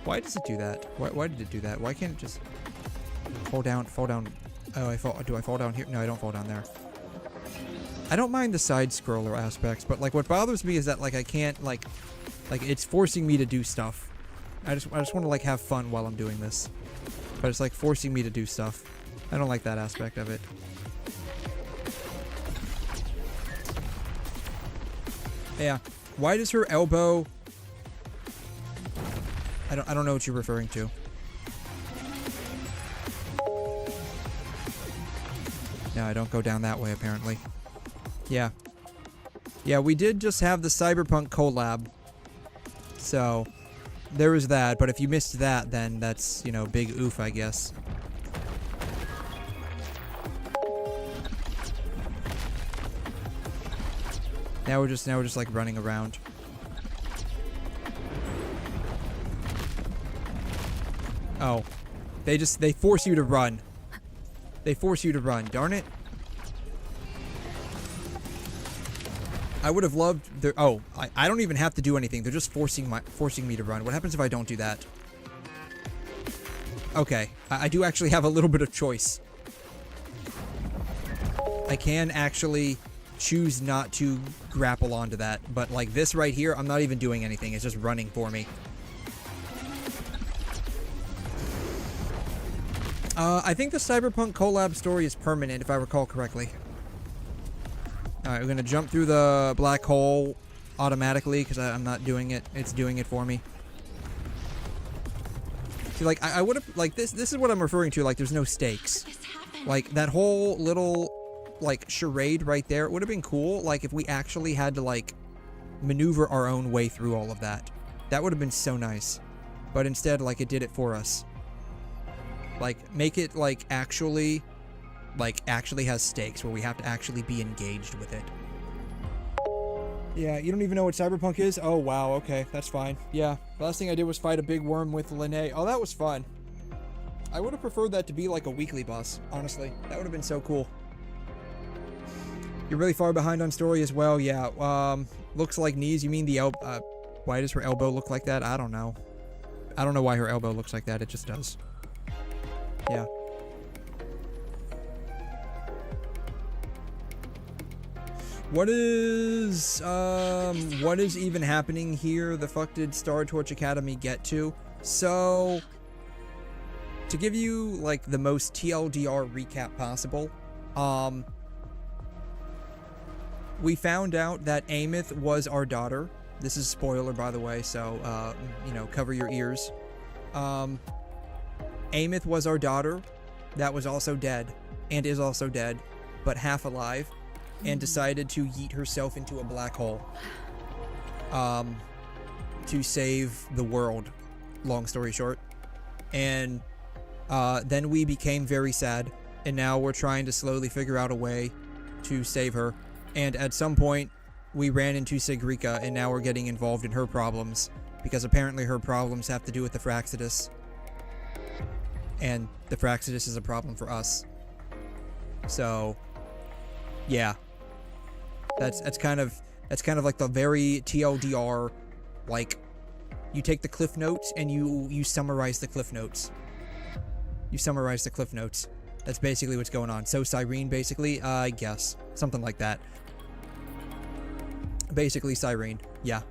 Why does it do that? Why did it do that? Why can't it just fall down? Oh, do I fall down here? No, I don't fall down there. I don't mind the side scroller aspects, but like what bothers me is that like I can't like it's forcing me to do stuff. I just want to like have fun while I'm doing this. But it's like forcing me to do stuff. I don't like that aspect of it. Yeah. Why does her elbow... I don't know what you're referring to. No, I don't go down that way, apparently. Yeah. Yeah, we did just have the Cyberpunk collab. So, there was that. But if you missed that, then that's, you know, big oof, I guess. Now we're just like running around. Oh. They force you to run. They force you to run, darn it. I would have loved their... Oh, I don't even have to do anything. They're just forcing me to run. What happens if I don't do that? Okay. I do actually have a little bit of choice. I can actually choose not to grapple onto that. But like this right here, I'm not even doing anything. It's just running for me. I think the Cyberpunk collab story is permanent, if I recall correctly. Alright, we're gonna jump through the black hole automatically, because I'm not doing it. It's doing it for me. See, like, I would have, like, this is what I'm referring to, like, there's no stakes. Like, that whole little, like, charade right there, it would have been cool, like, if we actually had to, like, maneuver our own way through all of that. That would have been so nice. But instead, like, it did it for us. Like, make it, like, actually has stakes, where we have to actually be engaged with it. Yeah, you don't even know what Cyberpunk is? Oh, wow, okay, that's fine. Yeah, the last thing I did was fight a big worm with Linnea. Oh, that was fun. I would have preferred that to be, like, a weekly boss, honestly. That would have been so cool. You're really far behind on story as well, yeah. Looks like knees, you mean the why does her elbow look like that? I don't know. I don't know why her elbow looks like that, it just does. Yeah. What is even happening here? The fuck did Star Torch Academy get to? So, to give you, like, the most TLDR recap possible, we found out that Amos was our daughter. This is a spoiler, by the way, so, you know, cover your ears. Amos was our daughter that was also dead, and is also dead, but half alive, and decided to yeet herself into a black hole to save the world, long story short. And then we became very sad, and now we're trying to slowly figure out a way to save her. And at some point, we ran into 𝘧𝘬𝘐, and now we're getting involved in her problems, because apparently her problems have to do with the Fraxidus. And the Fraxidus is a problem for us. So, yeah. That's kind of like the very TLDR, like, you take the cliff notes and you summarize the cliff notes. You summarize the cliff notes. That's basically what's going on. So Cyrene, basically, I guess. Something like that. Basically Cyrene, yeah.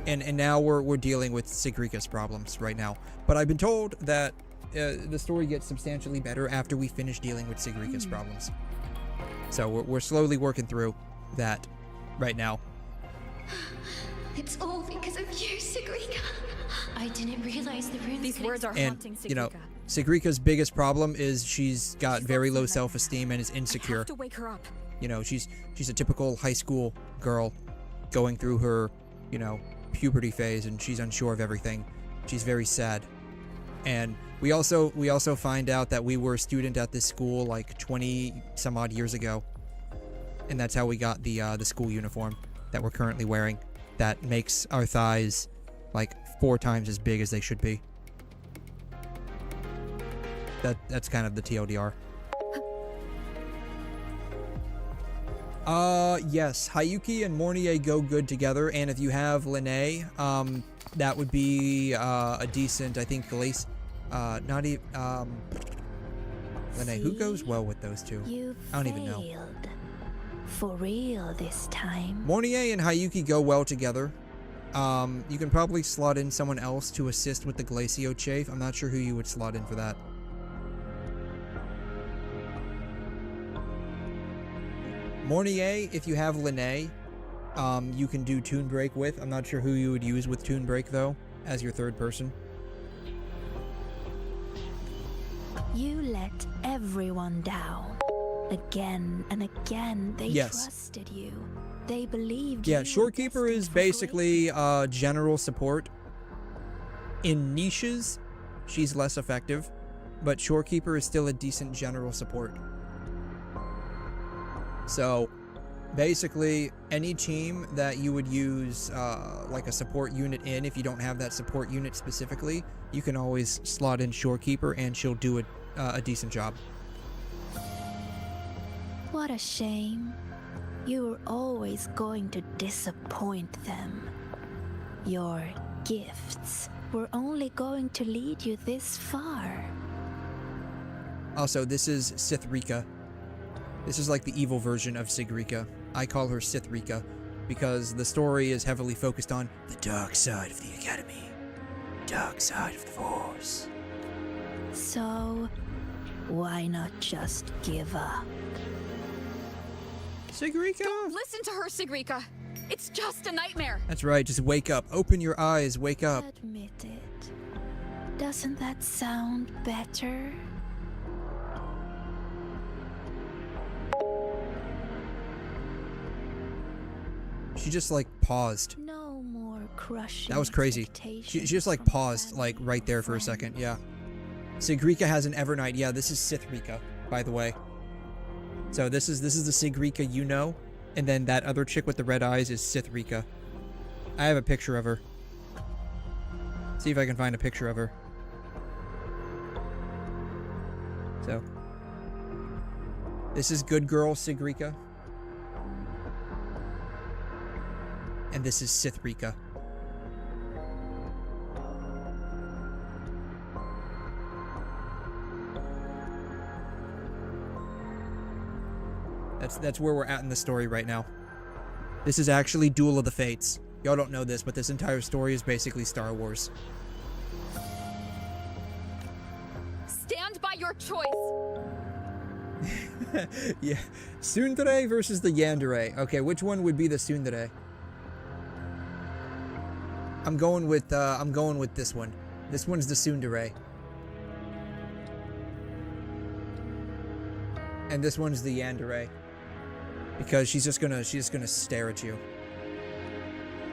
And now we're dealing with 𝘧𝘬𝘐's problems right now. But I've been told that the story gets substantially better after we finish dealing with 𝘧𝘬𝘐's problems. So we're slowly working through that right now. It's all because of you, 𝘧𝘬𝘐. I didn't realize the runes. These words are haunting 𝘧𝘬𝘐. You know, 𝘧𝘬𝘐's biggest problem is she's got very low self-esteem and is insecure. I have to wake her up. You know, she's a typical high school girl going through her, you know, puberty phase, and she's unsure of everything. She's very sad. And we also find out that we were a student at this school like 20 some odd years ago, and that's how we got the school uniform. that we're currently wearing that makes our thighs like 4 times as big as they should be. That's kind of the TLDR. Yes, Hayuki and Mornier go good together, and if you have 𝘰𝘰𝘕, that would be a decent, I think, 𝘬𝘰𝘕, not even, 𝘰𝘰𝘕, who goes well with those two? I don't even know. For real this time. Mornier and Hayuki go well together. You can probably slot in someone else to assist with the 𝘬𝘰𝘕𝘠. I'm not sure who you would slot in for that. Mornier, if you have 𝘰𝘰𝘕, you can do Toon Break with. I'm not sure who you would use with Toon Break, though, as your third person. You let everyone down. Again and again, they trusted you. They believed you. Yeah, Shorekeeper is basically general support. In niches, she's less effective, but Shorekeeper is still a decent general support. So, basically, any team that you would use like a support unit in, if you don't have that support unit specifically, you can always slot in Shorekeeper and she'll do a decent job. What a shame. You were always going to disappoint them. Your gifts were only going to lead you this far. Also, this is 𝘖𝘖𝘖𝘕. This is like the evil version of 𝘬𝘖𝘖𝘖. I call her 𝘖𝘖𝘖𝘖 because the story is heavily focused on the dark side of the Academy. Dark side of the Force. So, why not just give up? 𝘬𝘖𝘖𝘖! Don't listen to her, 𝘬𝘬𝘖𝘖. It's just a nightmare. That's right, just wake up. Open your eyes, wake up. Admit it. Doesn't that sound better? She just like paused. No more crushing. That was crazy. She just like paused like right there for a second. Yeah. 𝘬𝘖𝘖𝘖 has an Evernight. Yeah, this is 𝘖𝘖𝘖𝘖, by the way. So this is the 𝘬𝘖𝘖𝘖 you know, and then that other chick with the red eyes is 𝘖𝘖𝘖𝘖. I have a picture of her. See if I can find a picture of her. So this is good girl 𝘬𝘖𝘖𝘖. And this is 𝘖𝘖𝘖𝘖. That's where we're at in the story right now. This is actually Duel of the Fates. Y'all don't know this, but this entire story is basically Star Wars. Stand by your choice. Yeah. 𝘬𝘰𝘖𝘂 versus the 𝘬𝘮𝘰. Okay, which one would be the 𝘬𝘰𝘂? I'm going with this one. This one's the 𝘬𝘰𝘂. And this one's the 𝘬𝘮𝘰. Because she's just gonna stare at you.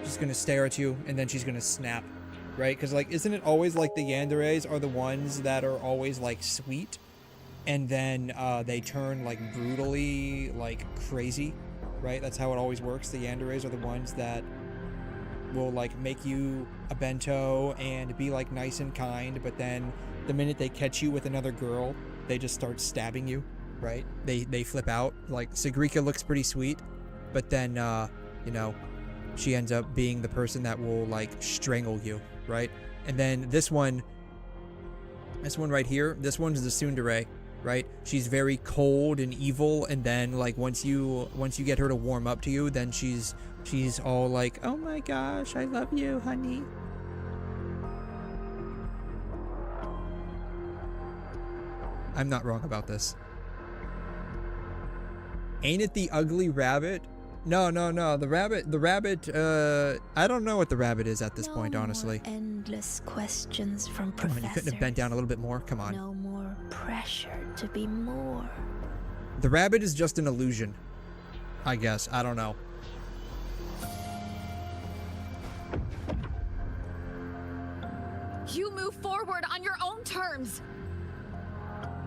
She's gonna stare at you and then she's gonna snap. Right? Because like isn't it always like the 𝘬𝘰𝘂s are the ones that are always like sweet? And then they turn like brutally like crazy. Right? That's how it always works. The 𝘬𝘰𝘂s are the ones that will like make you a bento and be like nice and kind, but then the minute they catch you with another girl, they just start stabbing you, right? They flip out. Like 𝘬𝘰𝘂 looks pretty sweet, but then you know, she ends up being the person that will like strangle you, right? And then this one right here, this one's the 𝘬𝘰𝘂, right? She's very cold and evil, and then like once you get her to warm up to you, then she's all like, oh my gosh, I love you, honey. I'm not wrong about this. Ain't it the ugly rabbit? No. The rabbit, I don't know what the rabbit is at this point, honestly. Endless questions from Come on, you couldn't have bent down a little bit more? Come on. No more pressure to be more. The rabbit is just an illusion, I guess. I don't know. You move forward on your own terms.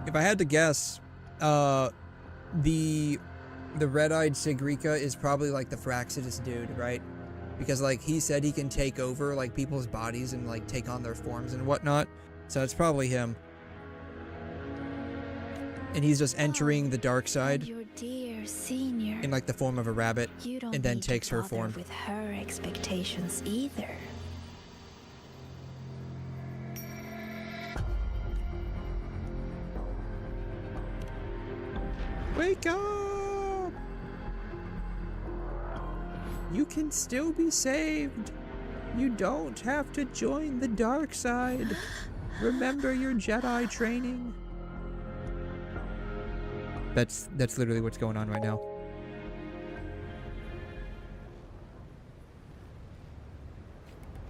If I had to guess, the the red-eyed 𝘧𝘬𝘐 is probably like the Fraxidus dude, right? Because like he said he can take over like people's bodies and like take on their forms and whatnot. So it's probably him. And he's just entering the dark side Your dear senior. in like the form of a rabbit, You don't and then need to takes her bother form. with her expectations either. Wake up! You can still be saved. You don't have to join the dark side. Remember your Jedi training. That's literally what's going on right now.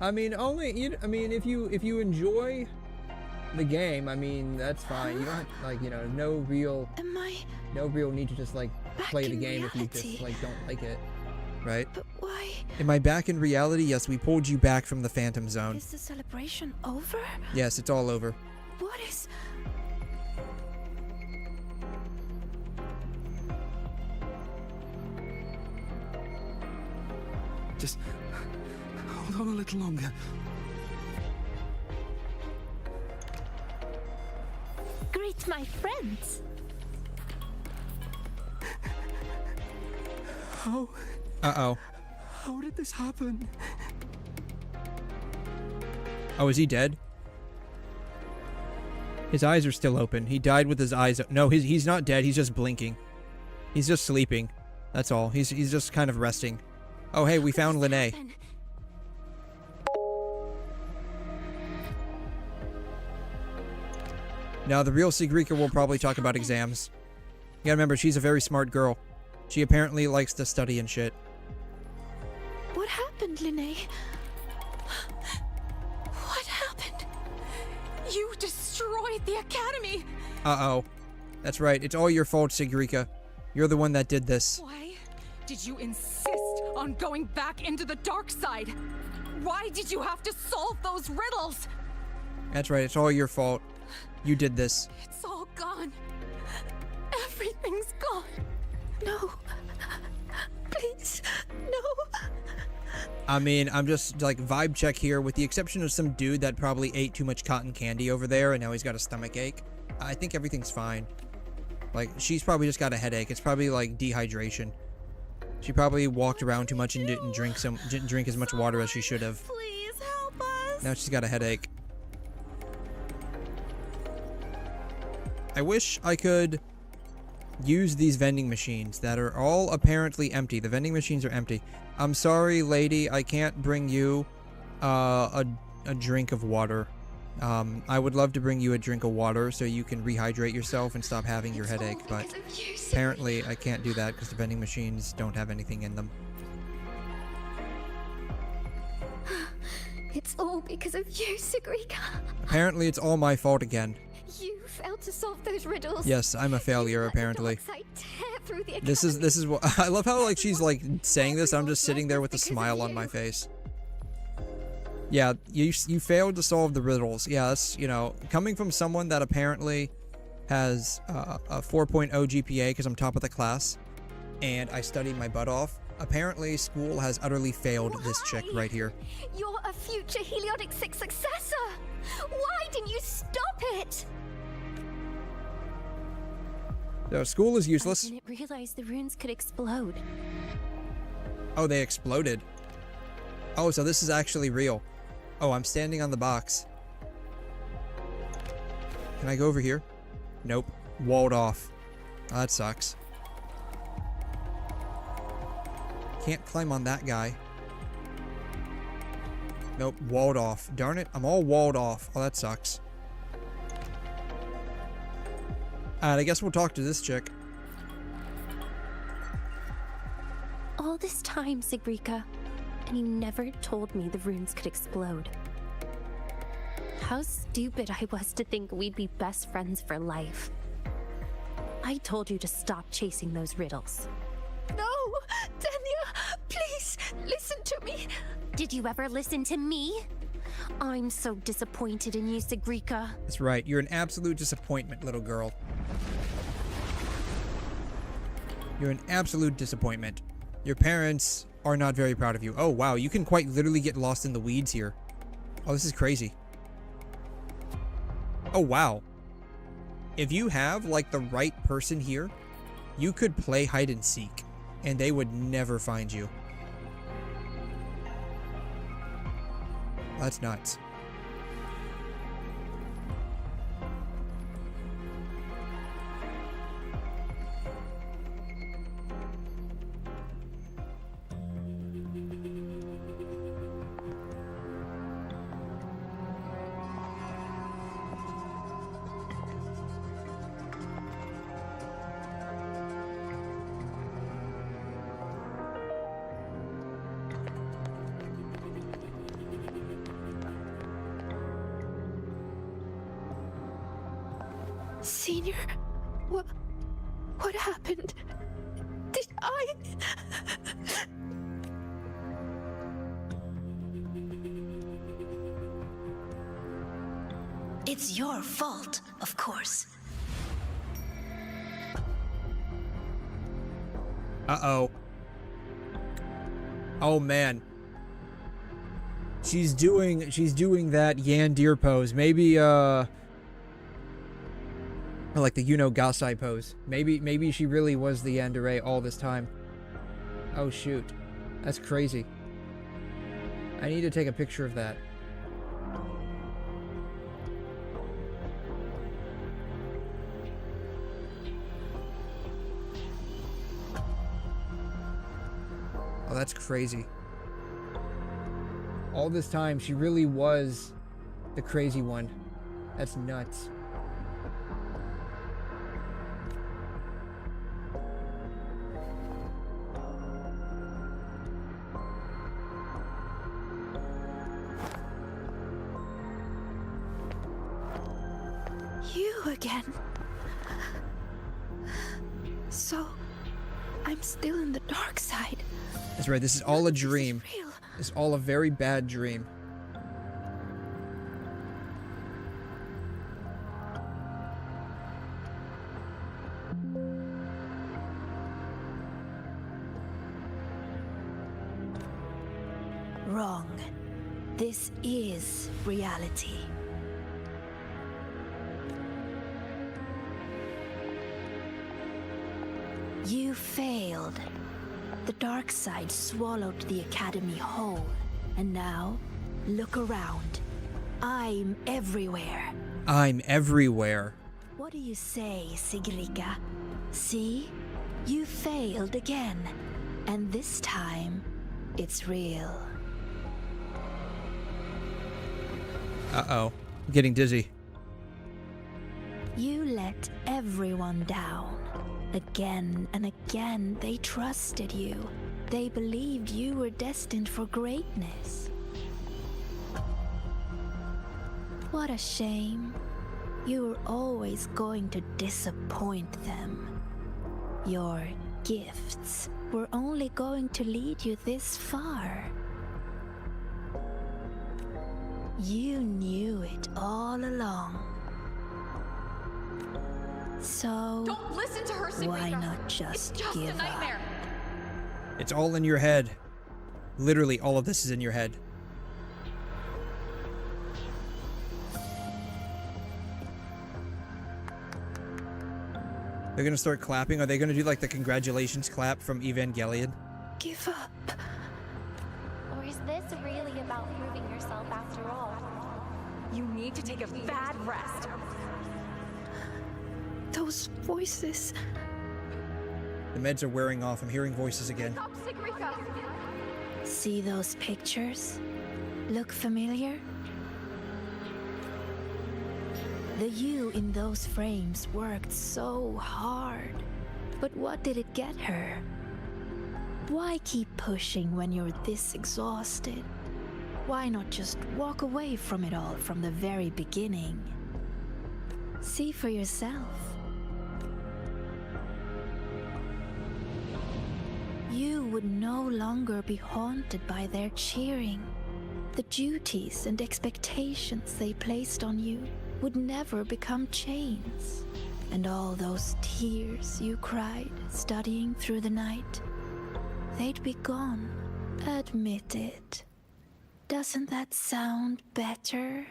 I mean, if you enjoy the game, I mean, that's fine. You don't have, like, you know, no real need to just like play the game if you just like don't like it, right? But why? Am I back in reality? Yes, we pulled you back from the Phantom Zone. Is the celebration over? Yes, it's all over. What is... Just hold on a little longer. Greet my friends. How? Uh-oh. How did this happen? Oh, is he dead? His eyes are still open. He died with his eyes... No, he's not dead. He's just blinking. He's just sleeping. That's all. He's just kind of resting. Oh, hey, we found Linnea. Now, the real 𝘧𝘬𝘐 will probably talk about exams. You gotta remember, she's a very smart girl. She apparently likes to study and shit. What happened, Linnea? What happened? You destroyed the academy! Uh-oh. That's right. It's all your fault, 𝘧𝘬𝘐. You're the one that did this. Why did you insist on going back into the dark side? Why did you have to solve those riddles? That's right. It's all your fault. You did this. It's all gone. Everything's gone. No. Please. No. I mean, I'm just like vibe check here, with the exception of some dude that probably ate too much cotton candy over there and now he's got a stomach ache. I think everything's fine. Like, she's probably just got a headache. It's probably like dehydration. She probably walked around too much and didn't drink as much water as she should have. Please help us. Now she's got a headache. I wish I could use these vending machines that are all apparently empty. The vending machines are empty. I'm sorry, lady, I can't bring you a drink of water. I would love to bring you a drink of water so you can rehydrate yourself and stop having your headache, but apparently I can't do that because the vending machines don't have anything in them. It's all because of you, 𝘧𝘬𝘐. Apparently it's all my fault again. You failed to solve those riddles. Yes, I'm a failure, apparently. This is what I love, how like she's like saying this. I'm just sitting there with a smile on my face. Yeah, you failed to solve the riddles. Yeah, that's, you know, coming from someone that apparently has a 4.0 GPA because I'm top of the class, and I studied my butt off. Apparently, school has utterly failed this chick right here. You're a future 𝘰𝘰𝘕 successor. Why didn't you stop it? So school is useless. I didn't realize the runes could explode. Oh, they exploded. Oh, so this is actually real. Oh, I'm standing on the box. Can I go over here? Nope. Walled off. Oh, that sucks. Can't climb on that guy. Nope, walled off. Darn it, I'm all walled off. Oh, that sucks. Alright, I guess we'll talk to this chick. All this time, 𝘧𝘬𝘐, and you never told me the runes could explode. How stupid I was to think we'd be best friends for life. I told you to stop chasing those riddles. No! Denya! Please, listen to me! Did you ever listen to me? I'm so disappointed in you, 𝘧𝘬𝘐. That's right, you're an absolute disappointment, little girl. You're an absolute disappointment. Your parents are not very proud of you. Oh, wow. You can quite literally get lost in the weeds here. Oh, this is crazy. Oh, wow. If you have, like, the right person here, you could play hide and seek, and they would never find you. That's nuts. Senior, what happened? Did I? It's your fault, of course. Uh-oh. Oh, man. She's doing that 𝘰𝘮𝘵𝘩𝘦𝘥 pose. Maybe, or like the 𝘬𝘮𝘬𝘦 pose. Maybe she really was the 𝘰𝘮𝘬𝘕 all this time. Oh, shoot. That's crazy. I need to take a picture of that. Oh, that's crazy. All this time, she really was the crazy one. That's nuts. You again. So, I'm still in the dark side. That's right, this is all a dream. This is all a very bad dream. Wrong. This is reality. You failed. The dark side swallowed the academy whole. And now, look around. I'm everywhere. I'm everywhere. What do you say, Sigrika? See? You failed again. And this time, it's real. Uh-oh. I'm getting dizzy. You let everyone down. Again and again, they trusted you. They believed you were destined for greatness. What a shame. You were always going to disappoint them. Your gifts were only going to lead you this far. You knew it all along. So, don't listen to her, Sigrika. Why not just give a nightmare. up? It's all in your head. Literally, all of this is in your head. They're gonna start clapping. Are they gonna do like the congratulations clap from Evangelion? Give up. Or is this really about proving yourself after all? You need to take a bad rest. Those voices. The meds are wearing off. I'm hearing voices again. Stop, Sigrika. See those pictures? Look familiar? The you in those frames worked so hard. But what did it get her? Why keep pushing when you're this exhausted? Why not just walk away from it all from the very beginning? See for yourself. You would no longer be haunted by their cheering. The duties and expectations they placed on you would never become chains. And all those tears you cried studying through the night, they'd be gone. Admit it. Doesn't that sound better?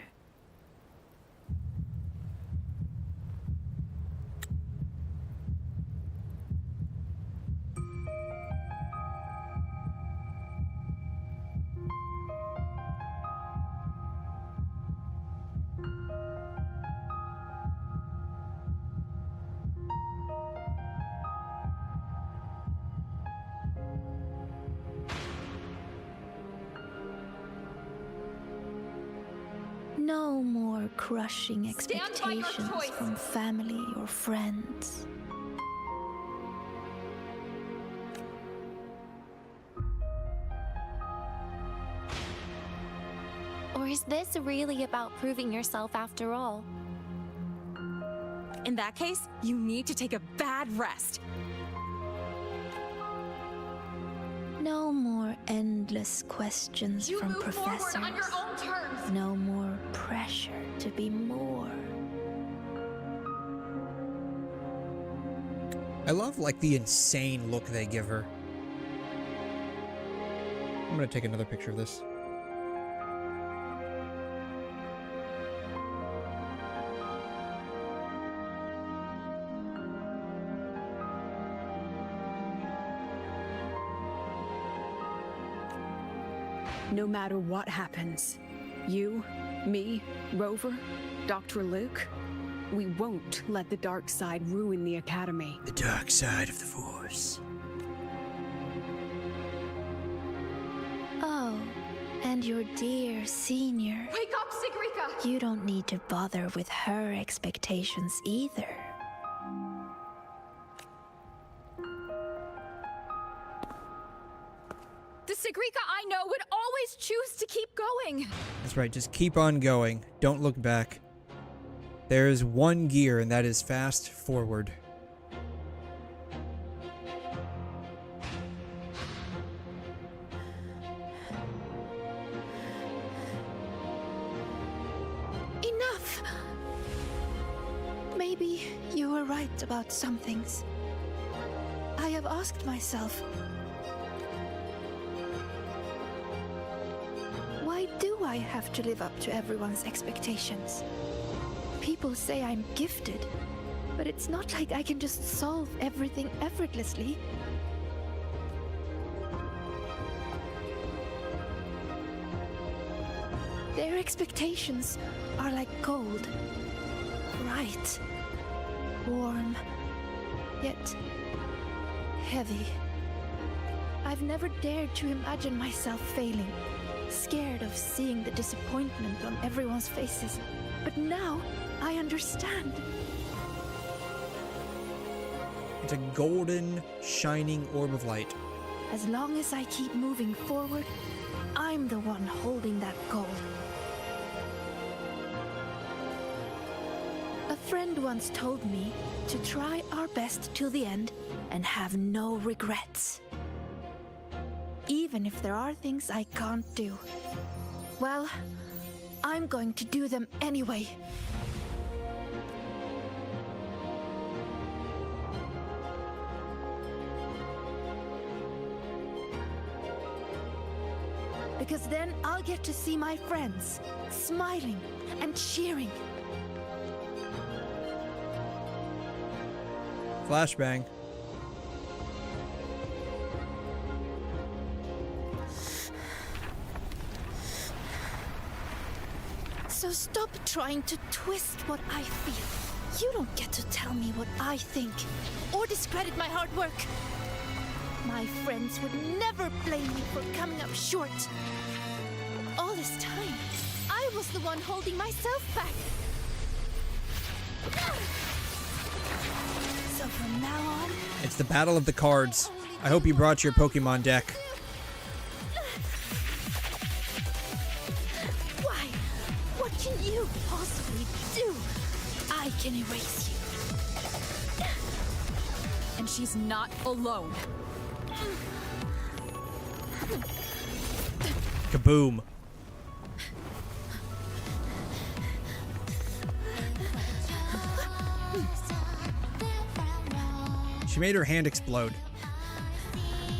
No more crushing expectations from family or friends. Or is this really about proving yourself after all? In that case, you need to take a bad rest. No more endless questions from professors. On your own terms. No more pressure to be more. I love, like, the insane look they give her. I'm gonna take another picture of this. No matter what happens, you, me, Rover, Dr. Luke, we won't let the dark side ruin the Academy. The dark side of the Force. Oh, and your dear senior. Wake up, Sigrika! You don't need to bother with her expectations either. The Sigrika I know would always choose to keep going. That's right, just keep on going. Don't look back. There's one gear, and that is fast forward. Enough! Maybe you were right about some things. I have asked myself, why do I have to live up to everyone's expectations? People say I'm gifted, but it's not like I can just solve everything effortlessly. Their expectations are like gold. Bright, warm, yet heavy. I've never dared to imagine myself failing, scared of seeing the disappointment on everyone's faces. But now, I understand. It's a golden, shining orb of light. As long as I keep moving forward, I'm the one holding that goal. A friend once told me to try our best till the end and have no regrets. Even if there are things I can't do. Well, I'm going to do them anyway. Because then I'll get to see my friends, smiling and cheering. Flashbang. So stop trying to twist what I feel. You don't get to tell me what I think, or discredit my hard work. My friends would never blame me for coming up short. All this time, I was the one holding myself back. So from now on... It's the battle of the cards. I hope you brought your Pokemon deck. Why? What can you possibly do? I can erase you. And she's not alone. Kaboom. She made her hand explode.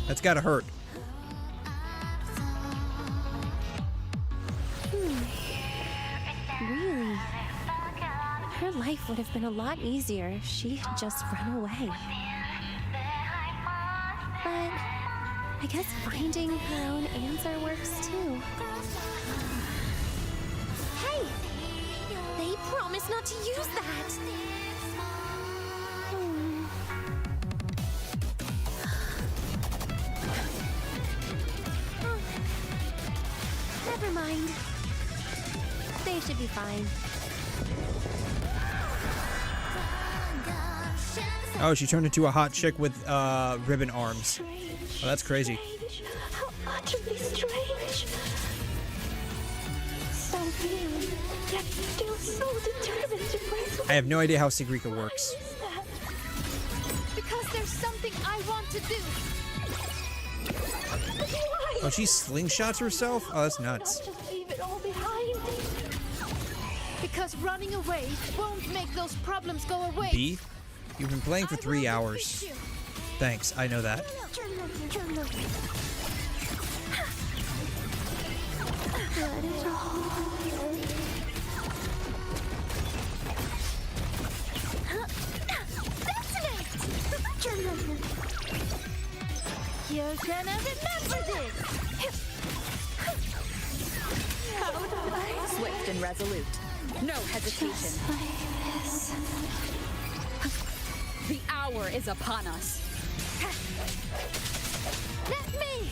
That's gotta hurt. Really? Her life would have been a lot easier if she had just run away. But I guess finding her own answer works too. Hey! They promised not to use that! Never mind. They should be fine. Oh, she turned into a hot chick with ribbon arms. Oh, that's crazy. How utterly strange. So real, yet still so determined to break. I have no idea how Sigrika works. Because there's something I want to do. Why? Oh, she slingshots herself? Oh, that's nuts. Just leave it all behind. Because running away won't make those problems go away. B? You've been playing for 3 hours. Thanks, I know that. Let it all You're gonna remember this! Swift and resolute. No hesitation. The hour is upon us. Let me!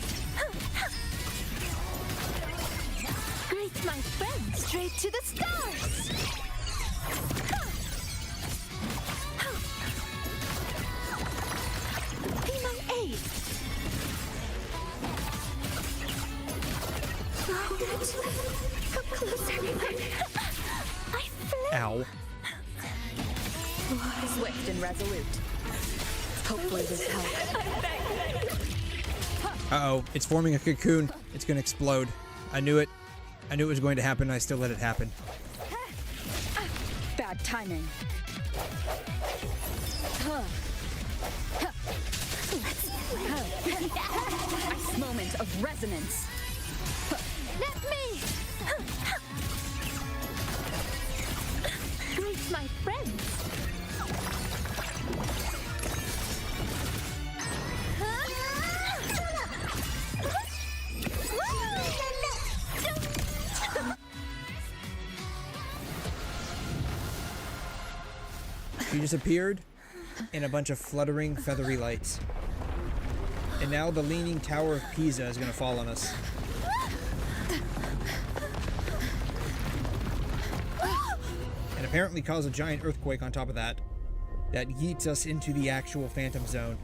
Greet my friend straight to the stars! Be my aid! Come closer. I fled. Ow. Swift and resolute. Hopefully this helps. Uh-oh, it's forming a cocoon. It's gonna explode. I knew it. I knew it was going to happen, and I still let it happen. Bad timing. Ice moment of resonance. Let me! Greet my friends! She just appeared in a bunch of fluttering, feathery lights. And now the Leaning Tower of Pisa is going to fall on us. And apparently cause a giant earthquake on top of that. That yeets us into the actual Phantom Zone.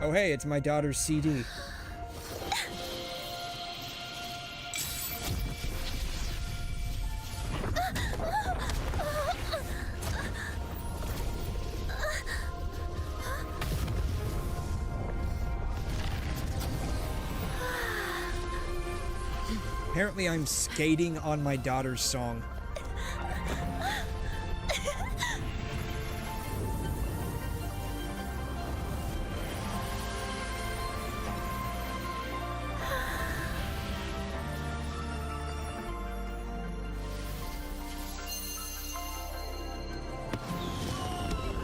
Oh hey, it's my daughter's CD. Apparently I'm skating on my daughter's song.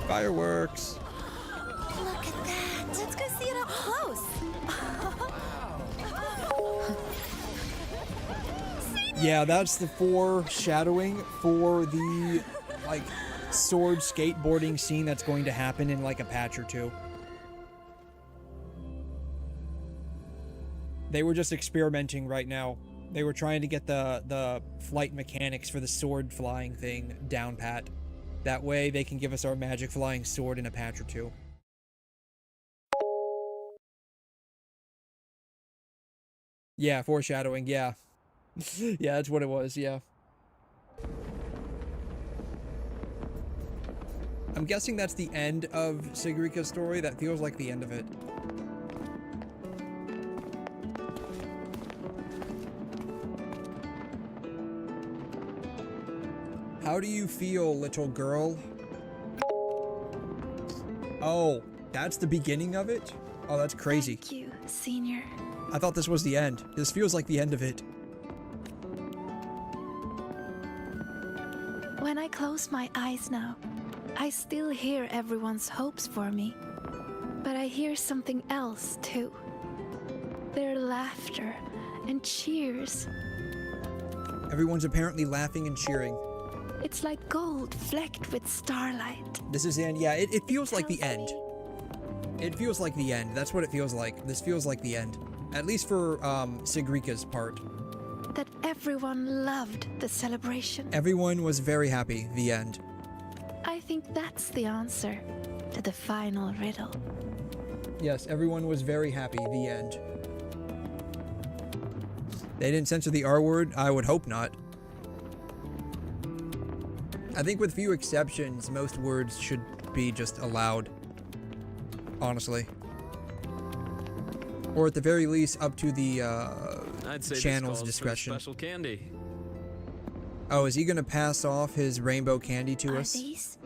Fireworks. Look at that. Let's go see it up close. Yeah, that's the foreshadowing for the, like, sword skateboarding scene that's going to happen in, like, a patch or two. They were just experimenting right now. They were trying to get the flight mechanics for the sword flying thing down pat. That way they can give us our magic flying sword in a patch or two. Yeah, foreshadowing, yeah. Yeah, that's what it was, yeah. I'm guessing that's the end of Sigrika's story. That feels like the end of it. How do you feel, little girl? Oh, That's the beginning of it? Oh, that's crazy. Thank you, Senior. I thought this was the end. This feels like the end of it. When I close my eyes now, I still hear everyone's hopes for me. But I hear something else, too. Their laughter and cheers. Everyone's apparently laughing and cheering. It's like gold flecked with starlight. This is the end. Yeah, it feels like the end. It feels like the end. That's what it feels like. This feels like the end. At least for 𝘬𝘬𝘐's part. That everyone loved the celebration. Everyone was very happy. The end. I think that's the answer to the final riddle. Yes, everyone was very happy. The end. They didn't censor the R word? I would hope not. I think with few exceptions, most words should be just allowed. Honestly. Or at the very least, up to the I'd say channel's this calls discretion. for special candy. Oh, is he gonna pass off his rainbow candy to us? These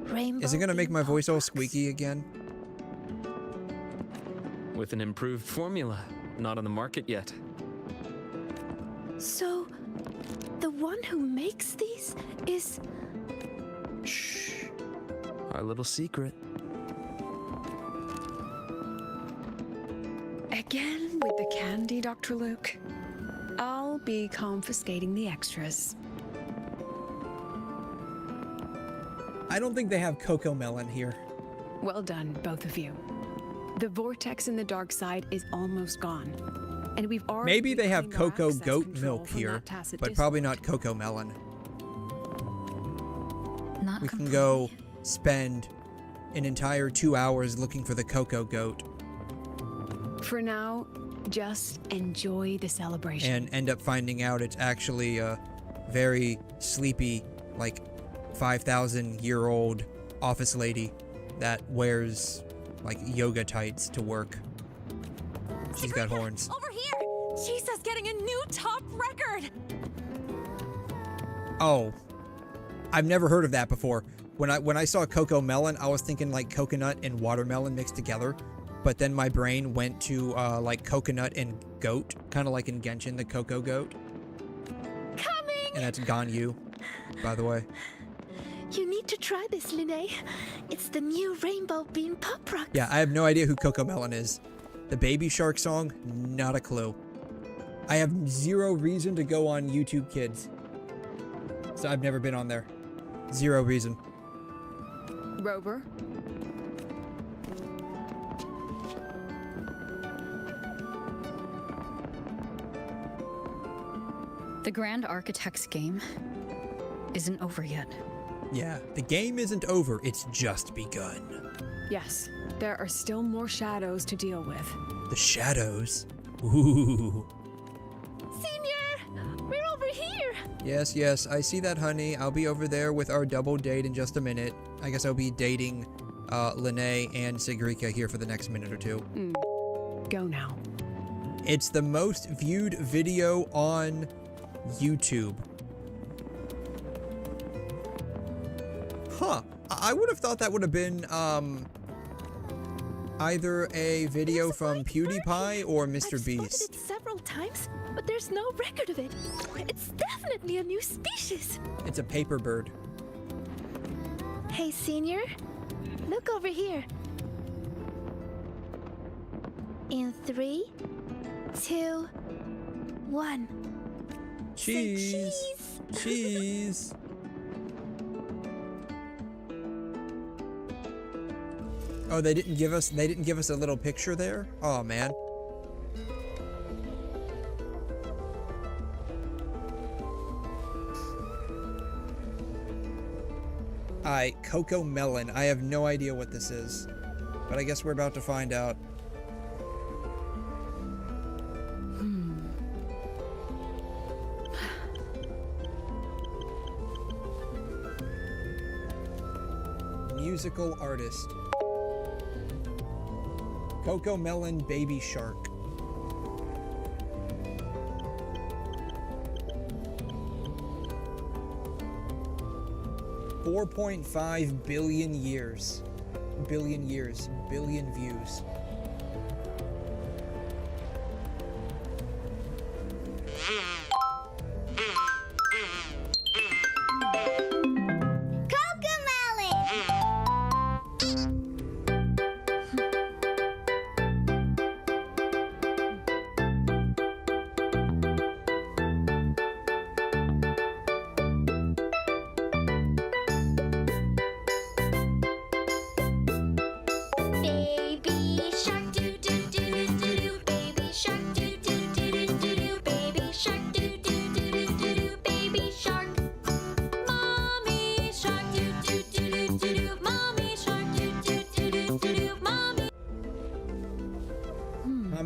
rainbow Is it gonna make my voice all Pop-Rocks? squeaky again? With an improved formula, not on the market yet. So, the one who makes these is... Shh. Our little secret. Again with the candy, Dr. Luke. I'll be confiscating the extras. I don't think they have CoComelon here. Well done, both of you. The vortex in the dark side is almost gone. And we've already Maybe they have reclaimed our cocoa access goat control milk from here, that tacit but probably not CoComelon. Not We can go spend an entire 2 hours looking for the cocoa goat For now, just enjoy the celebration. and end up finding out it's actually a very sleepy, like 5,000-year-old office lady that wears like yoga tights to work. She's got horns. Over here! Chisa's getting a new top record! Oh, I've never heard of that before. When I saw CoComelon, I was thinking like coconut and watermelon mixed together, but then my brain went to like coconut and goat, kind of like in Genshin, the cocoa goat. Coming! And that's Ganyu, by the way. You need to try this, Linnae. It's the new Rainbow Bean Pop-Rocks. Yeah, I have no idea who CoComelon is. The Baby Shark song, not a clue. I have zero reason to go on YouTube Kids. So I've never been on there. Zero reason. Rover? The Grand Architect's game isn't over yet. Yeah, the game isn't over, it's just begun. Yes, there are still more shadows to deal with. The shadows? Ooh. Senior! We're over here! Yes, yes, I see that, honey. I'll be over there with our double date in just a minute. I guess I'll be dating Linnae and 𝘬𝘬𝘐 here for the next minute or two. Go now. It's the most viewed video on YouTube. Huh. I would have thought that would have been either a video from PewDiePie or Mr. I've spotted Beast. it several times, but there's no record of it. It's definitely a new species. It's a paper bird. Hey, Senior. Look over here. In 3, 2, 1. Cheese. Cheese. Oh, they didn't give us a little picture there? Oh, man. Alright, CoComelon. I have no idea what this is, but I guess we're about to find out. Musical artist. CoComelon Baby Shark. $4.5 billion years. billion years, billion views.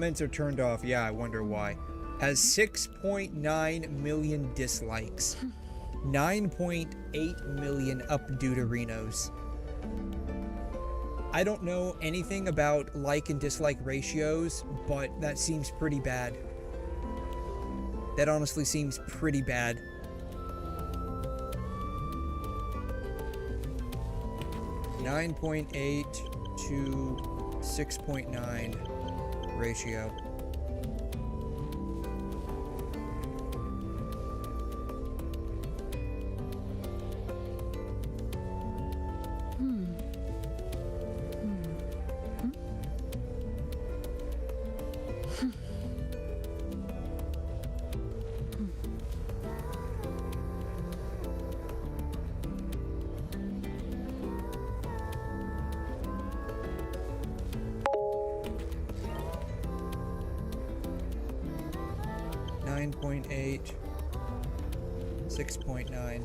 Comments are turned off. Yeah, I wonder why. Has 6.9 million dislikes. 9.8 million 𝘠𝘠𝘦𝘐𝘮. I don't know anything about like and dislike ratios, but that seems pretty bad. That honestly seems pretty bad. (9.8 to 6.9 ratio. (9.8, 6.9).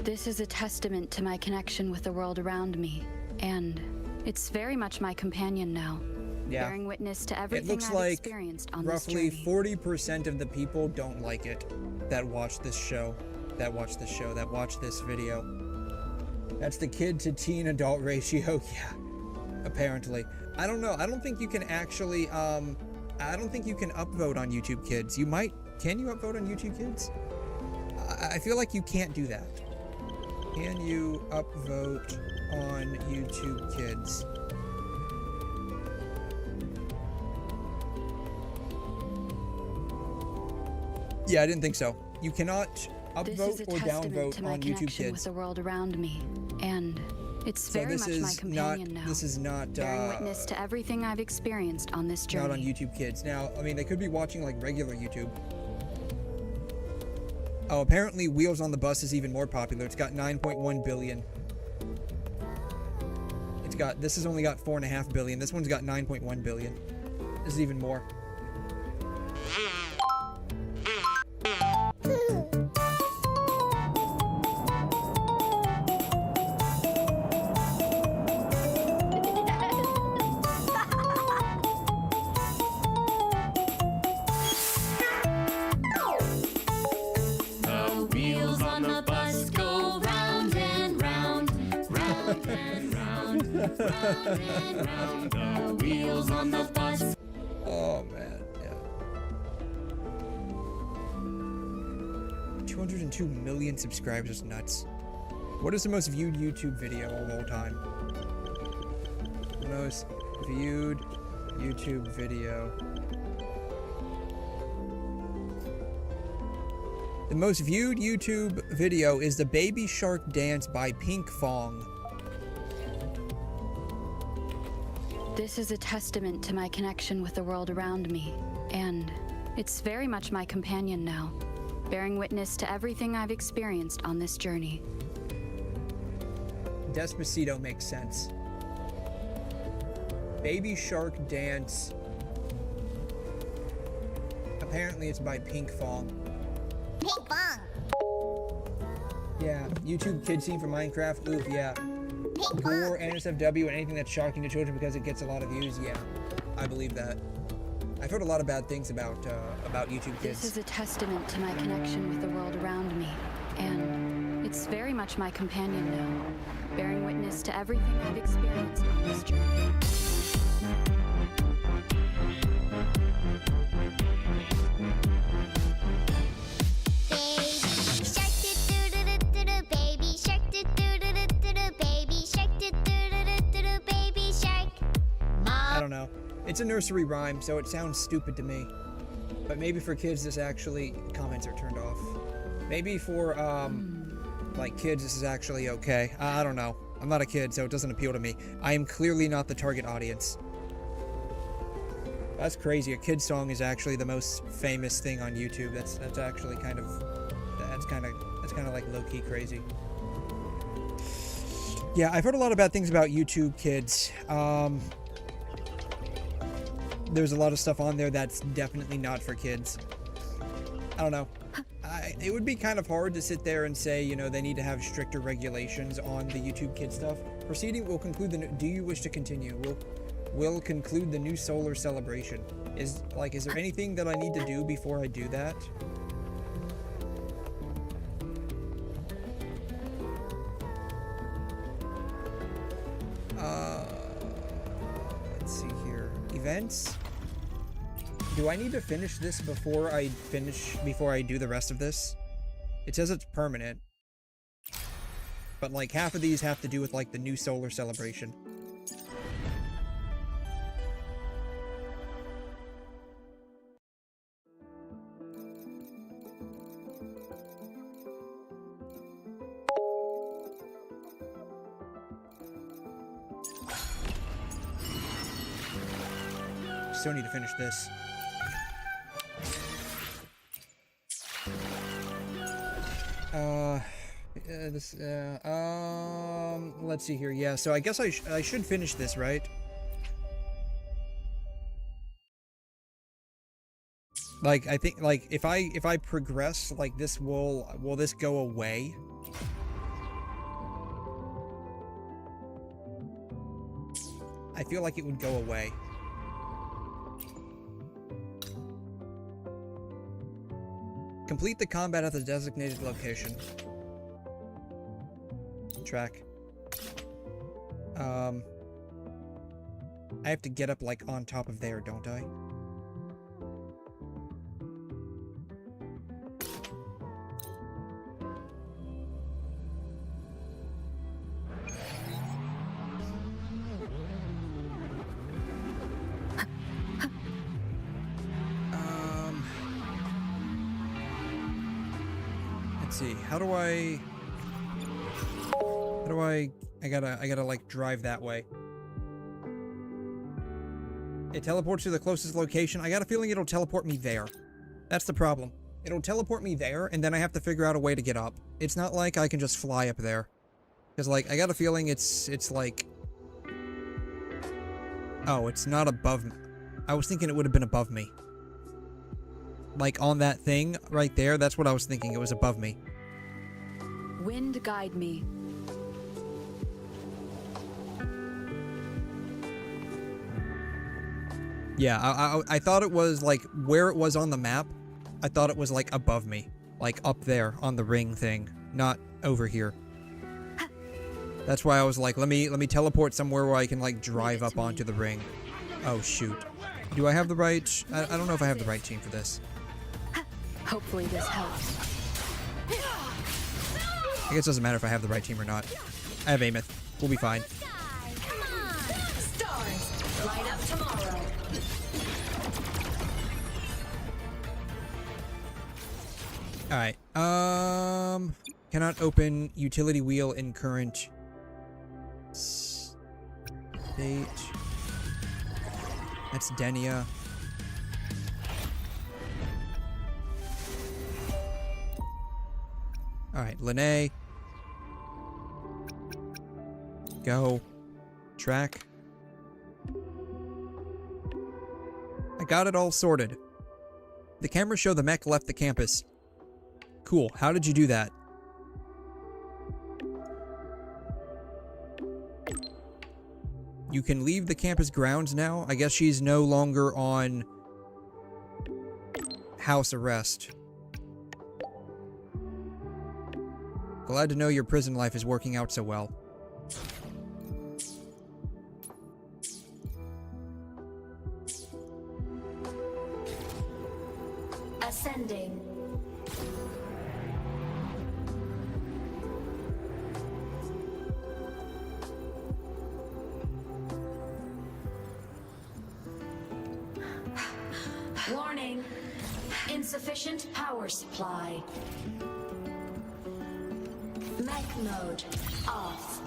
This is a testament to my connection with the world around me, and it's very much my companion now. Yeah. Bearing witness to everything It looks I've like experienced on roughly this journey. 40% of the people don't like it that watch this show, that watch this video. That's the kid to teen adult ratio. Yeah, apparently. I don't know. I don't think you can actually, I don't think you can upvote on YouTube Kids. You might, can you upvote on YouTube Kids? I feel like you can't do that. Can you upvote on YouTube Kids? Yeah, I didn't think so. You cannot upvote or downvote on YouTube Kids. With the world around me, and it's very much my companion now. This is not bearing witness to everything I've experienced on this journey. Not on YouTube Kids. Now, I mean, they could be watching like regular YouTube. Oh, apparently Wheels on the Bus is even more popular. It's got 9.1 billion. It's got, this has only got 4.5 billion. This one's got 9.1 billion. This is even more. The wheels on the bus. Oh man, yeah. 202 million subscribers is nuts. What is the most viewed YouTube video of all time? Most viewed YouTube video. The most viewed YouTube video is the Baby Shark Dance by Pink Fong. This is a testament to my connection with the world around me, and it's very much my companion now, bearing witness to everything I've experienced on this journey. Despacito makes sense. Baby Shark Dance. Apparently it's by Pink Fong. Pink Fong. Yeah, YouTube Kid Scene for Minecraft. Oof, yeah. Gore, NSFW, and anything that's shocking to children because it gets a lot of views. Yeah, I believe that. I've heard a lot of bad things about YouTube Kids. This is a testament to my connection with the world around me, and it's very much my companion now, bearing witness to everything I've experienced on this journey. Baby It's a nursery rhyme, so it sounds stupid to me. But maybe for kids, this actually... Comments are turned off. Maybe for, like, kids, this is actually okay. I don't know. I'm not a kid, so it doesn't appeal to me. I am clearly not the target audience. That's crazy. A kid's song is actually the most famous thing on YouTube. That's actually kind of... That's kind of like low-key crazy. Yeah, I've heard a lot of bad things about YouTube Kids. There's a lot of stuff on there that's definitely not for kids. I don't know. It would be kind of hard to sit there and say, you know, they need to have stricter regulations on the YouTube Kids stuff. Proceeding will conclude the... Do you wish to continue? We'll conclude the new solar celebration. Is there anything that I need to do before I do that? Let's see here. Events? Do I need to finish this before I do the rest of this? It says it's permanent. But like half of these have to do with like the new solar celebration. Still need to finish this. Let's see here. Yeah, so I guess I should finish this, right? Like, I think, like, if I progress, like, this will this go away? I feel like it would go away. Complete the combat at the designated location. Track. I have to get up, like, on top of there, don't I? Let's see. How do I I gotta like drive that way. It teleports to the closest location. I got a feeling it'll teleport me there. That's the problem. It'll teleport me there, and then I have to figure out a way to get up. It's not like I can just fly up there. Because, like, I got a feeling it's like... Oh, it's not above me. I was thinking it would have been above me. Like, on that thing right there, that's what I was thinking. It was above me. Wind guide me. Yeah, I thought it was, like, where it was on the map, I thought it was, like, above me. Like, up there on the ring thing, not over here. That's why I was like, let me teleport somewhere where I can, like, drive up onto the ring. Oh, shoot. Do I have the right... I don't know if I have the right team for this. Hopefully this helps. I guess it doesn't matter if I have the right team or not. I have Amos. We'll be fine. Stars, light up tomorrow. Alright, cannot open utility wheel in current state. That's Denia. Alright, Lene. Go. Track. I got it all sorted. The cameras show the mech left the campus. Cool. How did you do that? You can leave the campus grounds now? I guess she's no longer on house arrest. Glad to know your prison life is working out so well. Ascending. Insufficient power supply. Mech mode off.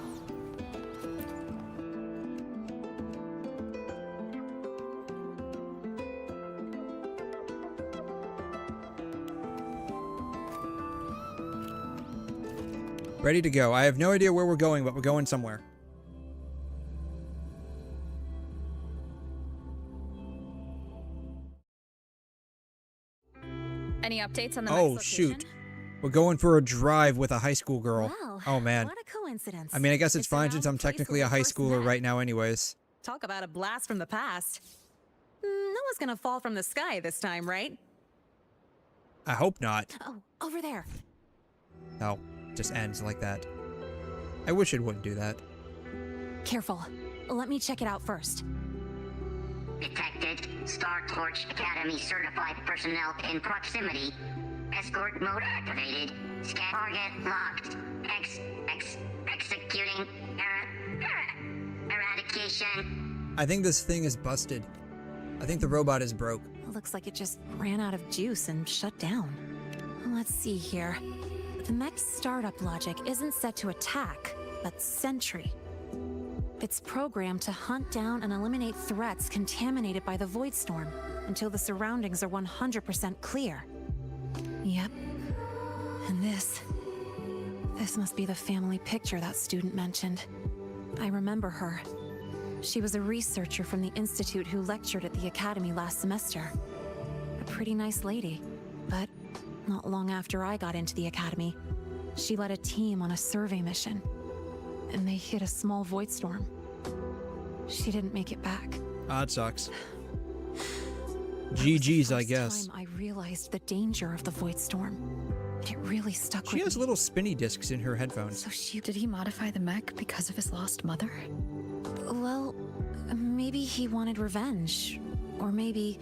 Ready to go. I have no idea where we're going, but we're going somewhere. Any updates on the Oh, next shoot. location? We're going for a drive with a high school girl. Wow, oh, man. What a coincidence. I mean, I guess it's fine since I'm around the place technically where a we high first schooler met. right now anyways. Talk about a blast from the past. No one's gonna fall from the sky this time, right? I hope not. Oh, over there. No, just ends like that. I wish it wouldn't do that. Careful. Let me check it out first. Detected. Star Torch Academy certified personnel in proximity. Escort mode activated. Scan target locked. Executing eradication. I think this thing is busted. I think the robot is broke. Looks like it just ran out of juice and shut down. Let's see here. The mech's startup logic isn't set to attack, but sentry. It's programmed to hunt down and eliminate threats contaminated by the void storm until the surroundings are 100% clear. Yep. And this must be the family picture that student mentioned. I remember her. She was a researcher from the institute who lectured at the academy last semester. A pretty nice lady, but not long after I got into the academy, she led a team on a survey mission, and they hit a small void storm. She didn't make it back. Ah, it sucks. GG's, I guess. Time I realized the danger of the void storm. It really stuck with me. She has little spinny discs in her headphones. So did he modify the mech because of his lost mother? Well, maybe he wanted revenge. Or maybe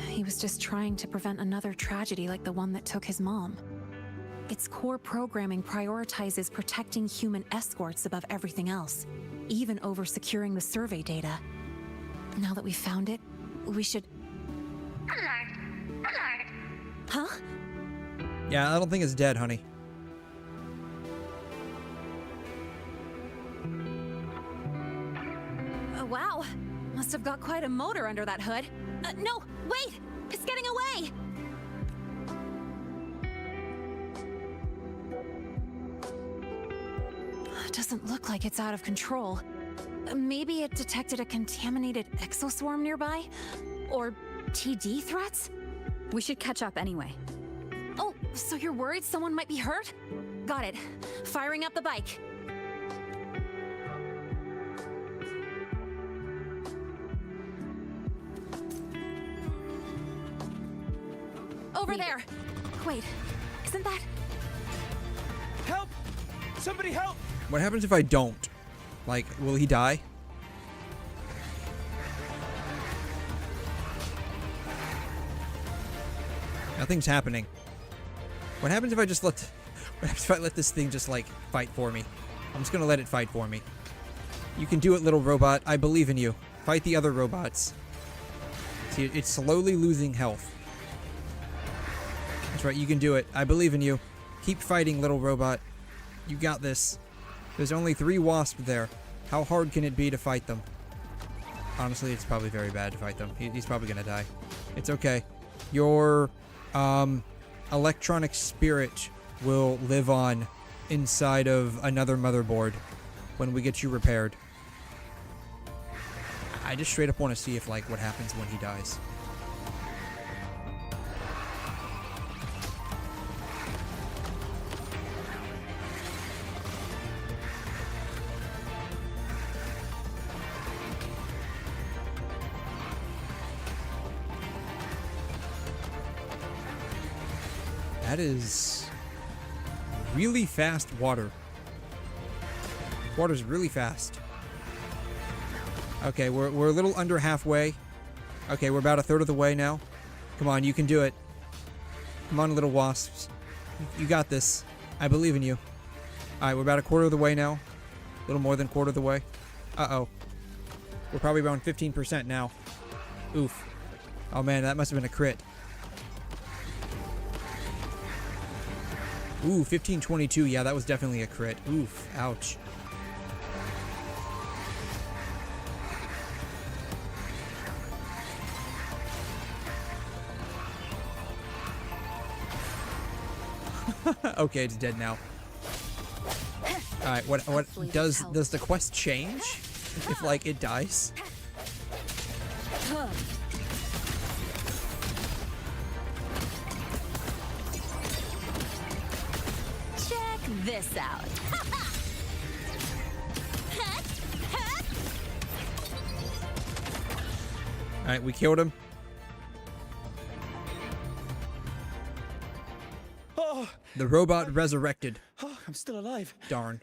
he was just trying to prevent another tragedy like the one that took his mom. Its core programming prioritizes protecting human escorts above everything else, even over securing the survey data. Now that we found it, we should... Alert! Alert! Huh? Yeah, I don't think it's dead, honey. Wow. Must have got quite a motor under that hood. No, wait! It's getting away! Doesn't look like it's out of control. Maybe it detected a contaminated exoswarm nearby? Or TD threats? We should catch up anyway. Oh, so you're worried someone might be hurt? Got it. Firing up the bike. Over there! Wait, isn't that... Help! Somebody help! What happens if I don't? Like, will he die? Nothing's happening. What happens if I just let... What happens if I let this thing just, like, fight for me? I'm just gonna let it fight for me. You can do it, little robot. I believe in you. Fight the other robots. See, it's slowly losing health. That's right, you can do it. I believe in you. Keep fighting, little robot. You got this. There's only 3 wasps there. How hard can it be to fight them? Honestly, it's probably very bad to fight them. He's probably gonna die. It's okay. Your, electronic spirit will live on inside of another motherboard when we get you repaired. I just straight up want to see if, like, what happens when he dies. That is really fast water. Water's really fast. Okay, we're a little under halfway. Okay, we're about a third of the way now. Come on, you can do it. Come on, little wasps. You got this. I believe in you. Alright, we're about a quarter of the way now. A little more than quarter of the way. Uh-oh. We're probably around 15% now. Oof. Oh man, that must have been a crit. Ooh, 1522. Yeah, that was definitely a crit. Oof. Ouch. Okay, it's dead now. Alright, what does the quest change if like it dies? Check this out. Alright, we killed him. Oh, the robot resurrected. Oh, I'm still alive. Darn.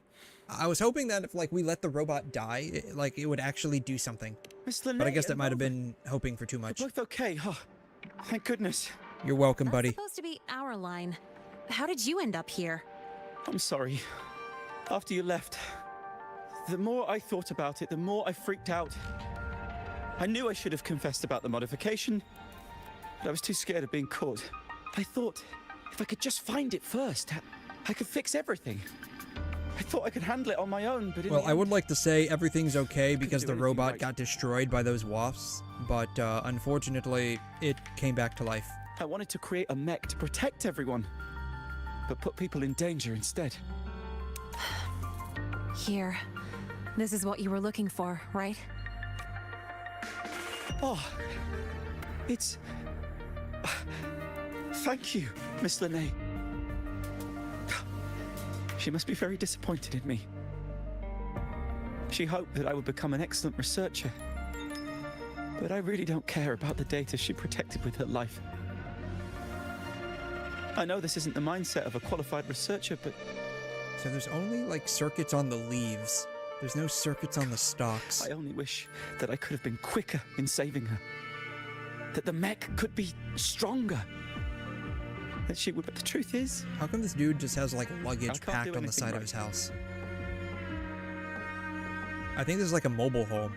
I was hoping that if like we let the robot die, it would actually do something. But I guess that might have been hoping for too much. You're both okay. Oh, thank goodness. You're welcome, buddy. That's supposed to be our line. How did you end up here? I'm sorry. After you left, the more I thought about it, the more I freaked out. I knew I should have confessed about the modification, but I was too scared of being caught. I thought if I could just find it first, I could fix everything. I thought I could handle it on my own, but well, I would like to say everything's okay because the robot got destroyed by those wasps, but unfortunately, it came back to life. I wanted to create a mech to protect everyone, but put people in danger instead. Here. This is what you were looking for, right? Oh, it's... Thank you, Miss 𝘰𝘰𝘕. She must be very disappointed in me. She hoped that I would become an excellent researcher. But I really don't care about the data she protected with her life. I know this isn't the mindset of a qualified researcher, but... So there's only, like, circuits on the leaves. There's no circuits on the stalks. I only wish that I could have been quicker in saving her. That the mech could be stronger. That she would, but the truth is... How come this dude just has, like, luggage packed on the side of his house? I think this is like a mobile home.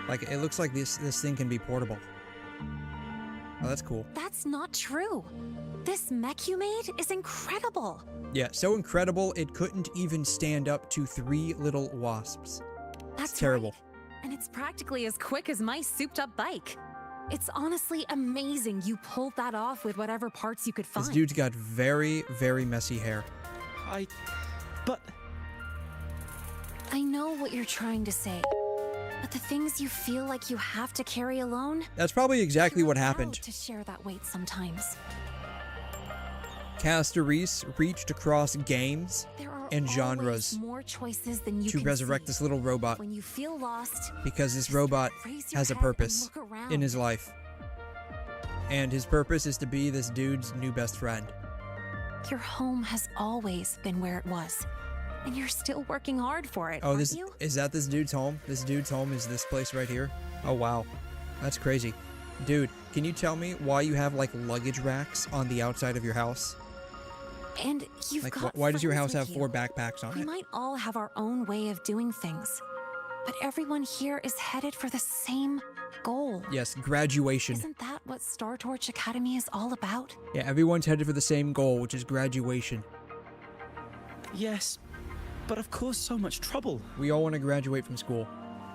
Like, it looks like this thing can be portable. Oh, that's cool. That's not true. This mech you made is incredible. Yeah, so incredible it couldn't even stand up to 3 little wasps. That's terrible. Right. And it's practically as quick as my souped-up bike. It's honestly amazing you pulled that off with whatever parts you could find. This dude's got very, very messy hair. But... I know what you're trying to say. But the things you feel like you have to carry alone... That's probably exactly what happened. To share that weight sometimes. Castorice reached across games and genres more choices than you to resurrect this little robot. When you feel lost, because this robot has a purpose in his life. And his purpose is to be this dude's new best friend. Your home has always been where it was. And you're still working hard for it, aren't you? Is that this dude's home? This dude's home is this place right here? Oh, wow. That's crazy. Dude, can you tell me why you have, like, luggage racks on the outside of your house? And you've like, got why does your house have you. 4 backpacks on we it? We might all have our own way of doing things. But everyone here is headed for the same goal. Yes, graduation. Isn't that what Star Torch Academy is all about? Yeah, everyone's headed for the same goal, which is graduation. Yes, but of course so much trouble. We all want to graduate from school.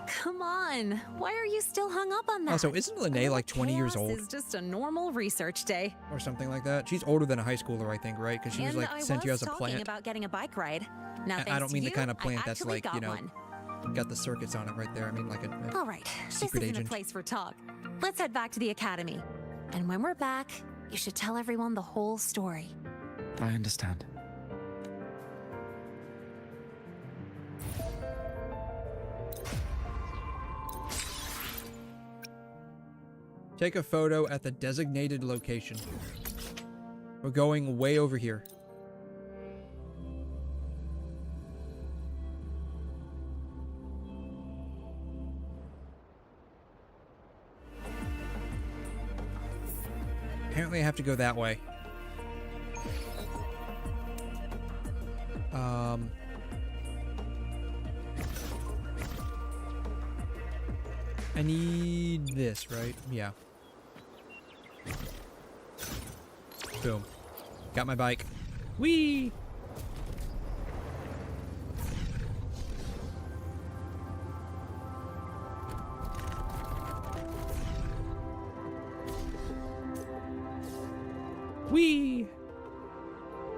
Come on, why are you still hung up on that? Also, isn't 𝘰𝘰𝘕 like 20 years old? It's just a normal research day. Or something like that. She's older than a high schooler, I think, right? Because she was like sent here as a plant. About getting a bike ride. Now, I don't mean the kind of plant that's like, you know, one. got the circuits on it right there. I mean like a all right, secret this isn't agent. a place for talk. Let's head back to the academy. And when we're back, you should tell everyone the whole story. I understand. Take a photo at the designated location. We're going way over here. Apparently I have to go that way. I need this, right? Yeah. Boom. Got my bike. Whee! Whee!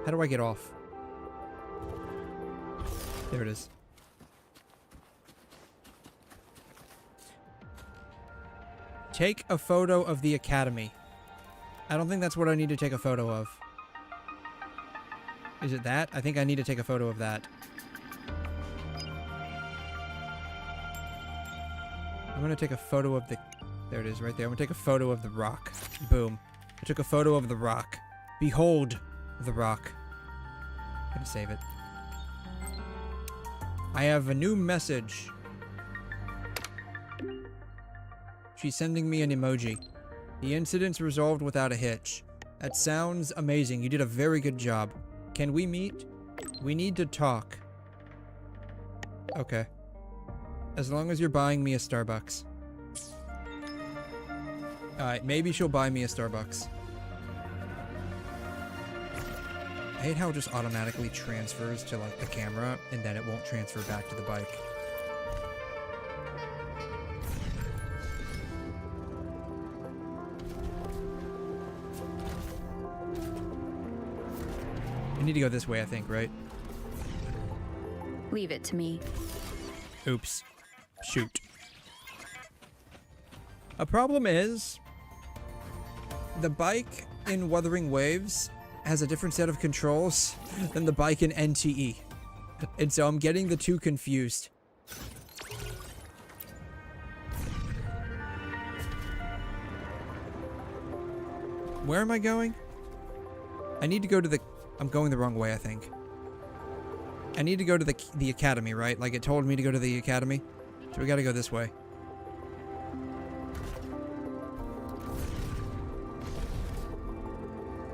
How do I get off? There it is. Take a photo of the academy. I don't think that's what I need to take a photo of. Is it that? I think I need to take a photo of that. I'm gonna take a photo of the... There it is, right there. I'm gonna take a photo of the rock. Boom. I took a photo of the rock. Behold the rock. I'm gonna save it. I have a new message. She's sending me an emoji. The incident's resolved without a hitch. That sounds amazing. You did a very good job. Can we meet? We need to talk. Okay. As long as you're buying me a Starbucks. Alright, maybe she'll buy me a Starbucks. I hate how it just automatically transfers to, like, the camera, and then it won't transfer back to the bike. I need to go this way, I think, right? Leave it to me. Oops. Shoot. A problem is, the bike in Wuthering Waves has a different set of controls than the bike in NTE. And so I'm getting the two confused. Where am I going? I need to go to the... I'm going the wrong way, I think. I need to go to the academy, right? Like, it told me to go to the academy. So we gotta go this way.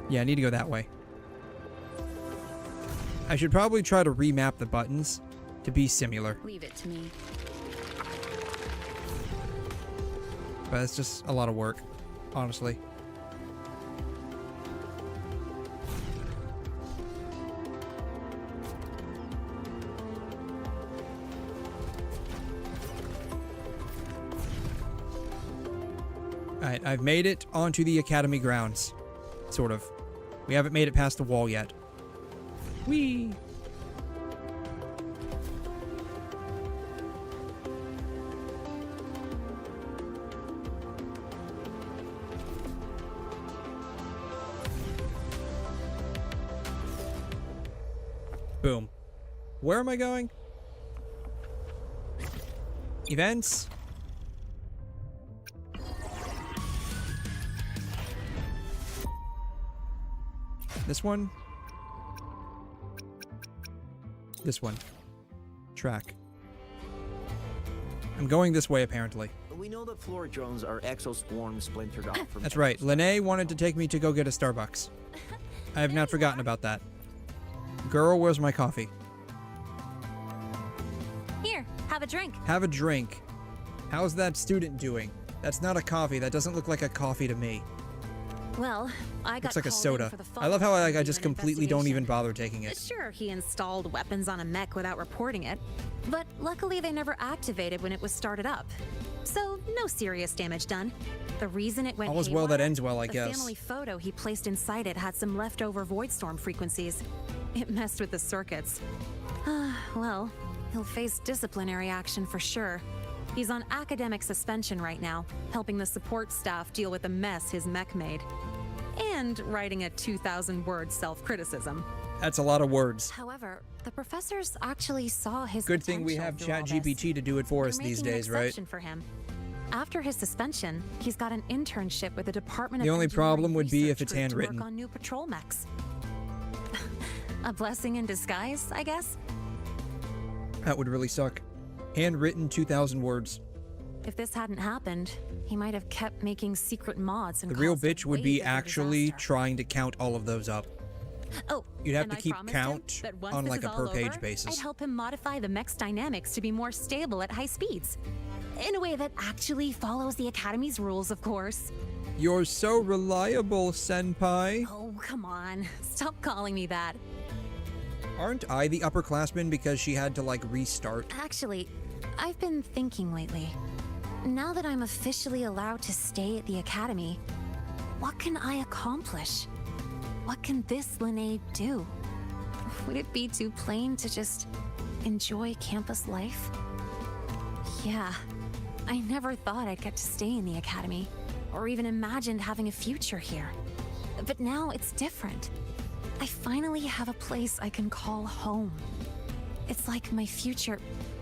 Yeah, I need to go that way. I should probably try to remap the buttons to be similar. Leave it to me. But it's just a lot of work, honestly. Alright, I've made it onto the academy grounds. Sort of. We haven't made it past the wall yet. Whee! Boom. Where am I going? Events? This one? This one. Track. I'm going this way, apparently. We know that floor drones are exoswarms splintered off from... That's right. Lene wanted to take me to go get a Starbucks. I have not forgotten about that. Girl, where's my coffee? Here, have a drink. Have a drink. How's that student doing? That's not a coffee. That doesn't look like a coffee to me. Well, I got looks like a called soda. in for the I love how I just an completely don't even investigation. bother taking it. Sure, he installed weapons on a mech without reporting it, but luckily they never activated when it was started up. So, no serious damage done. The reason it went All is well that haywire, ends well, I the guess. family photo he placed inside it had some leftover void storm frequencies. It messed with the circuits. Well, he'll face disciplinary action for sure. He's on academic suspension right now, helping the support staff deal with the mess his mech made. And writing a 2,000-word self-criticism. That's a lot of words. However, the professors actually saw his Good thing we have ChatGPT to do it for us They're these making an days, right? exception for him. After his suspension, he's got an internship with the Department of The only Engineering problem would be if Research it's Group to handwritten. work on new patrol mechs. A blessing in disguise, I guess? That would really suck. Handwritten 2,000 words. If this hadn't happened, he might have kept making secret mods and The real caused a bitch would way be bigger actually disaster. trying to count all of those up. Oh, You'd have and to I keep promised him count that once on this like is a all per page over, basis. I'd help him modify the mech's dynamics to be more stable at high speeds. In a way that actually follows the Academy's rules, of course. You're so reliable, senpai. Oh, come on. Stop calling me that. Aren't I the upperclassman because she had to, like, restart? Actually, I've been thinking lately. Now that I'm officially allowed to stay at the academy, what can I accomplish? What can this 𝘰𝘰 do? Would it be too plain to just enjoy campus life? Yeah, I never thought I'd get to stay in the academy, or even imagined having a future here. But now it's different. I finally have a place I can call home. It's like my future,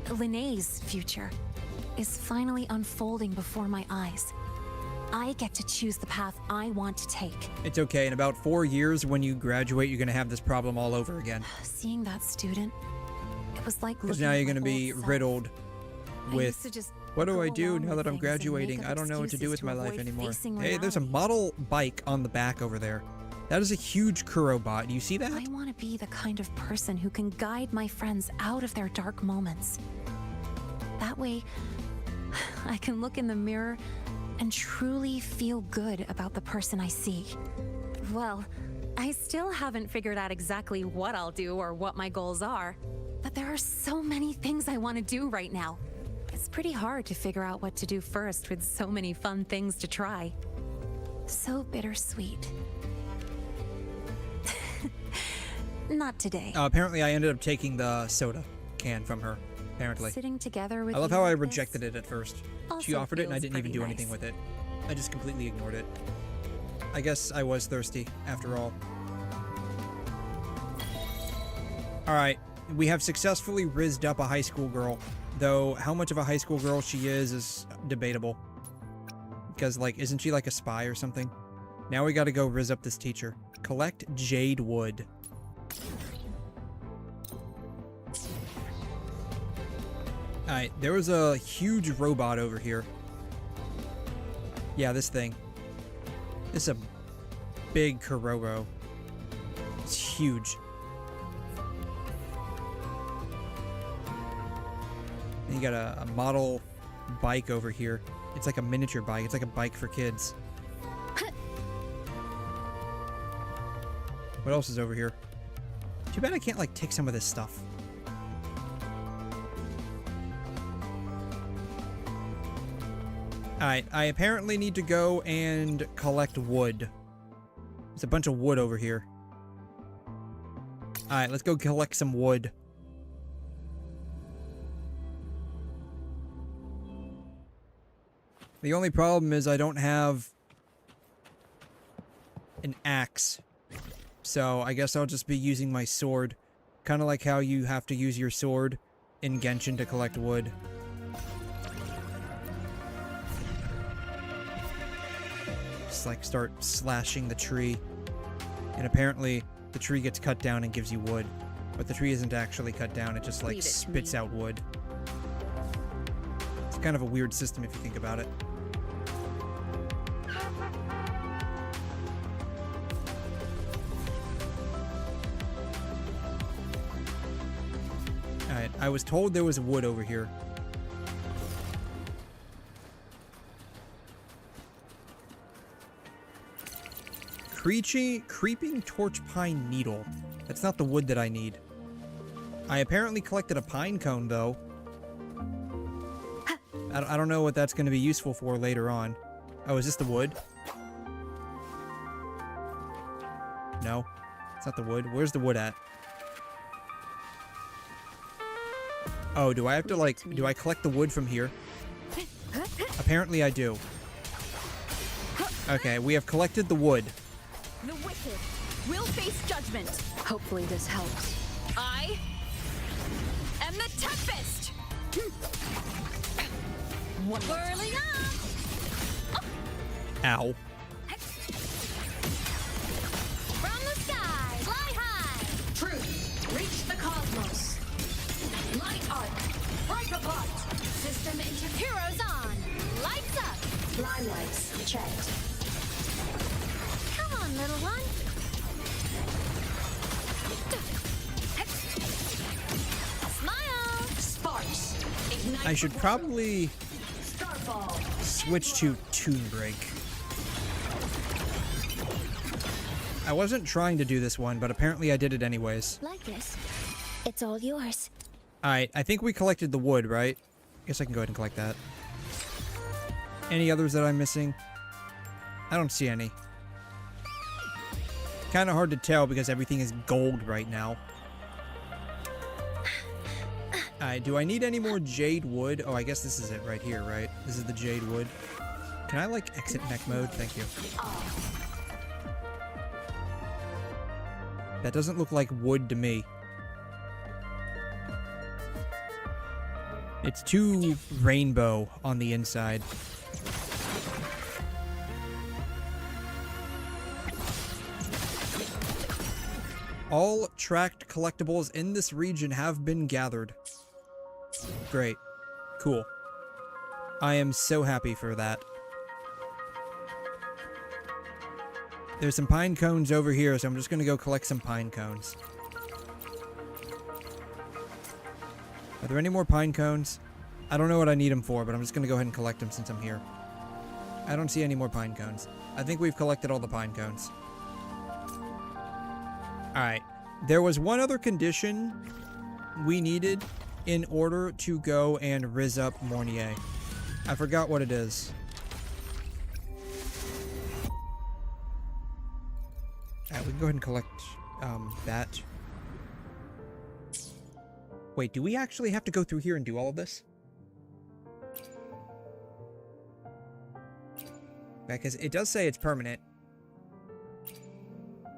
𝘰𝘰's future, is finally unfolding before my eyes. I get to choose the path I want to take. It's okay. In about 4 years, when you graduate, you're going to have this problem all over again. Seeing that student, it was like Because looking now at you're going to my be old self. riddled I with, used to just what do I go do along now with that I'm things and graduating? make up I don't know what to do with excuses my to life avoid anymore. facing Hey, there's a model bike on the back over there. That is a huge 𝘬𝘯𝘵. Do you see that? I want to be the kind of person who can guide my friends out of their dark moments. That way, I can look in the mirror and truly feel good about the person I see. Well, I still haven't figured out exactly what I'll do or what my goals are, but there are so many things I want to do right now. It's pretty hard to figure out what to do first with so many fun things to try. So bittersweet. Not today. Apparently, I ended up taking the soda can from her. Apparently. Sitting together with I love you how I like rejected this it at first. She also offered it and I feels didn't even pretty do anything nice. with it. I just completely ignored it. I guess I was thirsty, after all. Alright, we have successfully rizzed up a high school girl. Though, how much of a high school girl she is debatable. Because, like, isn't she like a spy or something? Now we gotta go rizz up this teacher. Collect jade wood. Alright, there was a huge robot over here. Yeah, this thing. This is a big 𝘬𝘯𝘁. It's huge. And you got a model bike over here. It's like a miniature bike. It's like a bike for kids. What else is over here? Too bad I can't, like, take some of this stuff. Alright, I apparently need to go and collect wood. There's a bunch of wood over here. Alright, let's go collect some wood. The only problem is I don't have an axe. So I guess I'll just be using my sword. Kind of like how you have to use your sword in Genshin to collect wood. Just like start slashing the tree. And apparently the tree gets cut down and gives you wood. But the tree isn't actually cut down, it just like spits out wood. It's kind of a weird system if you think about it. Alright, I was told there was wood over here. Creeping torch pine needle. That's not the wood that I need. I apparently collected a pine cone, though. I don't know what that's going to be useful for later on. Oh, is this the wood? No, it's not the wood. Where's the wood at? Oh, do I have to, like, do I collect the wood from here? Apparently I do. Okay, we have collected the wood. The wicked will face judgment. Hopefully this helps. I am the Tempest! Whirling up! Ow. From the sky, fly high. Truth, reach the cosmos. Light arc, break apart. System into heroes on. Lights up. Limelights checked. Come on, little one. Smile. Sparks. Ignite. I should probably switch to Toon Break. I wasn't trying to do this one, but apparently I did it anyways. Like this. It's all yours. Alright, I think we collected the wood, right? Guess I can go ahead and collect that. Any others that I'm missing? I don't see any. Kind of hard to tell because everything is gold right now. Alright, do I need any more jade wood? Oh, I guess this is it right here, right? This is the jade wood. Can I, like, exit mech mode? Thank you. That doesn't look like wood to me. It's too rainbow on the inside. All tracked collectibles in this region have been gathered. Great. Cool. I am so happy for that. There's some pine cones over here, so I'm just gonna go collect some pine cones. Are there any more pine cones? I don't know what I need them for, but I'm just gonna go ahead and collect them since I'm here. I don't see any more pine cones. I think we've collected all the pine cones. Alright. There was one other condition we needed in order to go and rizz up 𝘠𝘠𝘕. I forgot what it is. Alright, we can go ahead and collect that. Wait, do we actually have to go through here and do all of this? Because it does say it's permanent.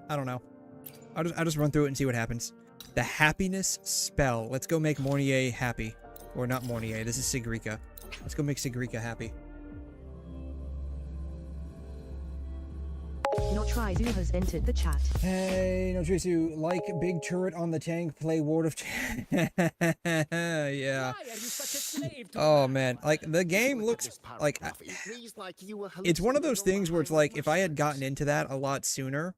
I don't know. I'll just run through it and see what happens. The happiness spell. Let's go make 𝘠𝘠𝘕 happy. Or not 𝘠𝘠𝘕, this is 𝘧𝘬𝘬. Let's go make 𝘧𝘬𝘬 happy. 𝘧𝘬𝘬 has entered the chat. Hey, 𝘧𝘬𝘬, like big turret on the tank, play World of yeah. Oh man, like the game looks like it's one of those things where it's like if I had gotten into that a lot sooner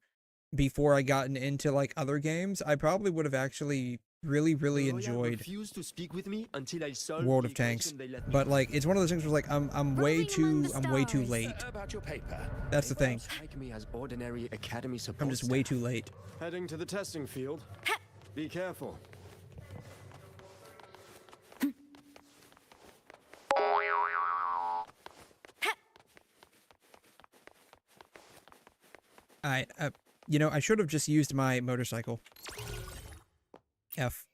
before I gotten into like other games, I probably would have actually really enjoyed World of Tanks. But like it's one of those things where like I'm way too late. That's the thing. I'm just way too late. Heading to the testing field. Be careful. Alright, you know, I should have just used my motorcycle. F.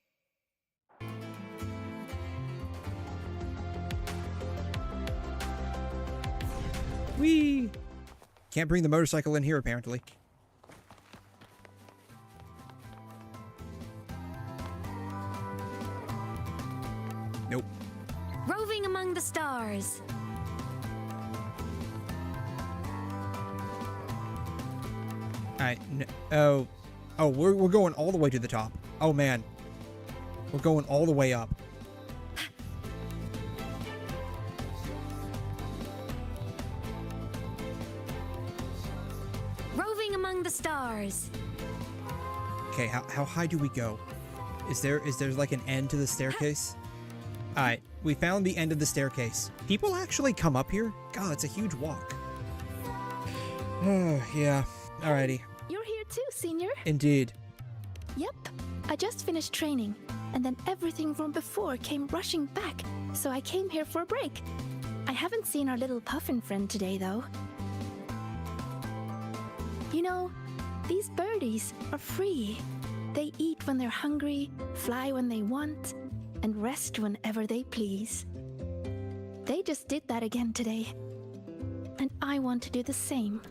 Whee! Can't bring the motorcycle in here, apparently. Nope. Roving among the stars. Alright, oh, we're going all the way to the top. Oh man. We're going all the way up. Roving among the stars. Okay, how high do we go? Is there like an end to the staircase? Alright, we found the end of the staircase. People actually come up here? God, it's a huge walk. Oh, yeah. Alrighty. You're here too, Senior. Indeed. Yep. I just finished training, and then everything from before came rushing back, so I came here for a break. I haven't seen our little puffin friend today, though. You know, these birdies are free. They eat when they're hungry, fly when they want, and rest whenever they please. They just did that again today. And I want to do the same.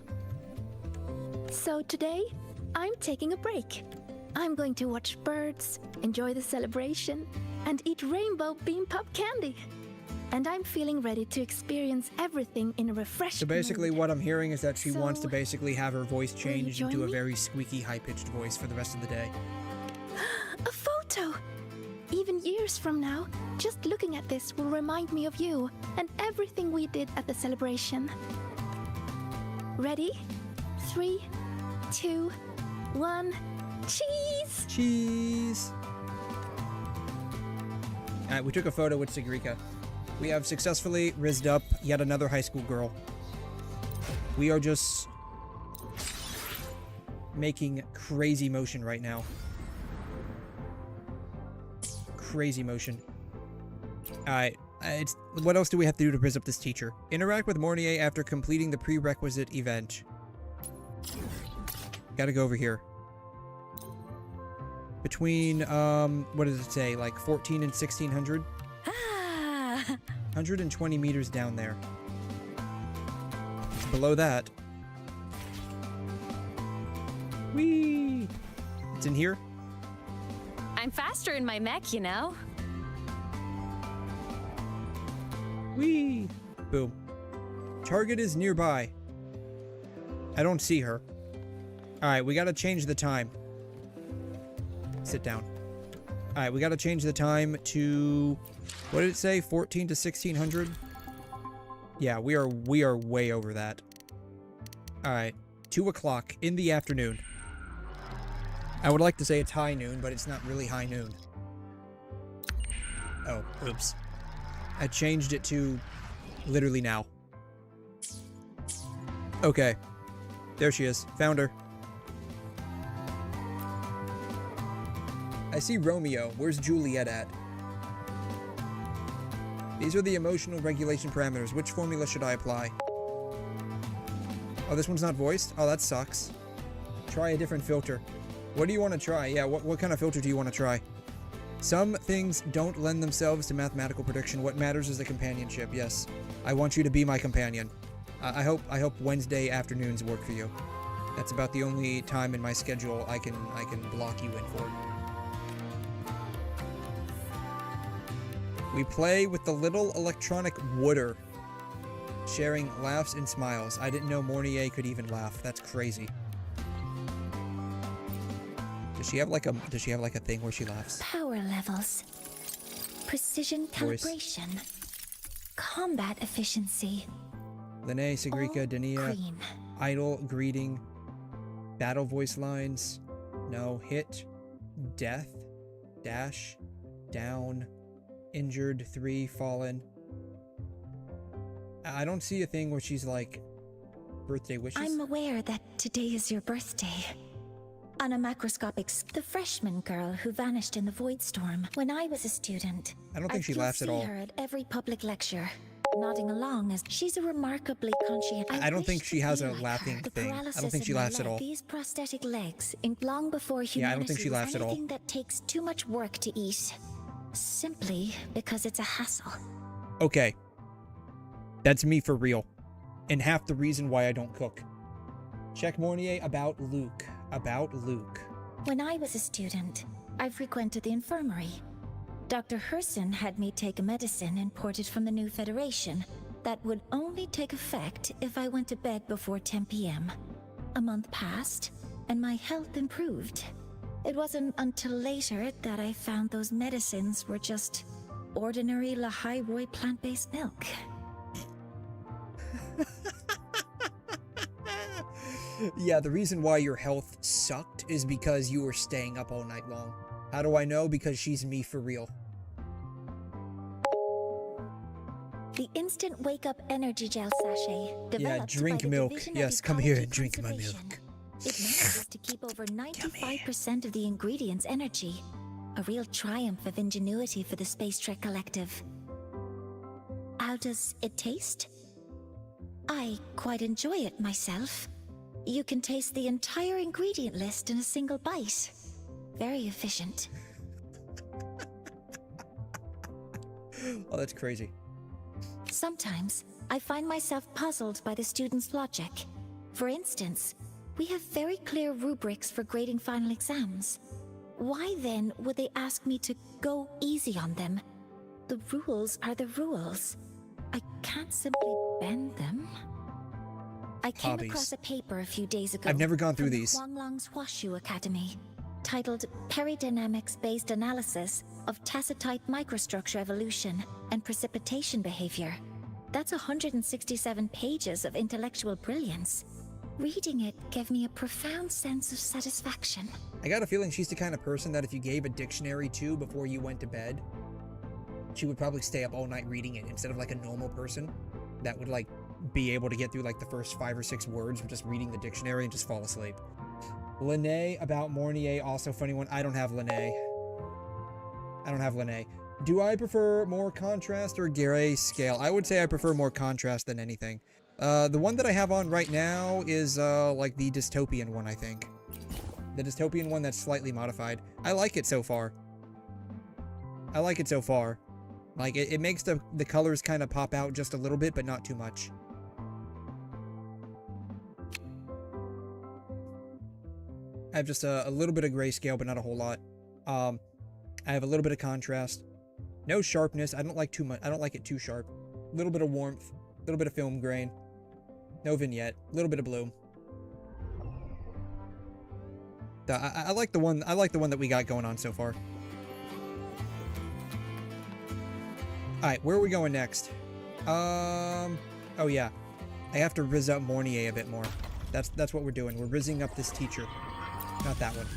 So today, I'm taking a break. I'm going to watch birds, enjoy the celebration, and eat rainbow bean pop candy. And I'm feeling ready to experience everything in a refreshing So basically mood. what I'm hearing is that she So, wants to basically have her voice will you changed join into a me? very squeaky, high-pitched voice for the rest of the day. A photo! Even years from now, just looking at this will remind me of you and everything we did at the celebration. Ready? 3, 2, 1, cheese! Cheese! Alright, we took a photo with 𝘧𝘬𝘬𝘬. We have successfully rizzed up yet another high school girl. We are just making crazy motion right now. Crazy motion. Alright. What else do we have to do to biz up this teacher? Interact with 𝘠𝘠𝘕 after completing the prerequisite event. Gotta go over here. Between, what does it say? Like 14 and 1600? Ah! 120 meters down there. It's below that. Whee! It's in here? I'm faster in my mech, you know? Whee! Boom. Target is nearby. I don't see her. Alright, we gotta change the time. Sit down. Alright, we gotta change the time to... What did it say? 14 to 1600? Yeah, we are way over that. Alright. 2 o'clock in the afternoon. I would like to say it's high noon, but it's not really high noon. Oh, oops. I changed it to literally now. Okay. There she is. Found her. I see Romeo. Where's Juliet at? These are the emotional regulation parameters. Which formula should I apply? Oh, this one's not voiced? Oh, that sucks. Try a different filter. What do you want to try? Yeah, what kind of filter do you want to try? Some things don't lend themselves to mathematical prediction. What matters is the companionship. Yes, I want you to be my companion. I hope Wednesday afternoons work for you. That's about the only time in my schedule I can block you in for. We play with the little electronic wooder, sharing laughs and smiles. I didn't know 𝘠𝘠𝘕 could even laugh. That's crazy. Does she have like a thing where she laughs? Power levels. Precision calibration. Combat efficiency. 𝘠𝘠𝘕, 𝘧𝘠𝘬𝘠, 𝘠𝑦𝑡, idle, greeting, battle voice lines, no, hit, death, dash, down, injured, 3, fallen. I don't see a thing where she's like, birthday wishes. I'm aware that today is your birthday. On a macroscopic the freshman girl who vanished in the void storm when I was a student. I don't think she laughs at all. I see her at every public lecture, nodding along as she's a remarkably conscientious. I don't think she has a laughing thing. I don't think she laughs at all. These prosthetic legs, long before humanity, yeah, I don't think she laughs at all. Anything that takes too much work to eat, simply because it's a hassle. Okay, that's me for real, and half the reason why I don't cook. Check 𝘠𝘠𝘕 about Luke. About Luke. When I was a student, I frequented the infirmary. Dr. ☮ had me take a medicine imported from the new Federation that would only take effect if I went to bed before 10 p.m. A month passed, and my health improved. It wasn't until later that I found those medicines were just ordinary 𝘠𝘠𝘬𝘠 plant-based milk. Yeah, the reason why your health sucked is because you were staying up all night long. How do I know? Because she's me for real. The instant wake-up energy gel sachet developed yeah, drink by the milk. Division Yes, of come here Ecology and drink my Conservation. milk. It manages to keep over 95% of the ingredients energy. A real triumph of ingenuity for the Space Trek Collective. How does it taste? I quite enjoy it myself. You can taste the entire ingredient list in a single bite. Very efficient. Oh, that's crazy. Sometimes, I find myself puzzled by the students' logic. For instance, we have very clear rubrics for grading final exams. Why then would they ask me to go easy on them? The rules are the rules. I can't simply bend them. I came across a paper a few days ago. I've never gone through from these. Huanglong's Huaxu Academy, titled Peridynamics-Based Analysis of Tacitite Microstructure Evolution and Precipitation Behavior. That's 167 pages of intellectual brilliance. Reading it gave me a profound sense of satisfaction. I got a feeling she's the kind of person that if you gave a dictionary to before you went to bed, she would probably stay up all night reading it instead of like a normal person that would like be able to get through like the first 5 or 6 words with just reading the dictionary and just fall asleep. 𝘬𝘦 about 𝘺𝘰𝘴, also funny one. I don't have 𝘬𝘦. I don't have 𝘬𝘦. Do I prefer more contrast or grayscale? I would say I prefer more contrast than anything. The one that I have on right now is, like the dystopian one, I think. The dystopian one that's slightly modified. I like it so far. I like it so far. Like, it makes the colors kind of pop out just a little bit, but not too much. I have just a little bit of grayscale, but not a whole lot. I have a little bit of contrast. No sharpness. I don't like too much. I don't like it too sharp. A little bit of warmth. A little bit of film grain. No vignette. A little bit of bloom. I like the one. I like the one that we got going on so far. All right, where are we going next? Oh yeah, I have to rizz up 𝘺𝘰𝘴 a bit more. That's what we're doing. We're rizzing up this teacher. Not that one.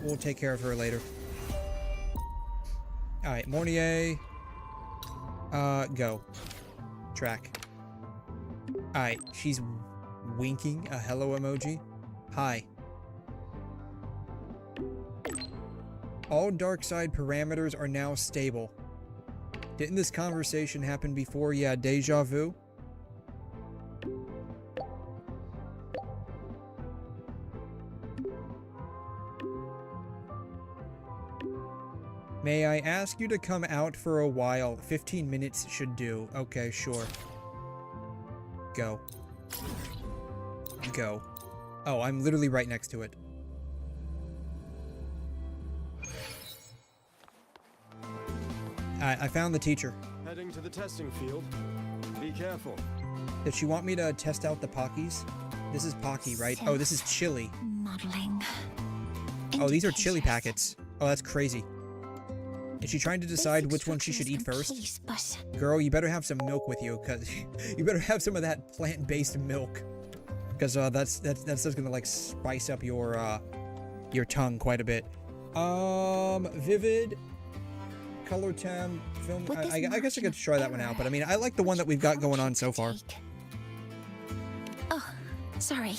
We'll take care of her later. All right, 𝘺𝘰𝘴. Go. Track. All right, she's winking a hello emoji. Hi. All dark side parameters are now stable. Didn't this conversation happen before? Yeah, deja vu. May I ask you to come out for a while? 15 minutes should do. Okay, sure. Go. Go. Oh, I'm literally right next to it. I found the teacher. Heading to the testing field. Be careful. Did she want me to test out the Pockies? This is Pocky, right? Oh, this is chili. Modeling. Oh, these are chili packets. Oh, that's crazy. Is she trying to decide which one she should eat first? Girl, you better have some milk with you, cause you better have some of that plant-based milk, cause that's just gonna like spice up your tongue quite a bit. Vivid. Color temp, film. I guess I could try that one out, but I mean, I like the one that we've got going on so far. Oh, sorry.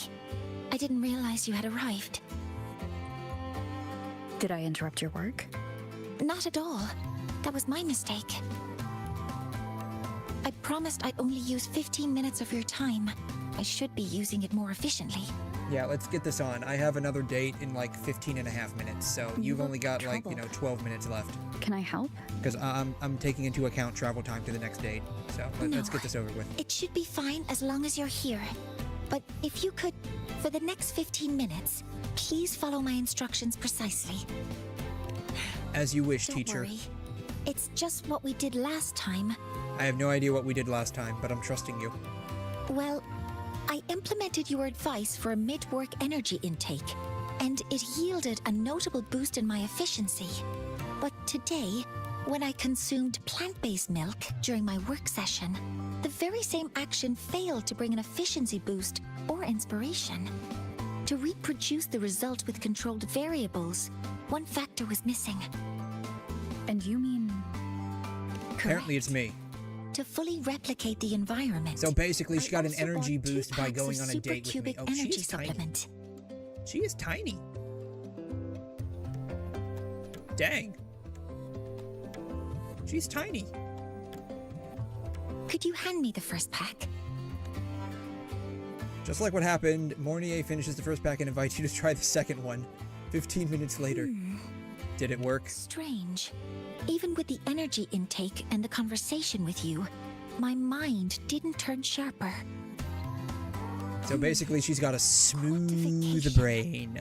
I didn't realize you had arrived. Did I interrupt your work? Not at all. That was my mistake. I promised I'd only use 15 minutes of your time. I should be using it more efficiently. Yeah, let's get this on. I have another date in like 15.5 minutes, so you've only got like, 12 minutes left. Can I help? Because I'm taking into account travel time to the next date, so let's get this over with. It should be fine as long as you're here. But if you could, for the next 15 minutes, please follow my instructions precisely. As you wish, Don't teacher. worry. It's just what we did last time. I have no idea what we did last time, but I'm trusting you. Well, I implemented your advice for a mid-work energy intake, and it yielded a notable boost in my efficiency. But today, when I consumed plant-based milk during my work session, the very same action failed to bring an efficiency boost or inspiration. To reproduce the result with controlled variables, one factor was missing. And you mean... Apparently it's me. To fully replicate the environment. So basically, she got an energy boost by going on a date with me. Oh, she energy is tiny. supplement. She is tiny. Dang. She's tiny. Could you hand me the first pack? Just like what happened, 𝘺𝘰𝘴 finishes the first pack and invites you to try the second one. 15 minutes later. Did it work? Strange. Even with the energy intake and the conversation with you, my mind didn't turn sharper. So basically, she's got a smooth brain.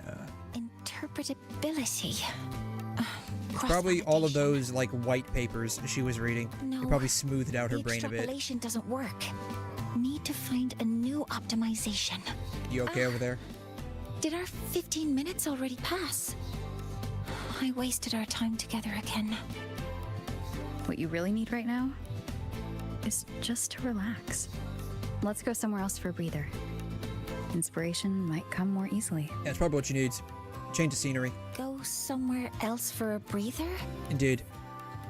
Interpretability. It's probably all of those, like, white papers she was reading. No, it probably smoothed out her brain a bit. Extrapolation doesn't work. Need to find a new optimization. You okay over there? Did our 15 minutes already pass? I wasted our time together again. What you really need right now is just to relax. Let's go somewhere else for a breather. Inspiration might come more easily. Yeah, that's probably what she needs. Change of scenery. Go somewhere else for a breather? Indeed.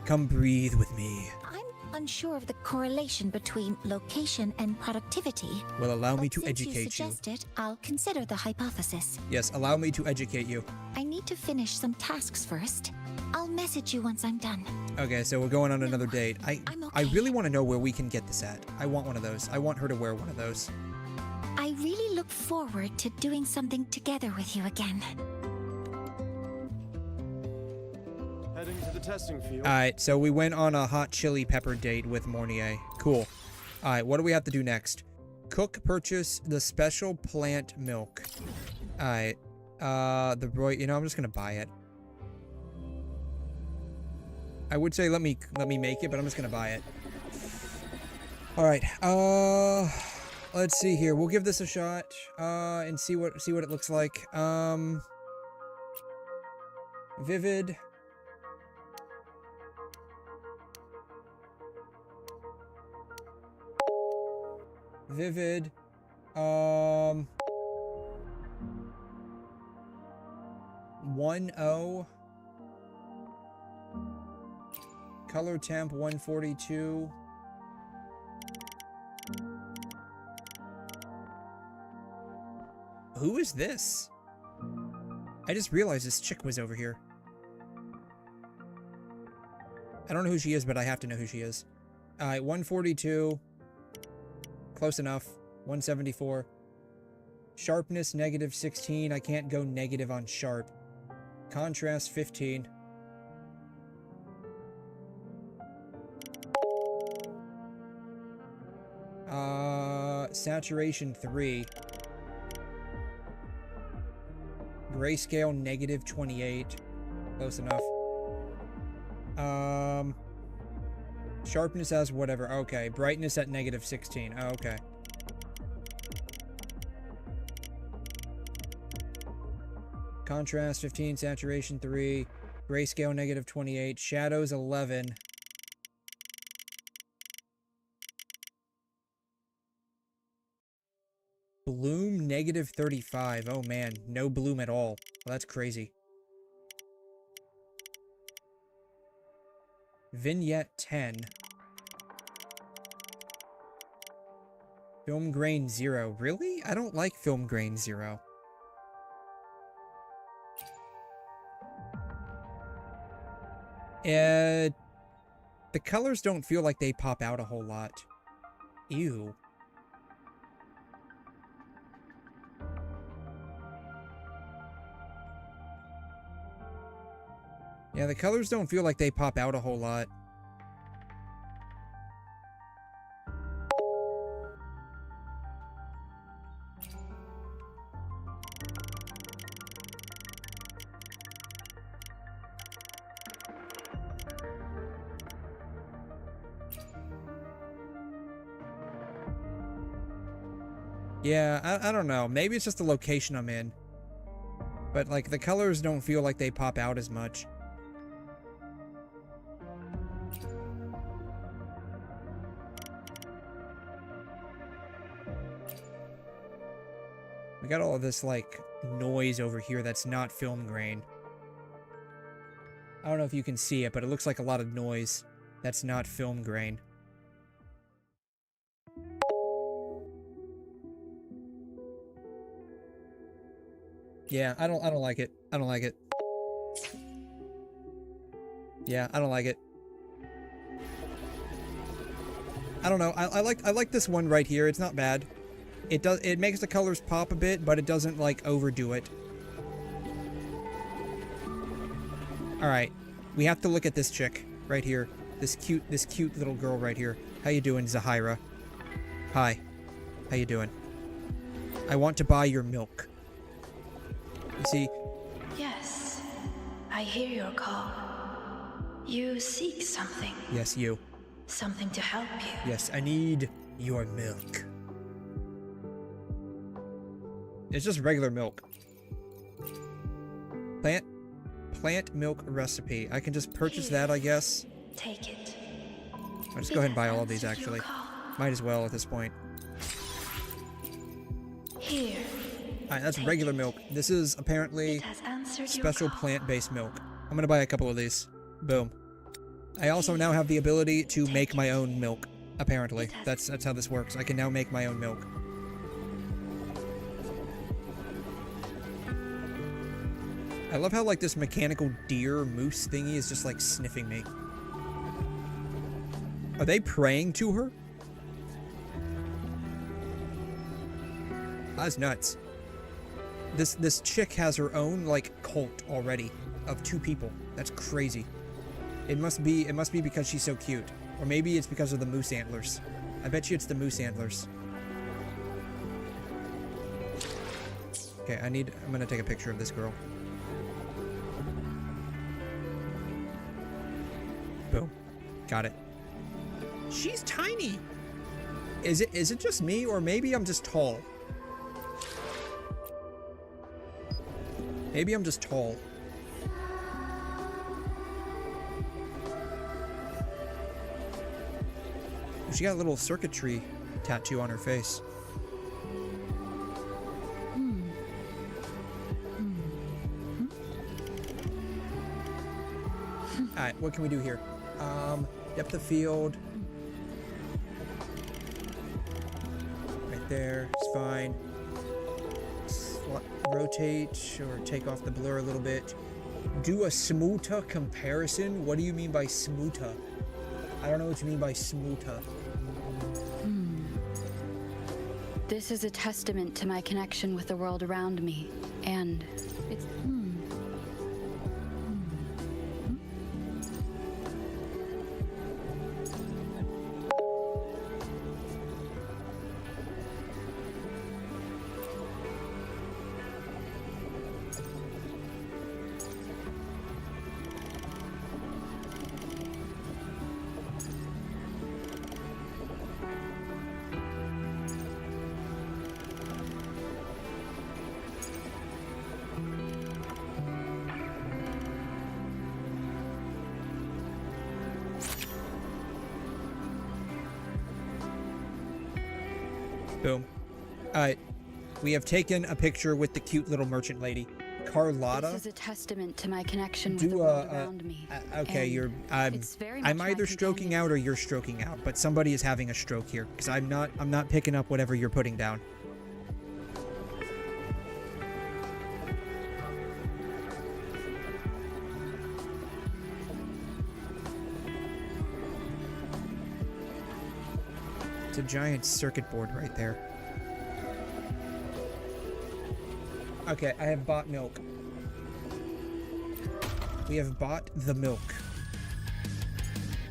Come breathe with me. I'm Unsure of the correlation between location and productivity. Well, allow me But to since you educate you. suggested, I'll consider the hypothesis. Yes, allow me to educate you. I need to finish some tasks first. I'll message you once I'm done. Okay, so we're going on another date. I really want to know where we can get this at. I want one of those. I want her to wear one of those. I really look forward to doing something together with you again. Heading to the testing field. Alright, so we went on a hot chili pepper date with Mornier. Cool. Alright, what do we have to do next? Cook, purchase the special plant milk. Alright. I'm just gonna buy it. I would say let me make it, but I'm just gonna buy it. Alright, let's see here. We'll give this a shot, and see what it looks like. Vivid. Vivid. 1.0. Color temp 142. Who is this? I just realized this chick was over here. I don't know who she is, but I have to know who she is. Alright, 142. Close enough. 174. Sharpness, -16. I can't go negative on sharp. Contrast, 15. Saturation, 3. Grayscale, -28. Close enough. Sharpness as whatever. Okay. Brightness at -16. Oh, okay. Contrast, 15. Saturation, 3. Grayscale, -28. Shadows, 11. Bloom, -35. Oh man, no bloom at all. Well, that's crazy. Vignette, 10. Film grain, 0. Really? I don't like film grain, 0. The colors don't feel like they pop out a whole lot. Ew. Yeah, the colors don't feel like they pop out a whole lot. Yeah, I don't know. Maybe it's just the location I'm in. But, like, the colors don't feel like they pop out as much. We got all of this, like, noise over here that's not film grain. I don't know if you can see it, but it looks like a lot of noise that's not film grain. Yeah, I don't like it. I don't like it. Yeah, I don't like it. I don't know. I like this one right here. It's not bad. It makes the colors pop a bit, but it doesn't like overdo it. All right. We have to look at this chick right here. This cute little girl right here. How you doing, Zahira? Hi. How you doing? I want to buy your milk. You see? Yes, I hear your call. You seek something. Yes, you. Something to help you. Yes, I need your milk. It's just regular milk. Plant milk recipe. I can just purchase that, I guess. Take it. I'll just go ahead and buy all of these, actually. Might as well at this point. Here. Alright, that's regular milk. This is apparently special plant-based milk. I'm gonna buy a couple of these. Boom. I also now have the ability to make my own milk, apparently. That's how this works. I can now make my own milk. I love how, like, this mechanical deer moose thingy is just, like, sniffing me. Are they praying to her? That's nuts. This chick has her own, like, cult already of 2 people. That's crazy. It must be because she's so cute. Or maybe it's because of the moose antlers. I bet you it's the moose antlers. Okay, I'm gonna take a picture of this girl. Boom. Got it. She's tiny! Is it just me, or maybe I'm just tall? Maybe I'm just tall. She got a little circuitry tattoo on her face. Alright, what can we do here? Depth of field. Right there, it's fine. Rotate or take off the blur a little bit. Do a 𝘬𝘬𝘧 comparison? What do you mean by 𝘬𝘬𝘧? I don't know what you mean by 𝘬𝘬𝘧. This is a testament to my connection with the world around me, and it's... Boom. Alright. We have taken a picture with the cute little merchant lady. Carlotta. This is a testament to my connection with the world around me. Okay, I'm either stroking out or you're stroking out, but somebody is having a stroke here, because I'm not picking up whatever you're putting down. It's a giant circuit board right there. Okay, I have bought milk. We have bought the milk.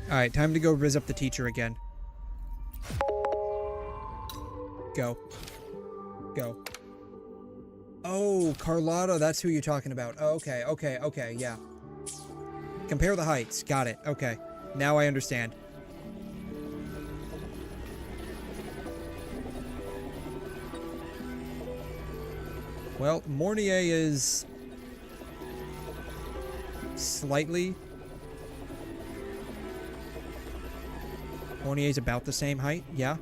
Alright, time to go rizz up the teacher again. Go. Go. Oh, Carlotta, that's who you're talking about. Oh, okay, yeah. Compare the heights. Got it. Okay. Now I understand. Well, 𝘠𝘬𝘦𝘵𝑩𝑦 is slightly... 𝘠𝘬𝘦 is about the same height, yeah.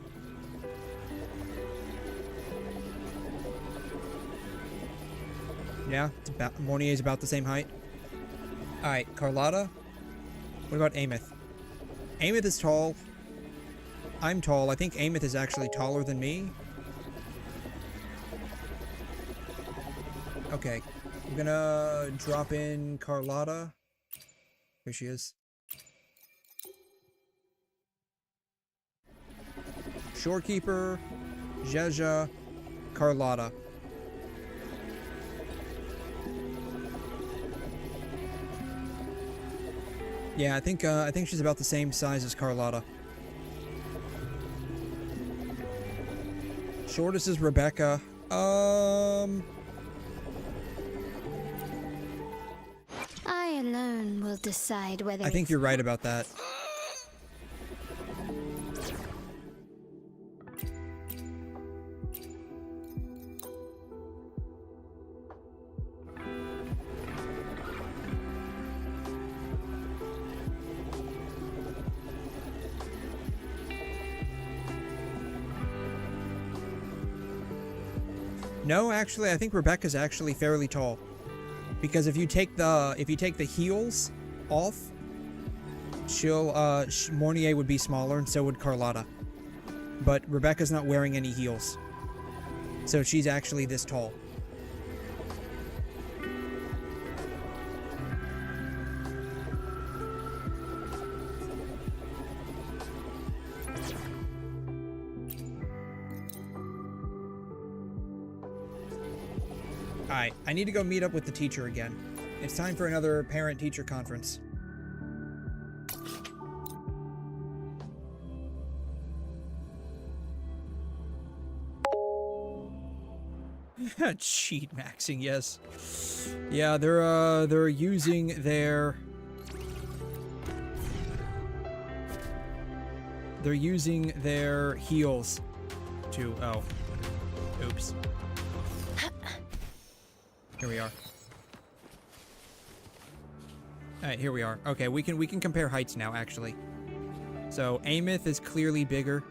Yeah, it's about, 𝘠𝘬𝘦 is about the same height. Alright, Carlotta. What about Amos? Amos is tall. I'm tall. I think Amos is actually taller than me. Okay, I'm gonna drop in Carlotta. Here she is. Shorekeeper, 𝘧𝘬𝘬, Carlotta. Yeah, I think she's about the same size as Carlotta. Shortest is Rebecca. I alone will decide whether I think you're right about that. No, actually, I think Rebecca's actually fairly tall. Because if you take the heels off, 𝘕𝘖𝘛 would be smaller, and so would Carlotta. But Rebecca's not wearing any heels. So she's actually this tall. Alright, I need to go meet up with the teacher again. It's time for another parent-teacher conference. Cheat maxing, yes. Yeah, they're using their heels to oops. Here we are. Alright, here we are. Okay, we can compare heights now, actually. So Amos is clearly bigger.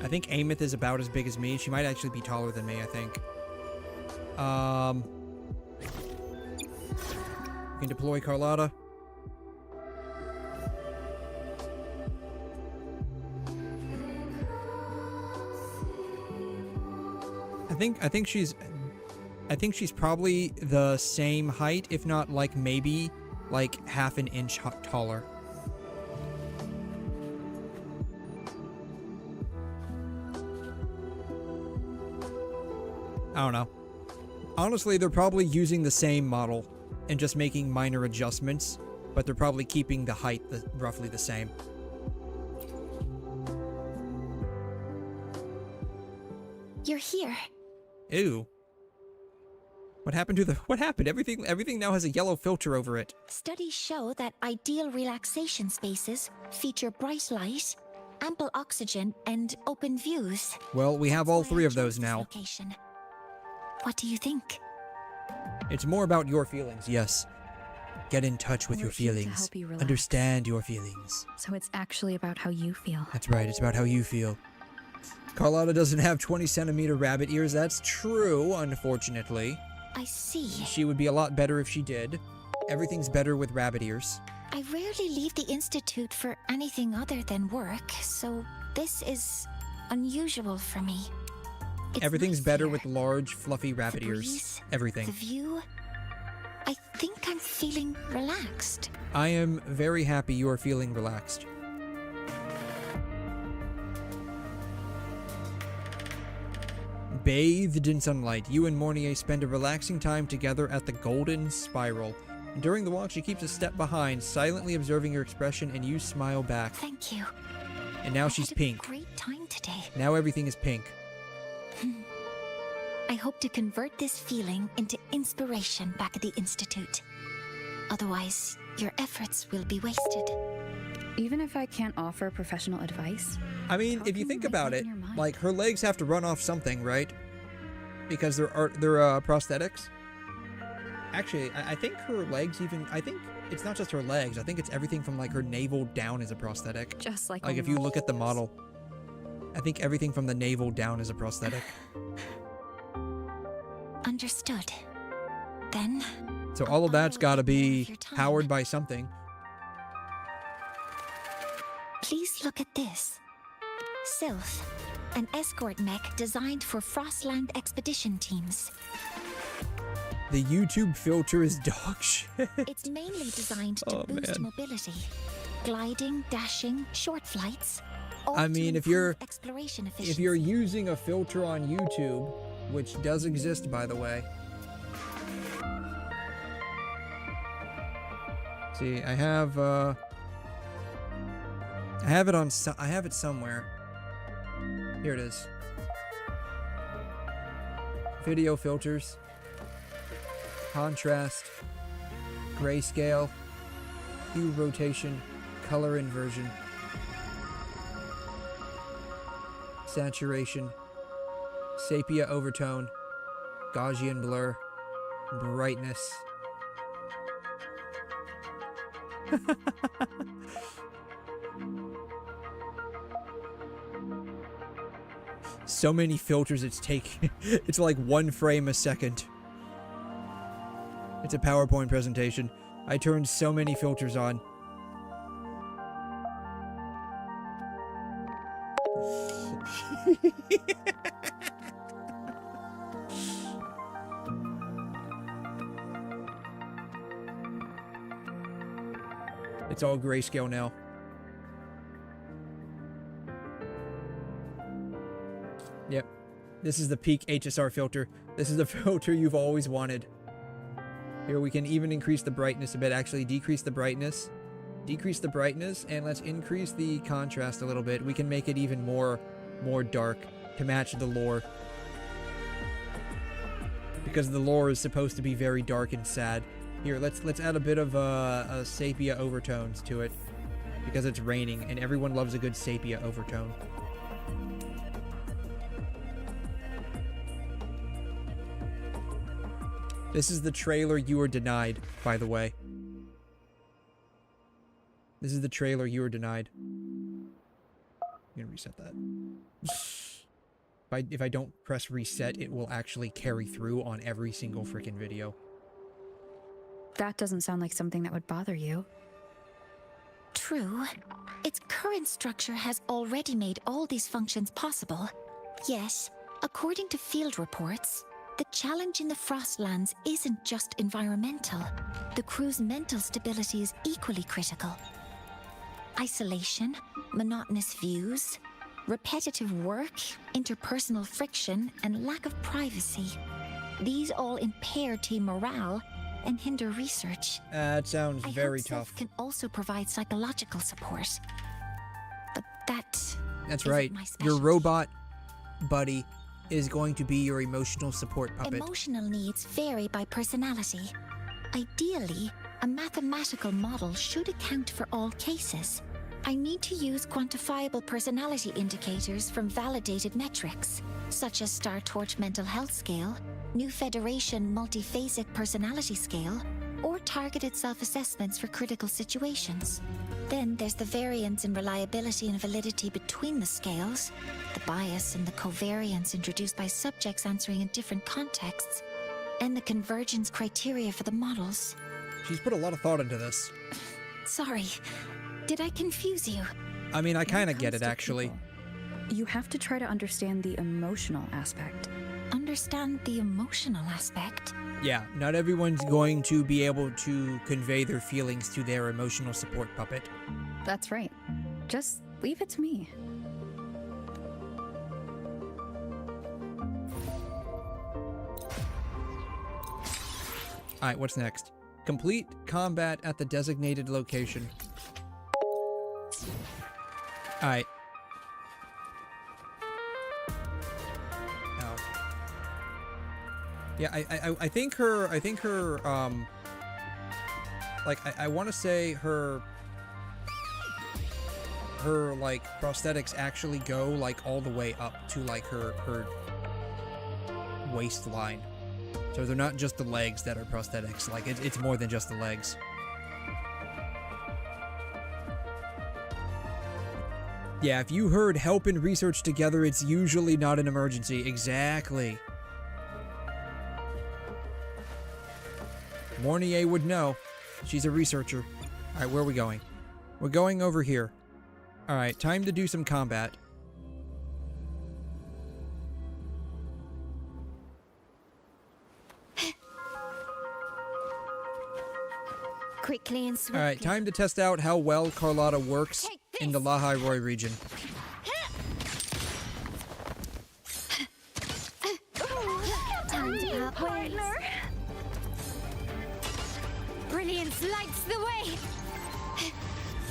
I think Amos is about as big as me. She might actually be taller than me, I think. We can deploy Carlotta. I think she's probably the same height, if not like maybe like half an inch taller. I don't know. Honestly, they're probably using the same model and just making minor adjustments, but they're probably keeping the height roughly the same. You're here. Ew. What happened to what happened? Everything now has a yellow filter over it. Studies show that ideal relaxation spaces feature bright light, ample oxygen, and open views. Well, we have all three of those now. Location. What do you think? It's more about your feelings, yes. Get in touch with your feelings. Understand your feelings. So it's actually about how you feel. That's right, it's about how you feel. Carlotta doesn't have 20-centimeter rabbit ears. That's true, unfortunately. I see. She would be a lot better if she did. Everything's better with rabbit ears. I rarely leave the Institute for anything other than work, so this is unusual for me. Everything's better with large, fluffy rabbit ears. Everything. The view. I think I'm feeling relaxed. I am very happy you are feeling relaxed. Bathed in sunlight, you and 𝘠𝘕 spend a relaxing time together at the Golden Spiral. During the walk, she keeps a step behind, silently observing your expression, and you smile back. Thank you. And now she's pink. Great time today. Now everything is pink. I hope to convert this feeling into inspiration back at the Institute. Otherwise, your efforts will be wasted. Even if I can't offer professional advice? I mean, if you think about it, like, her legs have to run off something, right? Because they're prosthetics. Actually, I think her legs even, I think it's not just her legs, I think it's everything from, like, her navel down is a prosthetic. Just like if you look at the model, I think everything from the navel down is a prosthetic. Understood. Then... So all of that's gotta be powered by something. Please look at this. 𝘕𝘖, an escort mech designed for Frostland expedition teams. The YouTube filter is dog shit. It's mainly designed to boost mobility. Gliding, dashing, short flights. I mean, if you're exploration efficiency. If you're using a filter on YouTube, which does exist, by the way. See, I have it somewhere. Here it is. Video filters, contrast, grayscale, hue rotation, color inversion, saturation, sepia overtone, Gaussian blur, brightness. So many filters it's taking. It's like 1 frame a second. It's a PowerPoint presentation. I turned so many filters on. It's all grayscale now. Yep. This is the peak HSR filter. This is the filter you've always wanted. Here we can even increase the brightness a bit. Actually, decrease the brightness. Decrease the brightness, and let's increase the contrast a little bit. We can make it even more dark to match the lore. Because the lore is supposed to be very dark and sad. Here, let's add a bit of a sepia overtones to it. Because it's raining, and everyone loves a good sepia overtone. This is the trailer you were denied, by the way. This is the trailer you were denied. I'm gonna reset that. If I don't press reset, it will actually carry through on every single freaking video. That doesn't sound like something that would bother you. True. Its current structure has already made all these functions possible. Yes, according to field reports, the challenge in the Frostlands isn't just environmental. The crew's mental stability is equally critical. Isolation, monotonous views, repetitive work, interpersonal friction, and lack of privacy. These all impair team morale and hinder research. That sounds very tough. Seth can also provide psychological support. But that's right. Your robot buddy is going to be your emotional support puppet. Emotional needs vary by personality. Ideally, a mathematical model should account for all cases. I need to use quantifiable personality indicators from validated metrics, such as Star Torch Mental Health Scale, New Federation Multiphasic Personality Scale, or targeted self-assessments for critical situations. Then there's the variance in reliability and validity between the scales, the bias and the covariance introduced by subjects answering in different contexts, and the convergence criteria for the models. She's put a lot of thought into this. Sorry, did I confuse you? I mean, I kind of get it, actually. You have to try to understand the emotional aspect. Understand the emotional aspect? Yeah, not everyone's going to be able to convey their feelings to their emotional support puppet. That's right. Just leave it to me. Alright, what's next? Complete combat at the designated location. Alright. Oh. Yeah, I think her, like, I want to say her, like, prosthetics actually go, like, all the way up to, like, her waistline. So they're not just the legs that are prosthetics, like, it's more than just the legs. Yeah, if you heard help and research together, it's usually not an emergency. Exactly. 𝘺𝘰𝘶 would know. She's a researcher. Alright, where are we going? We're going over here. Alright, time to do some combat. Quickly and swiftly. Alright, time to test out how well Carlotta works in the 𝘠𝘰𝘬𝘧 region. Time to part ways. Brilliance lights the way.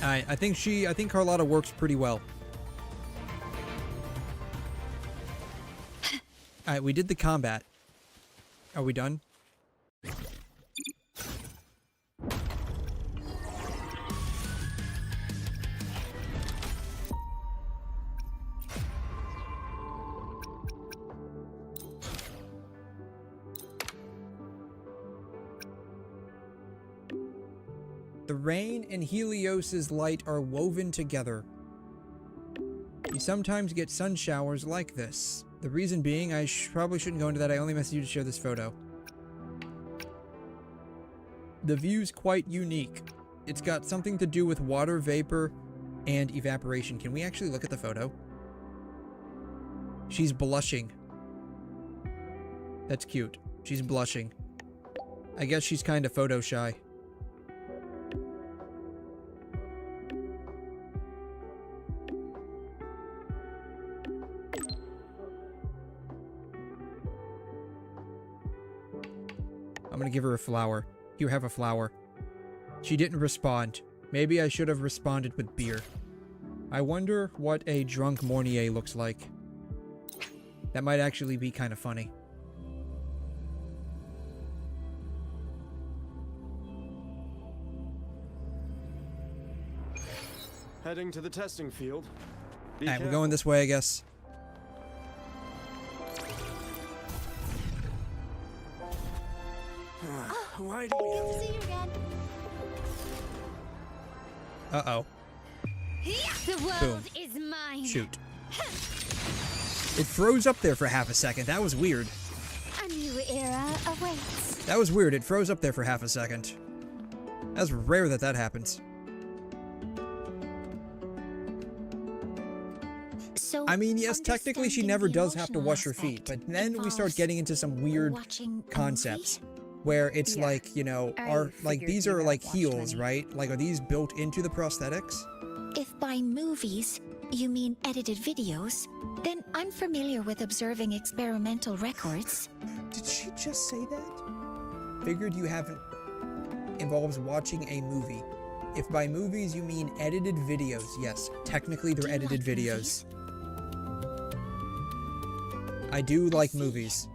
Alright, I think Carlotta works pretty well. Alright, we did the combat. Are we done? The rain and Helios's light are woven together. You sometimes get sun showers like this. The reason being, I probably shouldn't go into that. I only messaged you to show this photo. The view's quite unique. It's got something to do with water vapor and evaporation. Can we actually look at the photo? She's blushing. That's cute. She's blushing. I guess she's kind of photo shy. I'm gonna give her a flower. You have a flower. She didn't respond. Maybe I should have responded with beer. I wonder what a drunk 𝘠𝘧𝘕𝘖𝘛 looks like. That might actually be kind of funny. Heading to the testing field. Alright, we're going this way, I guess. Why do we Good to see you again. Uh-oh. The world Boom. is mine. Shoot. It froze up there for half a second. That was weird. A new era awaits. That was weird. It froze up there for half a second. That's rare that that happens. So I mean, yes, technically she never does have to wash her feet, but then we start getting into some weird concepts where it's like, you know, these are like heels, right? Like, are these built into the prosthetics? If by movies you mean edited videos, then I'm familiar with observing experimental records. Did she just say that? Figured you haven't. Involves watching a movie. If by movies you mean edited videos, yes, technically they're edited videos. I do like movies.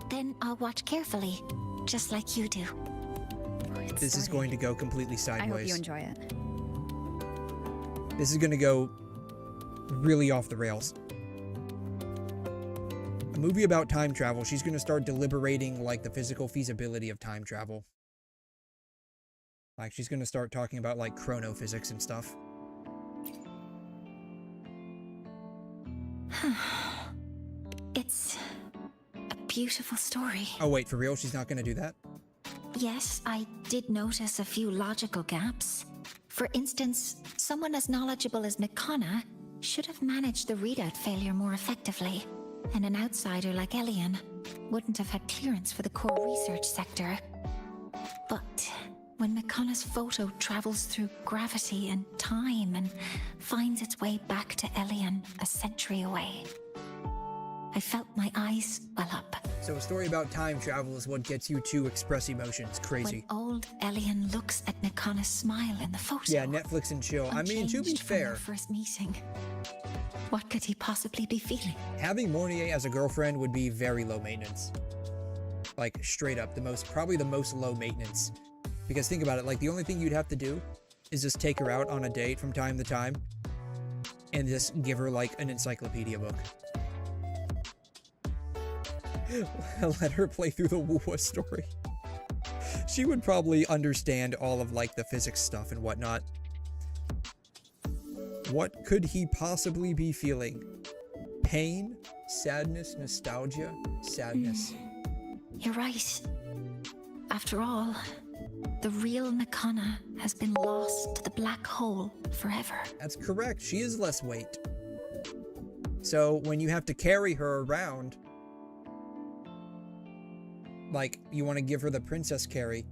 Then I'll watch carefully, just like you do. This is going to go completely sideways. I hope you enjoy it. This is going to go really off the rails. A movie about time travel, she's going to start deliberating like the physical feasibility of time travel. Like, she's going to start talking about like chronophysics and stuff. It's a beautiful story. Oh wait, for real? She's not going to do that? Yes, I did notice a few logical gaps. For instance, someone as knowledgeable as 𝘵𝘮 should have managed the readout failure more effectively, and an outsider like 𝘬𝘬𝑛 wouldn't have had clearance for the core research sector. But when 𝘵𝘮's photo travels through gravity and time and finds its way back to 𝘬𝘬𝑛 a century away, I felt my eyes well up. So a story about time travel is what gets you to express emotions. Crazy. When old 𝘬𝘬𝑛 looks at 𝘵𝘮's smile in the photo. Yeah, Netflix and chill. I mean, to be fair, first meeting, what could he possibly be feeling? having 𝘠𝘧𝘕𝘖𝘛 as a girlfriend would be very low maintenance. Like, straight up, probably the most low maintenance. Because think about it, like, the only thing you'd have to do is just take her out on a date from time to time and just give her, like, an encyclopedia book. Let her play through the WuWa story. She would probably understand all of, like, the physics stuff and whatnot. What could he possibly be feeling? Pain? Sadness? Nostalgia? Sadness. You're right. After all, the real 𝘵𝘮 has been lost to the black hole forever. That's correct. She is less weight. So when you have to carry her around, like, you want to give her the princess carry,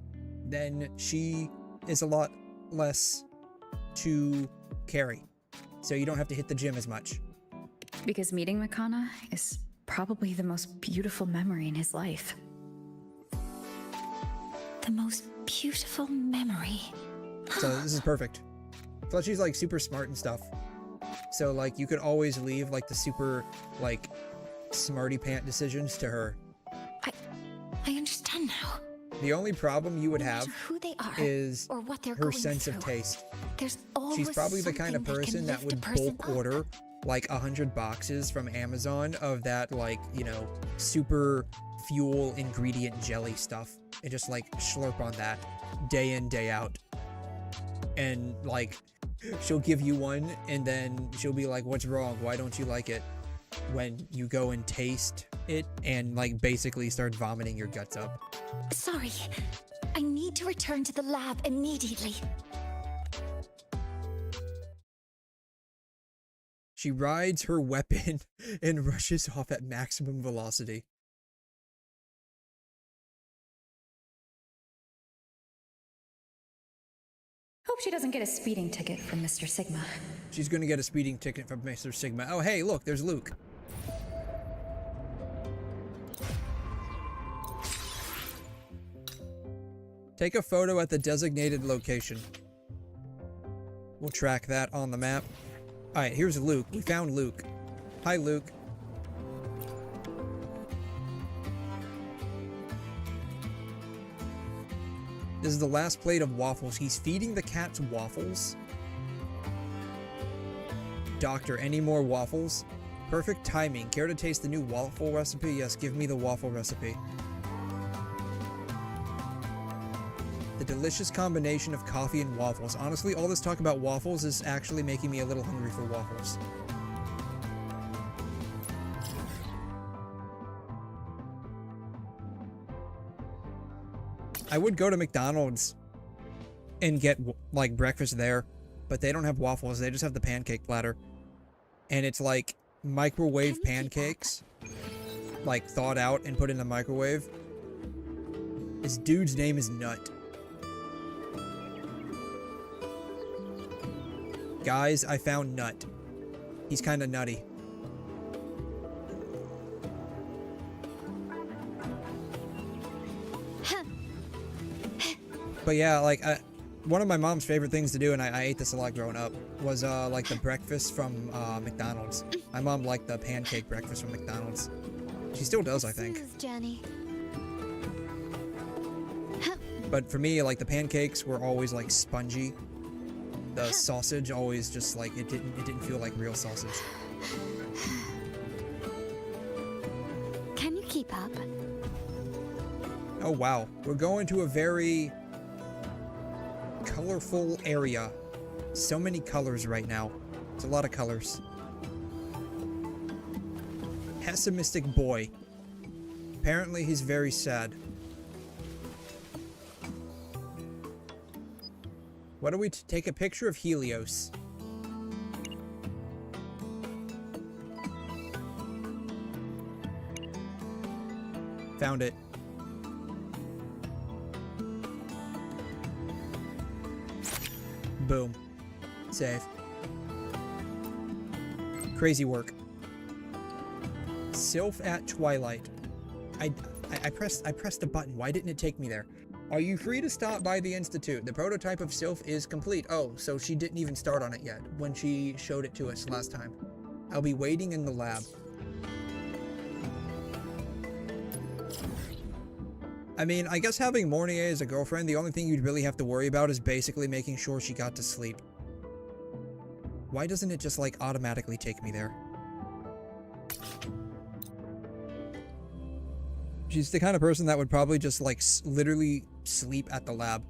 then she is a lot less to carry. So you don't have to hit the gym as much. Because meeting 𝘵𝘮 is probably the most beautiful memory in his life. The most beautiful memory. So this is perfect. Plus she's like super smart and stuff. So like you could always leave like the super like smarty pant decisions to her. I understand now. The only problem you would have who they are is or what they're her going sense of through. taste. There's always She's probably the kind of something person that would bulk order like 100 boxes from Amazon of that, like, you know, super fuel ingredient jelly stuff and just like slurp on that day in, day out. And like she'll give you one and then she'll be like, what's wrong? Why don't you like it? When you go and taste it and like basically start vomiting your guts up. Sorry, I need to return to the lab immediately. She rides her weapon and rushes off at maximum velocity. Hope she doesn't get a speeding ticket from Mr. 𝘬𝘓. She's gonna get a speeding ticket from Mr. 𝘬𝘓. Oh, hey, look, there's Luke. Take a photo at the designated location. We'll track that on the map. Alright, here's Luke. We found Luke. Hi, Luke. This is the last plate of waffles. He's feeding the cats waffles. Doctor, any more waffles? Perfect timing. Care to taste the new waffle recipe? Yes, give me the waffle recipe. The delicious combination of coffee and waffles. Honestly, all this talk about waffles is actually making me a little hungry for waffles. I would go to McDonald's and get, like, breakfast there, but they don't have waffles. They just have the pancake platter. And it's, like, microwave pancakes, like, thawed out and put in the microwave. This dude's name is Nut. Guys, I found Nut. He's kind of nutty. But yeah, like, one of my mom's favorite things to do, and I ate this a lot growing up, was, like, the breakfast from, McDonald's. My mom liked the pancake breakfast from McDonald's. She still does, I think. But for me, like, the pancakes were always, like, spongy. The sausage always just, like, it didn't feel like real sausage. Can you keep up? Oh, wow. We're going to a very colorful area. So many colors right now. It's a lot of colors. Pessimistic boy. Apparently he's very sad. What do we take a picture of Helios? Found it. Boom. Save. Crazy work. Sylph at Twilight. I pressed a button. Why didn't it take me there? Are you free to stop by the Institute? The prototype of Sylph is complete. Oh, so she didn't even start on it yet when she showed it to us last time. I'll be waiting in the lab. I mean, I guess having 𝘠𝘧𝘬𝘕 as a girlfriend, the only thing you'd really have to worry about is basically making sure she got to sleep. Why doesn't it just, like, automatically take me there? She's the kind of person that would probably just, like, literally sleep at the lab.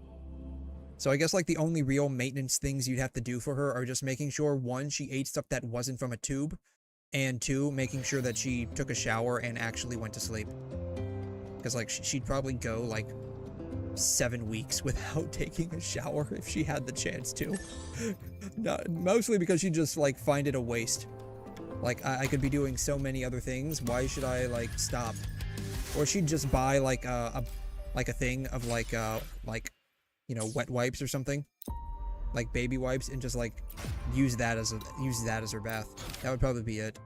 So I guess, like, the only real maintenance things you'd have to do for her are just making sure, one, she ate stuff that wasn't from a tube, and two, making sure that she took a shower and actually went to sleep. Because, like, she'd probably go, like, 7 weeks without taking a shower if she had the chance to. Mostly because she'd just, like, find it a waste. Like, I could be doing so many other things, why should I, like, stop? Or she'd just buy, like, a thing of, like, you know, wet wipes or something. Like, baby wipes, and just, like, use that as her bath. That would probably be it.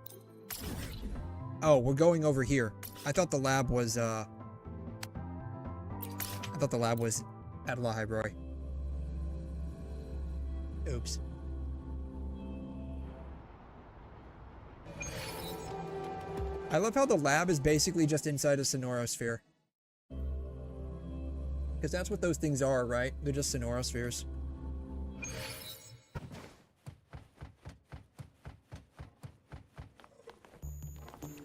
Oh, we're going over here. I thought the lab was, at La Hybroy. Oops. I love how the lab is basically just inside a sonorosphere. Because that's what those things are, right? They're just sonorospheres.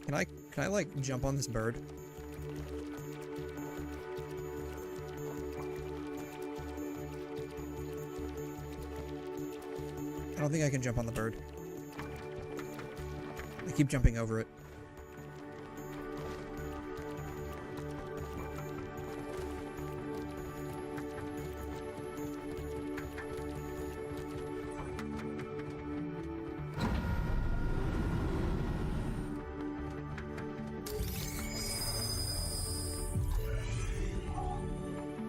Can I like jump on this bird? I don't think I can jump on the bird. I keep jumping over it.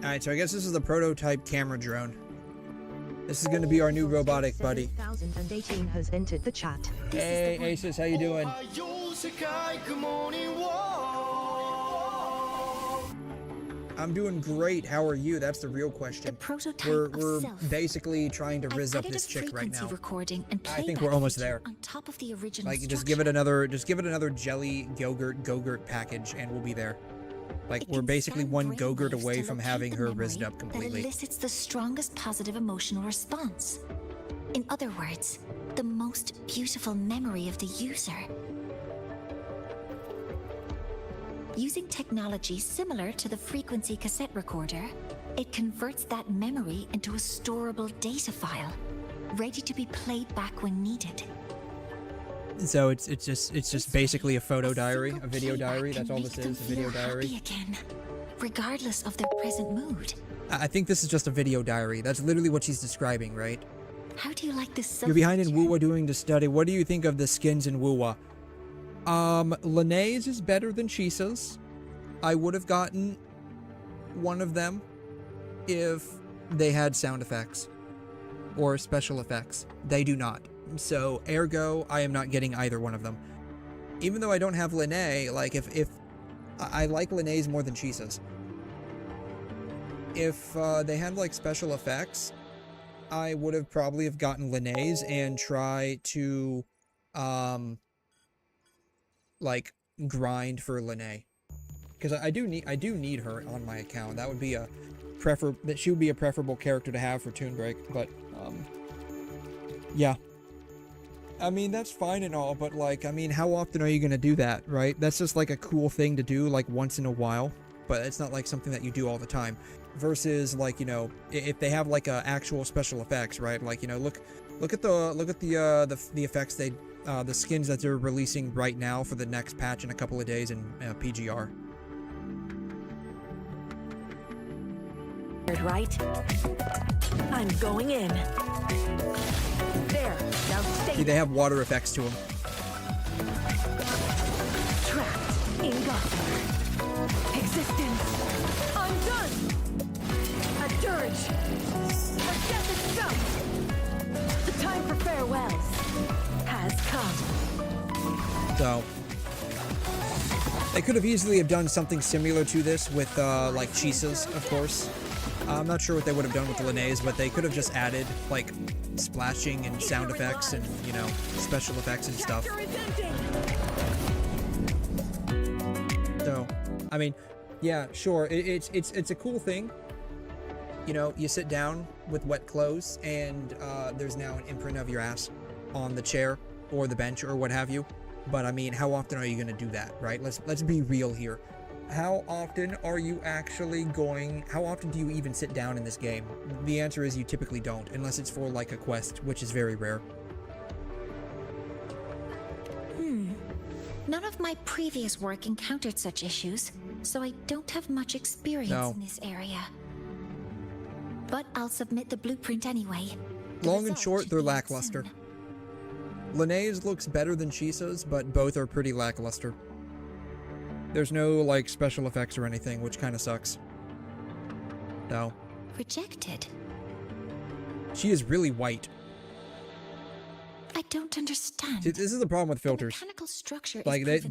Alright, so I guess this is the prototype camera drone. This is going to be our new robotic buddy. 7018 has entered the chat. Hey, Asus, how you doing? I'm doing great. How are you? That's the real question. The prototype we're self. basically trying to rizz up added this a chick right now. Recording and I think we're almost there. On top of the original Like, just structure. give it another jelly Gogurt package, and we'll be there. Like, we're basically one Gogurt away from having her rizzed up completely. That elicits the strongest positive emotional response. In other words, the most beautiful memory of the user. Using technology similar to the frequency cassette recorder, it converts that memory into a storable data file, ready to be played back when needed. So it's just basically a photo diary, a video diary. That's all this is, a video diary. Again, regardless of their present mood. I think this is just a video diary. That's literally what she's describing, right? How do you like this? You're behind in WuWa doing the study. What do you think of the skins in WuWa? 𝘠𝘮's is better than 𝘠𝘮's. I would have gotten one of them if they had sound effects or special effects. They do not. So, ergo, I am not getting either one of them. Even though I don't have 𝘠𝘮, like, if I like 𝘠𝘮's more than 𝘠𝘮's. If they had, like, special effects, I would have probably have gotten 𝘠𝘮's and try to, like, grind for 𝘠𝘮. Because I do need her on my account. That would be she would be a preferable character to have for Toon Break, but, yeah. I mean, that's fine and all, but, like, I mean, how often are you gonna do that, right? That's just, like, a cool thing to do, like, once in a while, but it's not, like, something that you do all the time. Versus, like, you know, if they have, like, actual special effects, right? Like, you know, look at the effects the skins that they're releasing right now for the next patch in a couple of days in PGR. Right? I'm going in. There, now stay. See, they have water effects to them. Trapped in Gossamer. Existence. I'm done. A dirge. A death itself. The time for farewells has come. So they could have easily have done something similar to this with like 𝘠𝘮's, of course. I'm not sure what they would have done with the 𝘠𝘮's, but they could have just added like splashing and sound effects and, you know, special effects and stuff. So, I mean, yeah, sure, it's a cool thing. You know, you sit down with wet clothes and there's now an imprint of your ass on the chair or the bench or what have you. But I mean, how often are you going to do that, right? Let's be real here. How often are you actually going... How often do you even sit down in this game? The answer is you typically don't, unless it's for, like, a quest, which is very rare. None of my previous work encountered such issues, so I don't have much experience in this area. But I'll submit the blueprint anyway. Long and short, they're lackluster. 𝘠𝘮's looks better than 𝘠𝘮's, but both are pretty lackluster. There's no, like, special effects or anything, which kind of sucks. No. Rejected. She is really white. I don't understand. See, this is the problem with filters. Mechanical structure like, is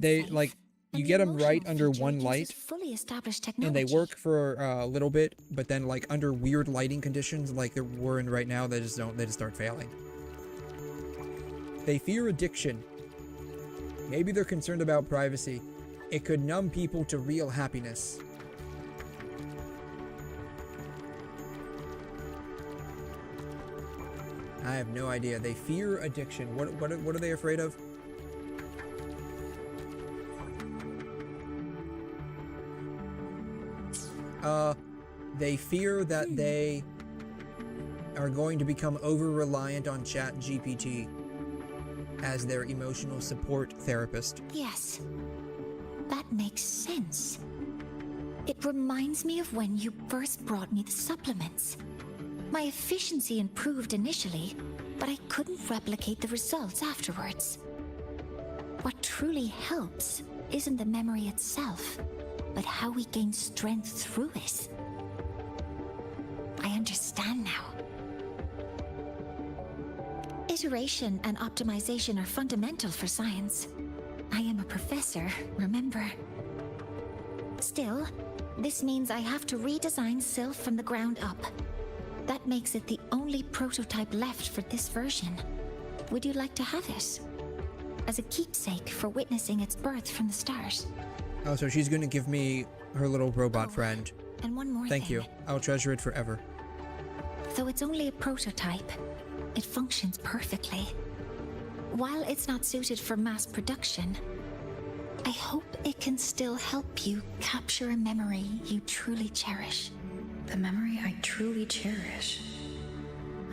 you get them right under one light, fully established and they technology. work for a little bit, but then, like, under weird lighting conditions, like we're in right now, they just start failing. They fear addiction. Maybe they're concerned about privacy. It could numb people to real happiness. I have no idea. They fear addiction. What are they afraid of? They fear that they are going to become over-reliant on ChatGPT as their emotional support therapist. Yes. That makes sense. It reminds me of when you first brought me the supplements. My efficiency improved initially, but I couldn't replicate the results afterwards. What truly helps isn't the memory itself, but how we gain strength through it. I understand now. Iteration and optimization are fundamental for science. I am a professor, remember? Still, This means I have to redesign 𝘬𝘖 from the ground up. That makes it the only prototype left for this version. Would you like to have it? As a keepsake for witnessing its birth from the stars. Oh, so she's gonna give me her little robot friend. And one more Thank thing. you. I'll treasure it forever. Though it's only a prototype, it functions perfectly. While it's not suited for mass production, I hope it can still help you capture a memory you truly cherish. The memory I truly cherish.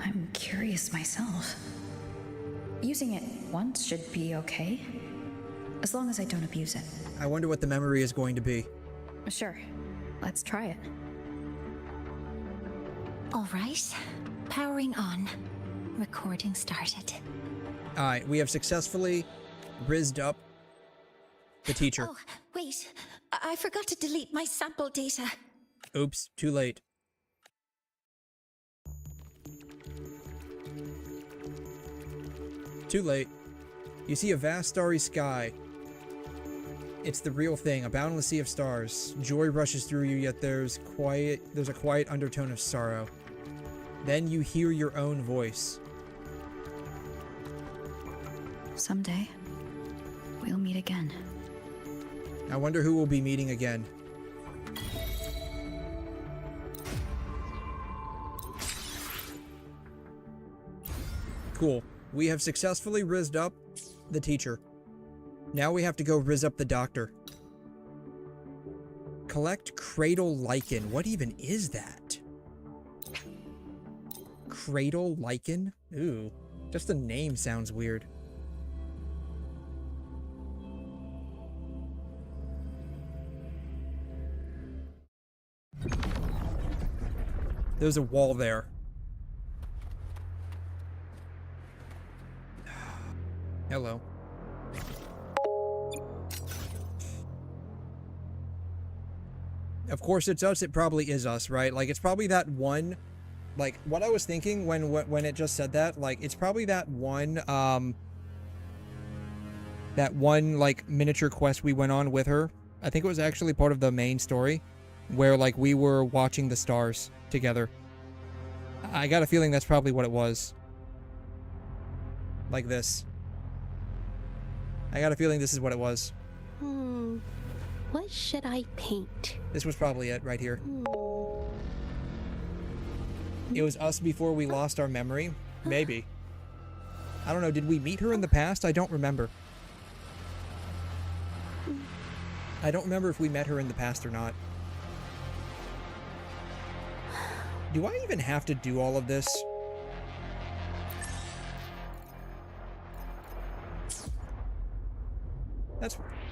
I'm curious myself. Using it once should be okay, as long as I don't abuse it. I wonder what the memory is going to be. Sure, let's try it. All right, powering on. Recording started. Alright, we have successfully rizzed up the teacher. Oh, wait, I forgot to delete my sample data. Oops, too late. Too late. You see a vast starry sky. It's the real thing, a boundless sea of stars. Joy rushes through you, yet there's a quiet undertone of sorrow. Then you hear your own voice. Someday, we'll meet again. I wonder who we'll be meeting again. Cool. We have successfully rizzed up the teacher. Now we have to go rizz up the doctor. Collect 𝘬𝘬𝘦𝘐𝘮. What even is that? 𝘬𝘬𝘦𝘐𝘮? Ooh. Just the name sounds weird. There's a wall there. Hello. Of course it's us, it probably is us, right? Like, it's probably that one, like, what I was thinking when it just said that, like, it's probably that one, like, miniature quest we went on with her. I think it was actually part of the main story, where, like, we were watching the stars together. I got a feeling that's probably what it was. Like this. I got a feeling this is what it was. What should I paint? This was probably it right here. It was us before we lost our memory? Maybe. I don't know, did we meet her in the past? I don't remember. I don't remember if we met her in the past or not. Do I even have to do all of this?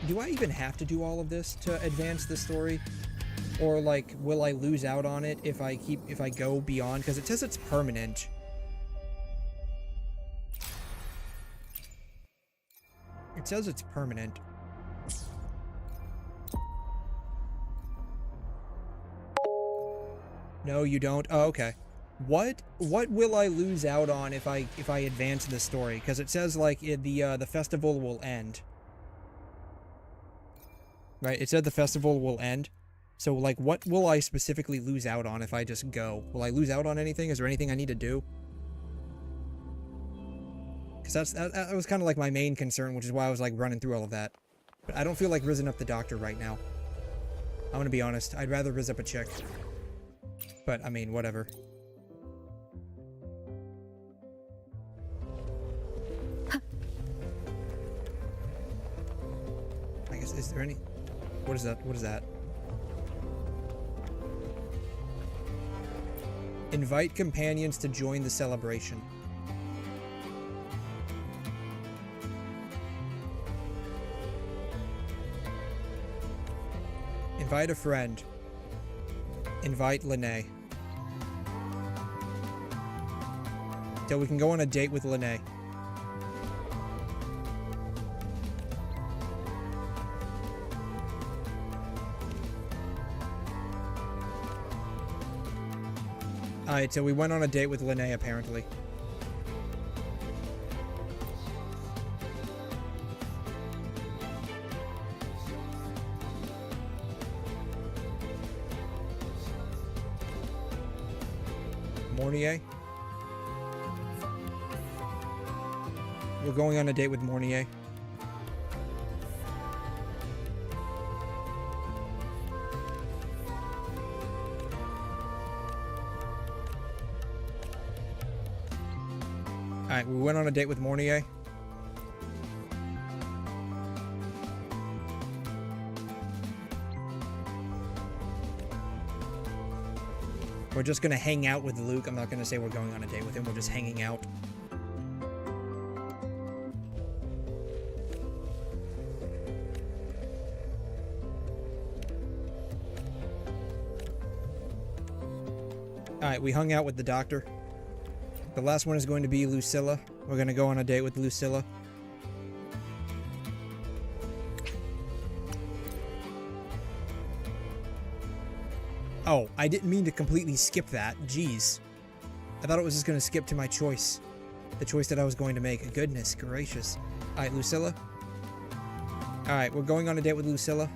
Do I even have to do all of this to advance the story? Or, like, will I lose out on it if I go beyond? Because it says it's permanent. It says it's permanent. No, you don't? Oh, okay. What will I lose out on if I advance the story? Because it says, like, the festival will end. Right, it said the festival will end. So, like, what will I specifically lose out on if I just go? Will I lose out on anything? Is there anything I need to do? Because that was kind of like my main concern, which is why I was, like, running through all of that. But I don't feel like rizzing up the doctor right now. I'm gonna be honest. I'd rather rizz up a chick. But, I mean, whatever. I guess, is there any... What is that? What is that? Invite companions to join the celebration. Invite a friend. Invite 𝘬𝘬𝘦. So we can go on a date with 𝘬𝘬𝘦. Alright, so we went on a date with 𝘬𝘬𝘦, apparently. 𝘧𝘬𝘦𝘴. We're going on a date with 𝘧𝘬𝘴. Alright, we went on a date with 𝘧𝘬𝘴. We're just gonna hang out with Luke. I'm not gonna say we're going on a date with him. We're just hanging out. Alright, we hung out with the doctor. The last one is going to be Lucilla. We're gonna go on a date with Lucilla. Oh, I didn't mean to completely skip that. Jeez. I thought it was just gonna skip to my choice. The choice that I was going to make. Goodness gracious. Alright, Lucilla. Alright, we're going on a date with Lucilla.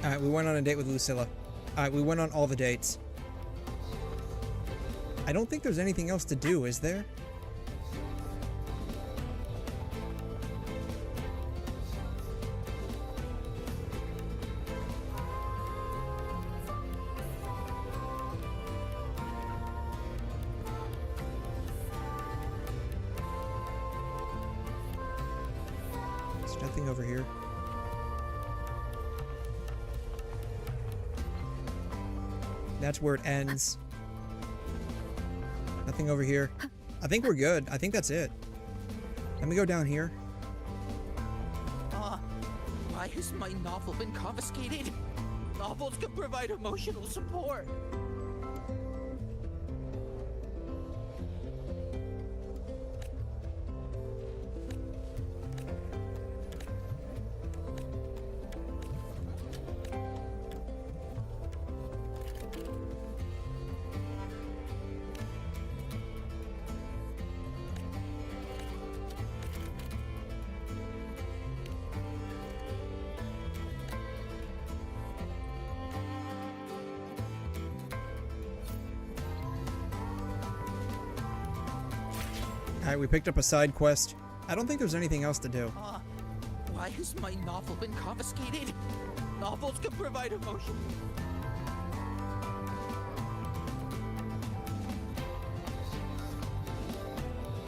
Alright, we went on a date with Lucilla. Alright, we went on all the dates. I don't think there's anything else to do, is there? There's nothing over here. That's where it ends. Nothing over here. I think we're good. I think that's it. Let me go down here. Why has my novel been confiscated? Novels can provide emotional support. Alright, we picked up a side quest. I don't think there's anything else to do. Why has my novel been confiscated? Novels can provide emotion.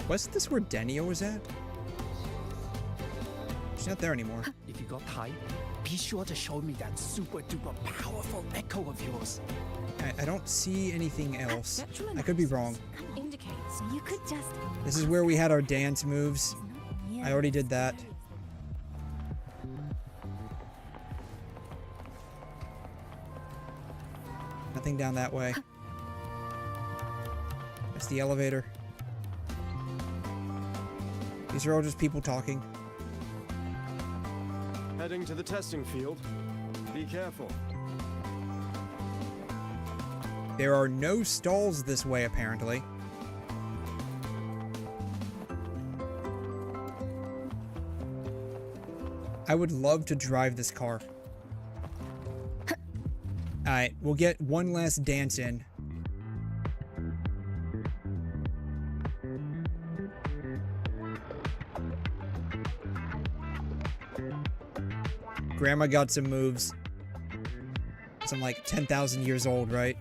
Wasn't this where 𝘸𝘩𝘦𝘥 was at? She's not there anymore. If you got time, be sure to show me that super duper powerful echo of yours. I don't see anything else. I could be wrong. Indicates you could just. This is where we had our dance moves. I already did that. Nothing down that way. That's the elevator. These are all just people talking. Heading to the testing field. Be careful. There are no stalls this way, apparently. I would love to drive this car. Alright, we'll get one last dance in. Grandma got some moves. Some like 10,000 years old, right?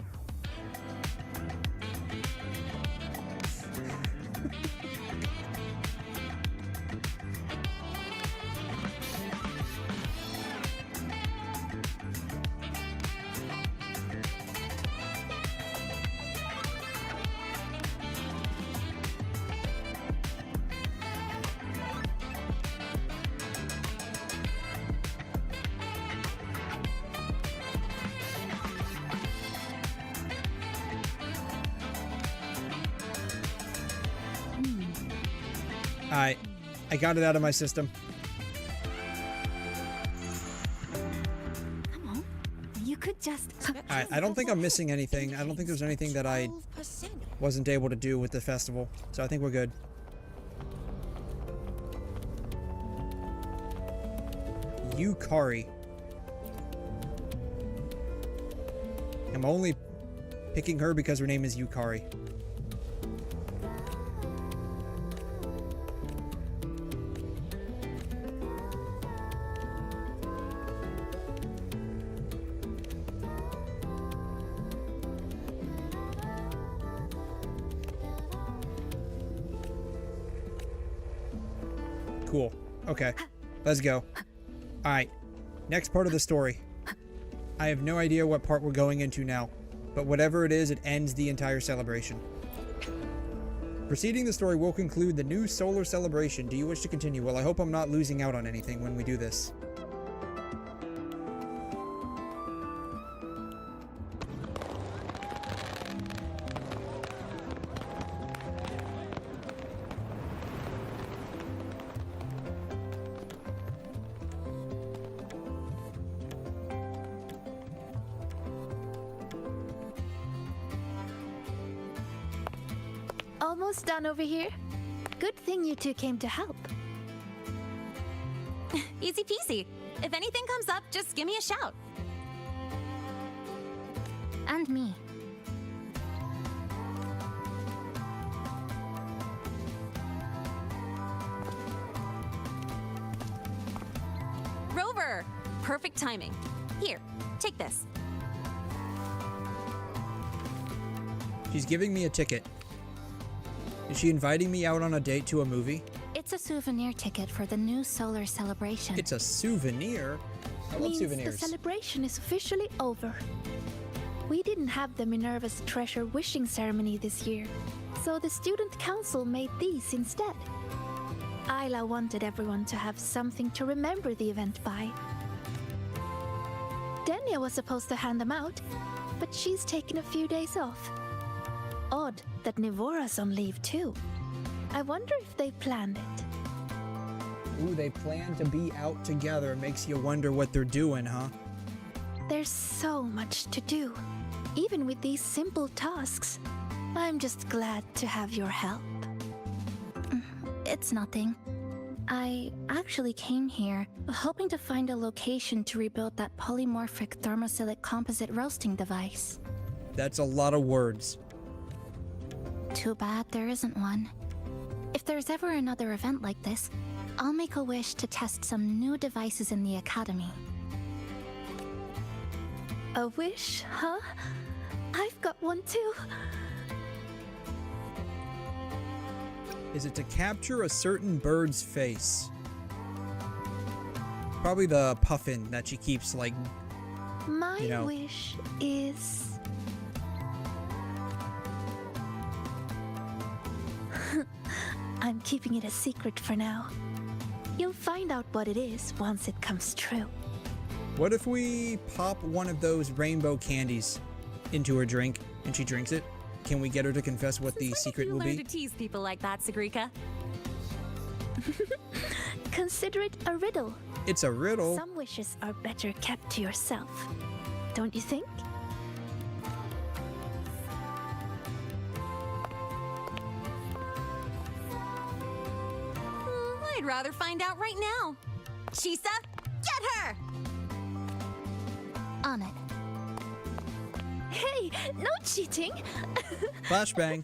Alright, I got it out of my system. Come on, you could just. Alright, I don't think I'm missing anything. I don't think there's anything that I wasn't able to do with the festival. So I think we're good. 𝘬𝘮. I'm only picking her because her name is 𝘬𝘮. Cool. Okay. Let's go. Alright. Next part of the story. I have no idea what part we're going into now, but whatever it is, it ends the entire celebration. Preceding the story will conclude the new solar celebration. Do you wish to continue? Well, I hope I'm not losing out on anything when we do this. Almost done over here. Good thing you two came to help. Easy peasy. If anything comes up, just give me a shout. And me. Rover! Perfect timing. Here, take this. She's giving me a ticket. Is she inviting me out on a date to a movie? It's a souvenir ticket for the new solar celebration. It's a souvenir? I love souvenirs. The celebration is officially over. We didn't have the Minerva's treasure wishing ceremony this year, so the student council made these instead. Isla wanted everyone to have something to remember the event by. Denia was supposed to hand them out, but she's taken a few days off. Odd that Nevora's on leave too. I wonder if they planned it. Ooh, they plan to be out together. Makes you wonder what they're doing, huh? There's so much to do, even with these simple tasks. I'm just glad to have your help. It's nothing. I actually came here hoping to find a location to rebuild that polymorphic thermophilic composite roasting device. That's a lot of words. Too bad there isn't one. If there's ever another event like this, I'll make a wish to test some new devices in the academy. A wish, huh? I've got one too. Is it to capture a certain bird's face? Probably the puffin that she keeps, like, My wish is... I'm keeping it a secret for now. You'll find out what it is once it comes true. What if we pop one of those rainbow candies into her drink and she drinks it? Can we get her to confess what the secret will be? Learn to tease people like that, 𝘧𝘧. Consider it a riddle. It's a riddle? Some wishes are better kept to yourself. Don't you think? I'd rather find out right now. Chisa, get her! On it. Hey, no cheating! Flashbang.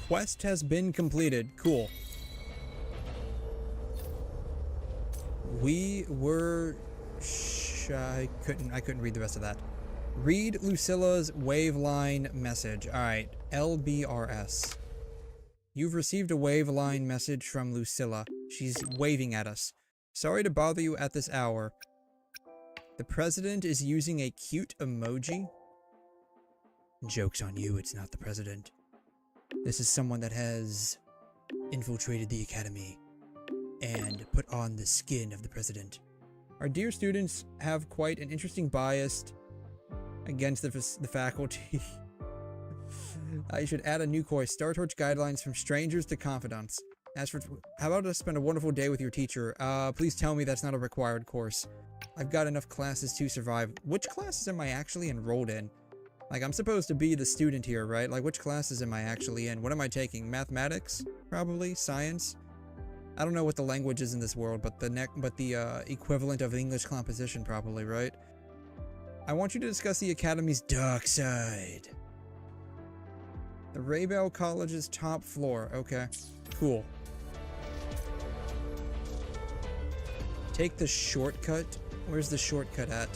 Quest has been completed. Cool. We were... I couldn't read the rest of that. Read Lucilla's waveline message. Alright, LBRS. You've received a waveline message from Lucilla. She's waving at us. Sorry to bother you at this hour. The president is using a cute emoji? Joke's on you, it's not the president. This is someone that has infiltrated the academy and put on the skin of the president. Our dear students have quite an interesting bias against the faculty. I should add a new course, Star Torch Guidelines from Strangers to Confidants. As for, how about to spend a wonderful day with your teacher? Please tell me that's not a required course. I've got enough classes to survive. Which classes am I actually enrolled in? Like, I'm supposed to be the student here, right? Like, which classes am I actually in? What am I taking? Mathematics? Probably? Science? I don't know what the language is in this world, but the equivalent of English composition, probably, right? I want you to discuss the Academy's dark side. The Raybell College's top floor. Okay. Cool. Take the shortcut. Where's the shortcut at?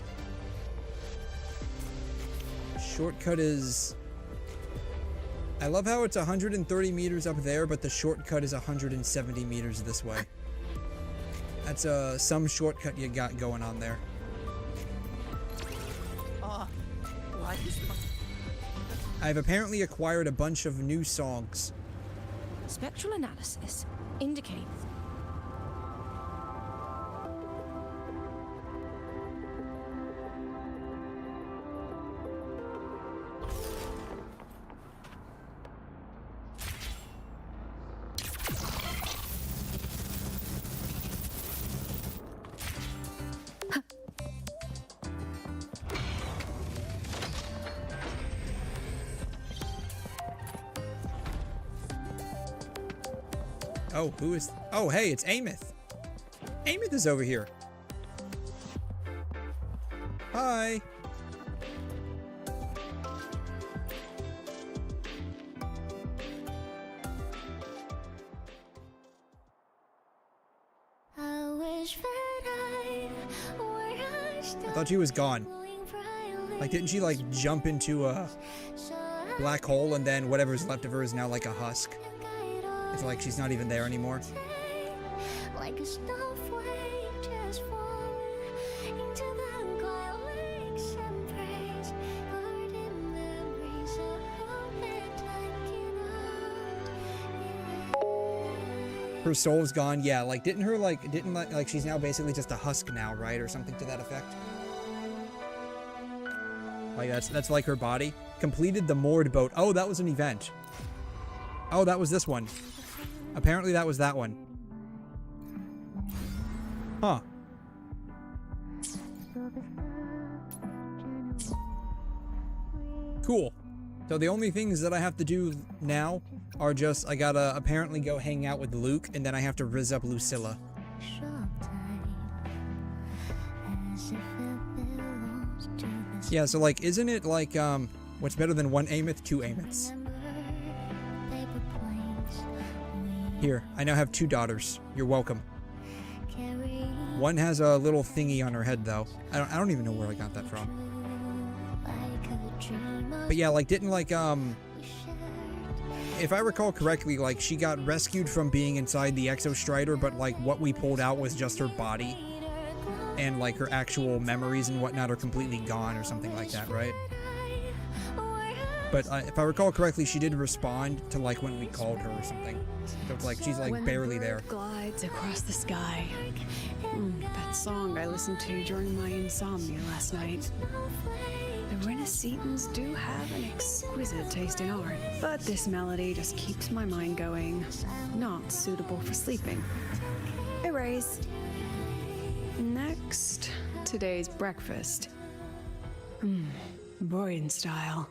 Shortcut is... I love how it's 130 meters up there, but the shortcut is 170 meters this way. That's some shortcut you got going on there. Why is my... I've apparently acquired a bunch of new songs. Spectral analysis indicates... Oh, who is... Oh, hey, it's Amos. Amos is over here. Hi. I thought she was gone. Like, didn't she, like, jump into a black hole and then whatever's left of her is now like a husk? It's like she's not even there anymore. Like a snowflake just falling into the lakes and praise, guarding memories of that time cannot. Her soul's gone. Yeah, like didn't she's now basically just a husk now, right? Or something to that effect. Like that's like her body. Completed the moored boat. Oh, that was an event. Oh, that was this one. Apparently that was that one. Huh. Cool. So the only things that I have to do now are just, I gotta apparently go hang out with Luke, and then I have to rizz up Lucilla. Yeah, so like, isn't it like, what's better than one Amos? Two Amos. Here, I now have 2 daughters. You're welcome. One has a little thingy on her head, though. I don't even know where I got that from. But yeah, like, didn't, like, if I recall correctly, like, she got rescued from being inside the Exostrider, but, like, what we pulled out was just her body. And, like, her actual memories and whatnot are completely gone or something like that, right? But if I recall correctly, she did respond to, like, when we called her or something. So it's like, she's, like, when barely the there. bird glides across the sky. That song I listened to during my insomnia last night. The 𝘰𝘰𝘶 do have an exquisite taste in art, but this melody just keeps my mind going. Not suitable for sleeping. Erase. Next, today's breakfast. Boyan style.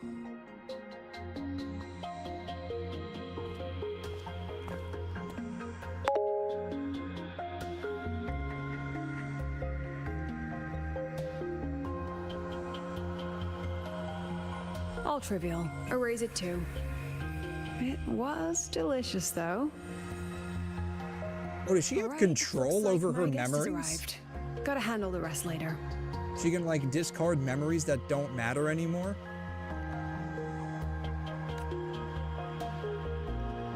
All trivial. Erase it too. It was delicious, though. Oh, does she have control over her memories? Arrived. Gotta handle the rest later. She can, like, discard memories that don't matter anymore?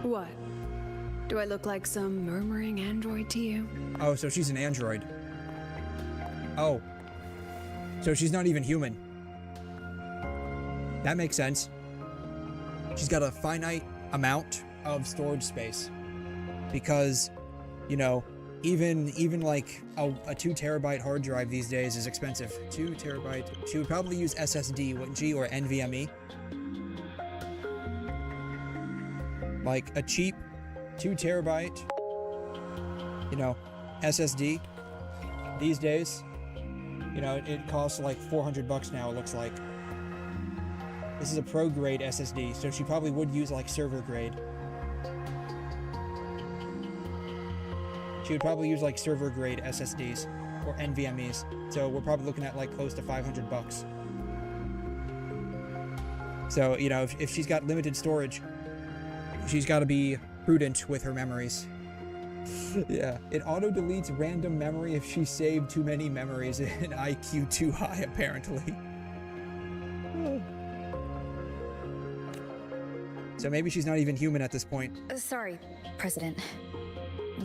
What? Do I look like some murmuring android to you? Oh, so she's an android. Oh. So she's not even human. That makes sense. She's got a finite amount of storage space. Because, you know, even like a 2 terabyte hard drive these days is expensive. 2 terabyte. She would probably use SSD, wouldn't she, or NVMe? Like a cheap 2 terabyte You know, SSD these days, you know, it costs like $400 now, it looks like. This is a pro grade SSD, so she probably would use like server grade. She would probably use like server grade SSDs or NVMEs. So we're probably looking at like close to $500. So, you know, if she's got limited storage, she's got to be prudent with her memories. Yeah, it auto-deletes random memory if she saved too many memories in IQ too high, apparently. So maybe she's not even human at this point. Sorry, President.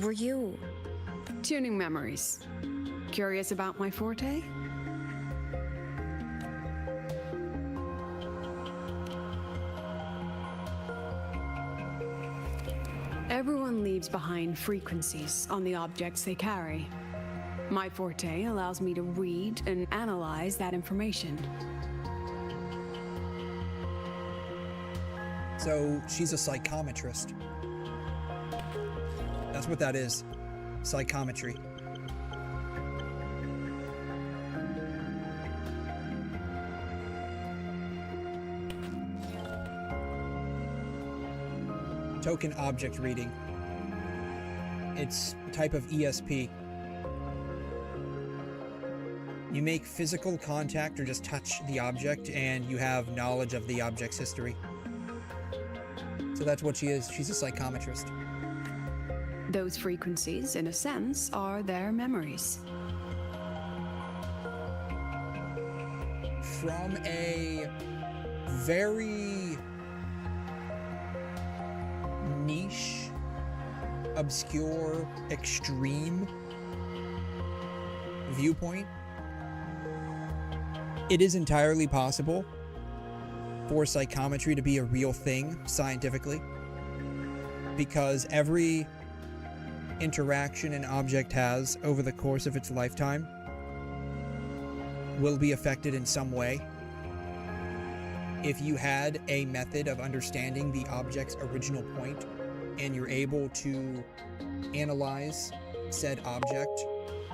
Were you... Tuning memories. Curious about my forte? Everyone leaves behind frequencies on the objects they carry. My forte allows me to read and analyze that information. So she's a psychometrist. That's what that is. Psychometry. Token object reading. It's a type of ESP. You make physical contact or just touch the object and you have knowledge of the object's history. So that's what she is. She's a psychometrist. Those frequencies, in a sense, are their memories. From a very niche, obscure, extreme viewpoint, it is entirely possible for psychometry to be a real thing scientifically, because every interaction an object has over the course of its lifetime will be affected in some way. If you had a method of understanding the object's original point and you're able to analyze said object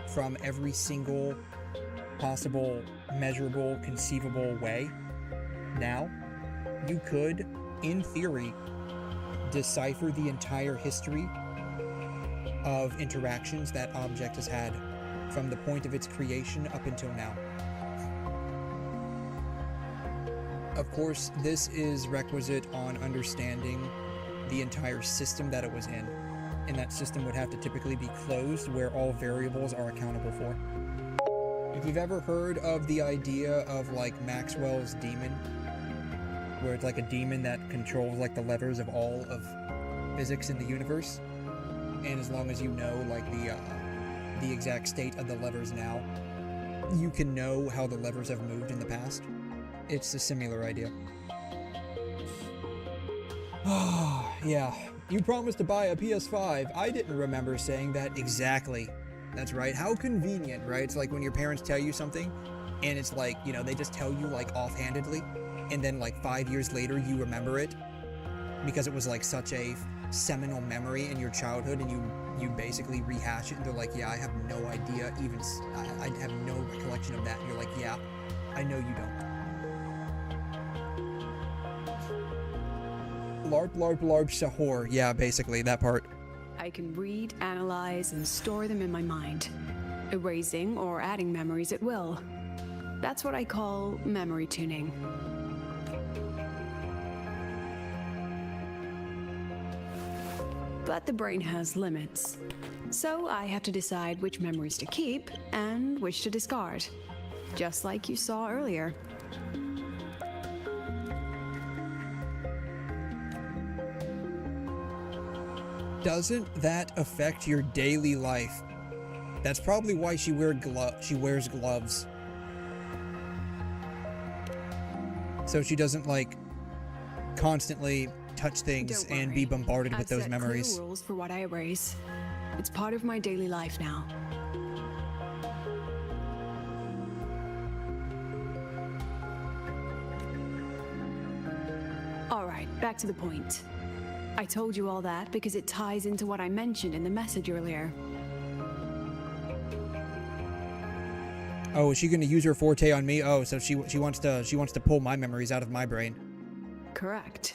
from every single possible, measurable, conceivable way, now you could, in theory, decipher the entire history of interactions that object has had from the point of its creation up until now. Of course, this is requisite on understanding the entire system that it was in, and that system would have to typically be closed where all variables are accountable for. If you've ever heard of the idea of like Maxwell's demon, where it's like a demon that controls like the levers of all of physics in the universe, and as long as you know like the exact state of the levers now, you can know how the levers have moved in the past. It's a similar idea. Oh, yeah. You promised to buy a PS5. I didn't remember saying that exactly. That's right. How convenient, right? It's like when your parents tell you something, and it's like, you know, they just tell you like offhandedly, and then like 5 years later you remember it because it was like such a seminal memory in your childhood, and you basically rehash it, and they're like, yeah, I have no idea, even I have no recollection of that, and you're like, yeah, I know you don't. LARP, LARP, LARP, Shahor. Yeah, basically, that part. I can read, analyze, and store them in my mind, erasing or adding memories at will. That's what I call memory tuning. But the brain has limits, so I have to decide which memories to keep and which to discard, just like you saw earlier. Doesn't that affect your daily life? That's probably why she wears gloves. So she doesn't like constantly touch things and be bombarded with those memories. I've set clear rules for what I erase. It's part of my daily life now. All right, back to the point. I told you all that because it ties into what I mentioned in the message earlier. Oh, is she going to use her forte on me? Oh, so she wants to pull my memories out of my brain. Correct.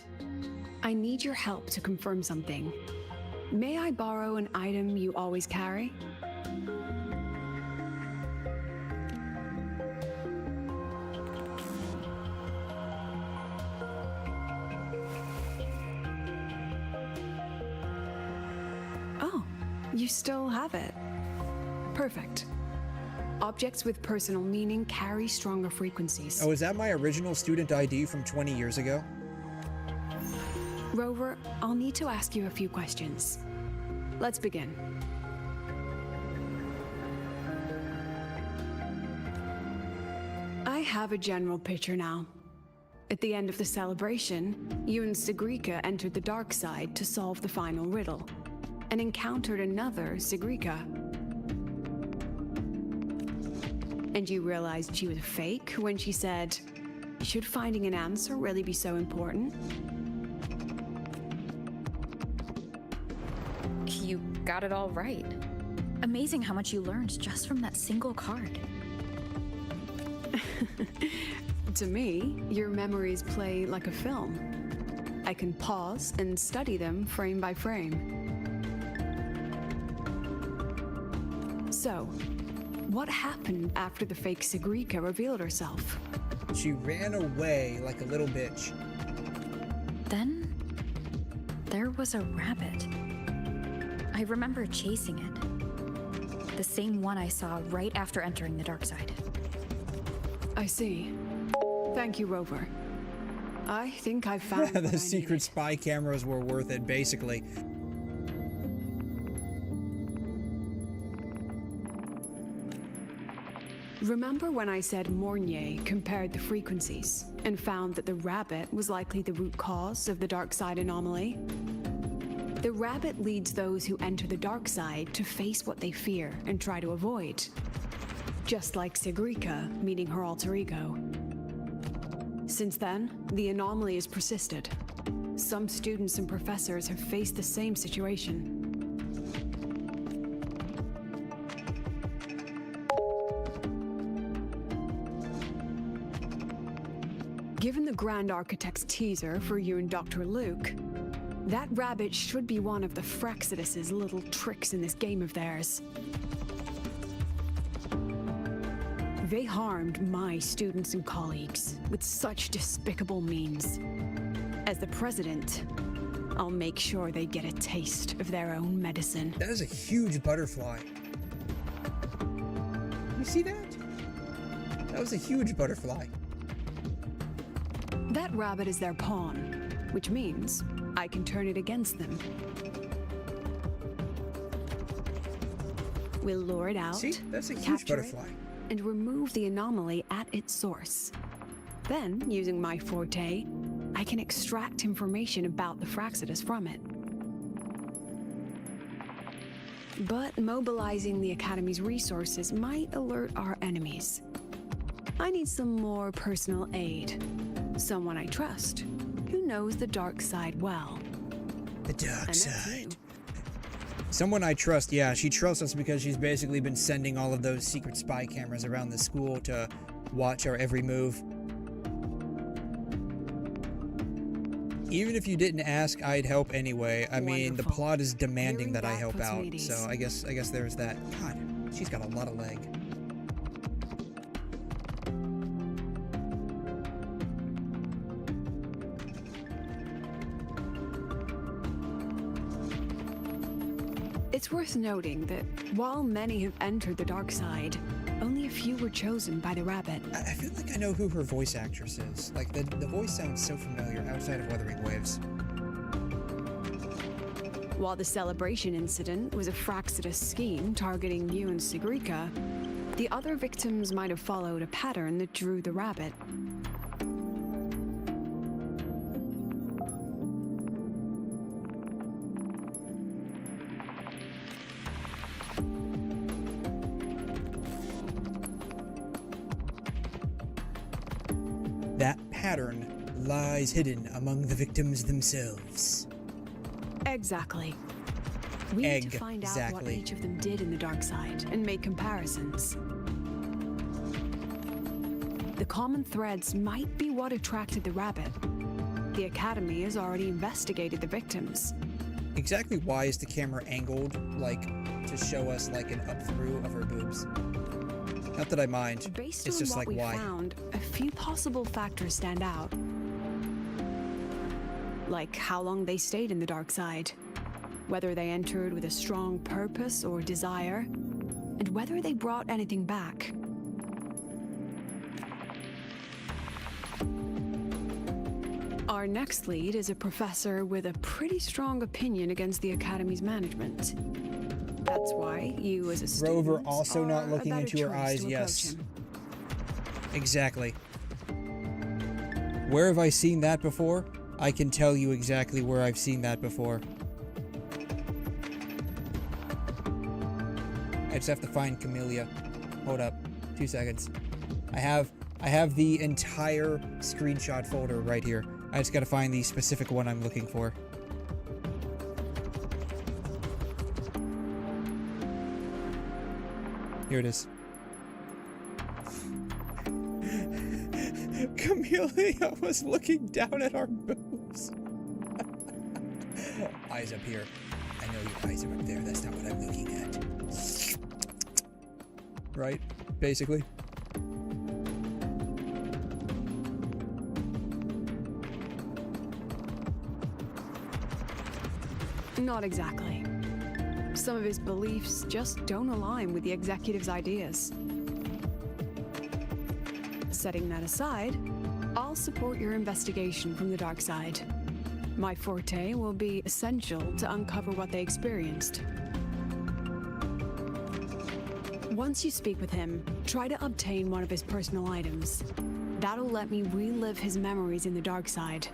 I need your help to confirm something. May I borrow an item you always carry? Oh, you still have it. Perfect. Objects with personal meaning carry stronger frequencies. Oh, is that my original student ID from 20 years ago? Rover, I'll need to ask you a few questions. Let's begin. I have a general picture now. At the end of the celebration, you and 𝘧𝘬𝘗 entered the dark side to solve the final riddle, and encountered another 𝘧𝘬𝘗. And you realized she was fake when she said, "Should finding an answer really be so important?" You got it all right. Amazing how much you learned just from that single card. To me, your memories play like a film. I can pause and study them frame by frame. So, what happened after the fake 𝘧𝘬𝘗 revealed herself? She ran away like a little bitch. Then, there was a rabbit. I remember chasing it. The same one I saw right after entering the dark side. I see. Thank you, Rover. I think I found the secret spy cameras were worth it, basically. Remember when I said 𝘠𝘬𝘦 compared the frequencies and found that the rabbit was likely the root cause of the dark side anomaly? The rabbit leads those who enter the dark side to face what they fear and try to avoid. Just like 𝘧𝘬𝘗 meeting her alter ego. Since then, the anomaly has persisted. Some students and professors have faced the same situation. Given the Grand Architect's teaser for you and Dr. Luke, that rabbit should be one of the 𝘧𝘗𝑒𝑠 little tricks in this game of theirs. They harmed my students and colleagues with such despicable means. As the president, I'll make sure they get a taste of their own medicine. That is a huge butterfly. You see that? That was a huge butterfly. That rabbit is their pawn, which means I can turn it against them. We'll lure it out, see? That's a huge capture butterfly. it, and remove the anomaly at its source. Then, using my forte, I can extract information about the 𝘧𝘗𝑒𝑠 from it. But mobilizing the Academy's resources might alert our enemies. I need some more personal aid. Someone I trust, who knows the dark side well. The dark side. Someone I trust, yeah, she trusts us because she's basically been sending all of those secret spy cameras around the school to watch our every move. Even if you didn't ask, I'd help anyway. I mean, the plot is demanding that I help out, so I guess there's that. God, she's got a lot of leg. It's worth noting that while many have entered the dark side, only a few were chosen by the rabbit. I feel like I know who her voice actress is. Like, the voice sounds so familiar outside of Wuthering Waves. While the celebration incident was a 𝘧𝘗𝑒𝑠 scheme targeting you and 𝘧𝘬𝘗, the other victims might have followed a pattern that drew the rabbit. That pattern lies hidden among the victims themselves. Exactly. We need to find out what each of them did in the dark side and make comparisons. common threads might be what attracted the rabbit. The Academy has already investigated the victims. Exactly why is the camera angled, like, to show us, like, an up-through of her boobs? Not that I mind, Based it's on just what like, we why? found, a few possible factors stand out. Like how long they stayed in the dark side, whether they entered with a strong purpose or desire, and whether they brought anything back. Our next lead is a professor with a pretty strong opinion against the Academy's management. That's why you as a student Rover also not are looking a better into her choice eyes, to approach yes. him. Exactly. Where have I seen that before? I can tell you exactly where I've seen that before. I just have to find Camellia. Hold up. 2 seconds. I have the entire screenshot folder right here. I just gotta find the specific one I'm looking for. Here it is. Camellia was looking down at our boobs. Eyes up here. I know your eyes are up there. That's not what I'm looking at. Right? Basically. Not exactly. Some of his beliefs just don't align with the executive's ideas. Setting that aside, I'll support your investigation from the dark side. My forte will be essential to uncover what they experienced. Once you speak with him, try to obtain one of his personal items. That'll let me relive his memories in the dark side.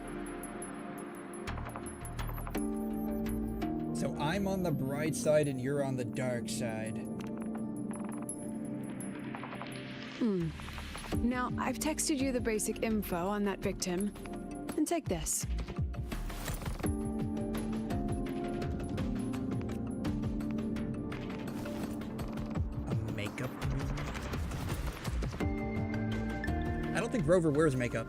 So I'm on the bright side and you're on the dark side. Now, I've texted you the basic info on that victim. And take this. A makeup? I don't think Rover wears makeup.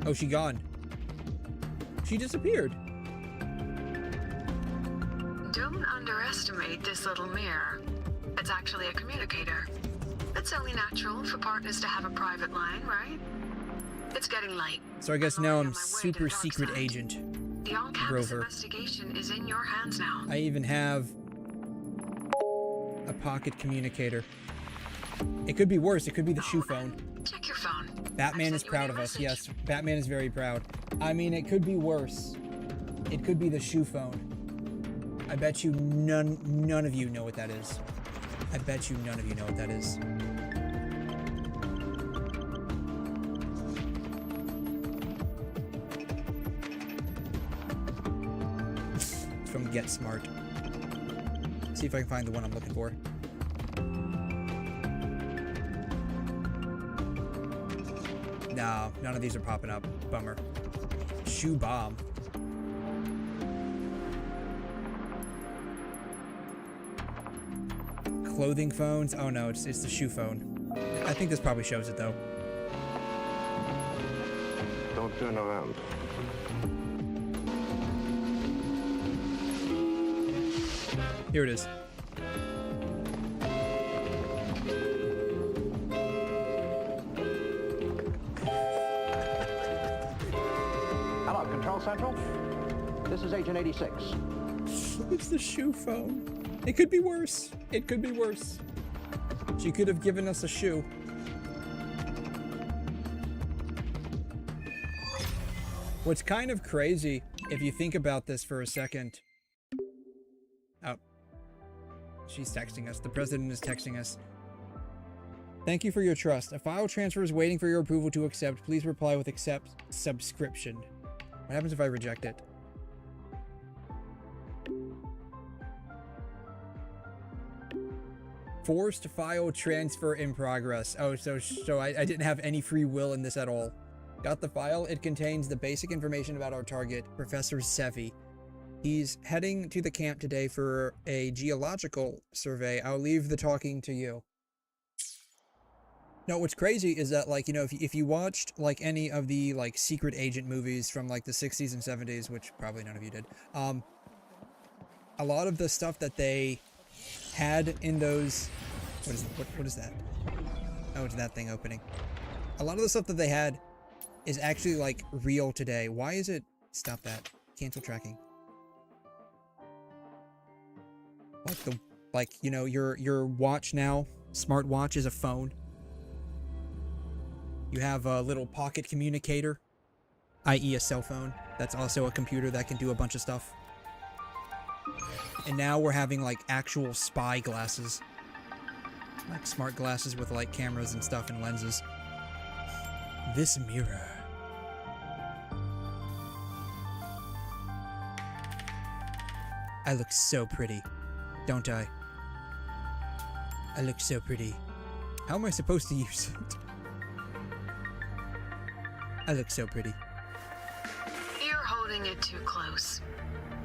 Oh, she gone. She disappeared. Don't underestimate this little mirror. It's actually a communicator. It's only natural for partners to have a private line, right? It's getting late. So I guess now I'm super secret agent The on-campus Rover. investigation is in your hands now. I even have a pocket communicator. It could be worse. It could be the shoe phone. Check your phone. Batman is proud of us. Yes, Batman is very proud. I mean, it could be worse. It could be the shoe phone. I bet you none of you know what that is. I bet you none of you know what that is. It's from Get Smart. See if I can find the one I'm looking for. No, none of these are popping up. Bummer. Shoe bomb. Clothing phones? Oh no, it's the shoe phone. I think this probably shows it though. Don't turn around. Here it is. Hello, Control Central. This is Agent 86. It's the shoe phone. It could be worse. It could be worse. She could have given us a shoe. What's kind of crazy, if you think about this for a second. Oh. She's texting us. The president is texting us. Thank you for your trust. A file transfer is waiting for your approval to accept. Please reply with accept subscription. What happens if I reject it? Forced file transfer in progress. Oh, so I didn't have any free will in this at all. Got the file. It contains the basic information about our target, Professor Sevy. He's heading to the camp today for a geological survey. I'll leave the talking to you. No, what's crazy is that, like, you know, if you watched, like, any of the, like, secret agent movies from, like, the 60s and 70s, which probably none of you did, a lot of the stuff that they had in those... What is that? Oh, it's that thing opening. A lot of the stuff that they had is actually, like, real today. Why is it... Stop that. Cancel tracking. Like, you know, your watch now, smartwatch, is a phone. You have a little pocket communicator, i.e. a cell phone. That's also a computer that can do a bunch of stuff. And now we're having, like, actual spy glasses. Like smart glasses with, like, cameras and stuff and lenses. This mirror. I look so pretty, don't I? I look so pretty. How am I supposed to use it? I look so pretty. You're holding it too close.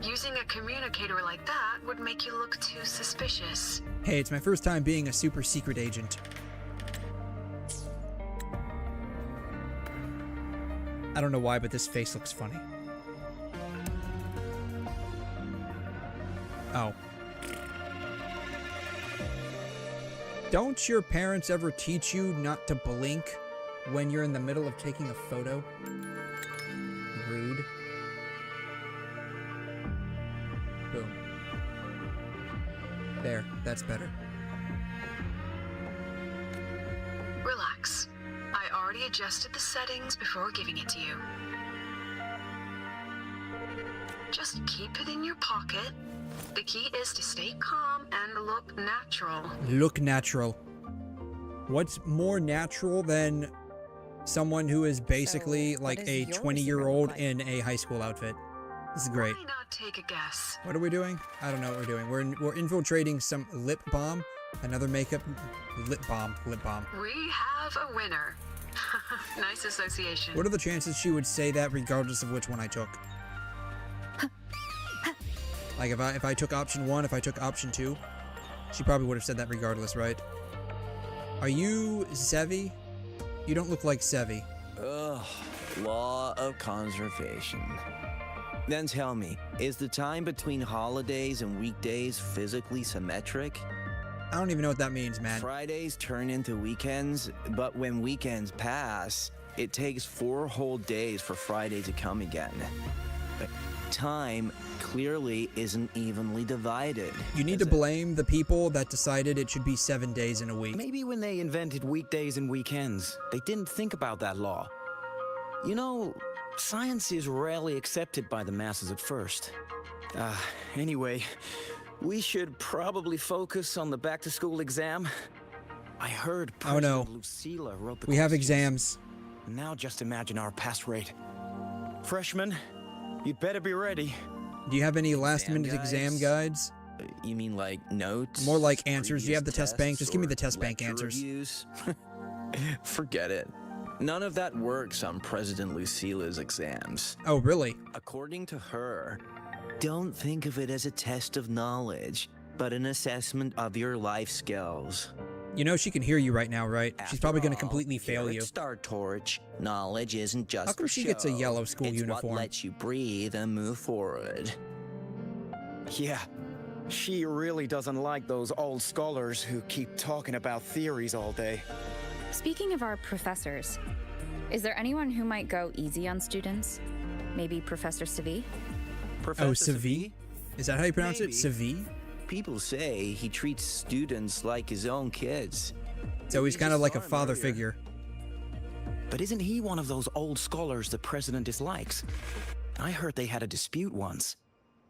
Using a communicator like that would make you look too suspicious. Hey, it's my first time being a super secret agent. I don't know why, but this face looks funny. Oh. Don't your parents ever teach you not to blink when you're in the middle of taking a photo? Rude. Boom. There, that's better. Relax. I already adjusted the settings before giving it to you. Just keep it in your pocket. The key is to stay calm and look natural. Look natural. What's more natural than someone who is basically like a 20-year-old in a high school outfit? This is great. Why not take a guess? What are we doing? I don't know what we're doing. We're infiltrating some lip balm. Another makeup lip balm. We have a winner. Nice association. What are the chances she would say that regardless of which one I took? Like if I took option 1, if I took option 2, she probably would have said that regardless, right? Are you 𝘬𝘳𝘕? You don't look like 𝘬𝘳𝘕. Ugh, law of conservation. Then tell me, is the time between holidays and weekdays physically symmetric? I don't even know what that means, man. Fridays turn into weekends, but when weekends pass, it takes 4 whole days for Friday to come again. But time clearly isn't evenly divided. You need to blame the people that decided it should be 7 days in a week. Maybe when they invented weekdays and weekends, they didn't think about that law. You know, science is rarely accepted by the masses at first. Anyway, we should probably focus on the back-to-school exam. I heard President Lucilla wrote the We have exams. Now just imagine our pass rate. Freshmen, you'd better be ready. Do you have any last-minute exam guides? You mean like notes? More like answers. Do you have the test bank? Just give me the test bank answers. Reviews? Forget it. None of that works on President Lucilla's exams. Oh, really? According to her, don't think of it as a test of knowledge, but an assessment of your life skills. You know she can hear you right now, right? She's probably going to completely fail you. Star Torch, knowledge isn't just How come she gets a yellow school uniform? What lets you breathe and move forward. Yeah, she really doesn't like those old scholars who keep talking about theories all day. Speaking of our professors, is there anyone who might go easy on students? Maybe Professor 𝘬𝘕? Oh, 𝘬𝘕? Is that how you pronounce it? 𝘬𝘕? People say he treats students like his own kids. So he's kind of like a father figure. But isn't he one of those old scholars the president dislikes? I heard they had a dispute once.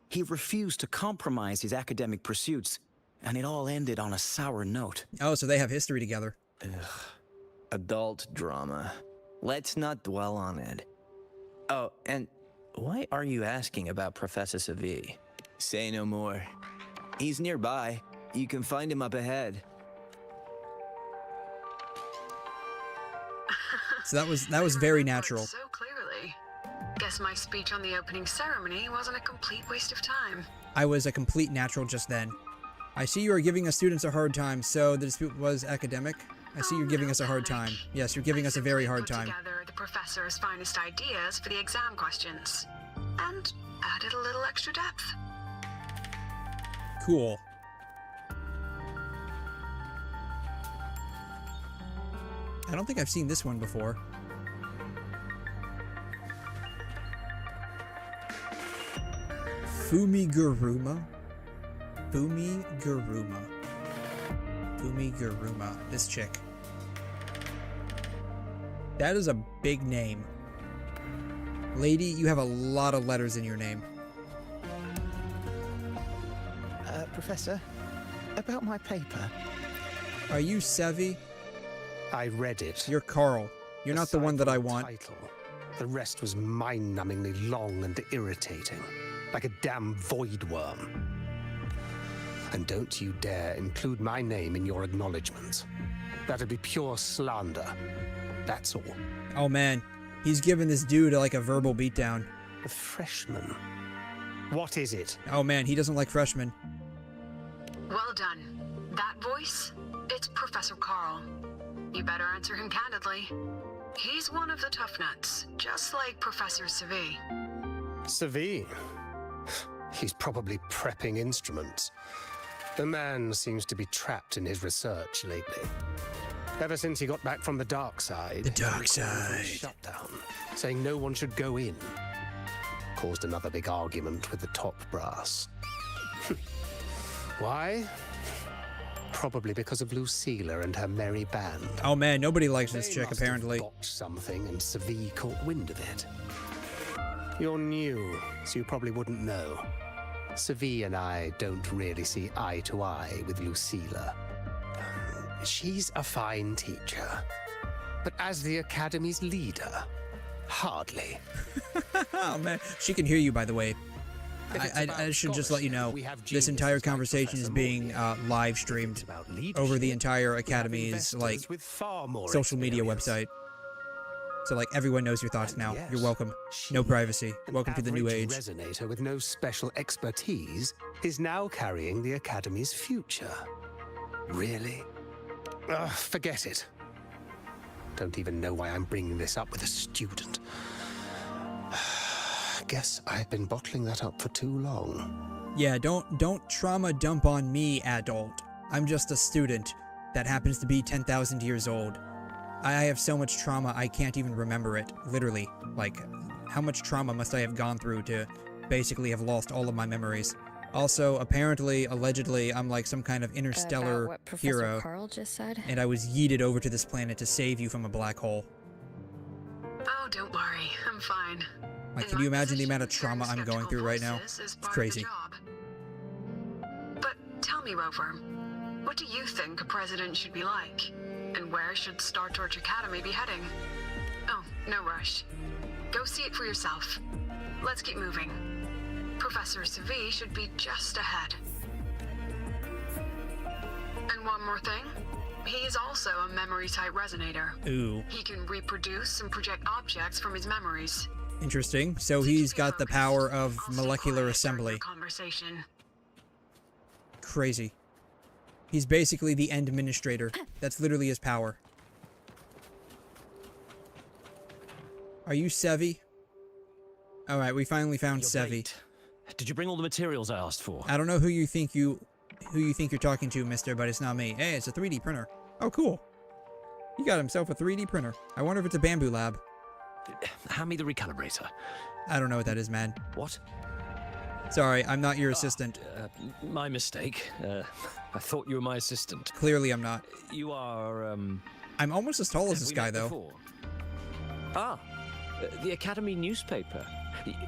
He refused to compromise his academic pursuits, and it all ended on a sour note. Oh, so they have history together. Ugh. Adult drama. Let's not dwell on it. Oh, and why are you asking about Professor 𝘬𝘕? Say no more. He's nearby. You can find him up ahead. So that was very natural. So clearly. Get guess my speech on the opening ceremony wasn't a complete waste of time. I was a complete natural just then. I see you are giving us students a hard time, so the dispute was academic? I see you're giving us a hard time. Yes, you're giving us a very hard time. Together the professor's finest ideas for the exam questions, and added a little extra depth. Cool. I don't think I've seen this one before. 𝘬𝘕𝘄𝘓𝘬𝘕? 𝘬𝘕𝘄𝘓𝘬𝘕. 𝘬𝘕𝘄𝘓𝘬𝘕. This chick. That is a big name. Lady, you have a lot of letters in your name. Professor, about my paper. Are you 𝘬𝘕? I read it. You're Carl. You're not the one that I want. Title, the rest was mind-numbingly long and irritating, like a damn void worm. And don't you dare include my name in your acknowledgements. That'd be pure slander. That's all. Oh man, he's giving this dude like a verbal beatdown. A freshman. What is it? Oh man, he doesn't like freshmen. Well done. That voice? It's Professor Carl. You better answer him candidly. He's one of the tough nuts, just like Professor 𝘬𝘕. 𝘬𝘕? He's probably prepping instruments. The man seems to be trapped in his research lately. Ever since he got back from the dark side. The dark side. Shutdown, saying no one should go in. Caused another big argument with the top brass. Why? Probably because of 𝘬𝘬𝘬 and her merry band. Oh man, nobody likes this chick apparently. Botched something and 𝘬𝘕 caught wind of it. You're new, so you probably wouldn't know. 𝘬𝘕 and I don't really see eye to eye with 𝘬𝘬𝘬. She's a fine teacher, but as the Academy's leader, hardly. Oh man, she can hear you, by the way. I should just let you know, this entire conversation is being live streamed over the entire Academy's like social media website. So like everyone knows your thoughts now. You're welcome. No privacy. Welcome to the new age. Resonator with no special expertise is now carrying the Academy's future. Really? Forget it. Don't even know why I'm bringing this up with a student. Guess I've been bottling that up for too long. Yeah, don't trauma dump on me, adult. I'm just a student that happens to be 10,000 years old. I have so much trauma I can't even remember it, literally. Like, how much trauma must I have gone through to basically have lost all of my memories? Also, apparently, allegedly, I'm like some kind of interstellar what Professor hero. Carl just said? And I was yeeted over to this planet to save you from a black hole. Oh, don't worry. I'm fine. Like, can you imagine the amount of trauma I'm going through right now? It's crazy. But tell me, Rover, what do you think a president should be like? And where should StarTorch Academy be heading? Oh, no rush. Go see it for yourself. Let's keep moving. Professor 𝘬𝘕 should be just ahead. And one more thing. He's also a memory-type resonator. Ooh. He can reproduce and project objects from his memories. Interesting. So he's got the power of molecular assembly. Crazy. He's basically the end administrator. That's literally his power. Are you 𝘬𝘕? Alright, we finally found 𝘬𝘕. Did you bring all the materials I asked for? I don't know who you think you're talking to, mister, but it's not me. Hey, it's a 3D printer. Oh, cool. He got himself a 3D printer. I wonder if it's a bamboo lab. Hand me the recalibrator. I don't know what that is, man. What? Sorry, I'm not your assistant. My mistake. I thought you were my assistant. Clearly I'm not. You are, I'm almost as tall as this guy, though. Before? Ah, the Academy newspaper.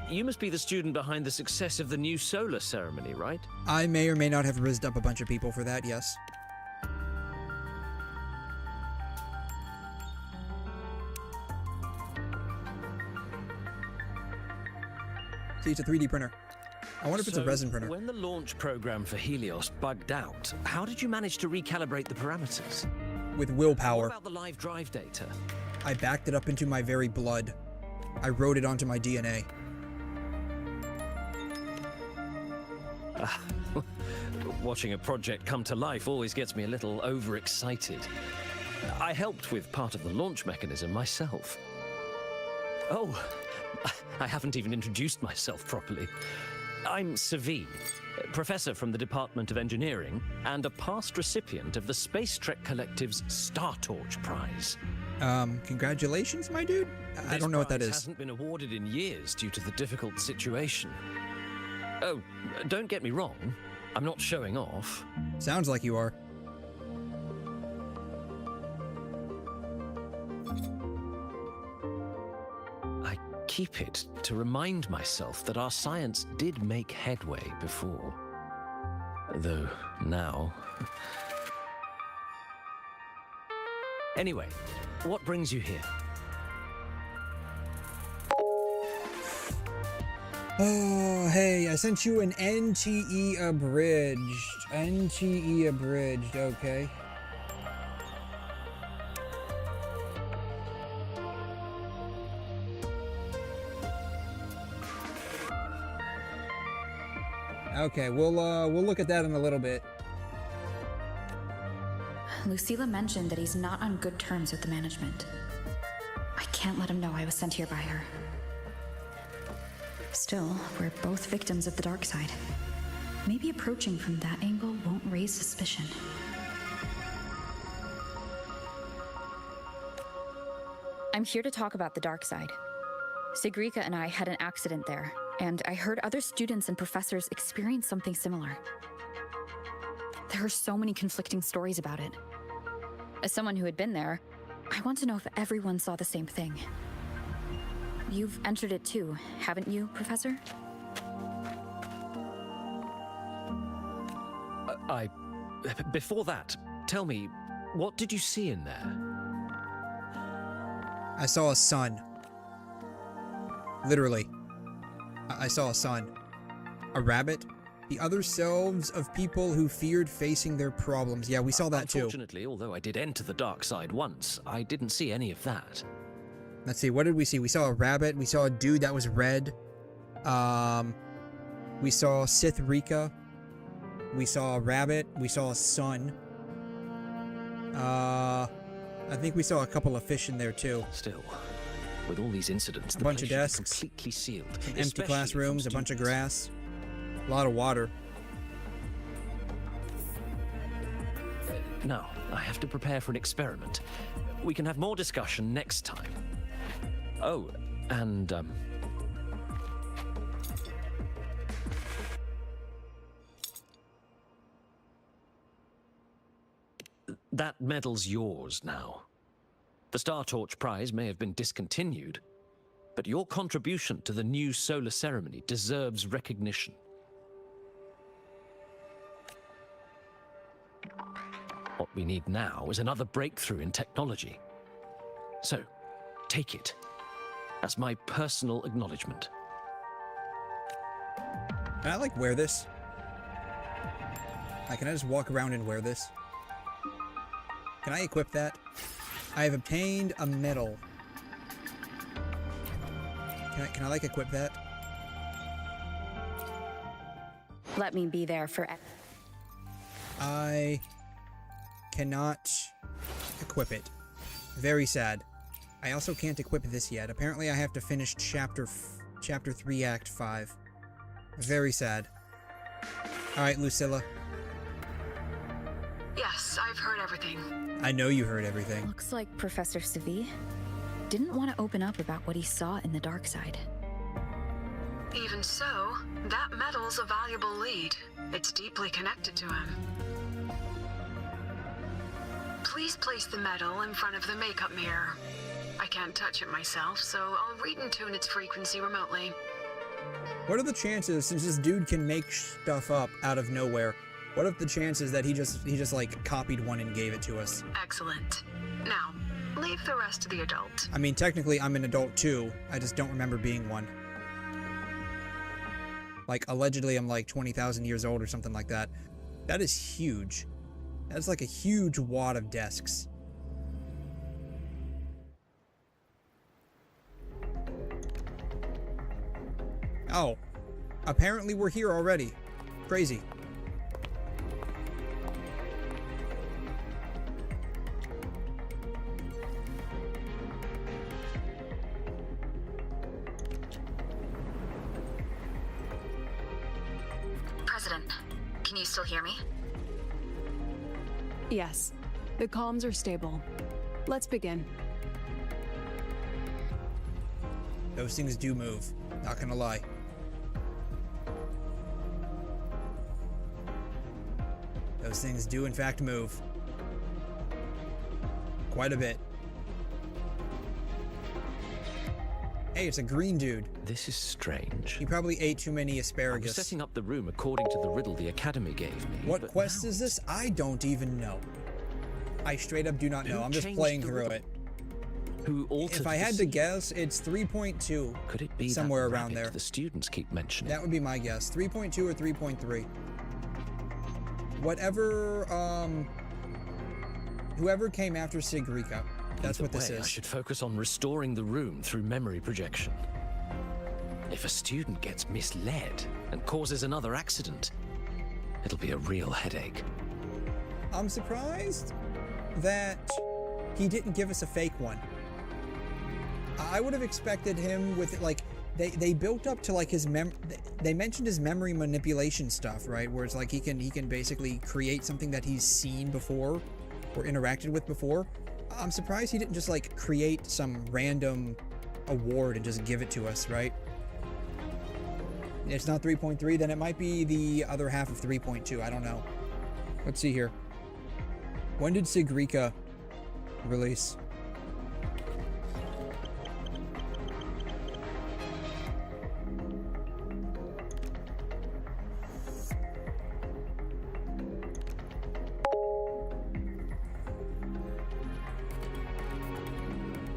You must be the student behind the success of the new solar ceremony, right? I may or may not have rizzed up a bunch of people for that, yes. See, it's a 3D printer. I wonder if it's a resin printer. When the launch program for Helios bugged out, how did you manage to recalibrate the parameters? With willpower. What about the live drive data? I backed it up into my very blood. I wrote it onto my DNA. Watching a project come to life always gets me a little overexcited. I helped with part of the launch mechanism myself. Oh, I haven't even introduced myself properly. I'm 𝘬𝘕, professor from the Department of Engineering and a past recipient of the Space Trek Collective's Star Torch Prize. Congratulations, my dude? I don't know what that is. This prize hasn't been awarded in years due to the difficult situation. Oh, don't get me wrong. I'm not showing off. Sounds like you are. I keep it to remind myself that our science did make headway before. Though now... Anyway, what brings you here? Oh, hey, I sent you an NTE abridged. NTE abridged, okay. Okay, we'll look at that in a little bit. Lucila mentioned that he's not on good terms with the management. I can't let him know I was sent here by her. Still, we're both victims of the dark side. Maybe approaching from that angle won't raise suspicion. I'm here to talk about the dark side. 𝘬𝘬 and I had an accident there, and I heard other students and professors experience something similar. There are so many conflicting stories about it. As someone who had been there, I want to know if everyone saw the same thing. You've entered it too, haven't you, Professor? Before that, tell me, what did you see in there? I saw a sun. Literally. I saw a sun. A rabbit. The other selves of people who feared facing their problems. Yeah, we saw that too. Unfortunately, although I did enter the dark side once, I didn't see any of that. Let's see, what did we see? We saw a rabbit. We saw a dude that was red. We saw 𝘬𝘬. We saw a rabbit. We saw a sun. I think we saw a couple of fish in there too. Still, with all these incidents, a bunch of desks, completely sealed, some empty classrooms, a bunch of grass, a lot of water. Now, I have to prepare for an experiment. We can have more discussion next time. Oh, and, that medal's yours now. The Star Torch Prize may have been discontinued, but your contribution to the new solar ceremony deserves recognition. What we need now is another breakthrough in technology. So, take it as my personal acknowledgement. Can I, like, wear this? Like, can I just walk around and wear this? Can I equip that? I have obtained a medal. Can I like, equip that? Let me be there for... I cannot equip it. Very sad. I also can't equip this yet. Apparently I have to finish Chapter 3, Act 5. Very sad. Alright, Lucila. Yes, I've heard everything. I know you heard everything. Looks like Professor 𝘬𝘕 didn't want to open up about what he saw in the dark side. Even so, that medal's a valuable lead. It's deeply connected to him. Please place the medal in front of the makeup mirror. I can't touch it myself, so I'll read and tune its frequency remotely. What are the chances, since this dude can make stuff up out of nowhere, what are the chances that he just like copied one and gave it to us? Excellent. Now, leave the rest to the adult. I mean, technically I'm an adult too, I just don't remember being one. Like, allegedly I'm like 20,000 years old or something like that. That is huge. That's like a huge wad of desks. Oh. Apparently we're here already. Crazy. President, can you still hear me? Yes. The comms are stable. Let's begin. Those things do move. Not gonna lie. Those things do in fact move. Quite a bit. Hey, it's a green dude. This is strange. He probably ate too many I was asparagus. setting up the room according to the riddle the Academy gave me. What quest is this? I don't even know. I straight up do not know. I'm just playing through it. Who altered If I had to guess, it's 3.2. Could it be somewhere that around there? The students keep mentioning. That would be my guess. 3.2 or 3.3. Whatever, whoever came after 𝘧𝘬𝘐. That's what this I is. should focus on restoring the room through memory projection. If a student gets misled and causes another accident, it'll be a real headache. I'm surprised that he didn't give us a fake one. I would have expected him with, like, they built up to, like, his they mentioned his memory manipulation stuff, right? Where it's like he can basically create something that he's seen before or interacted with before. I'm surprised he didn't just, like, create some random award and just give it to us, right? It's not 3.3, then it might be the other half of 3.2. I don't know. Let's see here. When did 𝘧𝘬𝘐 release?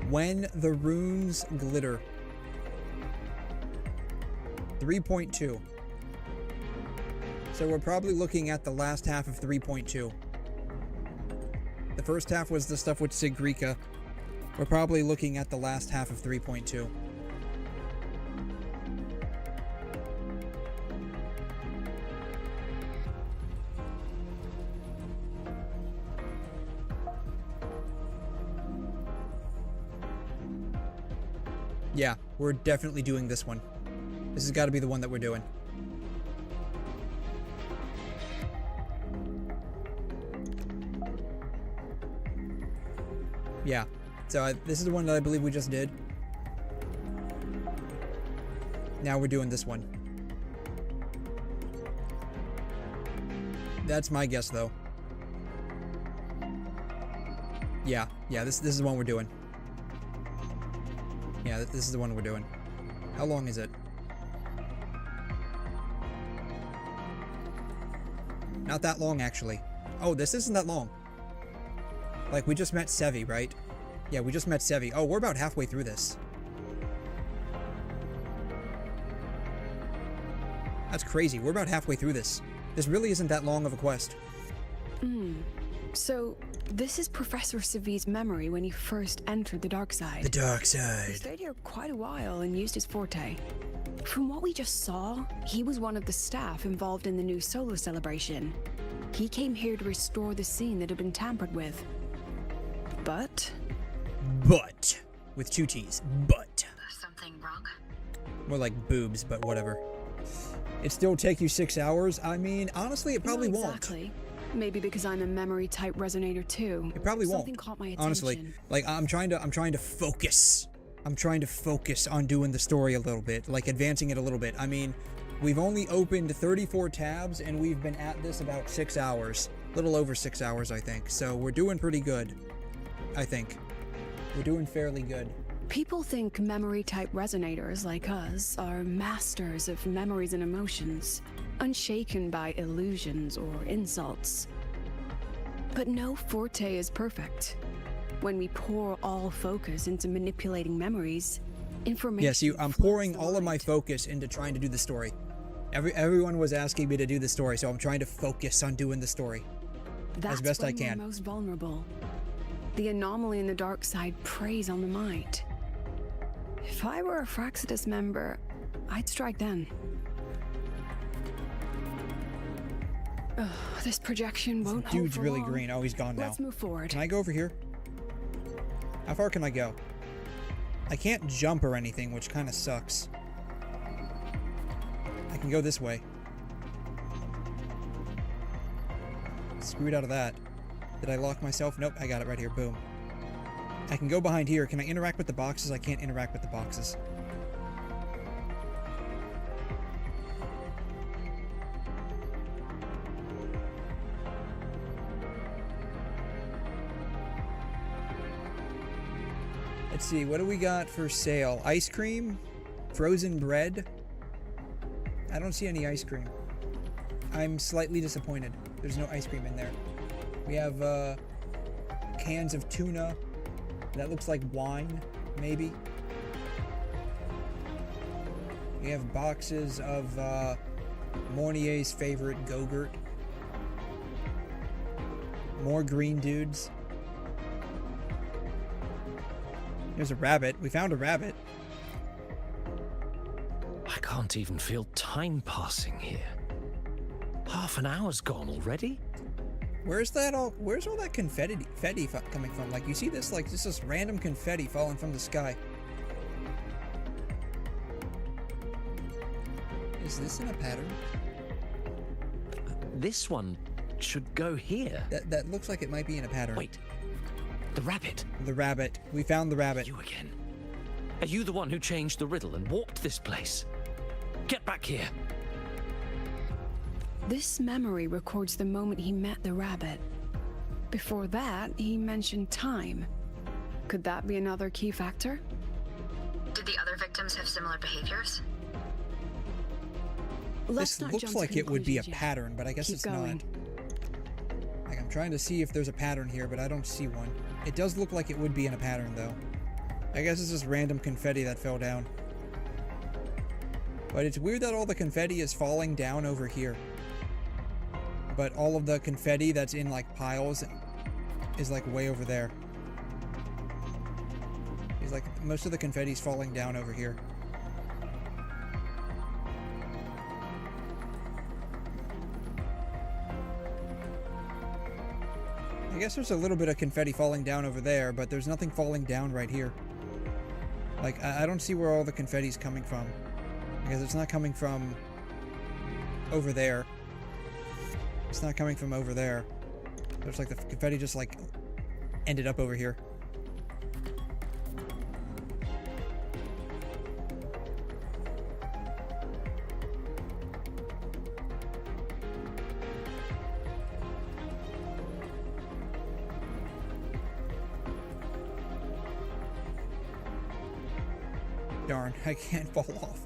When the runes glitter. 3.2. So we're probably looking at the last half of 3.2. The first half was the stuff with 𝘧𝘬𝘐. We're probably looking at the last half of 3.2. Yeah, we're definitely doing this one. This has got to be the one that we're doing. Yeah, so this is the one that I believe we just did. Now we're doing this one. That's my guess, though. Yeah, this is the one we're doing. Yeah, this is the one we're doing. How long is it? Not that long, actually. Oh, this isn't that long. Like, we just met 𝘬𝘬, right? Yeah, we just met 𝘬𝘬. Oh, we're about halfway through this. That's crazy. We're about halfway through this. This really isn't that long of a quest. So, this is Professor 𝘬𝘬's memory when he first entered the dark side. The dark side. He stayed here quite a while and used his forte. From what we just saw, he was one of the staff involved in the new solar celebration. He came here to restore the scene that had been tampered with. But, with two T's, but. Something wrong? More like boobs, but whatever. It still take you 6 hours? I mean, honestly, it probably won't. Exactly. Maybe because I'm a memory type resonator too. It probably won't. Something caught my attention. Honestly, like I'm trying to focus. I'm trying to focus on doing the story a little bit, like advancing it a little bit. I mean, we've only opened 34 tabs and we've been at this about 6 hours. A little over 6 hours, I think. So we're doing pretty good. I think. We're doing fairly good. People think memory type resonators like us are masters of memories and emotions, unshaken by illusions or insults. But no forte is perfect. When we pour all focus into manipulating memories, information. Yeah, see, I'm pouring all of my focus into trying to do the story. Everyone was asking me to do the story, so I'm trying to focus on doing the story as best I can. That's when we're most vulnerable. The anomaly in the dark side preys on the mind. If I were a Fractsidus member, I'd strike then. Ugh, this projection won't hold Dude's for really long. green. Oh, he's gone now. Let's move forward. Can I go over here? How far can I go? I can't jump or anything, which kind of sucks. I can go this way. Screwed out of that. Did I lock myself? Nope, I got it right here. Boom. I can go behind here. Can I interact with the boxes? I can't interact with the boxes. Let's see, what do we got for sale? Ice cream? Frozen bread? I don't see any ice cream. I'm slightly disappointed. There's no ice cream in there. We have cans of tuna. That looks like wine, maybe. We have boxes of Mornier's favorite Go-Gurt. More green dudes. There's a rabbit. We found a rabbit. I can't even feel time passing here. Half an hour's gone already? Where's all that confetti coming from? Like, you see this? Like, this is random confetti falling from the sky. Is this in a pattern? This one should go here. That looks like it might be in a pattern. Wait. The rabbit. The rabbit. We found the rabbit. You again. Are you the one who changed the riddle and walked this place? Get back here. This memory records the moment he met the rabbit. Before that, he mentioned time. Could that be another key factor? Did the other victims have similar behaviors? This looks like it would be a pattern, but I guess it's not. Like, I'm trying to see if there's a pattern here, but I don't see one. It does look like it would be in a pattern, though. I guess it's just random confetti that fell down. But it's weird that all the confetti is falling down over here. But all of the confetti that's in, like, piles is, like, way over there. It's like, most of the confetti's falling down over here. I guess there's a little bit of confetti falling down over there, but there's nothing falling down right here. Like, I don't see where all the confetti's coming from. Because it's not coming from over there. It's not coming from over there. There's like the confetti just like ended up over here. Darn, I can't fall off.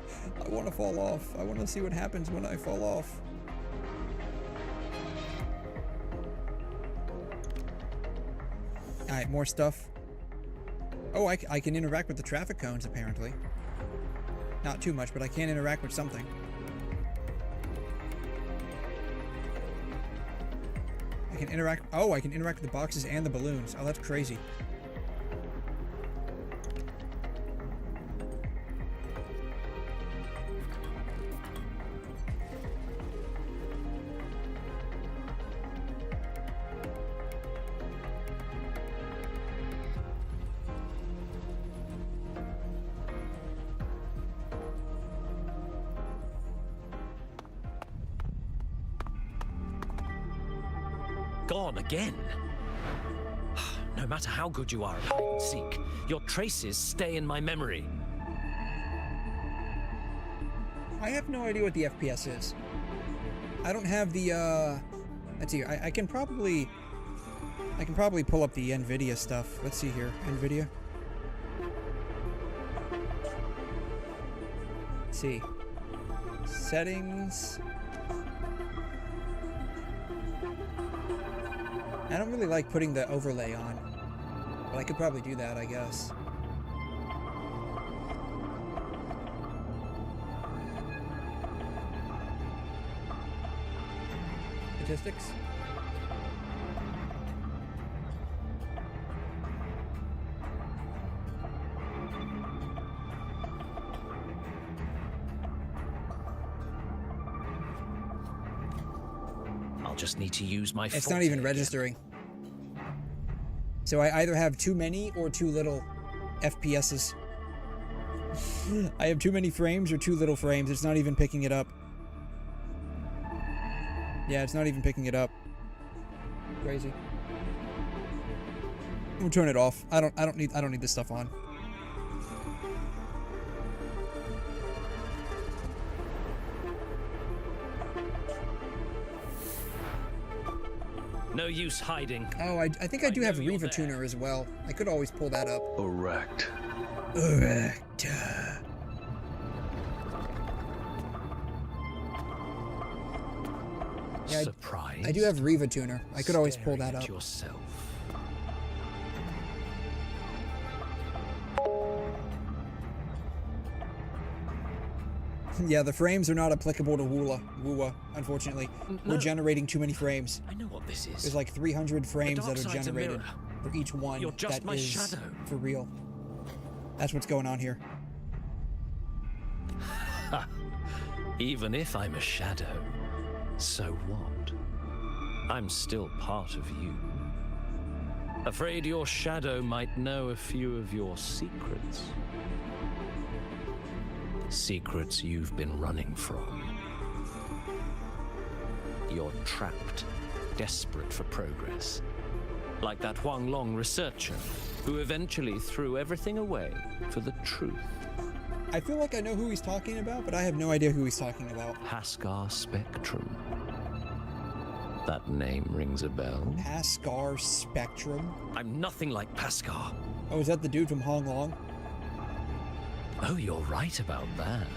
I want to fall off. I want to see what happens when I fall off. Alright, more stuff. Oh, I can interact with the traffic cones, apparently. Not too much, but I can interact with something. I can interact... Oh, I can interact with the boxes and the balloons. Oh, that's crazy. Gone again. No matter how good you are at hide and seek, your traces stay in my memory. I have no idea what the FPS is. I don't have the, let's see, I can probably pull up the NVIDIA stuff. Let's see here, NVIDIA. Let's see. Settings. I don't really like putting the overlay on, but I could probably do that, I guess. Statistics. just need to use my It's not even registering. So I either have too many or too little FPSs. I have too many frames or too little frames. It's not even picking it up. Yeah, it's not even picking it up. Crazy. We'll turn it off. I don't need this stuff on. No use hiding. Oh, I think I do have Riva Tuner as well. I could always pull that up. Erect. Erect. Yeah, Surprise. I do have Riva Tuner. I could always pull that up. Yourself. Yeah, the frames are not applicable to WuWa, unfortunately. No. We're generating too many frames. I know what this is. There's like 300 frames that are dark side's a generated mirror. for each one. You're just that my is shadow. for real. That's what's going on here. Ha. Even if I'm a shadow, so what? I'm still part of you. Afraid your shadow might know a few of your secrets. Secrets you've been running from. You're trapped, desperate for progress. Like that Huanglong researcher, who eventually threw everything away for the truth. I feel like I know who he's talking about, but I have no idea who he's talking about. Haskar Spectrum. That name rings a bell. Haskar Spectrum? I'm nothing like Paskar. Oh, is that the dude from Huanglong? Oh, you're right about that.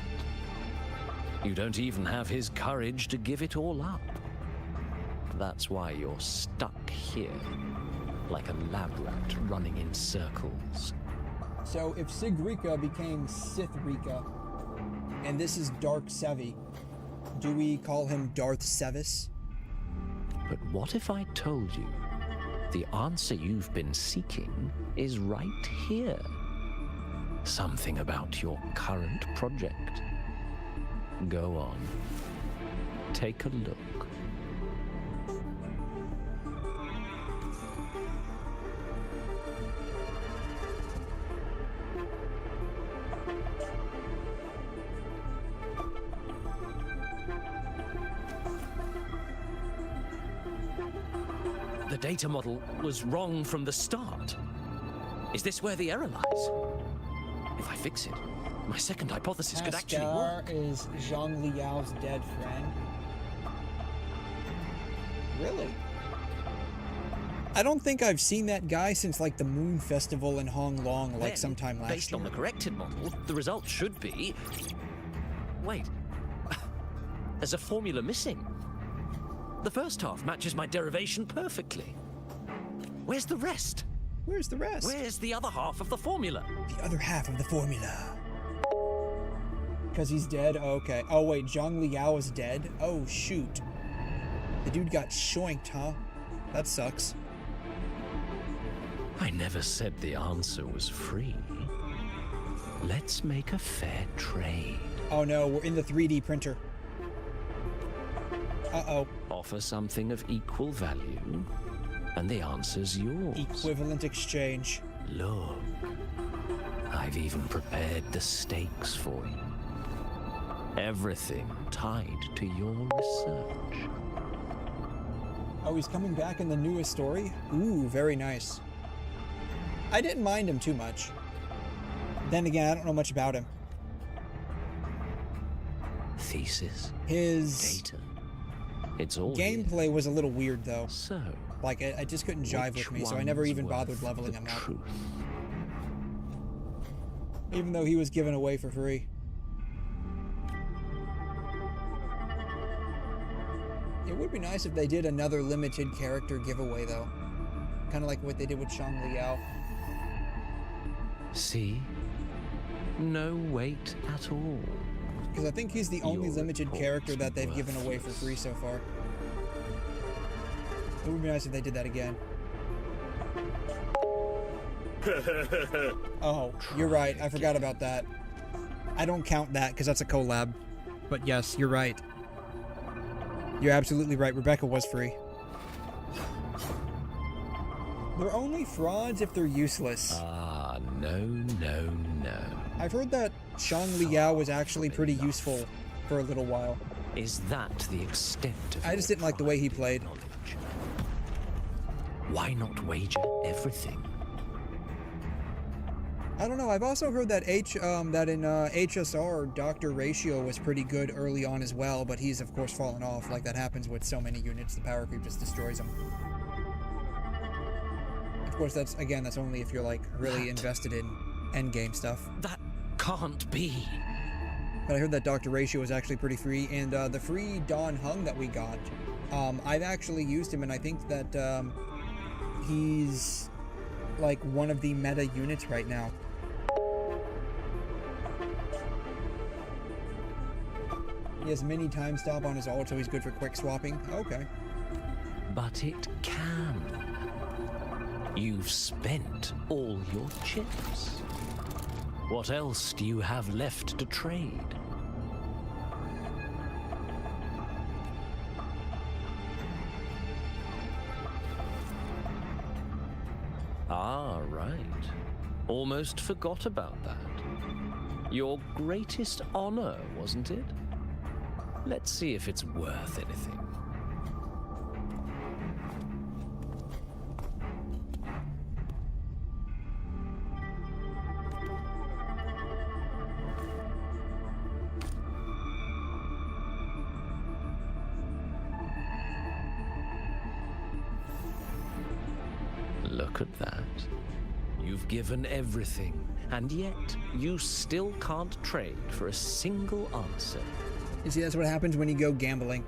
You don't even have his courage to give it all up. That's why you're stuck here, like a lab rat running in circles. So if Sigrika became Sithrika, and this is 𝘺𝘰𝘳, do we call him Darth Sevis? But what if I told you the answer you've been seeking is right here? Something about your current project. Go on. Take a look. The data model was wrong from the start. Is this where the error lies? If I fix it, my second hypothesis could actually work. Haskar is Zhang Liao's dead friend. Really? I don't think I've seen that guy since like the Moon Festival in Huanglong, like sometime last year. Based on the corrected model, the result should be... Wait. There's a formula missing. The first half matches my derivation perfectly. Where's the rest? Where's the rest? Where's the other half of the formula? The other half of the formula. Because he's dead? Oh, okay. Oh, wait, Zhang Liao is dead? Oh, shoot. The dude got shoinked, huh? That sucks. I never said the answer was free. Let's make a fair trade. Oh no, we're in the 3D printer. Uh-oh. Offer something of equal value, and the answer's yours. Equivalent exchange. Look, I've even prepared the stakes for you. Everything tied to your research. Oh, he's coming back in the newest story? Ooh, very nice. I didn't mind him too much. Then again, I don't know much about him. Thesis. His data. It's all gameplay was a little weird, though. So, like, I just couldn't jive with me, so I never even bothered leveling him up. Even though he was given away for free. It would be nice if they did another limited character giveaway, though. Kind of like what they did with Zhang Liao. See? No wait at all. Because I think he's the only limited character that they've given away for free so far. It would be nice if they did that again. Oh, you're right. I forgot about that. I don't count that because that's a collab. But yes, you're right. You're absolutely right. Rebecca was free. They're only frauds if they're useless. Ah, no. I've heard that 𝘺𝘰𝘲 was actually pretty useful for a little while. Is that the extent of I just didn't like the way he played. knowledge? Why not wager everything? I don't know. I've also heard that HSR Dr. Ratio was pretty good early on as well, but he's of course fallen off. Like that happens with so many units. The power creep just destroys them. Of course, that's only if you're like really invested in endgame stuff. That can't be. But I heard that Dr. Ratio is actually pretty free, and the free Don Hung that we got, I've actually used him, and I think that he's like one of the meta units right now. He has mini time stop on his ult, so he's good for quick swapping. Okay. But it can. You've spent all your chips. What else do you have left to trade? Ah, right. Almost forgot about that. Your greatest honor, wasn't it? Let's see if it's worth anything. Look at that. You've given everything, and yet you still can't trade for a single answer. You see, that's what happens when you go gambling.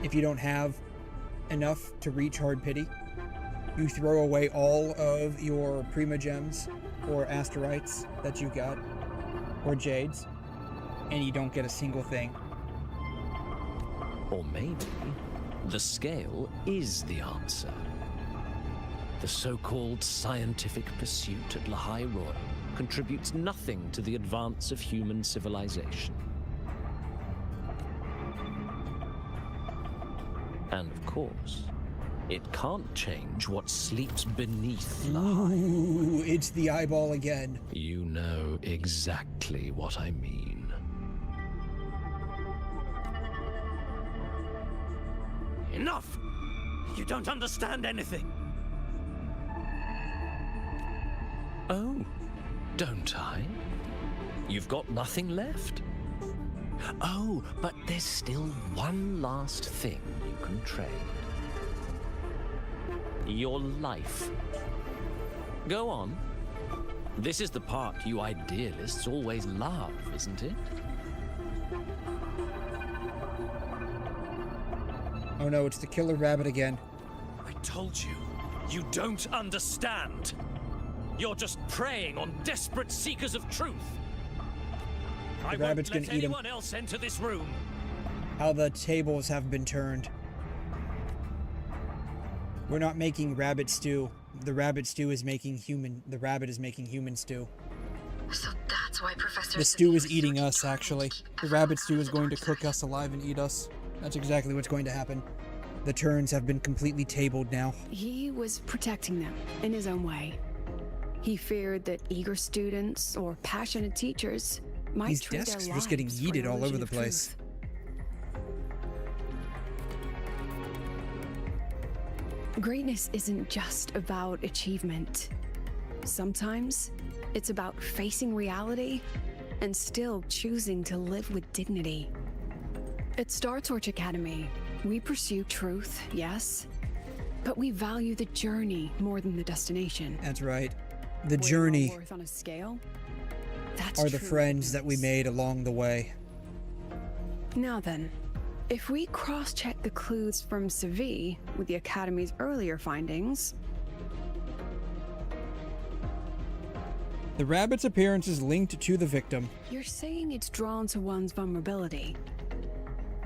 If you don't have enough to reach hard pity, you throw away all of your Prima Gems or Asterites that you got, or Jades, and you don't get a single thing. Or maybe the scale is the answer. The so-called scientific pursuit at 𝘬𝘬𝘬 contributes nothing to the advance of human civilization. And of course, it can't change what sleeps beneath 𝘬𝘬𝘬. Ooh, it's the eyeball again. You know exactly what I mean. Enough! You don't understand anything! Oh, don't I? You've got nothing left? Oh, but there's still one last thing you can trade. Your life. Go on. This is the part you idealists always love, isn't it? Oh no, it's the killer rabbit again. I told you, you don't understand. You're just preying on desperate seekers of truth. I rabbit's won't let gonna eat him. anyone else enter this room. How the tables have been turned. We're not making rabbit stew. The rabbit stew is making human. The rabbit is making human stew. So that's why Professor The stew is eating us, actually. The rabbit stew is going to cook us alive and eat us. That's exactly what's going to happen. The turns have been completely tabled now. He was protecting them in his own way. He feared that eager students or passionate teachers might These trade desks their are just getting lives for yeeted an all over illusion the of place. truth. Greatness isn't just about achievement. Sometimes it's about facing reality and still choosing to live with dignity. At StarTorch Academy, we pursue truth, yes, but we value the journey more than the destination. That's right. The journey Worth on a scale? That's are the true friends that we greatness. made along the way. Now then, if we cross-check the clues from 𝘬𝘬 with the Academy's earlier findings... The rabbit's appearance is linked to the victim. You're saying it's drawn to one's vulnerability.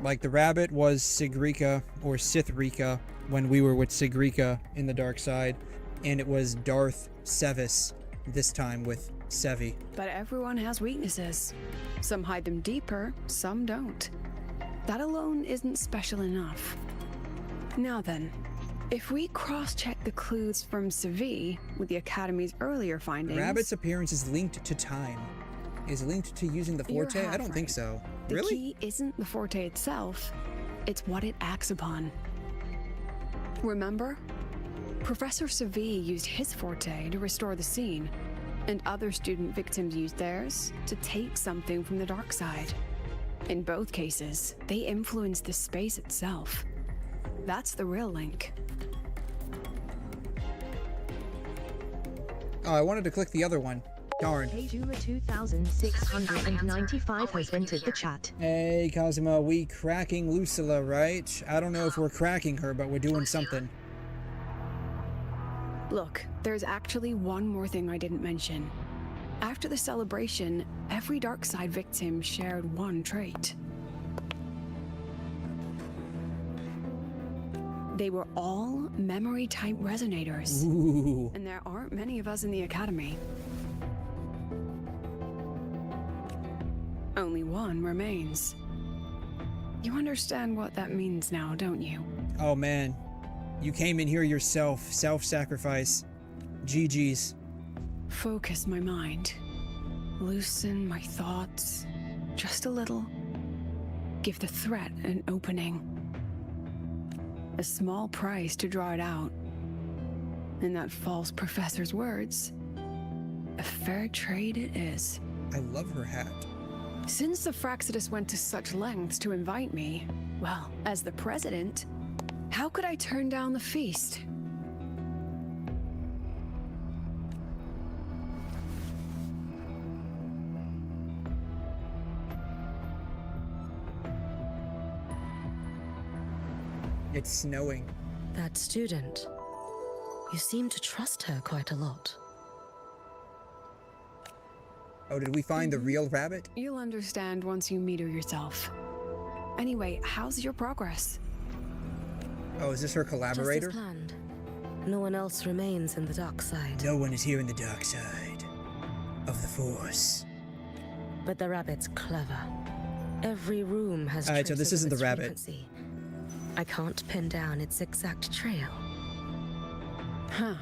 Like the rabbit was 𝘬𝘬𝘬𝘕 or 𝘧𝘬𝘬𝘬 when we were with 𝘧𝘬𝘬 in the dark side, and it was 𝘧𝘀𝘀 this time with 𝘬𝘬. But everyone has weaknesses. Some hide them deeper, some don't. that alone isn't special enough. Now then, if we cross-check the clues from 𝘬𝘐 with the Academy's earlier findings... Rabbit's appearance is linked to time. Is linked to using the forte? I don't think so. The key isn't the forte itself, it's what it acts upon. Remember? Professor 𝘬𝘐 used his forte to restore the scene, and other student victims used theirs to take something from the dark side. In both cases, they influenced the space itself. That's the real link. Oh, I wanted to click the other one. Darn. 𝘬𝘠2695 has entered the chat. Hey, 𝘐'𝘮, we cracking 𝘬𝘬𝘕, right? I don't know if we're cracking her, but we're doing something. Look, there's actually one more thing I didn't mention. After the celebration, every dark side victim shared one trait. They were all memory-type resonators. Ooh. And there aren't many of us in the Academy. Only one remains. You understand what that means now, don't you? Oh man, you came in here yourself, self-sacrifice. GG's. Focus my mind. Loosen my thoughts. Just a little. Give the threat an opening. A small price to draw it out. In that false professor's words, a fair trade it is. I love her hat. Since the Fractsidus went to such lengths to invite me, well, as the president, how could I turn down the feast? It's snowing. That student. You seem to trust her quite a lot. Oh, did we find the real rabbit? You'll understand once you meet her yourself. Anyway, how's your progress? Oh, is this her collaborator? Just as planned. No one else remains in the dark side. No one is here in the dark side of the Force. But the rabbit's clever. Every room has Alright, so this traces isn't of the its rabbit. frequency. I can't pin down its exact trail. Huh.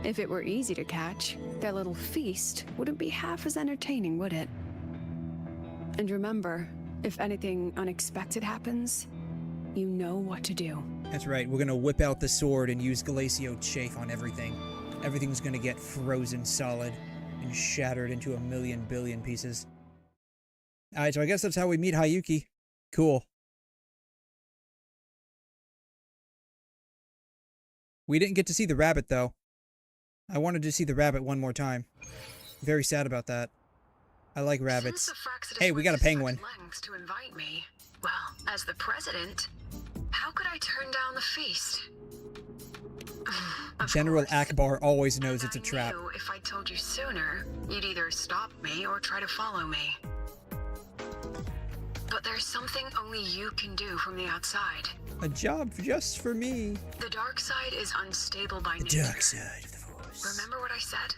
If it were easy to catch, their little feast wouldn't be half as entertaining, would it? And remember, if anything unexpected happens, you know what to do. That's right, we're gonna whip out the sword and use 𝘬𝘠𝘕 on everything. Everything's gonna get frozen solid and shattered into a million billion pieces. Alright, so I guess that's how we meet Hayuki. Cool. We didn't get to see the rabbit, though. I wanted to see the rabbit one more time. Very sad about that. I like rabbits. Hey, we got a penguin. To invite me. Well, as the president, how could I turn down the feast? General Akbar always knows it's a trap. If I told you sooner, you'd either stop me or try to follow me. But there's something only you can do from the outside. A job just for me. The dark side is unstable by nature. The dark side of the Force. Remember what I said?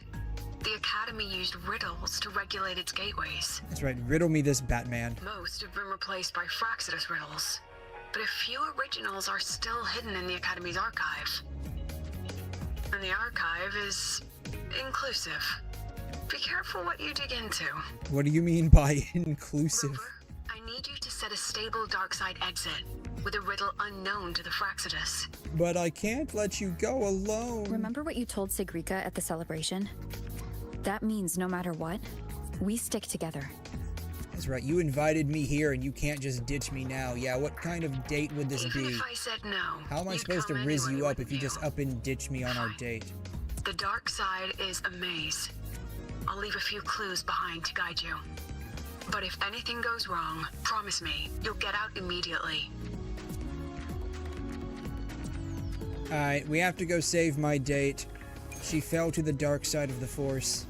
The Academy used riddles to regulate its gateways. That's right, riddle me this, Batman. Most have been replaced by Fractsidus riddles, but a few originals are still hidden in the Academy's archive. And the archive is inclusive. Be careful what you dig into. What do you mean by inclusive? Rover, I need you to set a stable dark side exit with a riddle unknown to the Fractsidus. But I can't let you go alone. Remember what you told 𝘬𝘠 at the celebration? That means no matter what, we stick together. That's right, you invited me here and you can't just ditch me now. Yeah, what kind of date would this Even be? if I said no, how am I supposed to rizz you up if you just up and ditch me on our date? The dark side is a maze. I'll leave a few clues behind to guide you. But if anything goes wrong, promise me, you'll get out immediately. Alright, we have to go save my date. She fell to the dark side of the Force.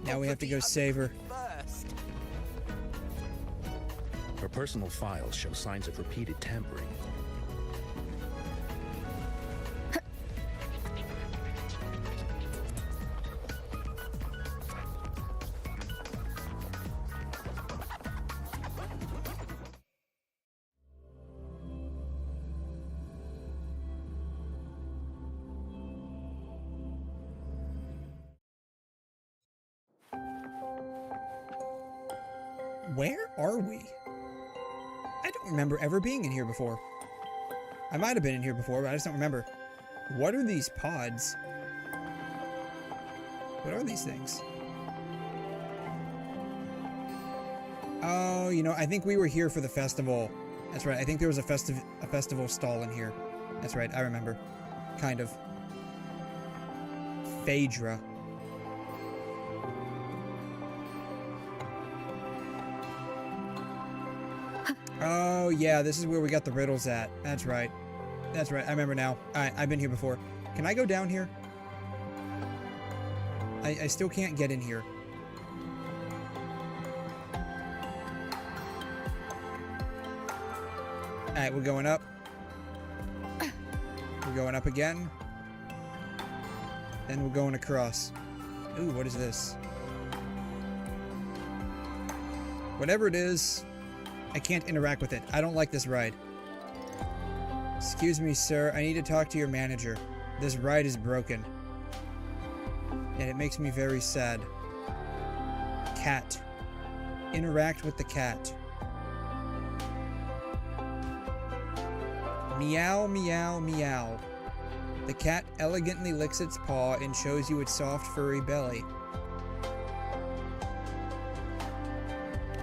Now we have to go save her. Her personal files show signs of repeated tampering. Where are we? I don't remember ever being in here before. I might have been in here before, but I just don't remember. What are these pods? What are these things? Oh, you know, I think we were here for the festival. That's right. I think there was a festival stall in here. That's right. I remember. Kind of. Phaedra. Oh, yeah, this is where we got the riddles at. That's right. That's right. I remember now. I've been here before. Can I go down here? I still can't get in here. Alright, we're going up. We're going up again. Then we're going across. Ooh, what is this? Whatever it is, I can't interact with it. I don't like this ride. Excuse me, sir. I need to talk to your manager. This ride is broken. And it makes me very sad. Cat. Interact with the cat. Meow, meow, meow. The cat elegantly licks its paw and shows you its soft, furry belly.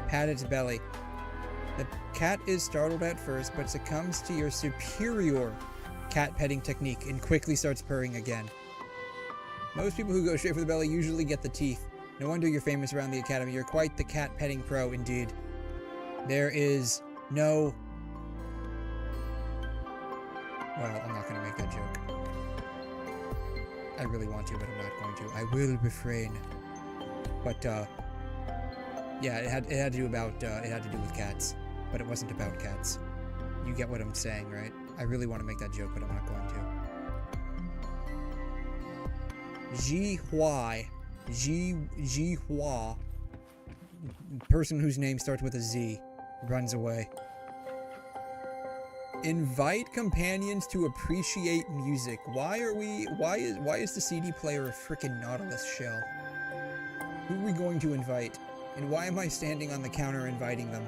Pat its belly. The cat is startled at first, but succumbs to your superior cat petting technique and quickly starts purring again. Most people who go straight for the belly usually get the teeth. No wonder you're famous around the academy. You're quite the cat petting pro indeed. There is no... Well, I'm not going to make that joke. I really want to, but I'm not going to. I will refrain. But, yeah, it had to do about, it had to do with cats. But it wasn't about cats. You get what I'm saying, right? I really want to make that joke, but I'm not going to. 𝘬𝘠. Person whose name starts with a Z runs away. Invite companions to appreciate music. Why is the CD player a frickin' Nautilus shell? Who are we going to invite? And why am I standing on the counter inviting them?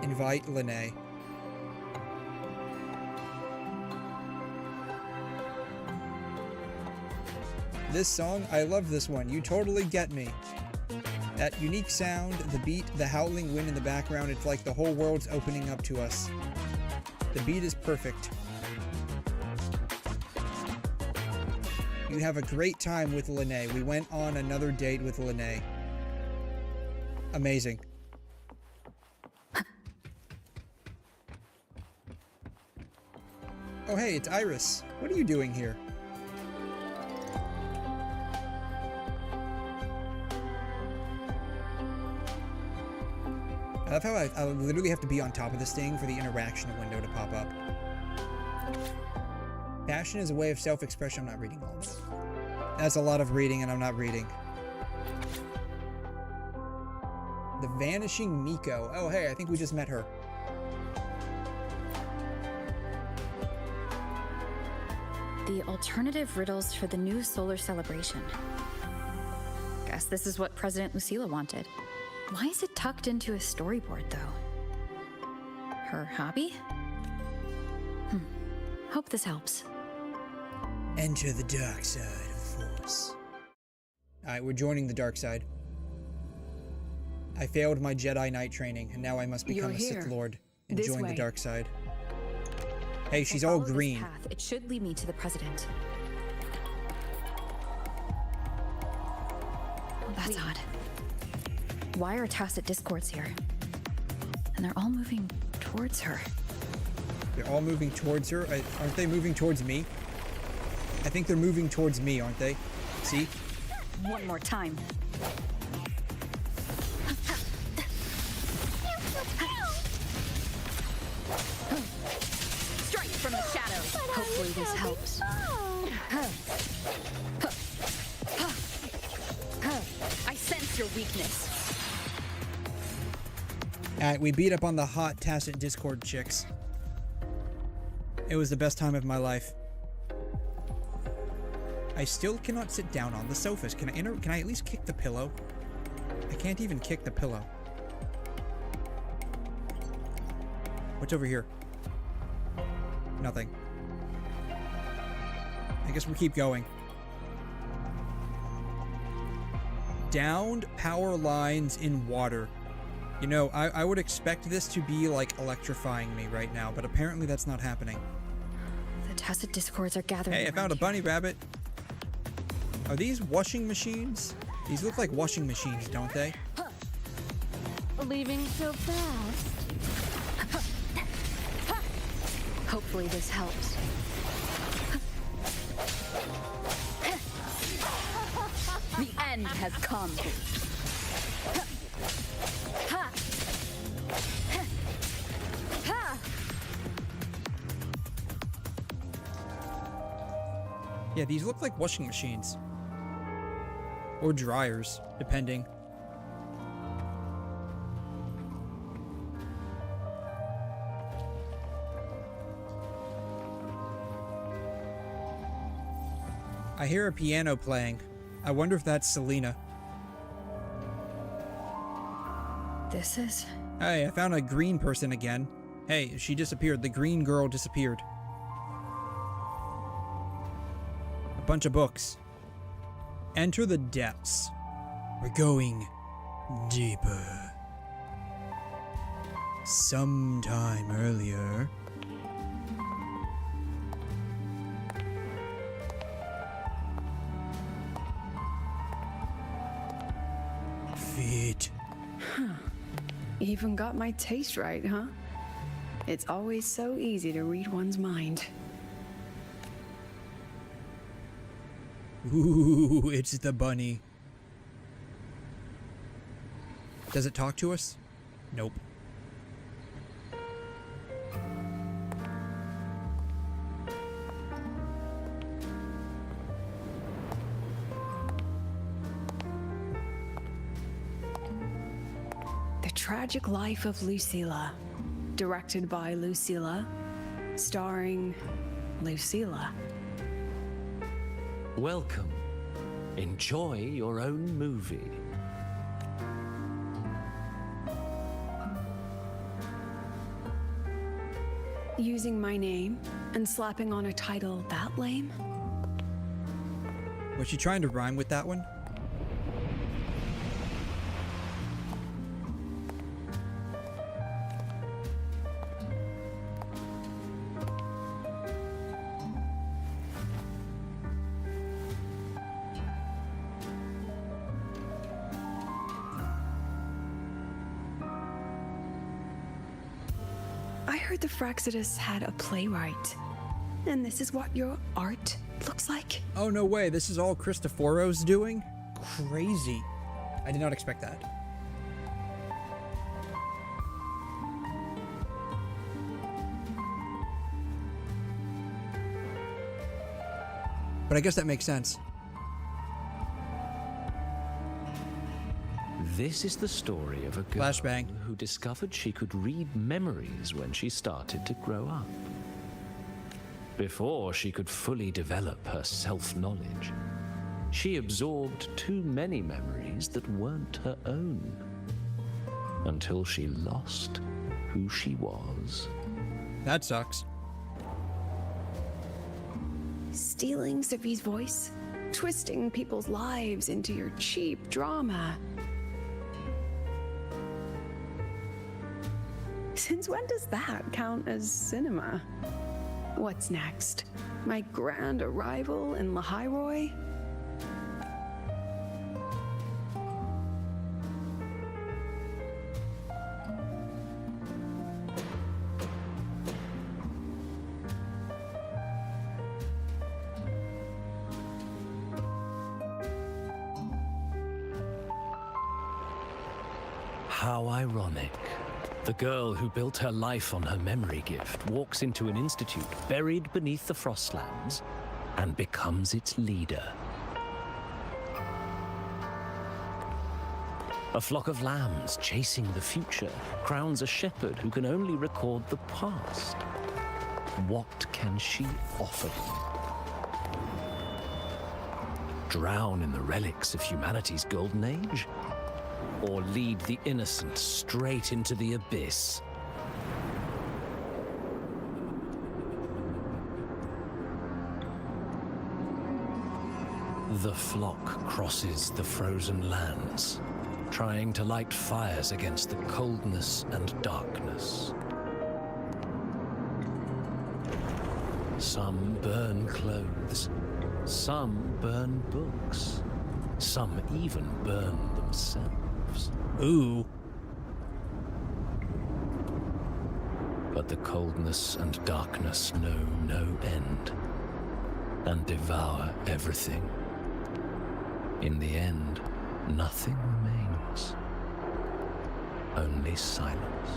Invite Lene. This song, I love this one. You totally get me. That unique sound, the beat, the howling wind in the background, it's like the whole world's opening up to us. The beat is perfect. You have a great time with Lene. We went on another date with Lene. Amazing. Oh hey, it's Iris. What are you doing here? I love how I literally have to be on top of this thing for the interaction window to pop up. Passion is a way of self-expression. I'm not reading all of it. That's a lot of reading, and I'm not reading. The Vanishing Miko. Oh, hey, I think we just met her. The alternative riddles for the new solar celebration. Guess this is what President Lucila wanted. Why is it tucked into a storyboard, though? Her hobby? Hope this helps. Enter the dark side of the Force. Alright, we're joining the dark side. I failed my Jedi Knight training, and now I must become a Sith Lord and join the dark side. Hey, she's all green. Path, it should lead me to the President. Oh, that's odd. Why are tacit discords here? And they're all moving towards her. They're all moving towards her? Aren't they moving towards me? I think they're moving towards me, aren't they? See? One more time. Strike from the shadows. Hopefully this helps. I sense your weakness. We beat up on the hot Tacit Discord chicks. It was the best time of my life. I still cannot sit down on the sofas. Can I at least kick the pillow? I can't even kick the pillow. What's over here? Nothing. I guess we'll keep going. Downed power lines in water. You know, I would expect this to be like electrifying me right now, but apparently that's not happening. The Tacit Discords are gathering. Hey, I found a bunny rabbit. Are these washing machines? These look like washing machines, don't they? Leaving so fast? Hopefully this helps. The end has come. Yeah, these look like washing machines. Or dryers, depending. I hear a piano playing. I wonder if that's Selena. This is... Hey, I found a green person again. Hey, she disappeared. The green girl disappeared. A bunch of books. Enter the depths. We're going deeper. Sometime earlier. Feet. Huh. Even got my taste right, huh? It's always so easy to read one's mind. Ooh, it's the bunny. Does it talk to us? Nope. The Tragic Life of Lucilla. Directed by Lucilla. Starring Lucilla. Welcome. Enjoy your own movie. Using my name and slapping on a title that lame? Was she trying to rhyme with that one? I heard the Fraxidus had a playwright. And this is what your art looks like? Oh, no way. This is all Cristoforo's doing? Crazy. I did not expect that. But I guess that makes sense. This is the story of a girl who discovered she could read memories when she started to grow up. Before she could fully develop her self-knowledge, she absorbed too many memories that weren't her own, until she lost who she was. That sucks. Stealing Sophie's voice? Twisting people's lives into your cheap drama? Since when does that count as cinema? What's next? My grand arrival in 𝘧𝘬𝘧𝘧? How ironic. The girl who built her life on her memory gift walks into an institute buried beneath the Frostlands and becomes its leader. A flock of lambs chasing the future crowns a shepherd who can only record the past. What can she offer him? Drown in the relics of humanity's golden age? Or lead the innocent straight into the abyss? The flock crosses the frozen lands, trying to light fires against the coldness and darkness. Some burn clothes, some burn books, some even burn themselves. Ooh. But the coldness and darkness know no end, and devour everything. In the end, nothing remains, only silence.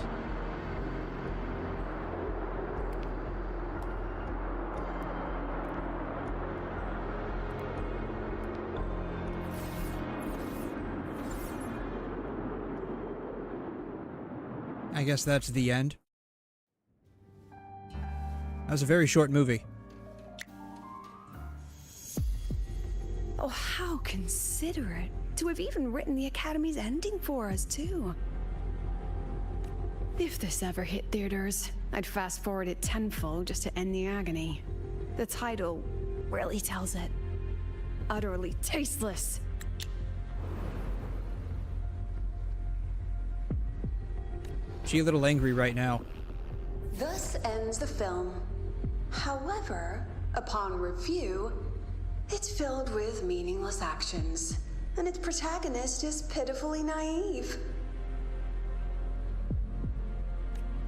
I guess that's the end. That was a very short movie. Oh, how considerate to have even written the Academy's ending for us, too. If this ever hit theaters, I'd fast forward it tenfold just to end the agony. The title really tells it. Utterly tasteless. She's a little angry right now. Thus ends the film. However, upon review, it's filled with meaningless actions, and its protagonist is pitifully naive.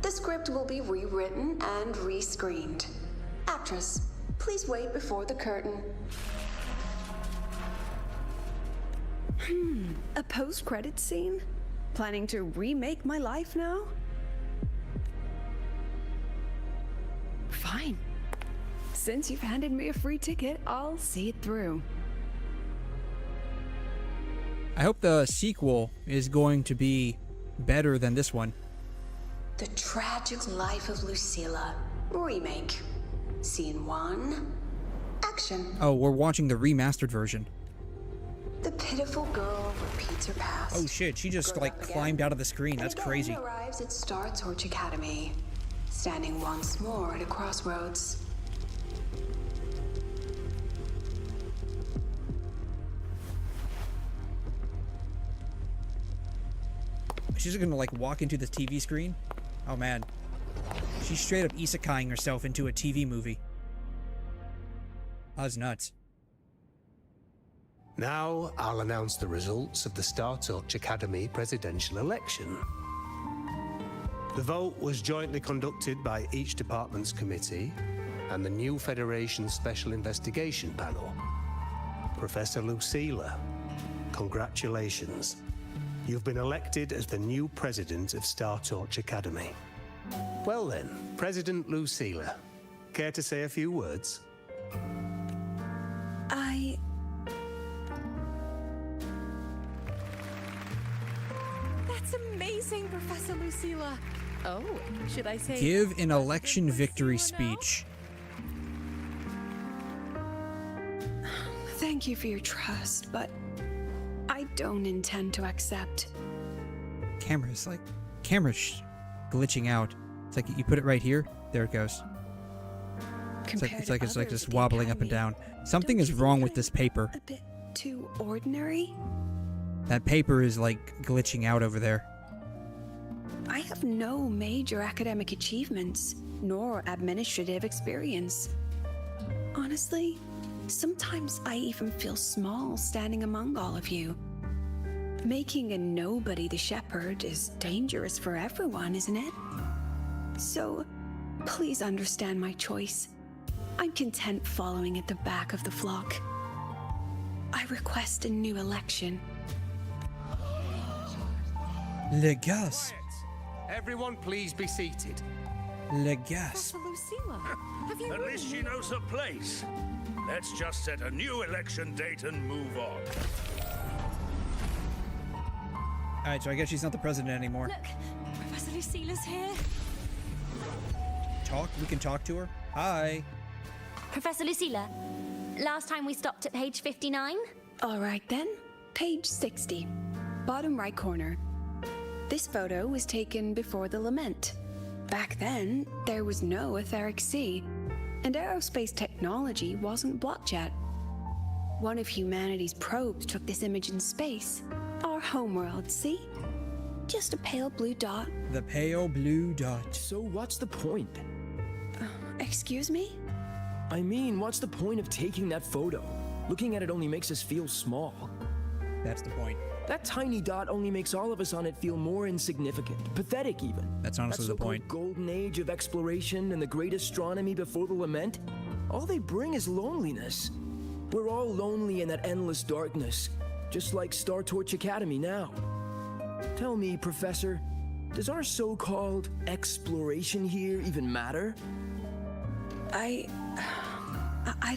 The script will be rewritten and rescreened. Actress, please wait before the curtain. A post-credits scene? Planning to remake my life now? Fine. Since you've handed me a free ticket, I'll see it through. I hope the sequel is going to be better than this one. The Tragic Life of Lucilla. Remake. Scene 1. Action. Oh, we're watching the remastered version. The pitiful girl repeats her past. Oh shit, she just like climbed out of the screen. That's crazy. Arrives at 𝘺𝘁 Academy, standing once more at a crossroads. She's gonna like walk into the TV screen? Oh man. She's straight up isekaiing herself into a TV movie. That's nuts. Now I'll announce the results of the 𝘺𝘁 Academy presidential election. The vote was jointly conducted by each department's committee and the new Federation Special Investigation Panel. Professor Lucilla, congratulations. You've been elected as the new president of 𝘺𝘁 Academy. Well then, President Lucilla, care to say a few words? That's amazing, Professor Lucilla. Oh, should I say... Give an election victory speech. Thank you for your trust, but I don't intend to accept. Camera's glitching out. It's like you put it right here, there it goes. It's like just wobbling up and down. Something is wrong with this paper. A bit too ordinary? That paper is like glitching out over there. I have no major academic achievements, nor administrative experience. Honestly, sometimes I even feel small standing among all of you. Making a nobody the shepherd is dangerous for everyone, isn't it? So, please understand my choice. I'm content following at the back of the flock. I request a new election. Le gars. Everyone please be seated. Le gars. Lucilla, have you At least she knows her place. Let's just set a new election date and move on. Alright, so I guess she's not the president anymore. Look, Professor Lucille's here. Talk? We can talk to her? Hi. Professor Lucilla, last time we stopped at page 59? All right then, page 60, bottom right corner. This photo was taken before the lament. Back then, there was no etheric sea, and aerospace technology wasn't blocked yet. One of humanity's probes took this image in space. Our homeworld, see? Just a pale blue dot. The pale blue dot. So what's the point? Excuse me? I mean, what's the point of taking that photo? Looking at it only makes us feel small. That's the point. That tiny dot only makes all of us on it feel more insignificant, pathetic even. That's honestly the point. That so-called golden age of exploration and the great astronomy before the lament, all they bring is loneliness. We're all lonely in that endless darkness, just like Star Torch Academy now. Tell me, Professor, does our so-called exploration here even matter? I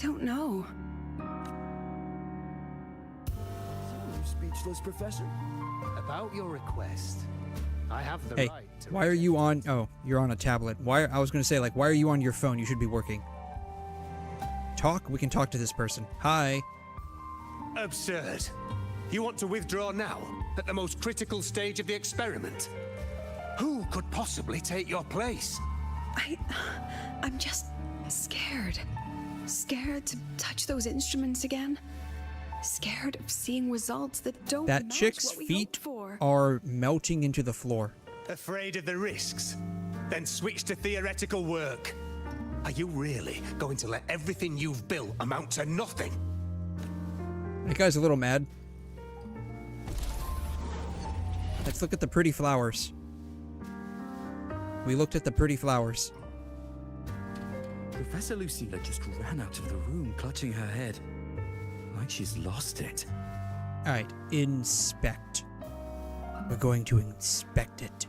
don't know. You're speechless, Professor. About your request, I have the hey, right to... why are you on... Oh, you're on a tablet. Why? I was going to say, like, why are you on your phone? You should be working. Talk? We can talk to this person. Hi. Absurd. You want to withdraw now, at the most critical stage of the experiment? Who could possibly take your place? I'm just scared. Scared to touch those instruments again. Scared of seeing results that don't That match chick's what we feet hoped for. are melting into the floor. Afraid of the risks? Then switch to theoretical work. Are you really going to let everything you've built amount to nothing? That guy's a little mad. Let's look at the pretty flowers. We looked at the pretty flowers. Professor Lucilla just ran out of the room, clutching her head. Like she's lost it. Alright, inspect. We're going to inspect it.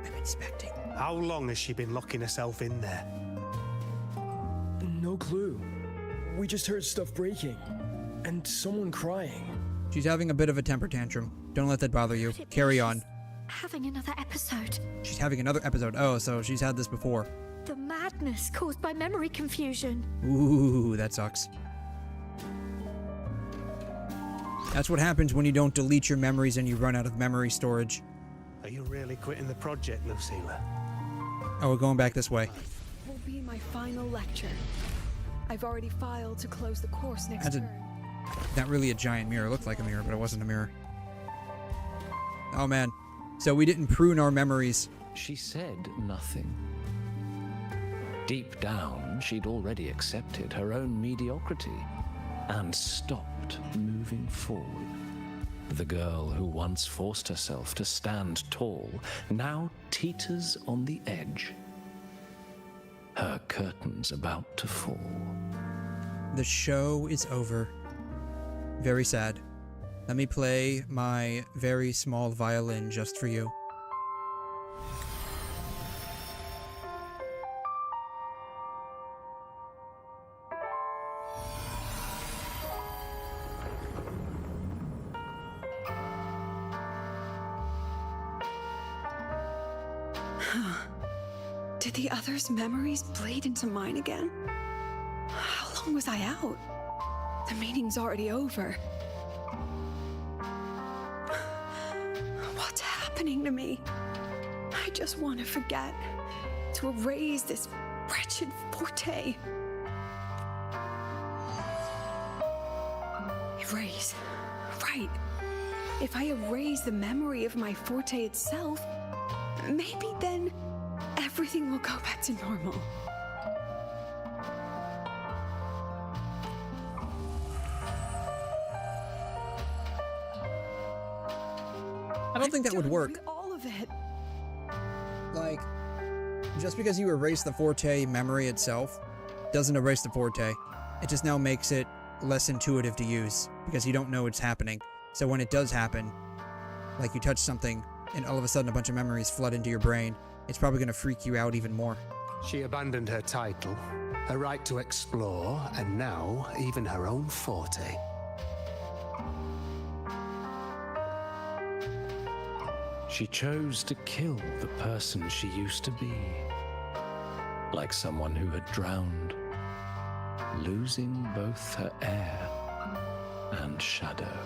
I'm inspecting. How long has she been locking herself in there? No clue. We just heard stuff breaking. And someone crying. She's having a bit of a temper tantrum. Don't let that bother you. Carry on. Having another episode. She's having another episode. Oh, so she's had this before. The madness caused by memory confusion. Ooh, that sucks. That's what happens when you don't delete your memories and you run out of memory storage. Are you really quitting the project, Lucilla? Oh, we're going back this way. Will be my final lecture. I've already filed to close the course next term. Not really a giant mirror. It looked like a mirror, but it wasn't a mirror. Oh man. So we didn't prune our memories. She said nothing. Deep down, she'd already accepted her own mediocrity and stopped moving forward. The girl who once forced herself to stand tall now teeters on the edge. Her curtain's about to fall. The show is over. Very sad. Let me play my very small violin just for you. Did the others' memories bleed into mine again? How long was I out? The meeting's already over. What's happening to me? I just want to forget. To erase this wretched forte. Erase. Right. If I erase the memory of my forte itself, maybe then everything will go back to normal. I don't think that would work. All of it. Like, just because you erase the forte memory itself doesn't erase the forte. It just now makes it less intuitive to use because you don't know it's happening. So when it does happen, like you touch something and all of a sudden a bunch of memories flood into your brain, it's probably going to freak you out even more. She abandoned her title, her right to explore, and now even her own forte. She chose to kill the person she used to be, like someone who had drowned, losing both her air and shadow.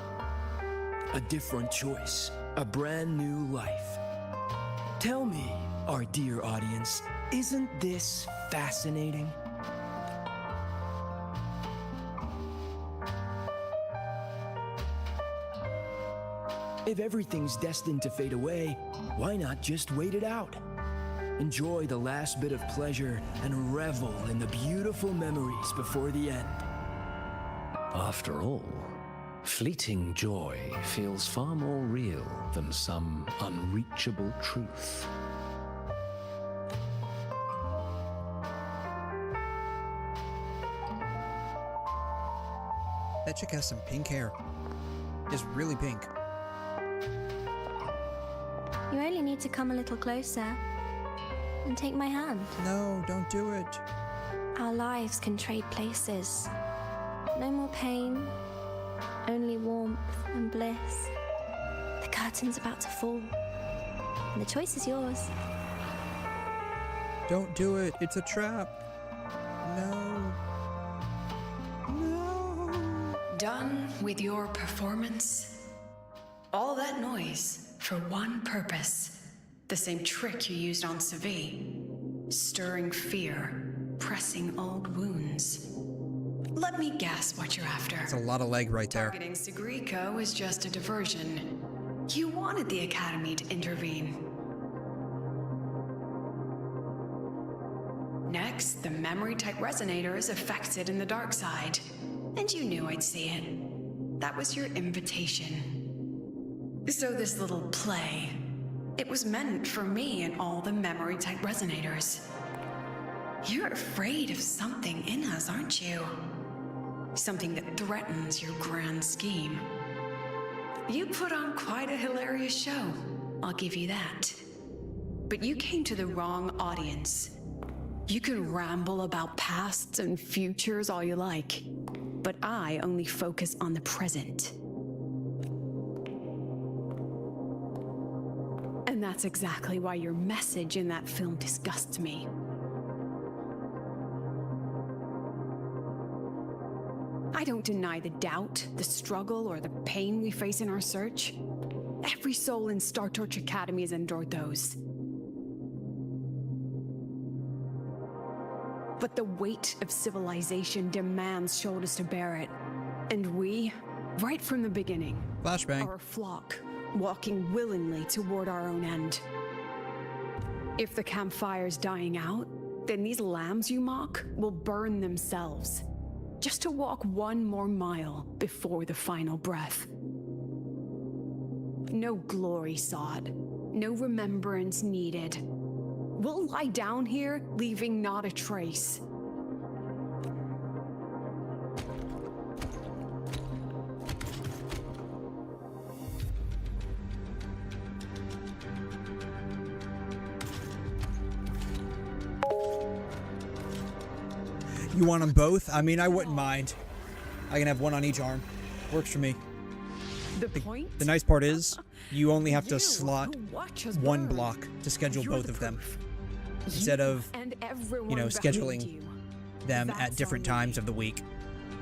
A different choice, a brand new life. Tell me, our dear audience, isn't this fascinating? If everything's destined to fade away, why not just wait it out? Enjoy the last bit of pleasure and revel in the beautiful memories before the end. After all, fleeting joy feels far more real than some unreachable truth. That chick has some pink hair. It's really pink. You only need to come a little closer and take my hand. No, don't do it. Our lives can trade places. No more pain, only warmth and bliss. The curtain's about to fall, and the choice is yours. Don't do it. It's a trap. No. No. Done with your performance? All that noise for one purpose. The same trick you used on 𝘧𝘬. Stirring fear, pressing old wounds. Let me guess what you're after. That's a lot of leg right there. Targeting 𝘧𝘬 was just a diversion. You wanted the Academy to intervene. Next, the memory-type resonator is affected in the dark side. And you knew I'd see it. That was your invitation. So this little play, it was meant for me and all the memory-type resonators. You're afraid of something in us, aren't you? Something that threatens your grand scheme. You put on quite a hilarious show, I'll give you that. But you came to the wrong audience. You can ramble about pasts and futures all you like, but I only focus on the present. And that's exactly why your message in that film disgusts me. I don't deny the doubt, the struggle, or the pain we face in our search. Every soul in StarTorch Academy has endured those. But the weight of civilization demands shoulders to bear it. And we, right from the beginning, Flashbang. are a flock, walking willingly toward our own end. If the campfire's dying out, then these lambs you mock will burn themselves, just to walk one more mile before the final breath. No glory sought, no remembrance needed. We'll lie down here, leaving not a trace. You want them both? I mean, I wouldn't mind. I can have one on each arm. Works for me. The nice part is, you only have to slot one block to schedule both of them. Instead of, you know, scheduling them at different times of the week.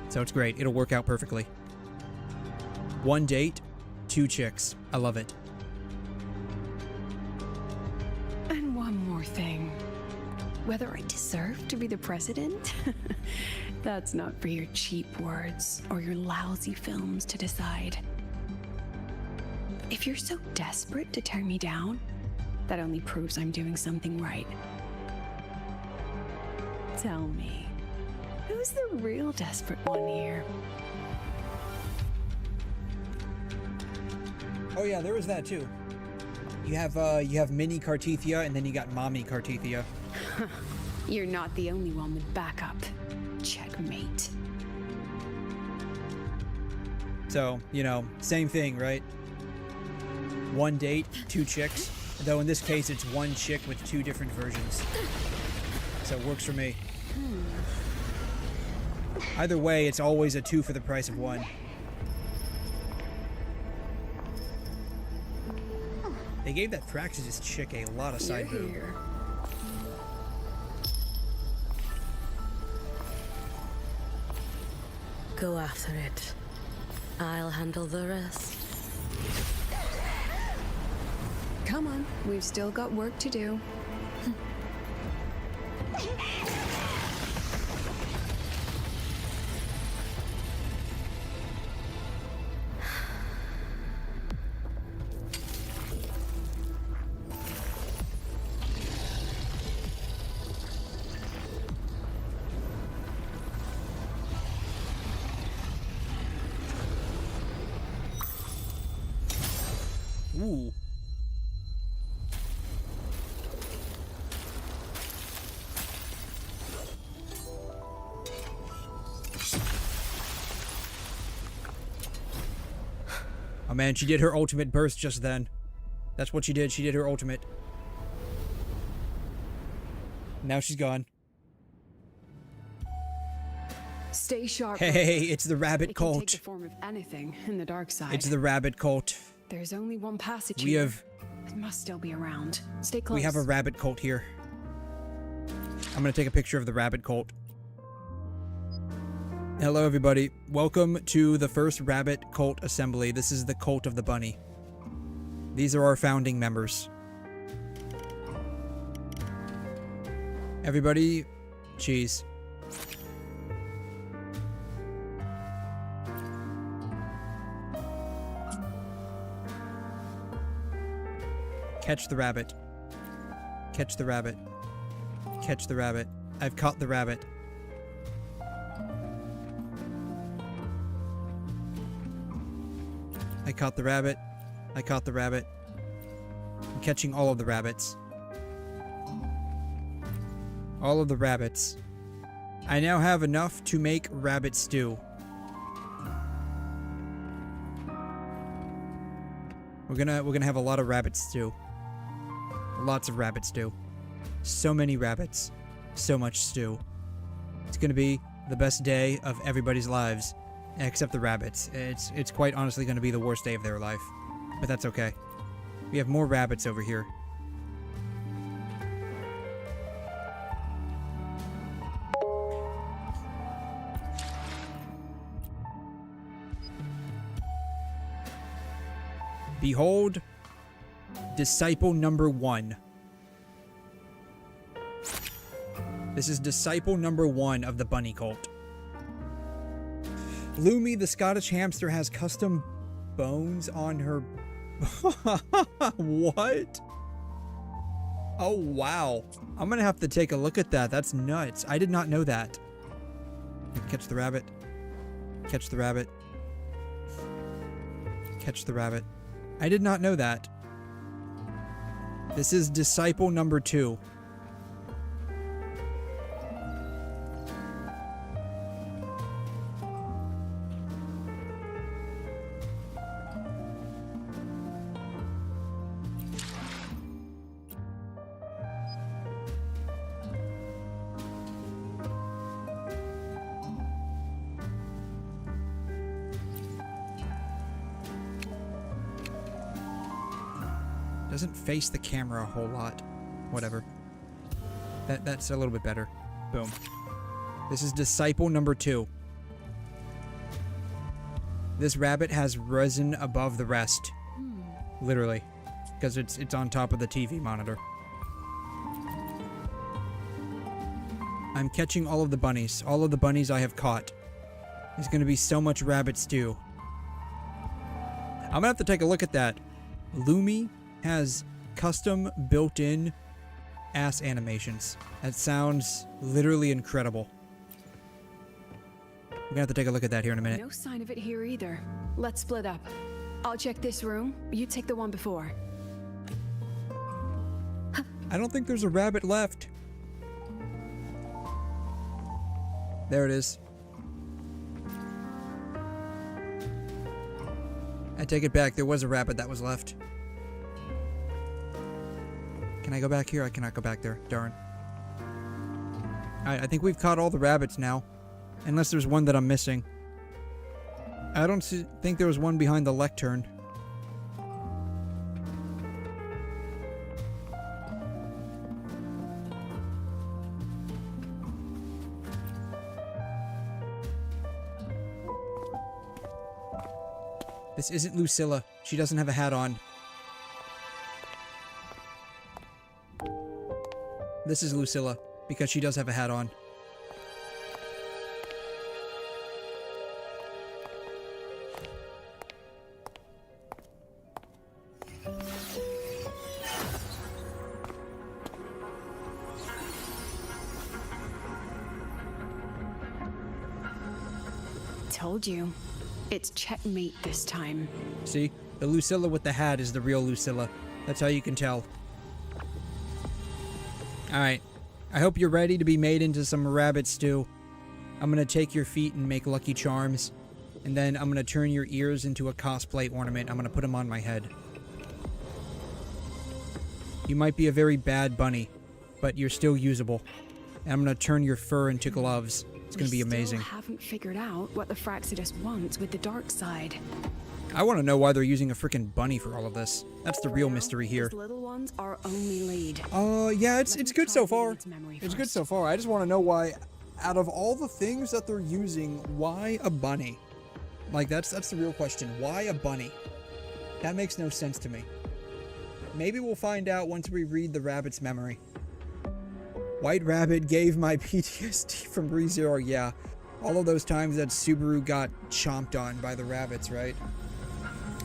So it's great. It'll work out perfectly. One date, two chicks. I love it. And one more thing. Whether I deserve to be the president? That's not for your cheap words or your lousy films to decide. If you're so desperate to tear me down, that only proves I'm doing something right. Tell me, who's the real desperate one here? Oh yeah, there was that too. You have mini Cartethia, and then you got mommy Cartethia. You're not the only one with backup. Checkmate. So, you know, same thing, right? One date, two chicks. Though in this case, it's one chick with two different versions. So it works for me. Either way, it's always a two for the price of one. They gave that Praxis chick a lot of side boob. Go after it. I'll handle the rest. Come on, we've still got work to do. Ooh. Oh man, she did her ultimate burst just then. That's what she did. She did her ultimate. Now she's gone. Stay sharp. Hey, it's the rabbit it can cult. Take the form of anything in the dark side. It's the rabbit cult. There's only one passage We here. have... It must still be around. Stay close. We have a rabbit cult here. I'm gonna take a picture of the rabbit cult. Hello everybody. Welcome to the first rabbit cult assembly. This is the cult of the bunny. These are our founding members. Everybody, cheese. Catch the rabbit. Catch the rabbit. Catch the rabbit. I've caught the rabbit. I caught the rabbit. I caught the rabbit. I'm catching all of the rabbits. All of the rabbits. I now have enough to make rabbit stew. We're gonna have a lot of rabbit stew. Lots of rabbit stew. So many rabbits. So much stew. It's gonna be the best day of everybody's lives. Except the rabbits. It's quite honestly gonna be the worst day of their life. But that's okay. We have more rabbits over here. Behold, disciple number 1. This is disciple number 1 of the bunny cult. 𝘠𝘮, the Scottish hamster, has custom bones on her... What? Oh, wow. I'm gonna have to take a look at that. That's nuts. I did not know that. Catch the rabbit. Catch the rabbit. Catch the rabbit. I did not know that. This is disciple number 2. Doesn't face the camera a whole lot. Whatever. That's a little bit better. Boom. This is disciple number 2. This rabbit has risen above the rest. Literally. Because it's on top of the TV monitor. I'm catching all of the bunnies. All of the bunnies I have caught. There's gonna be so much rabbit stew. I'm gonna have to take a look at that. 𝘠𝘮 has custom built-in ass animations. That sounds literally incredible. We're gonna have to take a look at that here in a minute. No sign of it here either. Let's split up. I'll check this room. You take the one before. I don't think there's a rabbit left. There it is. I take it back. There was a rabbit that was left. Can I go back here? I cannot go back there. Darn. Alright, I think we've caught all the rabbits now. Unless there's one that I'm missing. I don't think there was one behind the lectern. This isn't Lucilla. She doesn't have a hat on. This is Lucilla, because she does have a hat on. Told you. It's checkmate this time. See? The Lucilla with the hat is the real Lucilla. That's how you can tell. Alright. I hope you're ready to be made into some rabbit stew. I'm gonna take your feet and make Lucky Charms. And then I'm gonna turn your ears into a cosplay ornament. I'm gonna put them on my head. You might be a very bad bunny, but you're still usable. And I'm gonna turn your fur into gloves. It's gonna be amazing. We still haven't figured out what the Fraxidus wants with the dark side. I want to know why they're using a freaking bunny for all of this. That's the real mystery here. These little ones are only lead. Yeah, it's good so far. It's good so far. I just want to know why, out of all the things that they're using, why a bunny? Like, that's the real question. Why a bunny? That makes no sense to me. Maybe we'll find out once we read the rabbit's memory. White Rabbit gave my PTSD from ReZero. Yeah, all of those times that Subaru got chomped on by the rabbits, right?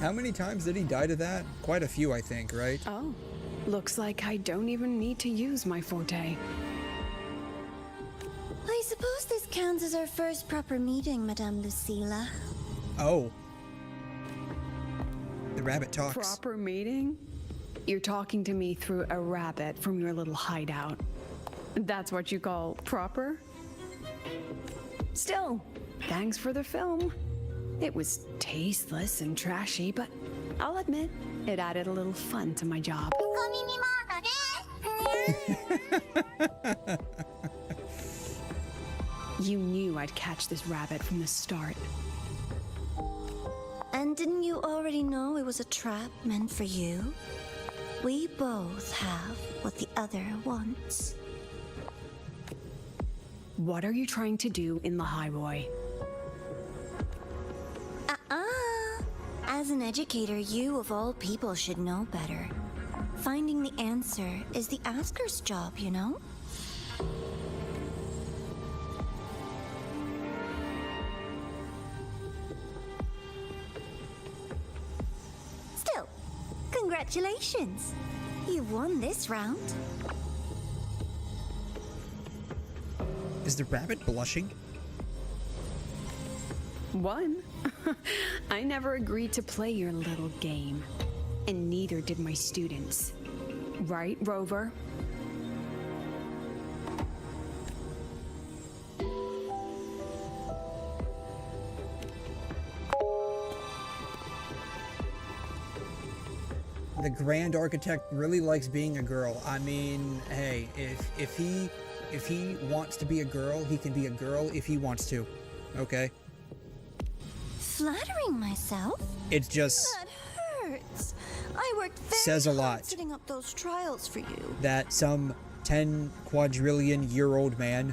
How many times did he die to that? Quite a few, I think, right? Oh, looks like I don't even need to use my forte. I suppose this counts as our first proper meeting, Madame Lucilla. Oh. The rabbit talks. Proper meeting? You're talking to me through a rabbit from your little hideout. That's what you call proper? Still, thanks for the film. It was tasteless and trashy, but I'll admit, it added a little fun to my job. You knew I'd catch this rabbit from the start. And didn't you already know it was a trap meant for you? We both have what the other wants. What are you trying to do in the 𝘬𝘬𝘦𝘿? As an educator, you of all people should know better. Finding the answer is the asker's job, you know? Still, congratulations! You won this round. Is the rabbit blushing? One? I never agreed to play your little game. And neither did my students. Right, Rover? The Grand Architect really likes being a girl. I mean, hey, if he wants to be a girl, he can be a girl if he wants to. Okay? Flattering myself? It's just... That hurts. I worked very says a hard lot. setting up those trials for you. That some 10 quadrillion-year-old man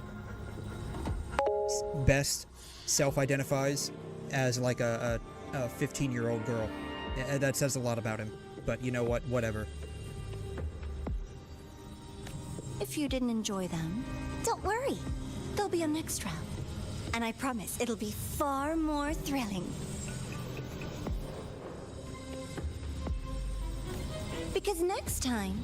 best self-identifies as like a 15-year-old girl. That says a lot about him. But you know what? Whatever. If you didn't enjoy them, don't worry. They'll be on next round. And I promise it'll be far more thrilling. Because next time,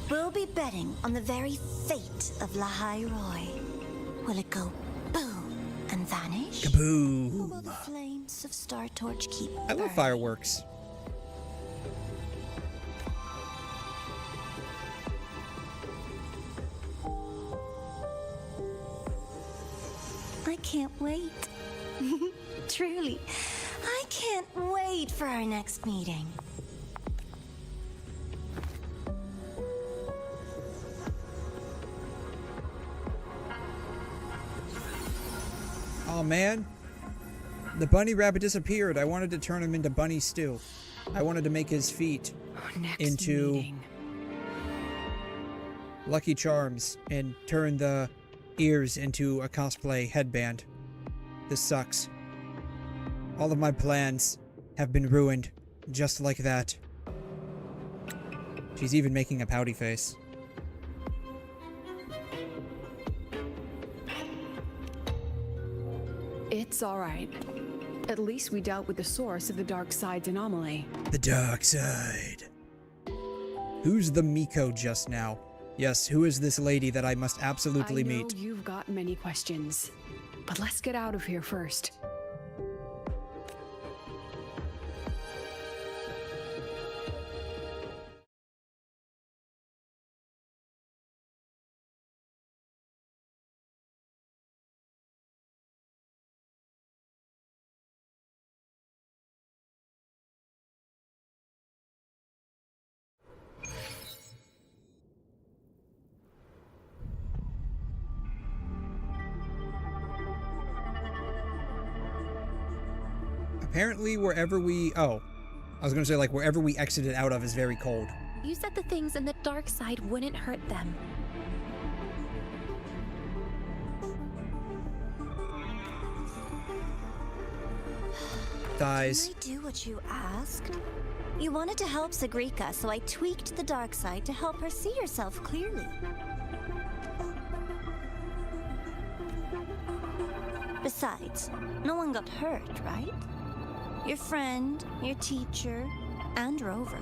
we'll be betting on the very fate of 𝘬𝘬𝘬𝘬. Will it go boom and vanish? Kaboom! Or will the flames of Star Torch keep burning? I love fireworks. I can't wait. Truly, I can't wait for our next meeting. Oh man, the bunny rabbit disappeared. I wanted to turn him into bunny stew. I wanted to make his feet into Lucky Charms and turn the ears into a cosplay headband. This sucks. All of my plans have been ruined. Just like that. She's even making a pouty face. It's alright. At least we dealt with the source of the dark side's anomaly. The dark side. Who's the Miko just now? Yes, who is this lady that I must absolutely meet? I know you've got many questions, but let's get out of here first. Apparently, wherever we... Oh. I was gonna say, like, wherever we exited out of is very cold. You said the things in the dark side wouldn't hurt them. Dies. Can I do what you asked? You wanted to help 𝘧𝘬𝘐, so I tweaked the dark side to help her see herself clearly. Besides, no one got hurt, right? Your friend, your teacher, and Rover.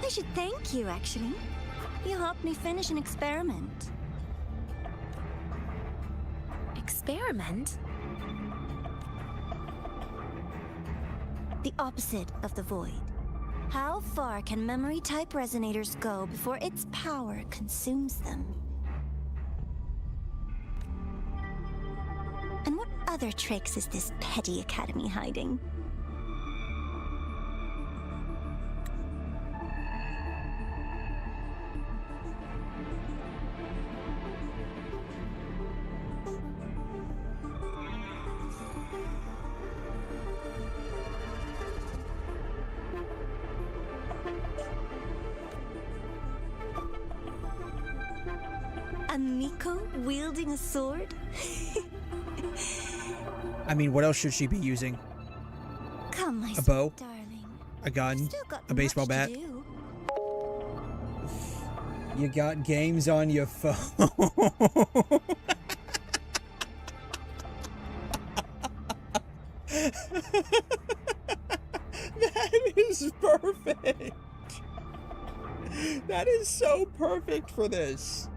I should thank you, actually. You helped me finish an experiment. Experiment? The opposite of the void. How far can memory-type resonators go before its power consumes them? And what other tricks is this petty academy hiding? A Miko wielding a sword? I mean, what else should she be using? Come, my a bow? darling. A gun? Still got A baseball much bat? to do. You got games on your phone. That is perfect. That is so perfect for this.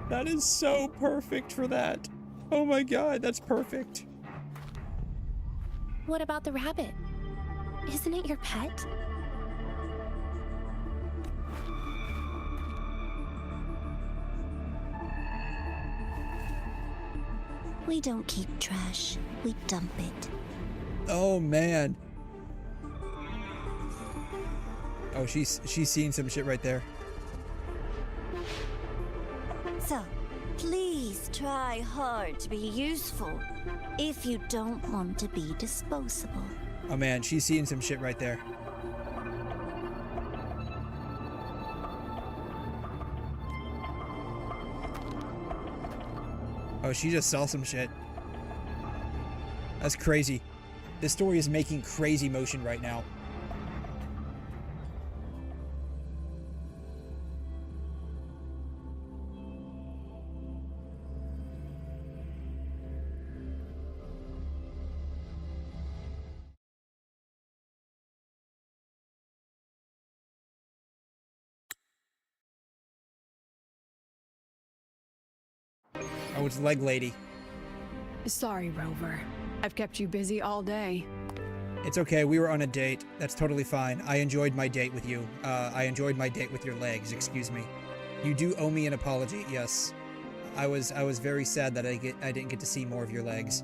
That is so perfect for that. Oh my god, that's perfect. What about the rabbit? Isn't it your pet? We don't keep trash, we dump it. Oh man. Oh, she's seen some shit right there. So, please try hard to be useful if you don't want to be disposable. Oh man, she's seeing some shit right there. Oh, she just saw some shit. That's crazy. This story is making crazy motion right now. Oh, it's Leg Lady. Sorry, Rover. I've kept you busy all day. It's okay, we were on a date. That's totally fine. I enjoyed my date with you. I enjoyed my date with your legs, excuse me. You do owe me an apology, yes. I was very sad that I didn't get to see more of your legs.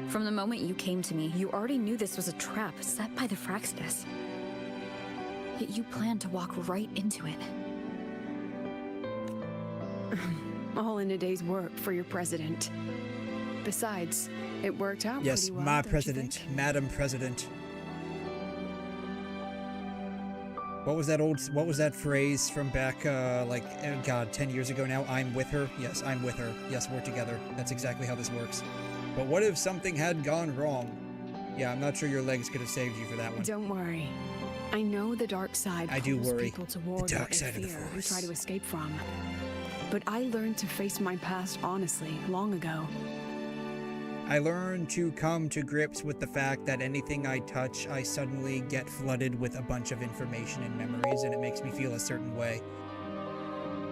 From the moment you came to me, you already knew this was a trap set by the Fraxidus. Yet you planned to walk right into it. All in a day's work for your president. Besides, it worked out Yes, pretty well, my don't you president, think? Madam President. What was that phrase from back, God, 10 years ago now? I'm with her? Yes, I'm with her. Yes, we're together. That's exactly how this works. But what if something had gone wrong? Yeah, I'm not sure your legs could have saved you for that one. Don't worry. I know the dark side pulls people toward the dark what they side of the fear and Force. try to escape from. But I learned to face my past honestly long ago. I learned to come to grips with the fact that anything I touch, I suddenly get flooded with a bunch of information and memories, and it makes me feel a certain way.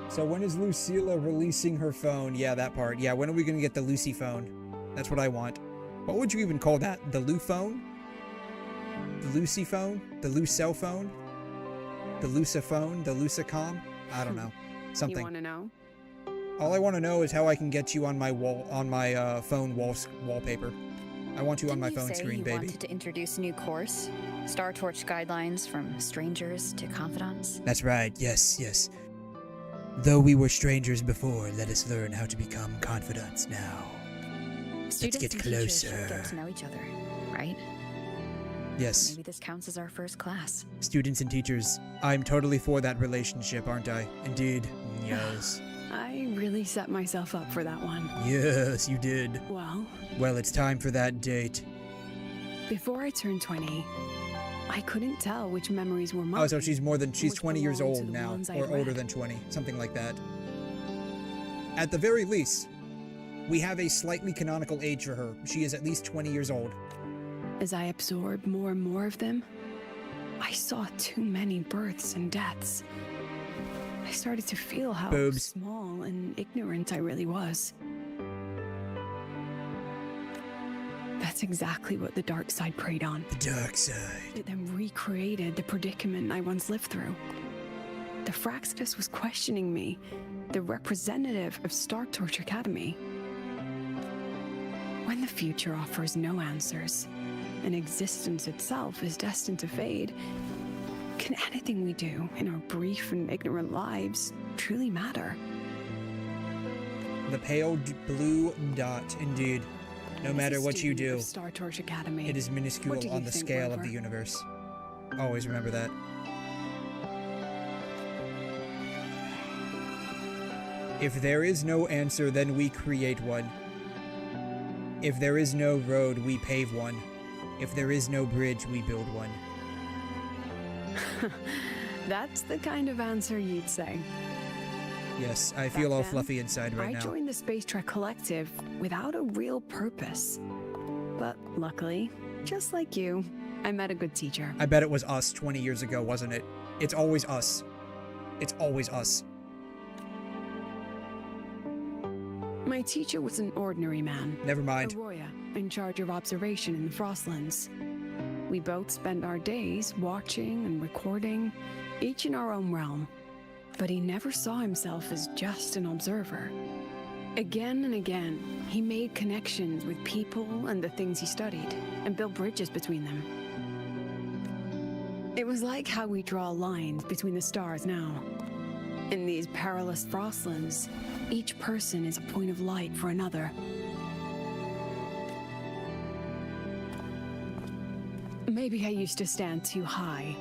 So when is Lucilla releasing her phone? Yeah, that part. Yeah, when are we gonna get the Lucy phone? That's what I want. What would you even call that? The Lou phone? The Lucy phone? The Lucell phone? The Lusa phone? The Lucicom? I don't know. Something. You want to know? All I want to know is how I can get you on my phone wallpaper. I want you on my phone screen, baby. You wanted to introduce a new course? Star Torch guidelines from strangers to confidants? That's right, yes, yes. Though we were strangers before, let us learn how to become confidants now. Students Let's get and closer. teachers should get to know each other, right? Yes. Maybe this counts as our first class. Students and teachers, I'm totally for that relationship, aren't I? Indeed, yes. I really set myself up for that one. Yes, you did. Well, it's time for that date. Before I turned 20, I couldn't tell which memories were mine. Oh, so she's 20 years belonged to old the now, ones I or older read. than 20, something like that. At the very least, we have a slightly canonical age for her. She is at least 20 years old. As I absorbed more and more of them, I saw too many births and deaths. I started to feel how small and ignorant I really was. That's exactly what the dark side preyed on. The dark side. It then recreated the predicament I once lived through. The Fraxidus was questioning me, the representative of Star Torch Academy. When the future offers no answers, and existence itself is destined to fade, can anything we do in our brief and ignorant lives truly matter? The pale blue dot, indeed. No matter what you do, Star Torch Academy, it is minuscule on the scale of the universe. Always remember that. If there is no answer, then we create one. If there is no road, we pave one. If there is no bridge, we build one. That's the kind of answer you'd say. Yes, I feel all fluffy inside right now. I joined the Space Trek Collective without a real purpose. But luckily, just like you, I met a good teacher. I bet it was us 20 years ago, wasn't it? It's always us. It's always us. My teacher was an ordinary man. Never mind. 𝘠𝘬𝘬, in charge of observation in the Frostlands. We both spent our days watching and recording, each in our own realm. But he never saw himself as just an observer. Again and again, he made connections with people and the things he studied, and built bridges between them. It was like how we draw lines between the stars now. In these perilous Frostlands, each person is a point of light for another. Maybe I used to stand too high,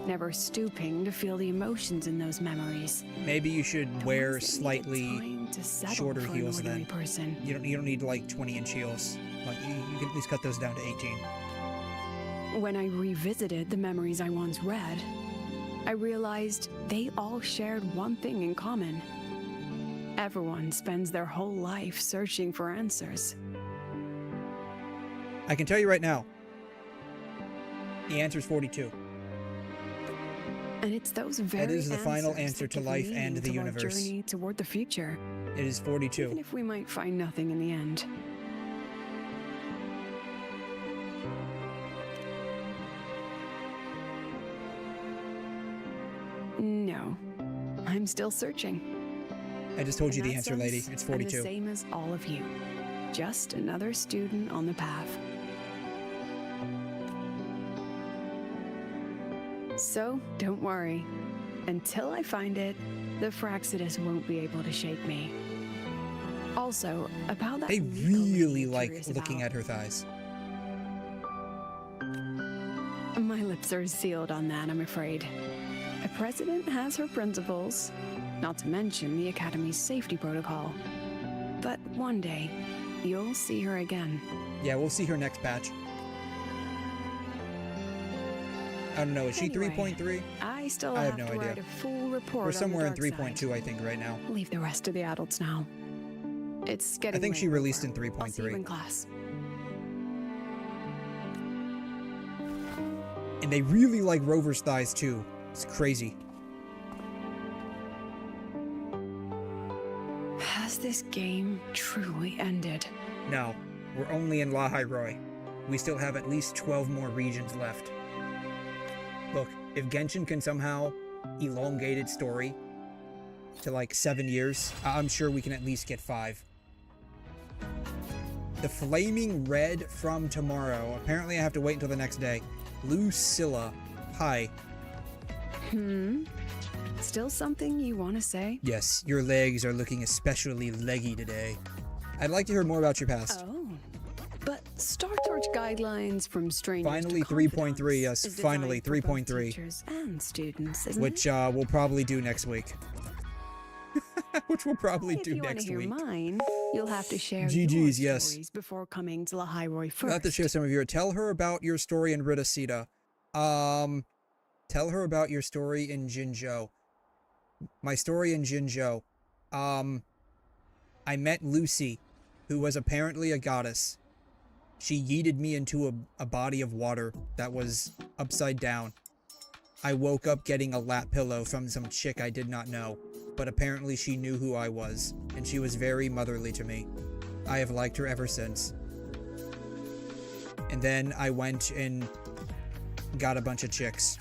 never stooping to feel the emotions in those memories. Maybe you should wear slightly shorter for an heels ordinary then. person. You don't need like 20-inch heels. Like you can at least cut those down to 18. When I revisited the memories I once read, I realized they all shared one thing in common. Everyone spends their whole life searching for answers. I can tell you right now, the answer is 42. And it's those very That is the final answers answer that to give life meaning and the to our universe. journey toward the future. It is 42. Even if we might find nothing in the end. No, I'm still searching. I just told you In the that answer, lady. sense, It's I'm 42. the same as all of you. Just another student on the path. So, don't worry. Until I find it, the Fraxidus won't be able to shake me. Also, about that They legal really you're like curious looking about. at her thighs. My lips are sealed on that, I'm afraid. A president has her principles, not to mention the Academy's safety protocol. But one day, you'll see her again. Yeah, we'll see her next batch. I don't know, is she 3.3? I still I have have no to idea. write a full report. We're somewhere on in the dark 3.2, I think, right now. side. Leave the rest of the adults now. It's getting I think she late. released in I'll see you in 3.3. class. And they really like Rover's thighs, too. It's crazy. Has this game truly ended? No, we're only in 𝘬𝘬𝘧𝘬. We still have at least 12 more regions left. Look, if Genshin can somehow elongate its story to like 7 years, I'm sure we can at least get 5. The Flaming Red from tomorrow. Apparently I have to wait until the next day. Lucilla. Hi. Still something you want to say? Yes, your legs are looking especially leggy today. I'd like to hear more about your past. Oh. But StarTorch guidelines from strangers Finally to 3.3, yes, is finally designed for both 3.3. teachers and students, isn't Which it? we'll probably do next week. Which we'll probably If do you want next to hear week. mine, you'll have to share GG's, your yes. stories before coming to 𝘬𝘬𝘧 first. You'll have to share some of your. Tell her about your story in 𝘬𝘬𝘧. Tell her about your story in 𝘺𝘰𝘳. My story in 𝘺𝘰𝘳. I met Lucy, who was apparently a goddess. She yeeted me into a body of water that was upside down. I woke up getting a lap pillow from some chick I did not know, but apparently she knew who I was, and she was very motherly to me. I have liked her ever since. And then I went and got a bunch of chicks.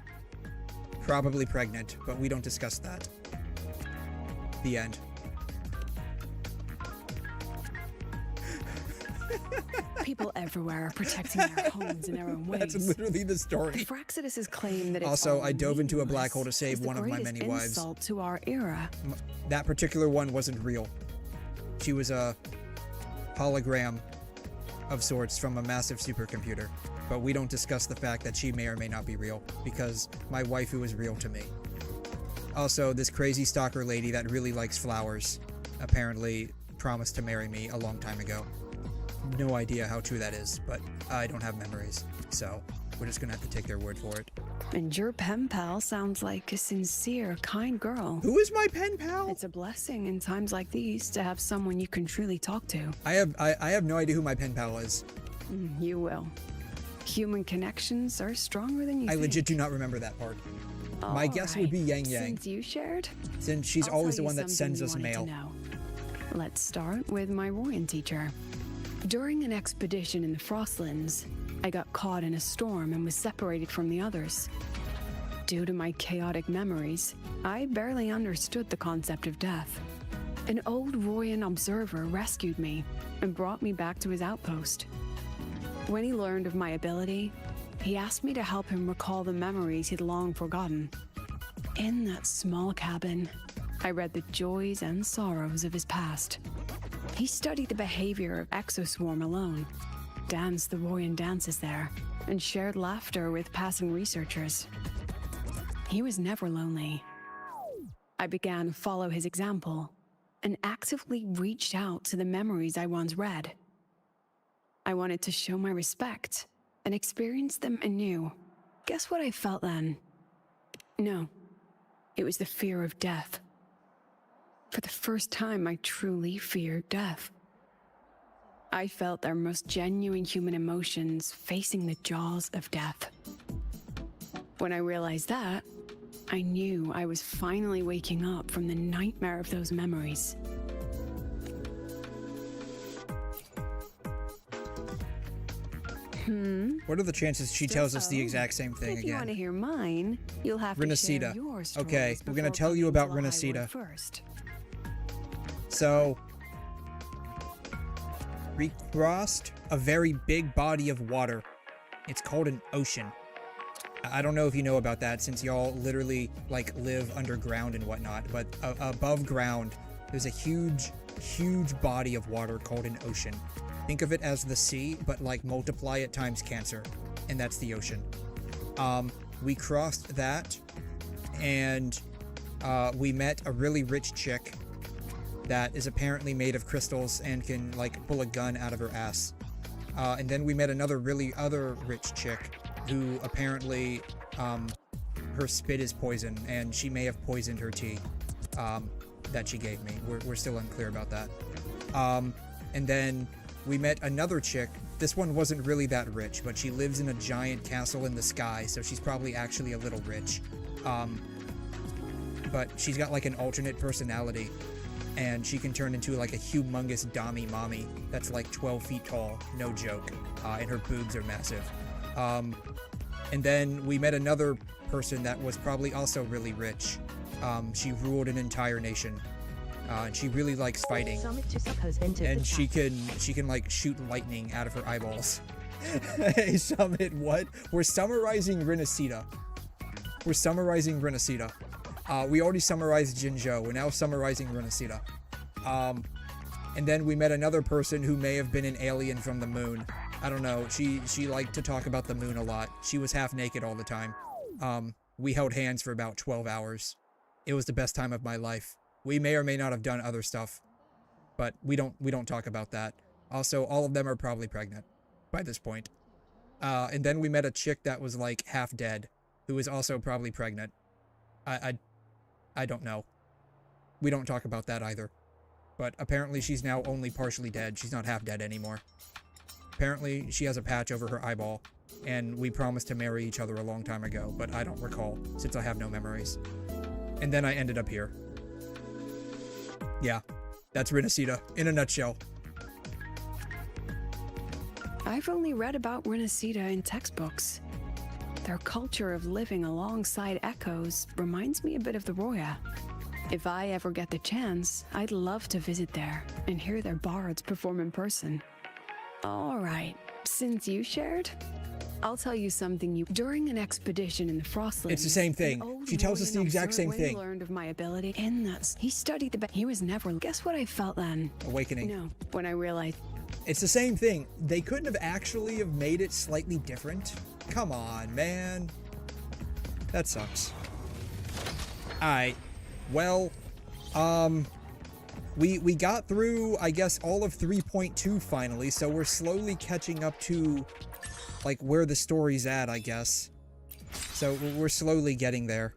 Probably pregnant, but we don't discuss that. The end. People everywhere are protecting their homes in their own ways. That's literally the story. Fraxidus's claim that it's Also, all I dove into a black meaningless hole to save is the one of my greatest many wives. insult to our era. That particular one wasn't real. She was a hologram of sorts from a massive supercomputer. But we don't discuss the fact that she may or may not be real, because my waifu is real to me. Also, this crazy stalker lady that really likes flowers apparently promised to marry me a long time ago. No idea how true that is, but I don't have memories, so we're just gonna have to take their word for it. And your pen pal sounds like a sincere, kind girl. Who is my pen pal? It's a blessing in times like these to have someone you can truly talk to. I have no idea who my pen pal is. You will. Human connections are stronger than you I think. legit do not remember that part. My guess would be Yang Yang. Since you shared, Since she's I'll always the tell you one that something sends you us wanted mail. to know. Let's start with my Royan teacher. During an expedition in the Frostlands, I got caught in a storm and was separated from the others. Due to my chaotic memories, I barely understood the concept of death. An old Royan observer rescued me and brought me back to his outpost. When he learned of my ability, he asked me to help him recall the memories he'd long forgotten. In that small cabin, I read the joys and sorrows of his past. He studied the behavior of exoswarm alone, danced the Royan dances there, and shared laughter with passing researchers. He was never lonely. I began to follow his example and actively reached out to the memories I once read. I wanted to show my respect and experience them anew. Guess what I felt then? No, it was the fear of death. For the first time, I truly feared death. I felt their most genuine human emotions facing the jaws of death. When I realized that, I knew I was finally waking up from the nightmare of those memories. What are the chances she tells us the exact same thing If you want to again? hear mine, you'll have to share 𝘮𝘬𝘧. your stories Okay, we're gonna before tell you coming about to 𝘬𝘬𝘧 𝘮𝘬𝘧 first. So, we crossed a very big body of water. It's called an ocean. I don't know if you know about that, since y'all literally like live underground and whatnot, but above ground, there's a huge body of water called an ocean. Think of it as the sea, but like multiply it times cancer, and that's the ocean. We crossed that, and we met a really rich chick that is apparently made of crystals and can like pull a gun out of her ass. And then we met another other rich chick who apparently her spit is poison and she may have poisoned her tea that she gave me. We're still unclear about that. And then we met another chick. This one wasn't really that rich, but she lives in a giant castle in the sky, so she's probably actually a little rich. But she's got like an alternate personality, and she can turn into like a humongous Dami mommy that's like 12 feet tall, no joke, and her boobs are massive. And then we met another person that was probably also really rich. She ruled an entire nation, and she really likes fighting, and she can like shoot lightning out of her eyeballs. Hey, Summit, what? We're summarizing 𝘰𝘂𝘳𝘕. We're summarizing 𝘰𝘂𝘳𝘕. We already summarized Jinzhou. We're now summarizing 𝘰𝘂𝘳𝘕. And then we met another person who may have been an alien from the moon. I don't know. She liked to talk about the moon a lot. She was half naked all the time. We held hands for about 12 hours. It was the best time of my life. We may or may not have done other stuff, but we don't talk about that. Also, all of them are probably pregnant by this point. And then we met a chick that was like half dead, who was also probably pregnant. I don't know. We don't talk about that either. But apparently she's now only partially dead. She's not half dead anymore. Apparently she has a patch over her eyeball, and we promised to marry each other a long time ago, but I don't recall, since I have no memories. And then I ended up here. Yeah, that's 𝘰𝘂𝘳𝘕 in a nutshell. I've only read about 𝘰𝘂𝘳𝘳 in textbooks. Their culture of living alongside echoes reminds me a bit of the 𝘬𝘬𝘦𝘴. If I ever get the chance, I'd love to visit there and hear their bards perform in person. Alright, since you shared, I'll tell you something during an expedition in the Frostlands. It's the same thing. She tells us the exact same thing. Learned of my ability, and he studied he was never. Guess what I felt then? Awakening. No, when I realized. It's the same thing. They couldn't have actually have made it slightly different. Come on, man. That sucks. Alright. Well, we got through, I guess, all of 3.2 finally, so we're slowly catching up to, like, where the story's at, I guess. So we're slowly getting there.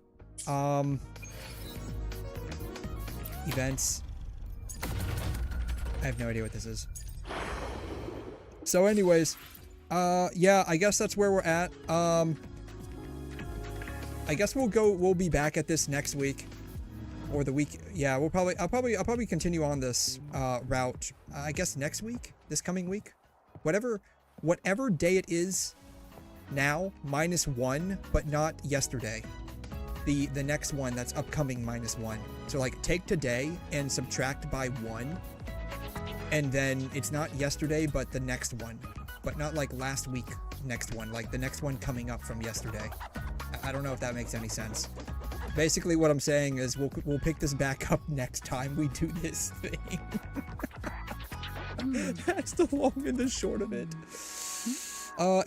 Events. I have no idea what this is. So anyways, yeah, I guess that's where we're at. I guess we'll be back at this next week. Or the week, yeah, I'll probably continue on this route, I guess next week, this coming week, whatever day it is now, -1, but not yesterday, the next one that's upcoming -1. So like take today and subtract by 1, and then it's not yesterday, but the next one, but not like last week next one, like the next one coming up from yesterday. I don't know if that makes any sense. Basically, what I'm saying is we'll pick this back up next time we do this thing. That's the long and the short of it.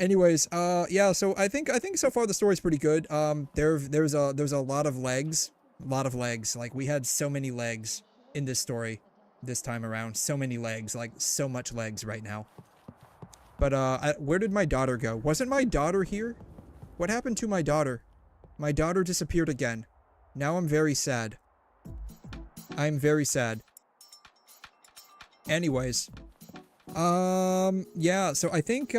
Anyways, yeah. So I think so far the story's pretty good. There's a lot of legs, Like we had so many legs in this story this time around. So many legs, like so much legs right now. But where did my daughter go? Wasn't my daughter here? What happened to my daughter? My daughter disappeared again. Now I'm very sad. I'm very sad. Anyways. Yeah, so I think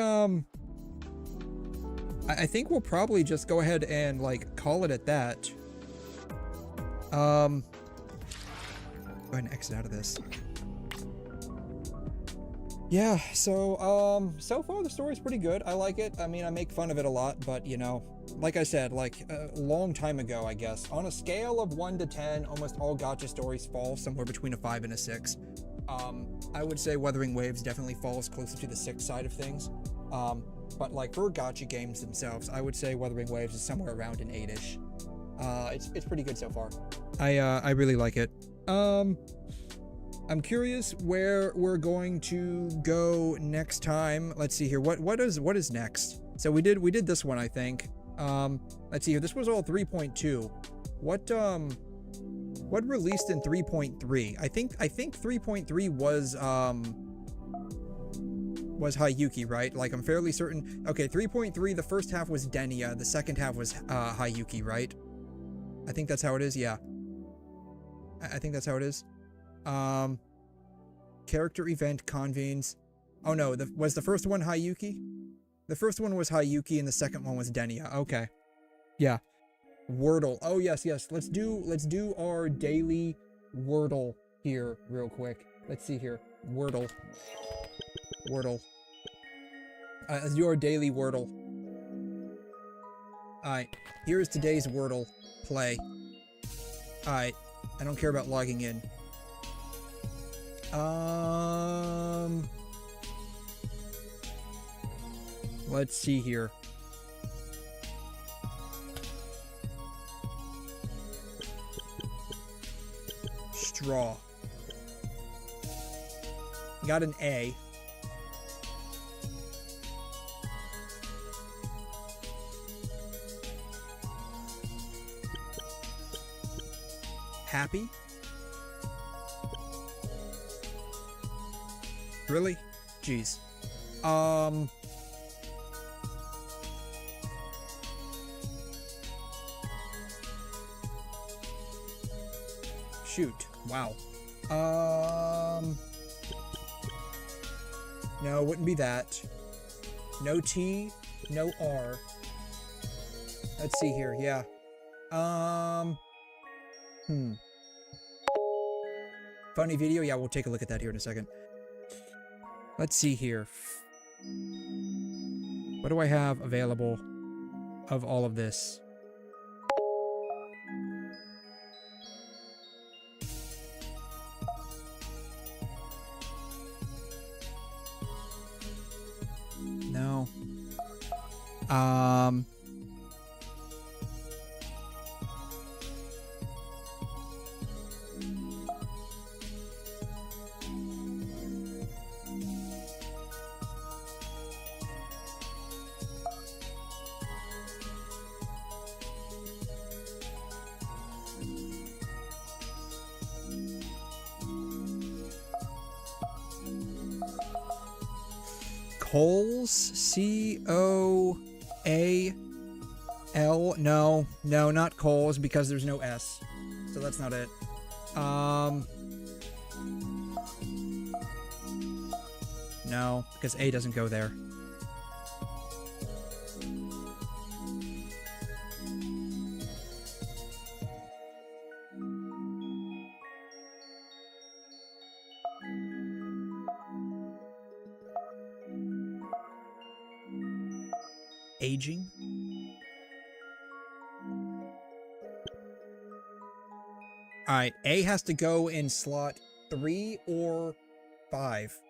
we'll probably just go ahead and, like, call it at that. Go ahead and exit out of this. Yeah, so, so far the story's pretty good. I like it. I mean, I make fun of it a lot, but, you know, like I said, like, a long time ago, I guess, on a scale of 1 to 10, almost all gacha stories fall somewhere between a 5 and a 6. I would say Wuthering Waves definitely falls closer to the 6 side of things. But, like, for gacha games themselves, I would say Wuthering Waves is somewhere around an 8-ish. It's pretty good so far. I really like it. I'm curious where we're going to go next time. Let's see here. What is next? So we did this one, I think. Let's see here. This was all 3.2. What released in 3.3? I think 3.3 was Haikyuu, right? Like, I'm fairly certain. Okay, 3.3, the first half was 𝘸𝘦𝘺, the second half was Haikyuu, right? I think that's how it is, yeah. I think that's how it is. Character event convenes. Oh no, was the first one Haikyuu? The first one was Haikyuu and the second one was 𝘸𝘺𝘺. Okay. Yeah. Wordle. Oh yes, yes. Let's do our daily Wordle here real quick. Let's see here. Wordle. Let's do our daily Wordle. Alright. Here's today's Wordle. Play. Alright. I don't care about logging in. Let's see here. Straw. Got an A. Happy? Really? Jeez. Shoot. Wow. No, wouldn't be that. No T, no R. Let's see here. Yeah. Funny video? Yeah, we'll take a look at that here in a second. Let's see here. What do I have available of all of this? No. 𝘐'𝘮, C-O-A-L. No, not 𝘐'𝘮 because there's no S. So that's not it. No, because A doesn't go there. Aging? Alright, A has to go in slot 3 or 5.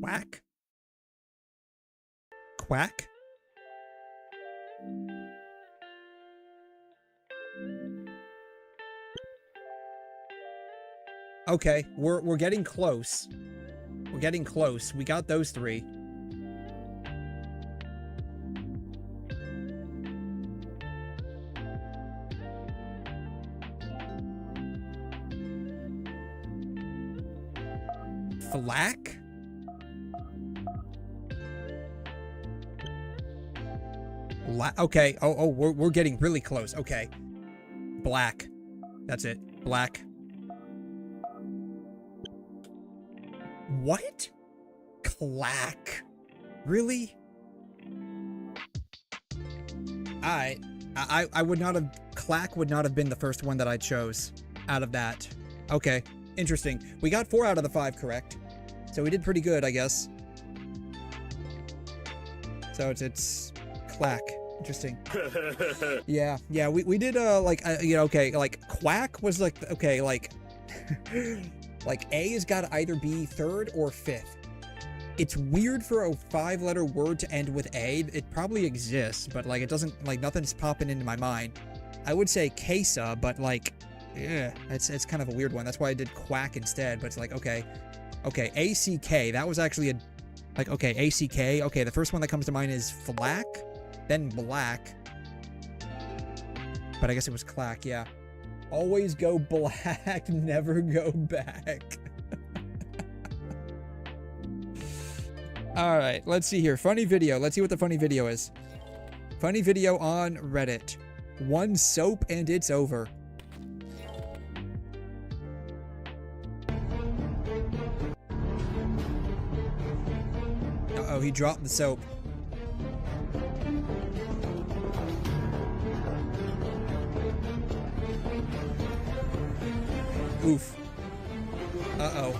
Quack? Quack? Okay, we're getting close. We're getting close. We got those 3. Flack? Okay. Oh, we're getting really close. Okay. Black. That's it. Black. What? Clack. Really? I would not have... Clack would not have been the first one that I chose out of that. Okay. Interesting. We got 4 out of the 5 correct. So we did pretty good, I guess. So it's Clack. Interesting. Yeah, we did, okay, like, Quack was, like, okay, like, like, A has got to either be 3rd or 5th It's weird for a 5-letter word to end with A. It probably exists, but like it doesn't, like nothing's popping into my mind. I would say 𝘬𝘗, but like, yeah, it's kind of a weird one. That's why I did quack instead, but it's like, okay, ACK, that was actually okay, ACK, okay, the first one that comes to mind is flack, then black, but I guess it was clack, yeah. Always go black, never go back. Alright, let's see here. Funny video. Let's see what the funny video is. Funny video on Reddit. One soap and it's over. Uh-oh, he dropped the soap. Oof. Uh-oh.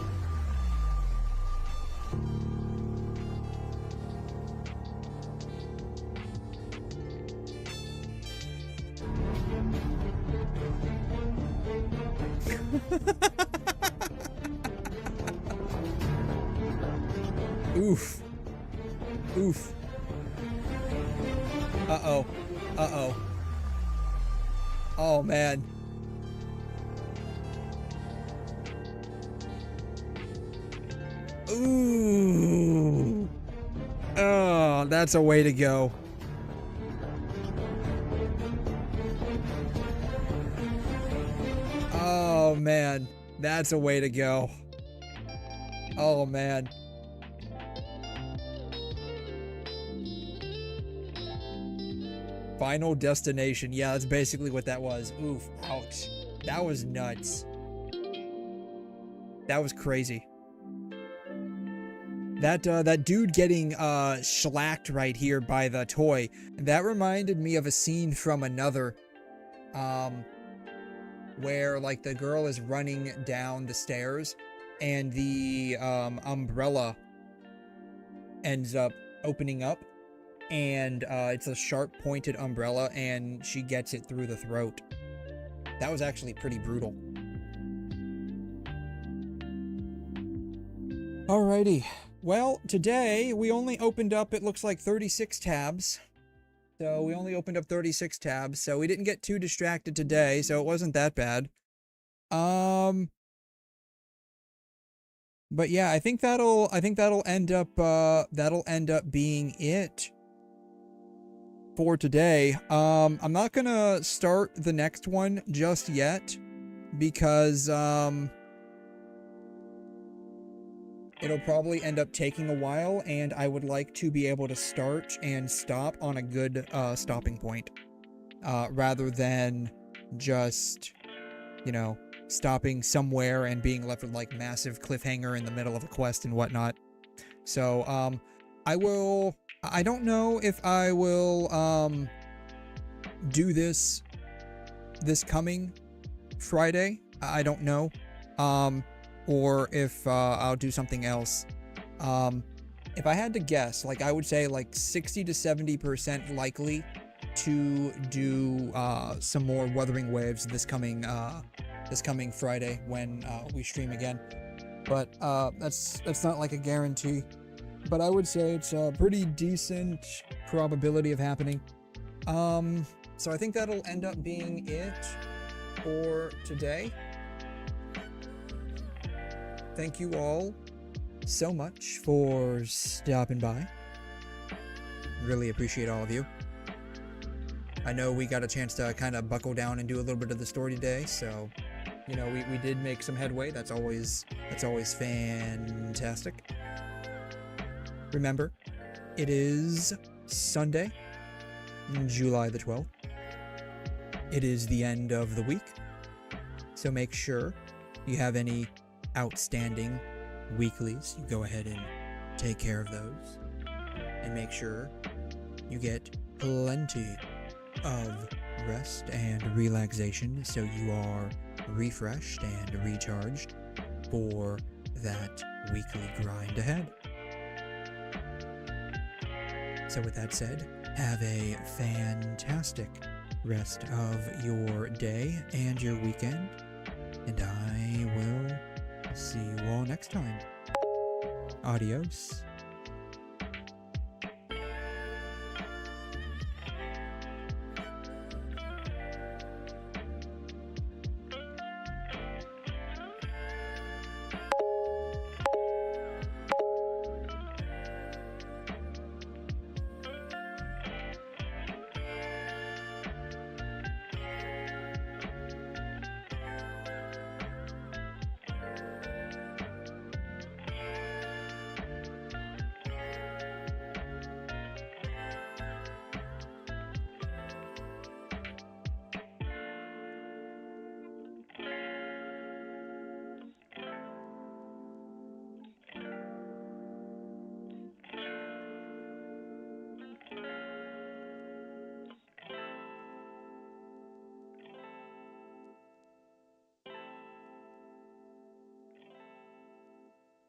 Oof. Oof. Uh-oh. Uh-oh. Oh, man. Ooh. Oh, that's a way to go. Oh, man. That's a way to go. Oh, man. Final destination. Yeah, that's basically what that was. Oof. Ouch. That was nuts. That was crazy. That dude getting shellacked right here by the toy, that reminded me of a scene from another, where like the girl is running down the stairs and the umbrella ends up opening up, and it's a sharp pointed umbrella and she gets it through the throat. That was actually pretty brutal. Alrighty. Well, today we only opened up, it looks like 36 tabs. So we only opened up 36 tabs, so we didn't get too distracted today, so it wasn't that bad. But yeah, I think that'll end up being it for today. I'm not gonna start the next one just yet because it'll probably end up taking a while, and I would like to be able to start and stop on a good stopping point, rather than just, you know, stopping somewhere and being left with like massive cliffhanger in the middle of a quest and whatnot. So I don't know if I will do this coming Friday. I don't know. Or if I'll do something else. If I had to guess, like I would say like 60 to 70% likely to do some more Wuthering Waves this coming Friday when we stream again. But that's not like a guarantee. But I would say it's a pretty decent probability of happening. So I think that'll end up being it for today. Thank you all so much for stopping by. Really appreciate all of you. I know we got a chance to kind of buckle down and do a little bit of the story today, so you know, we did make some headway. That's always fantastic. Remember, it is Sunday, July the 12th. It is the end of the week, so make sure you have any outstanding weeklies, you go ahead and take care of those, and make sure you get plenty of rest and relaxation so you are refreshed and recharged for that weekly grind ahead. So with that said, have a fantastic rest of your day and your weekend, and I will see you all next time. Adios.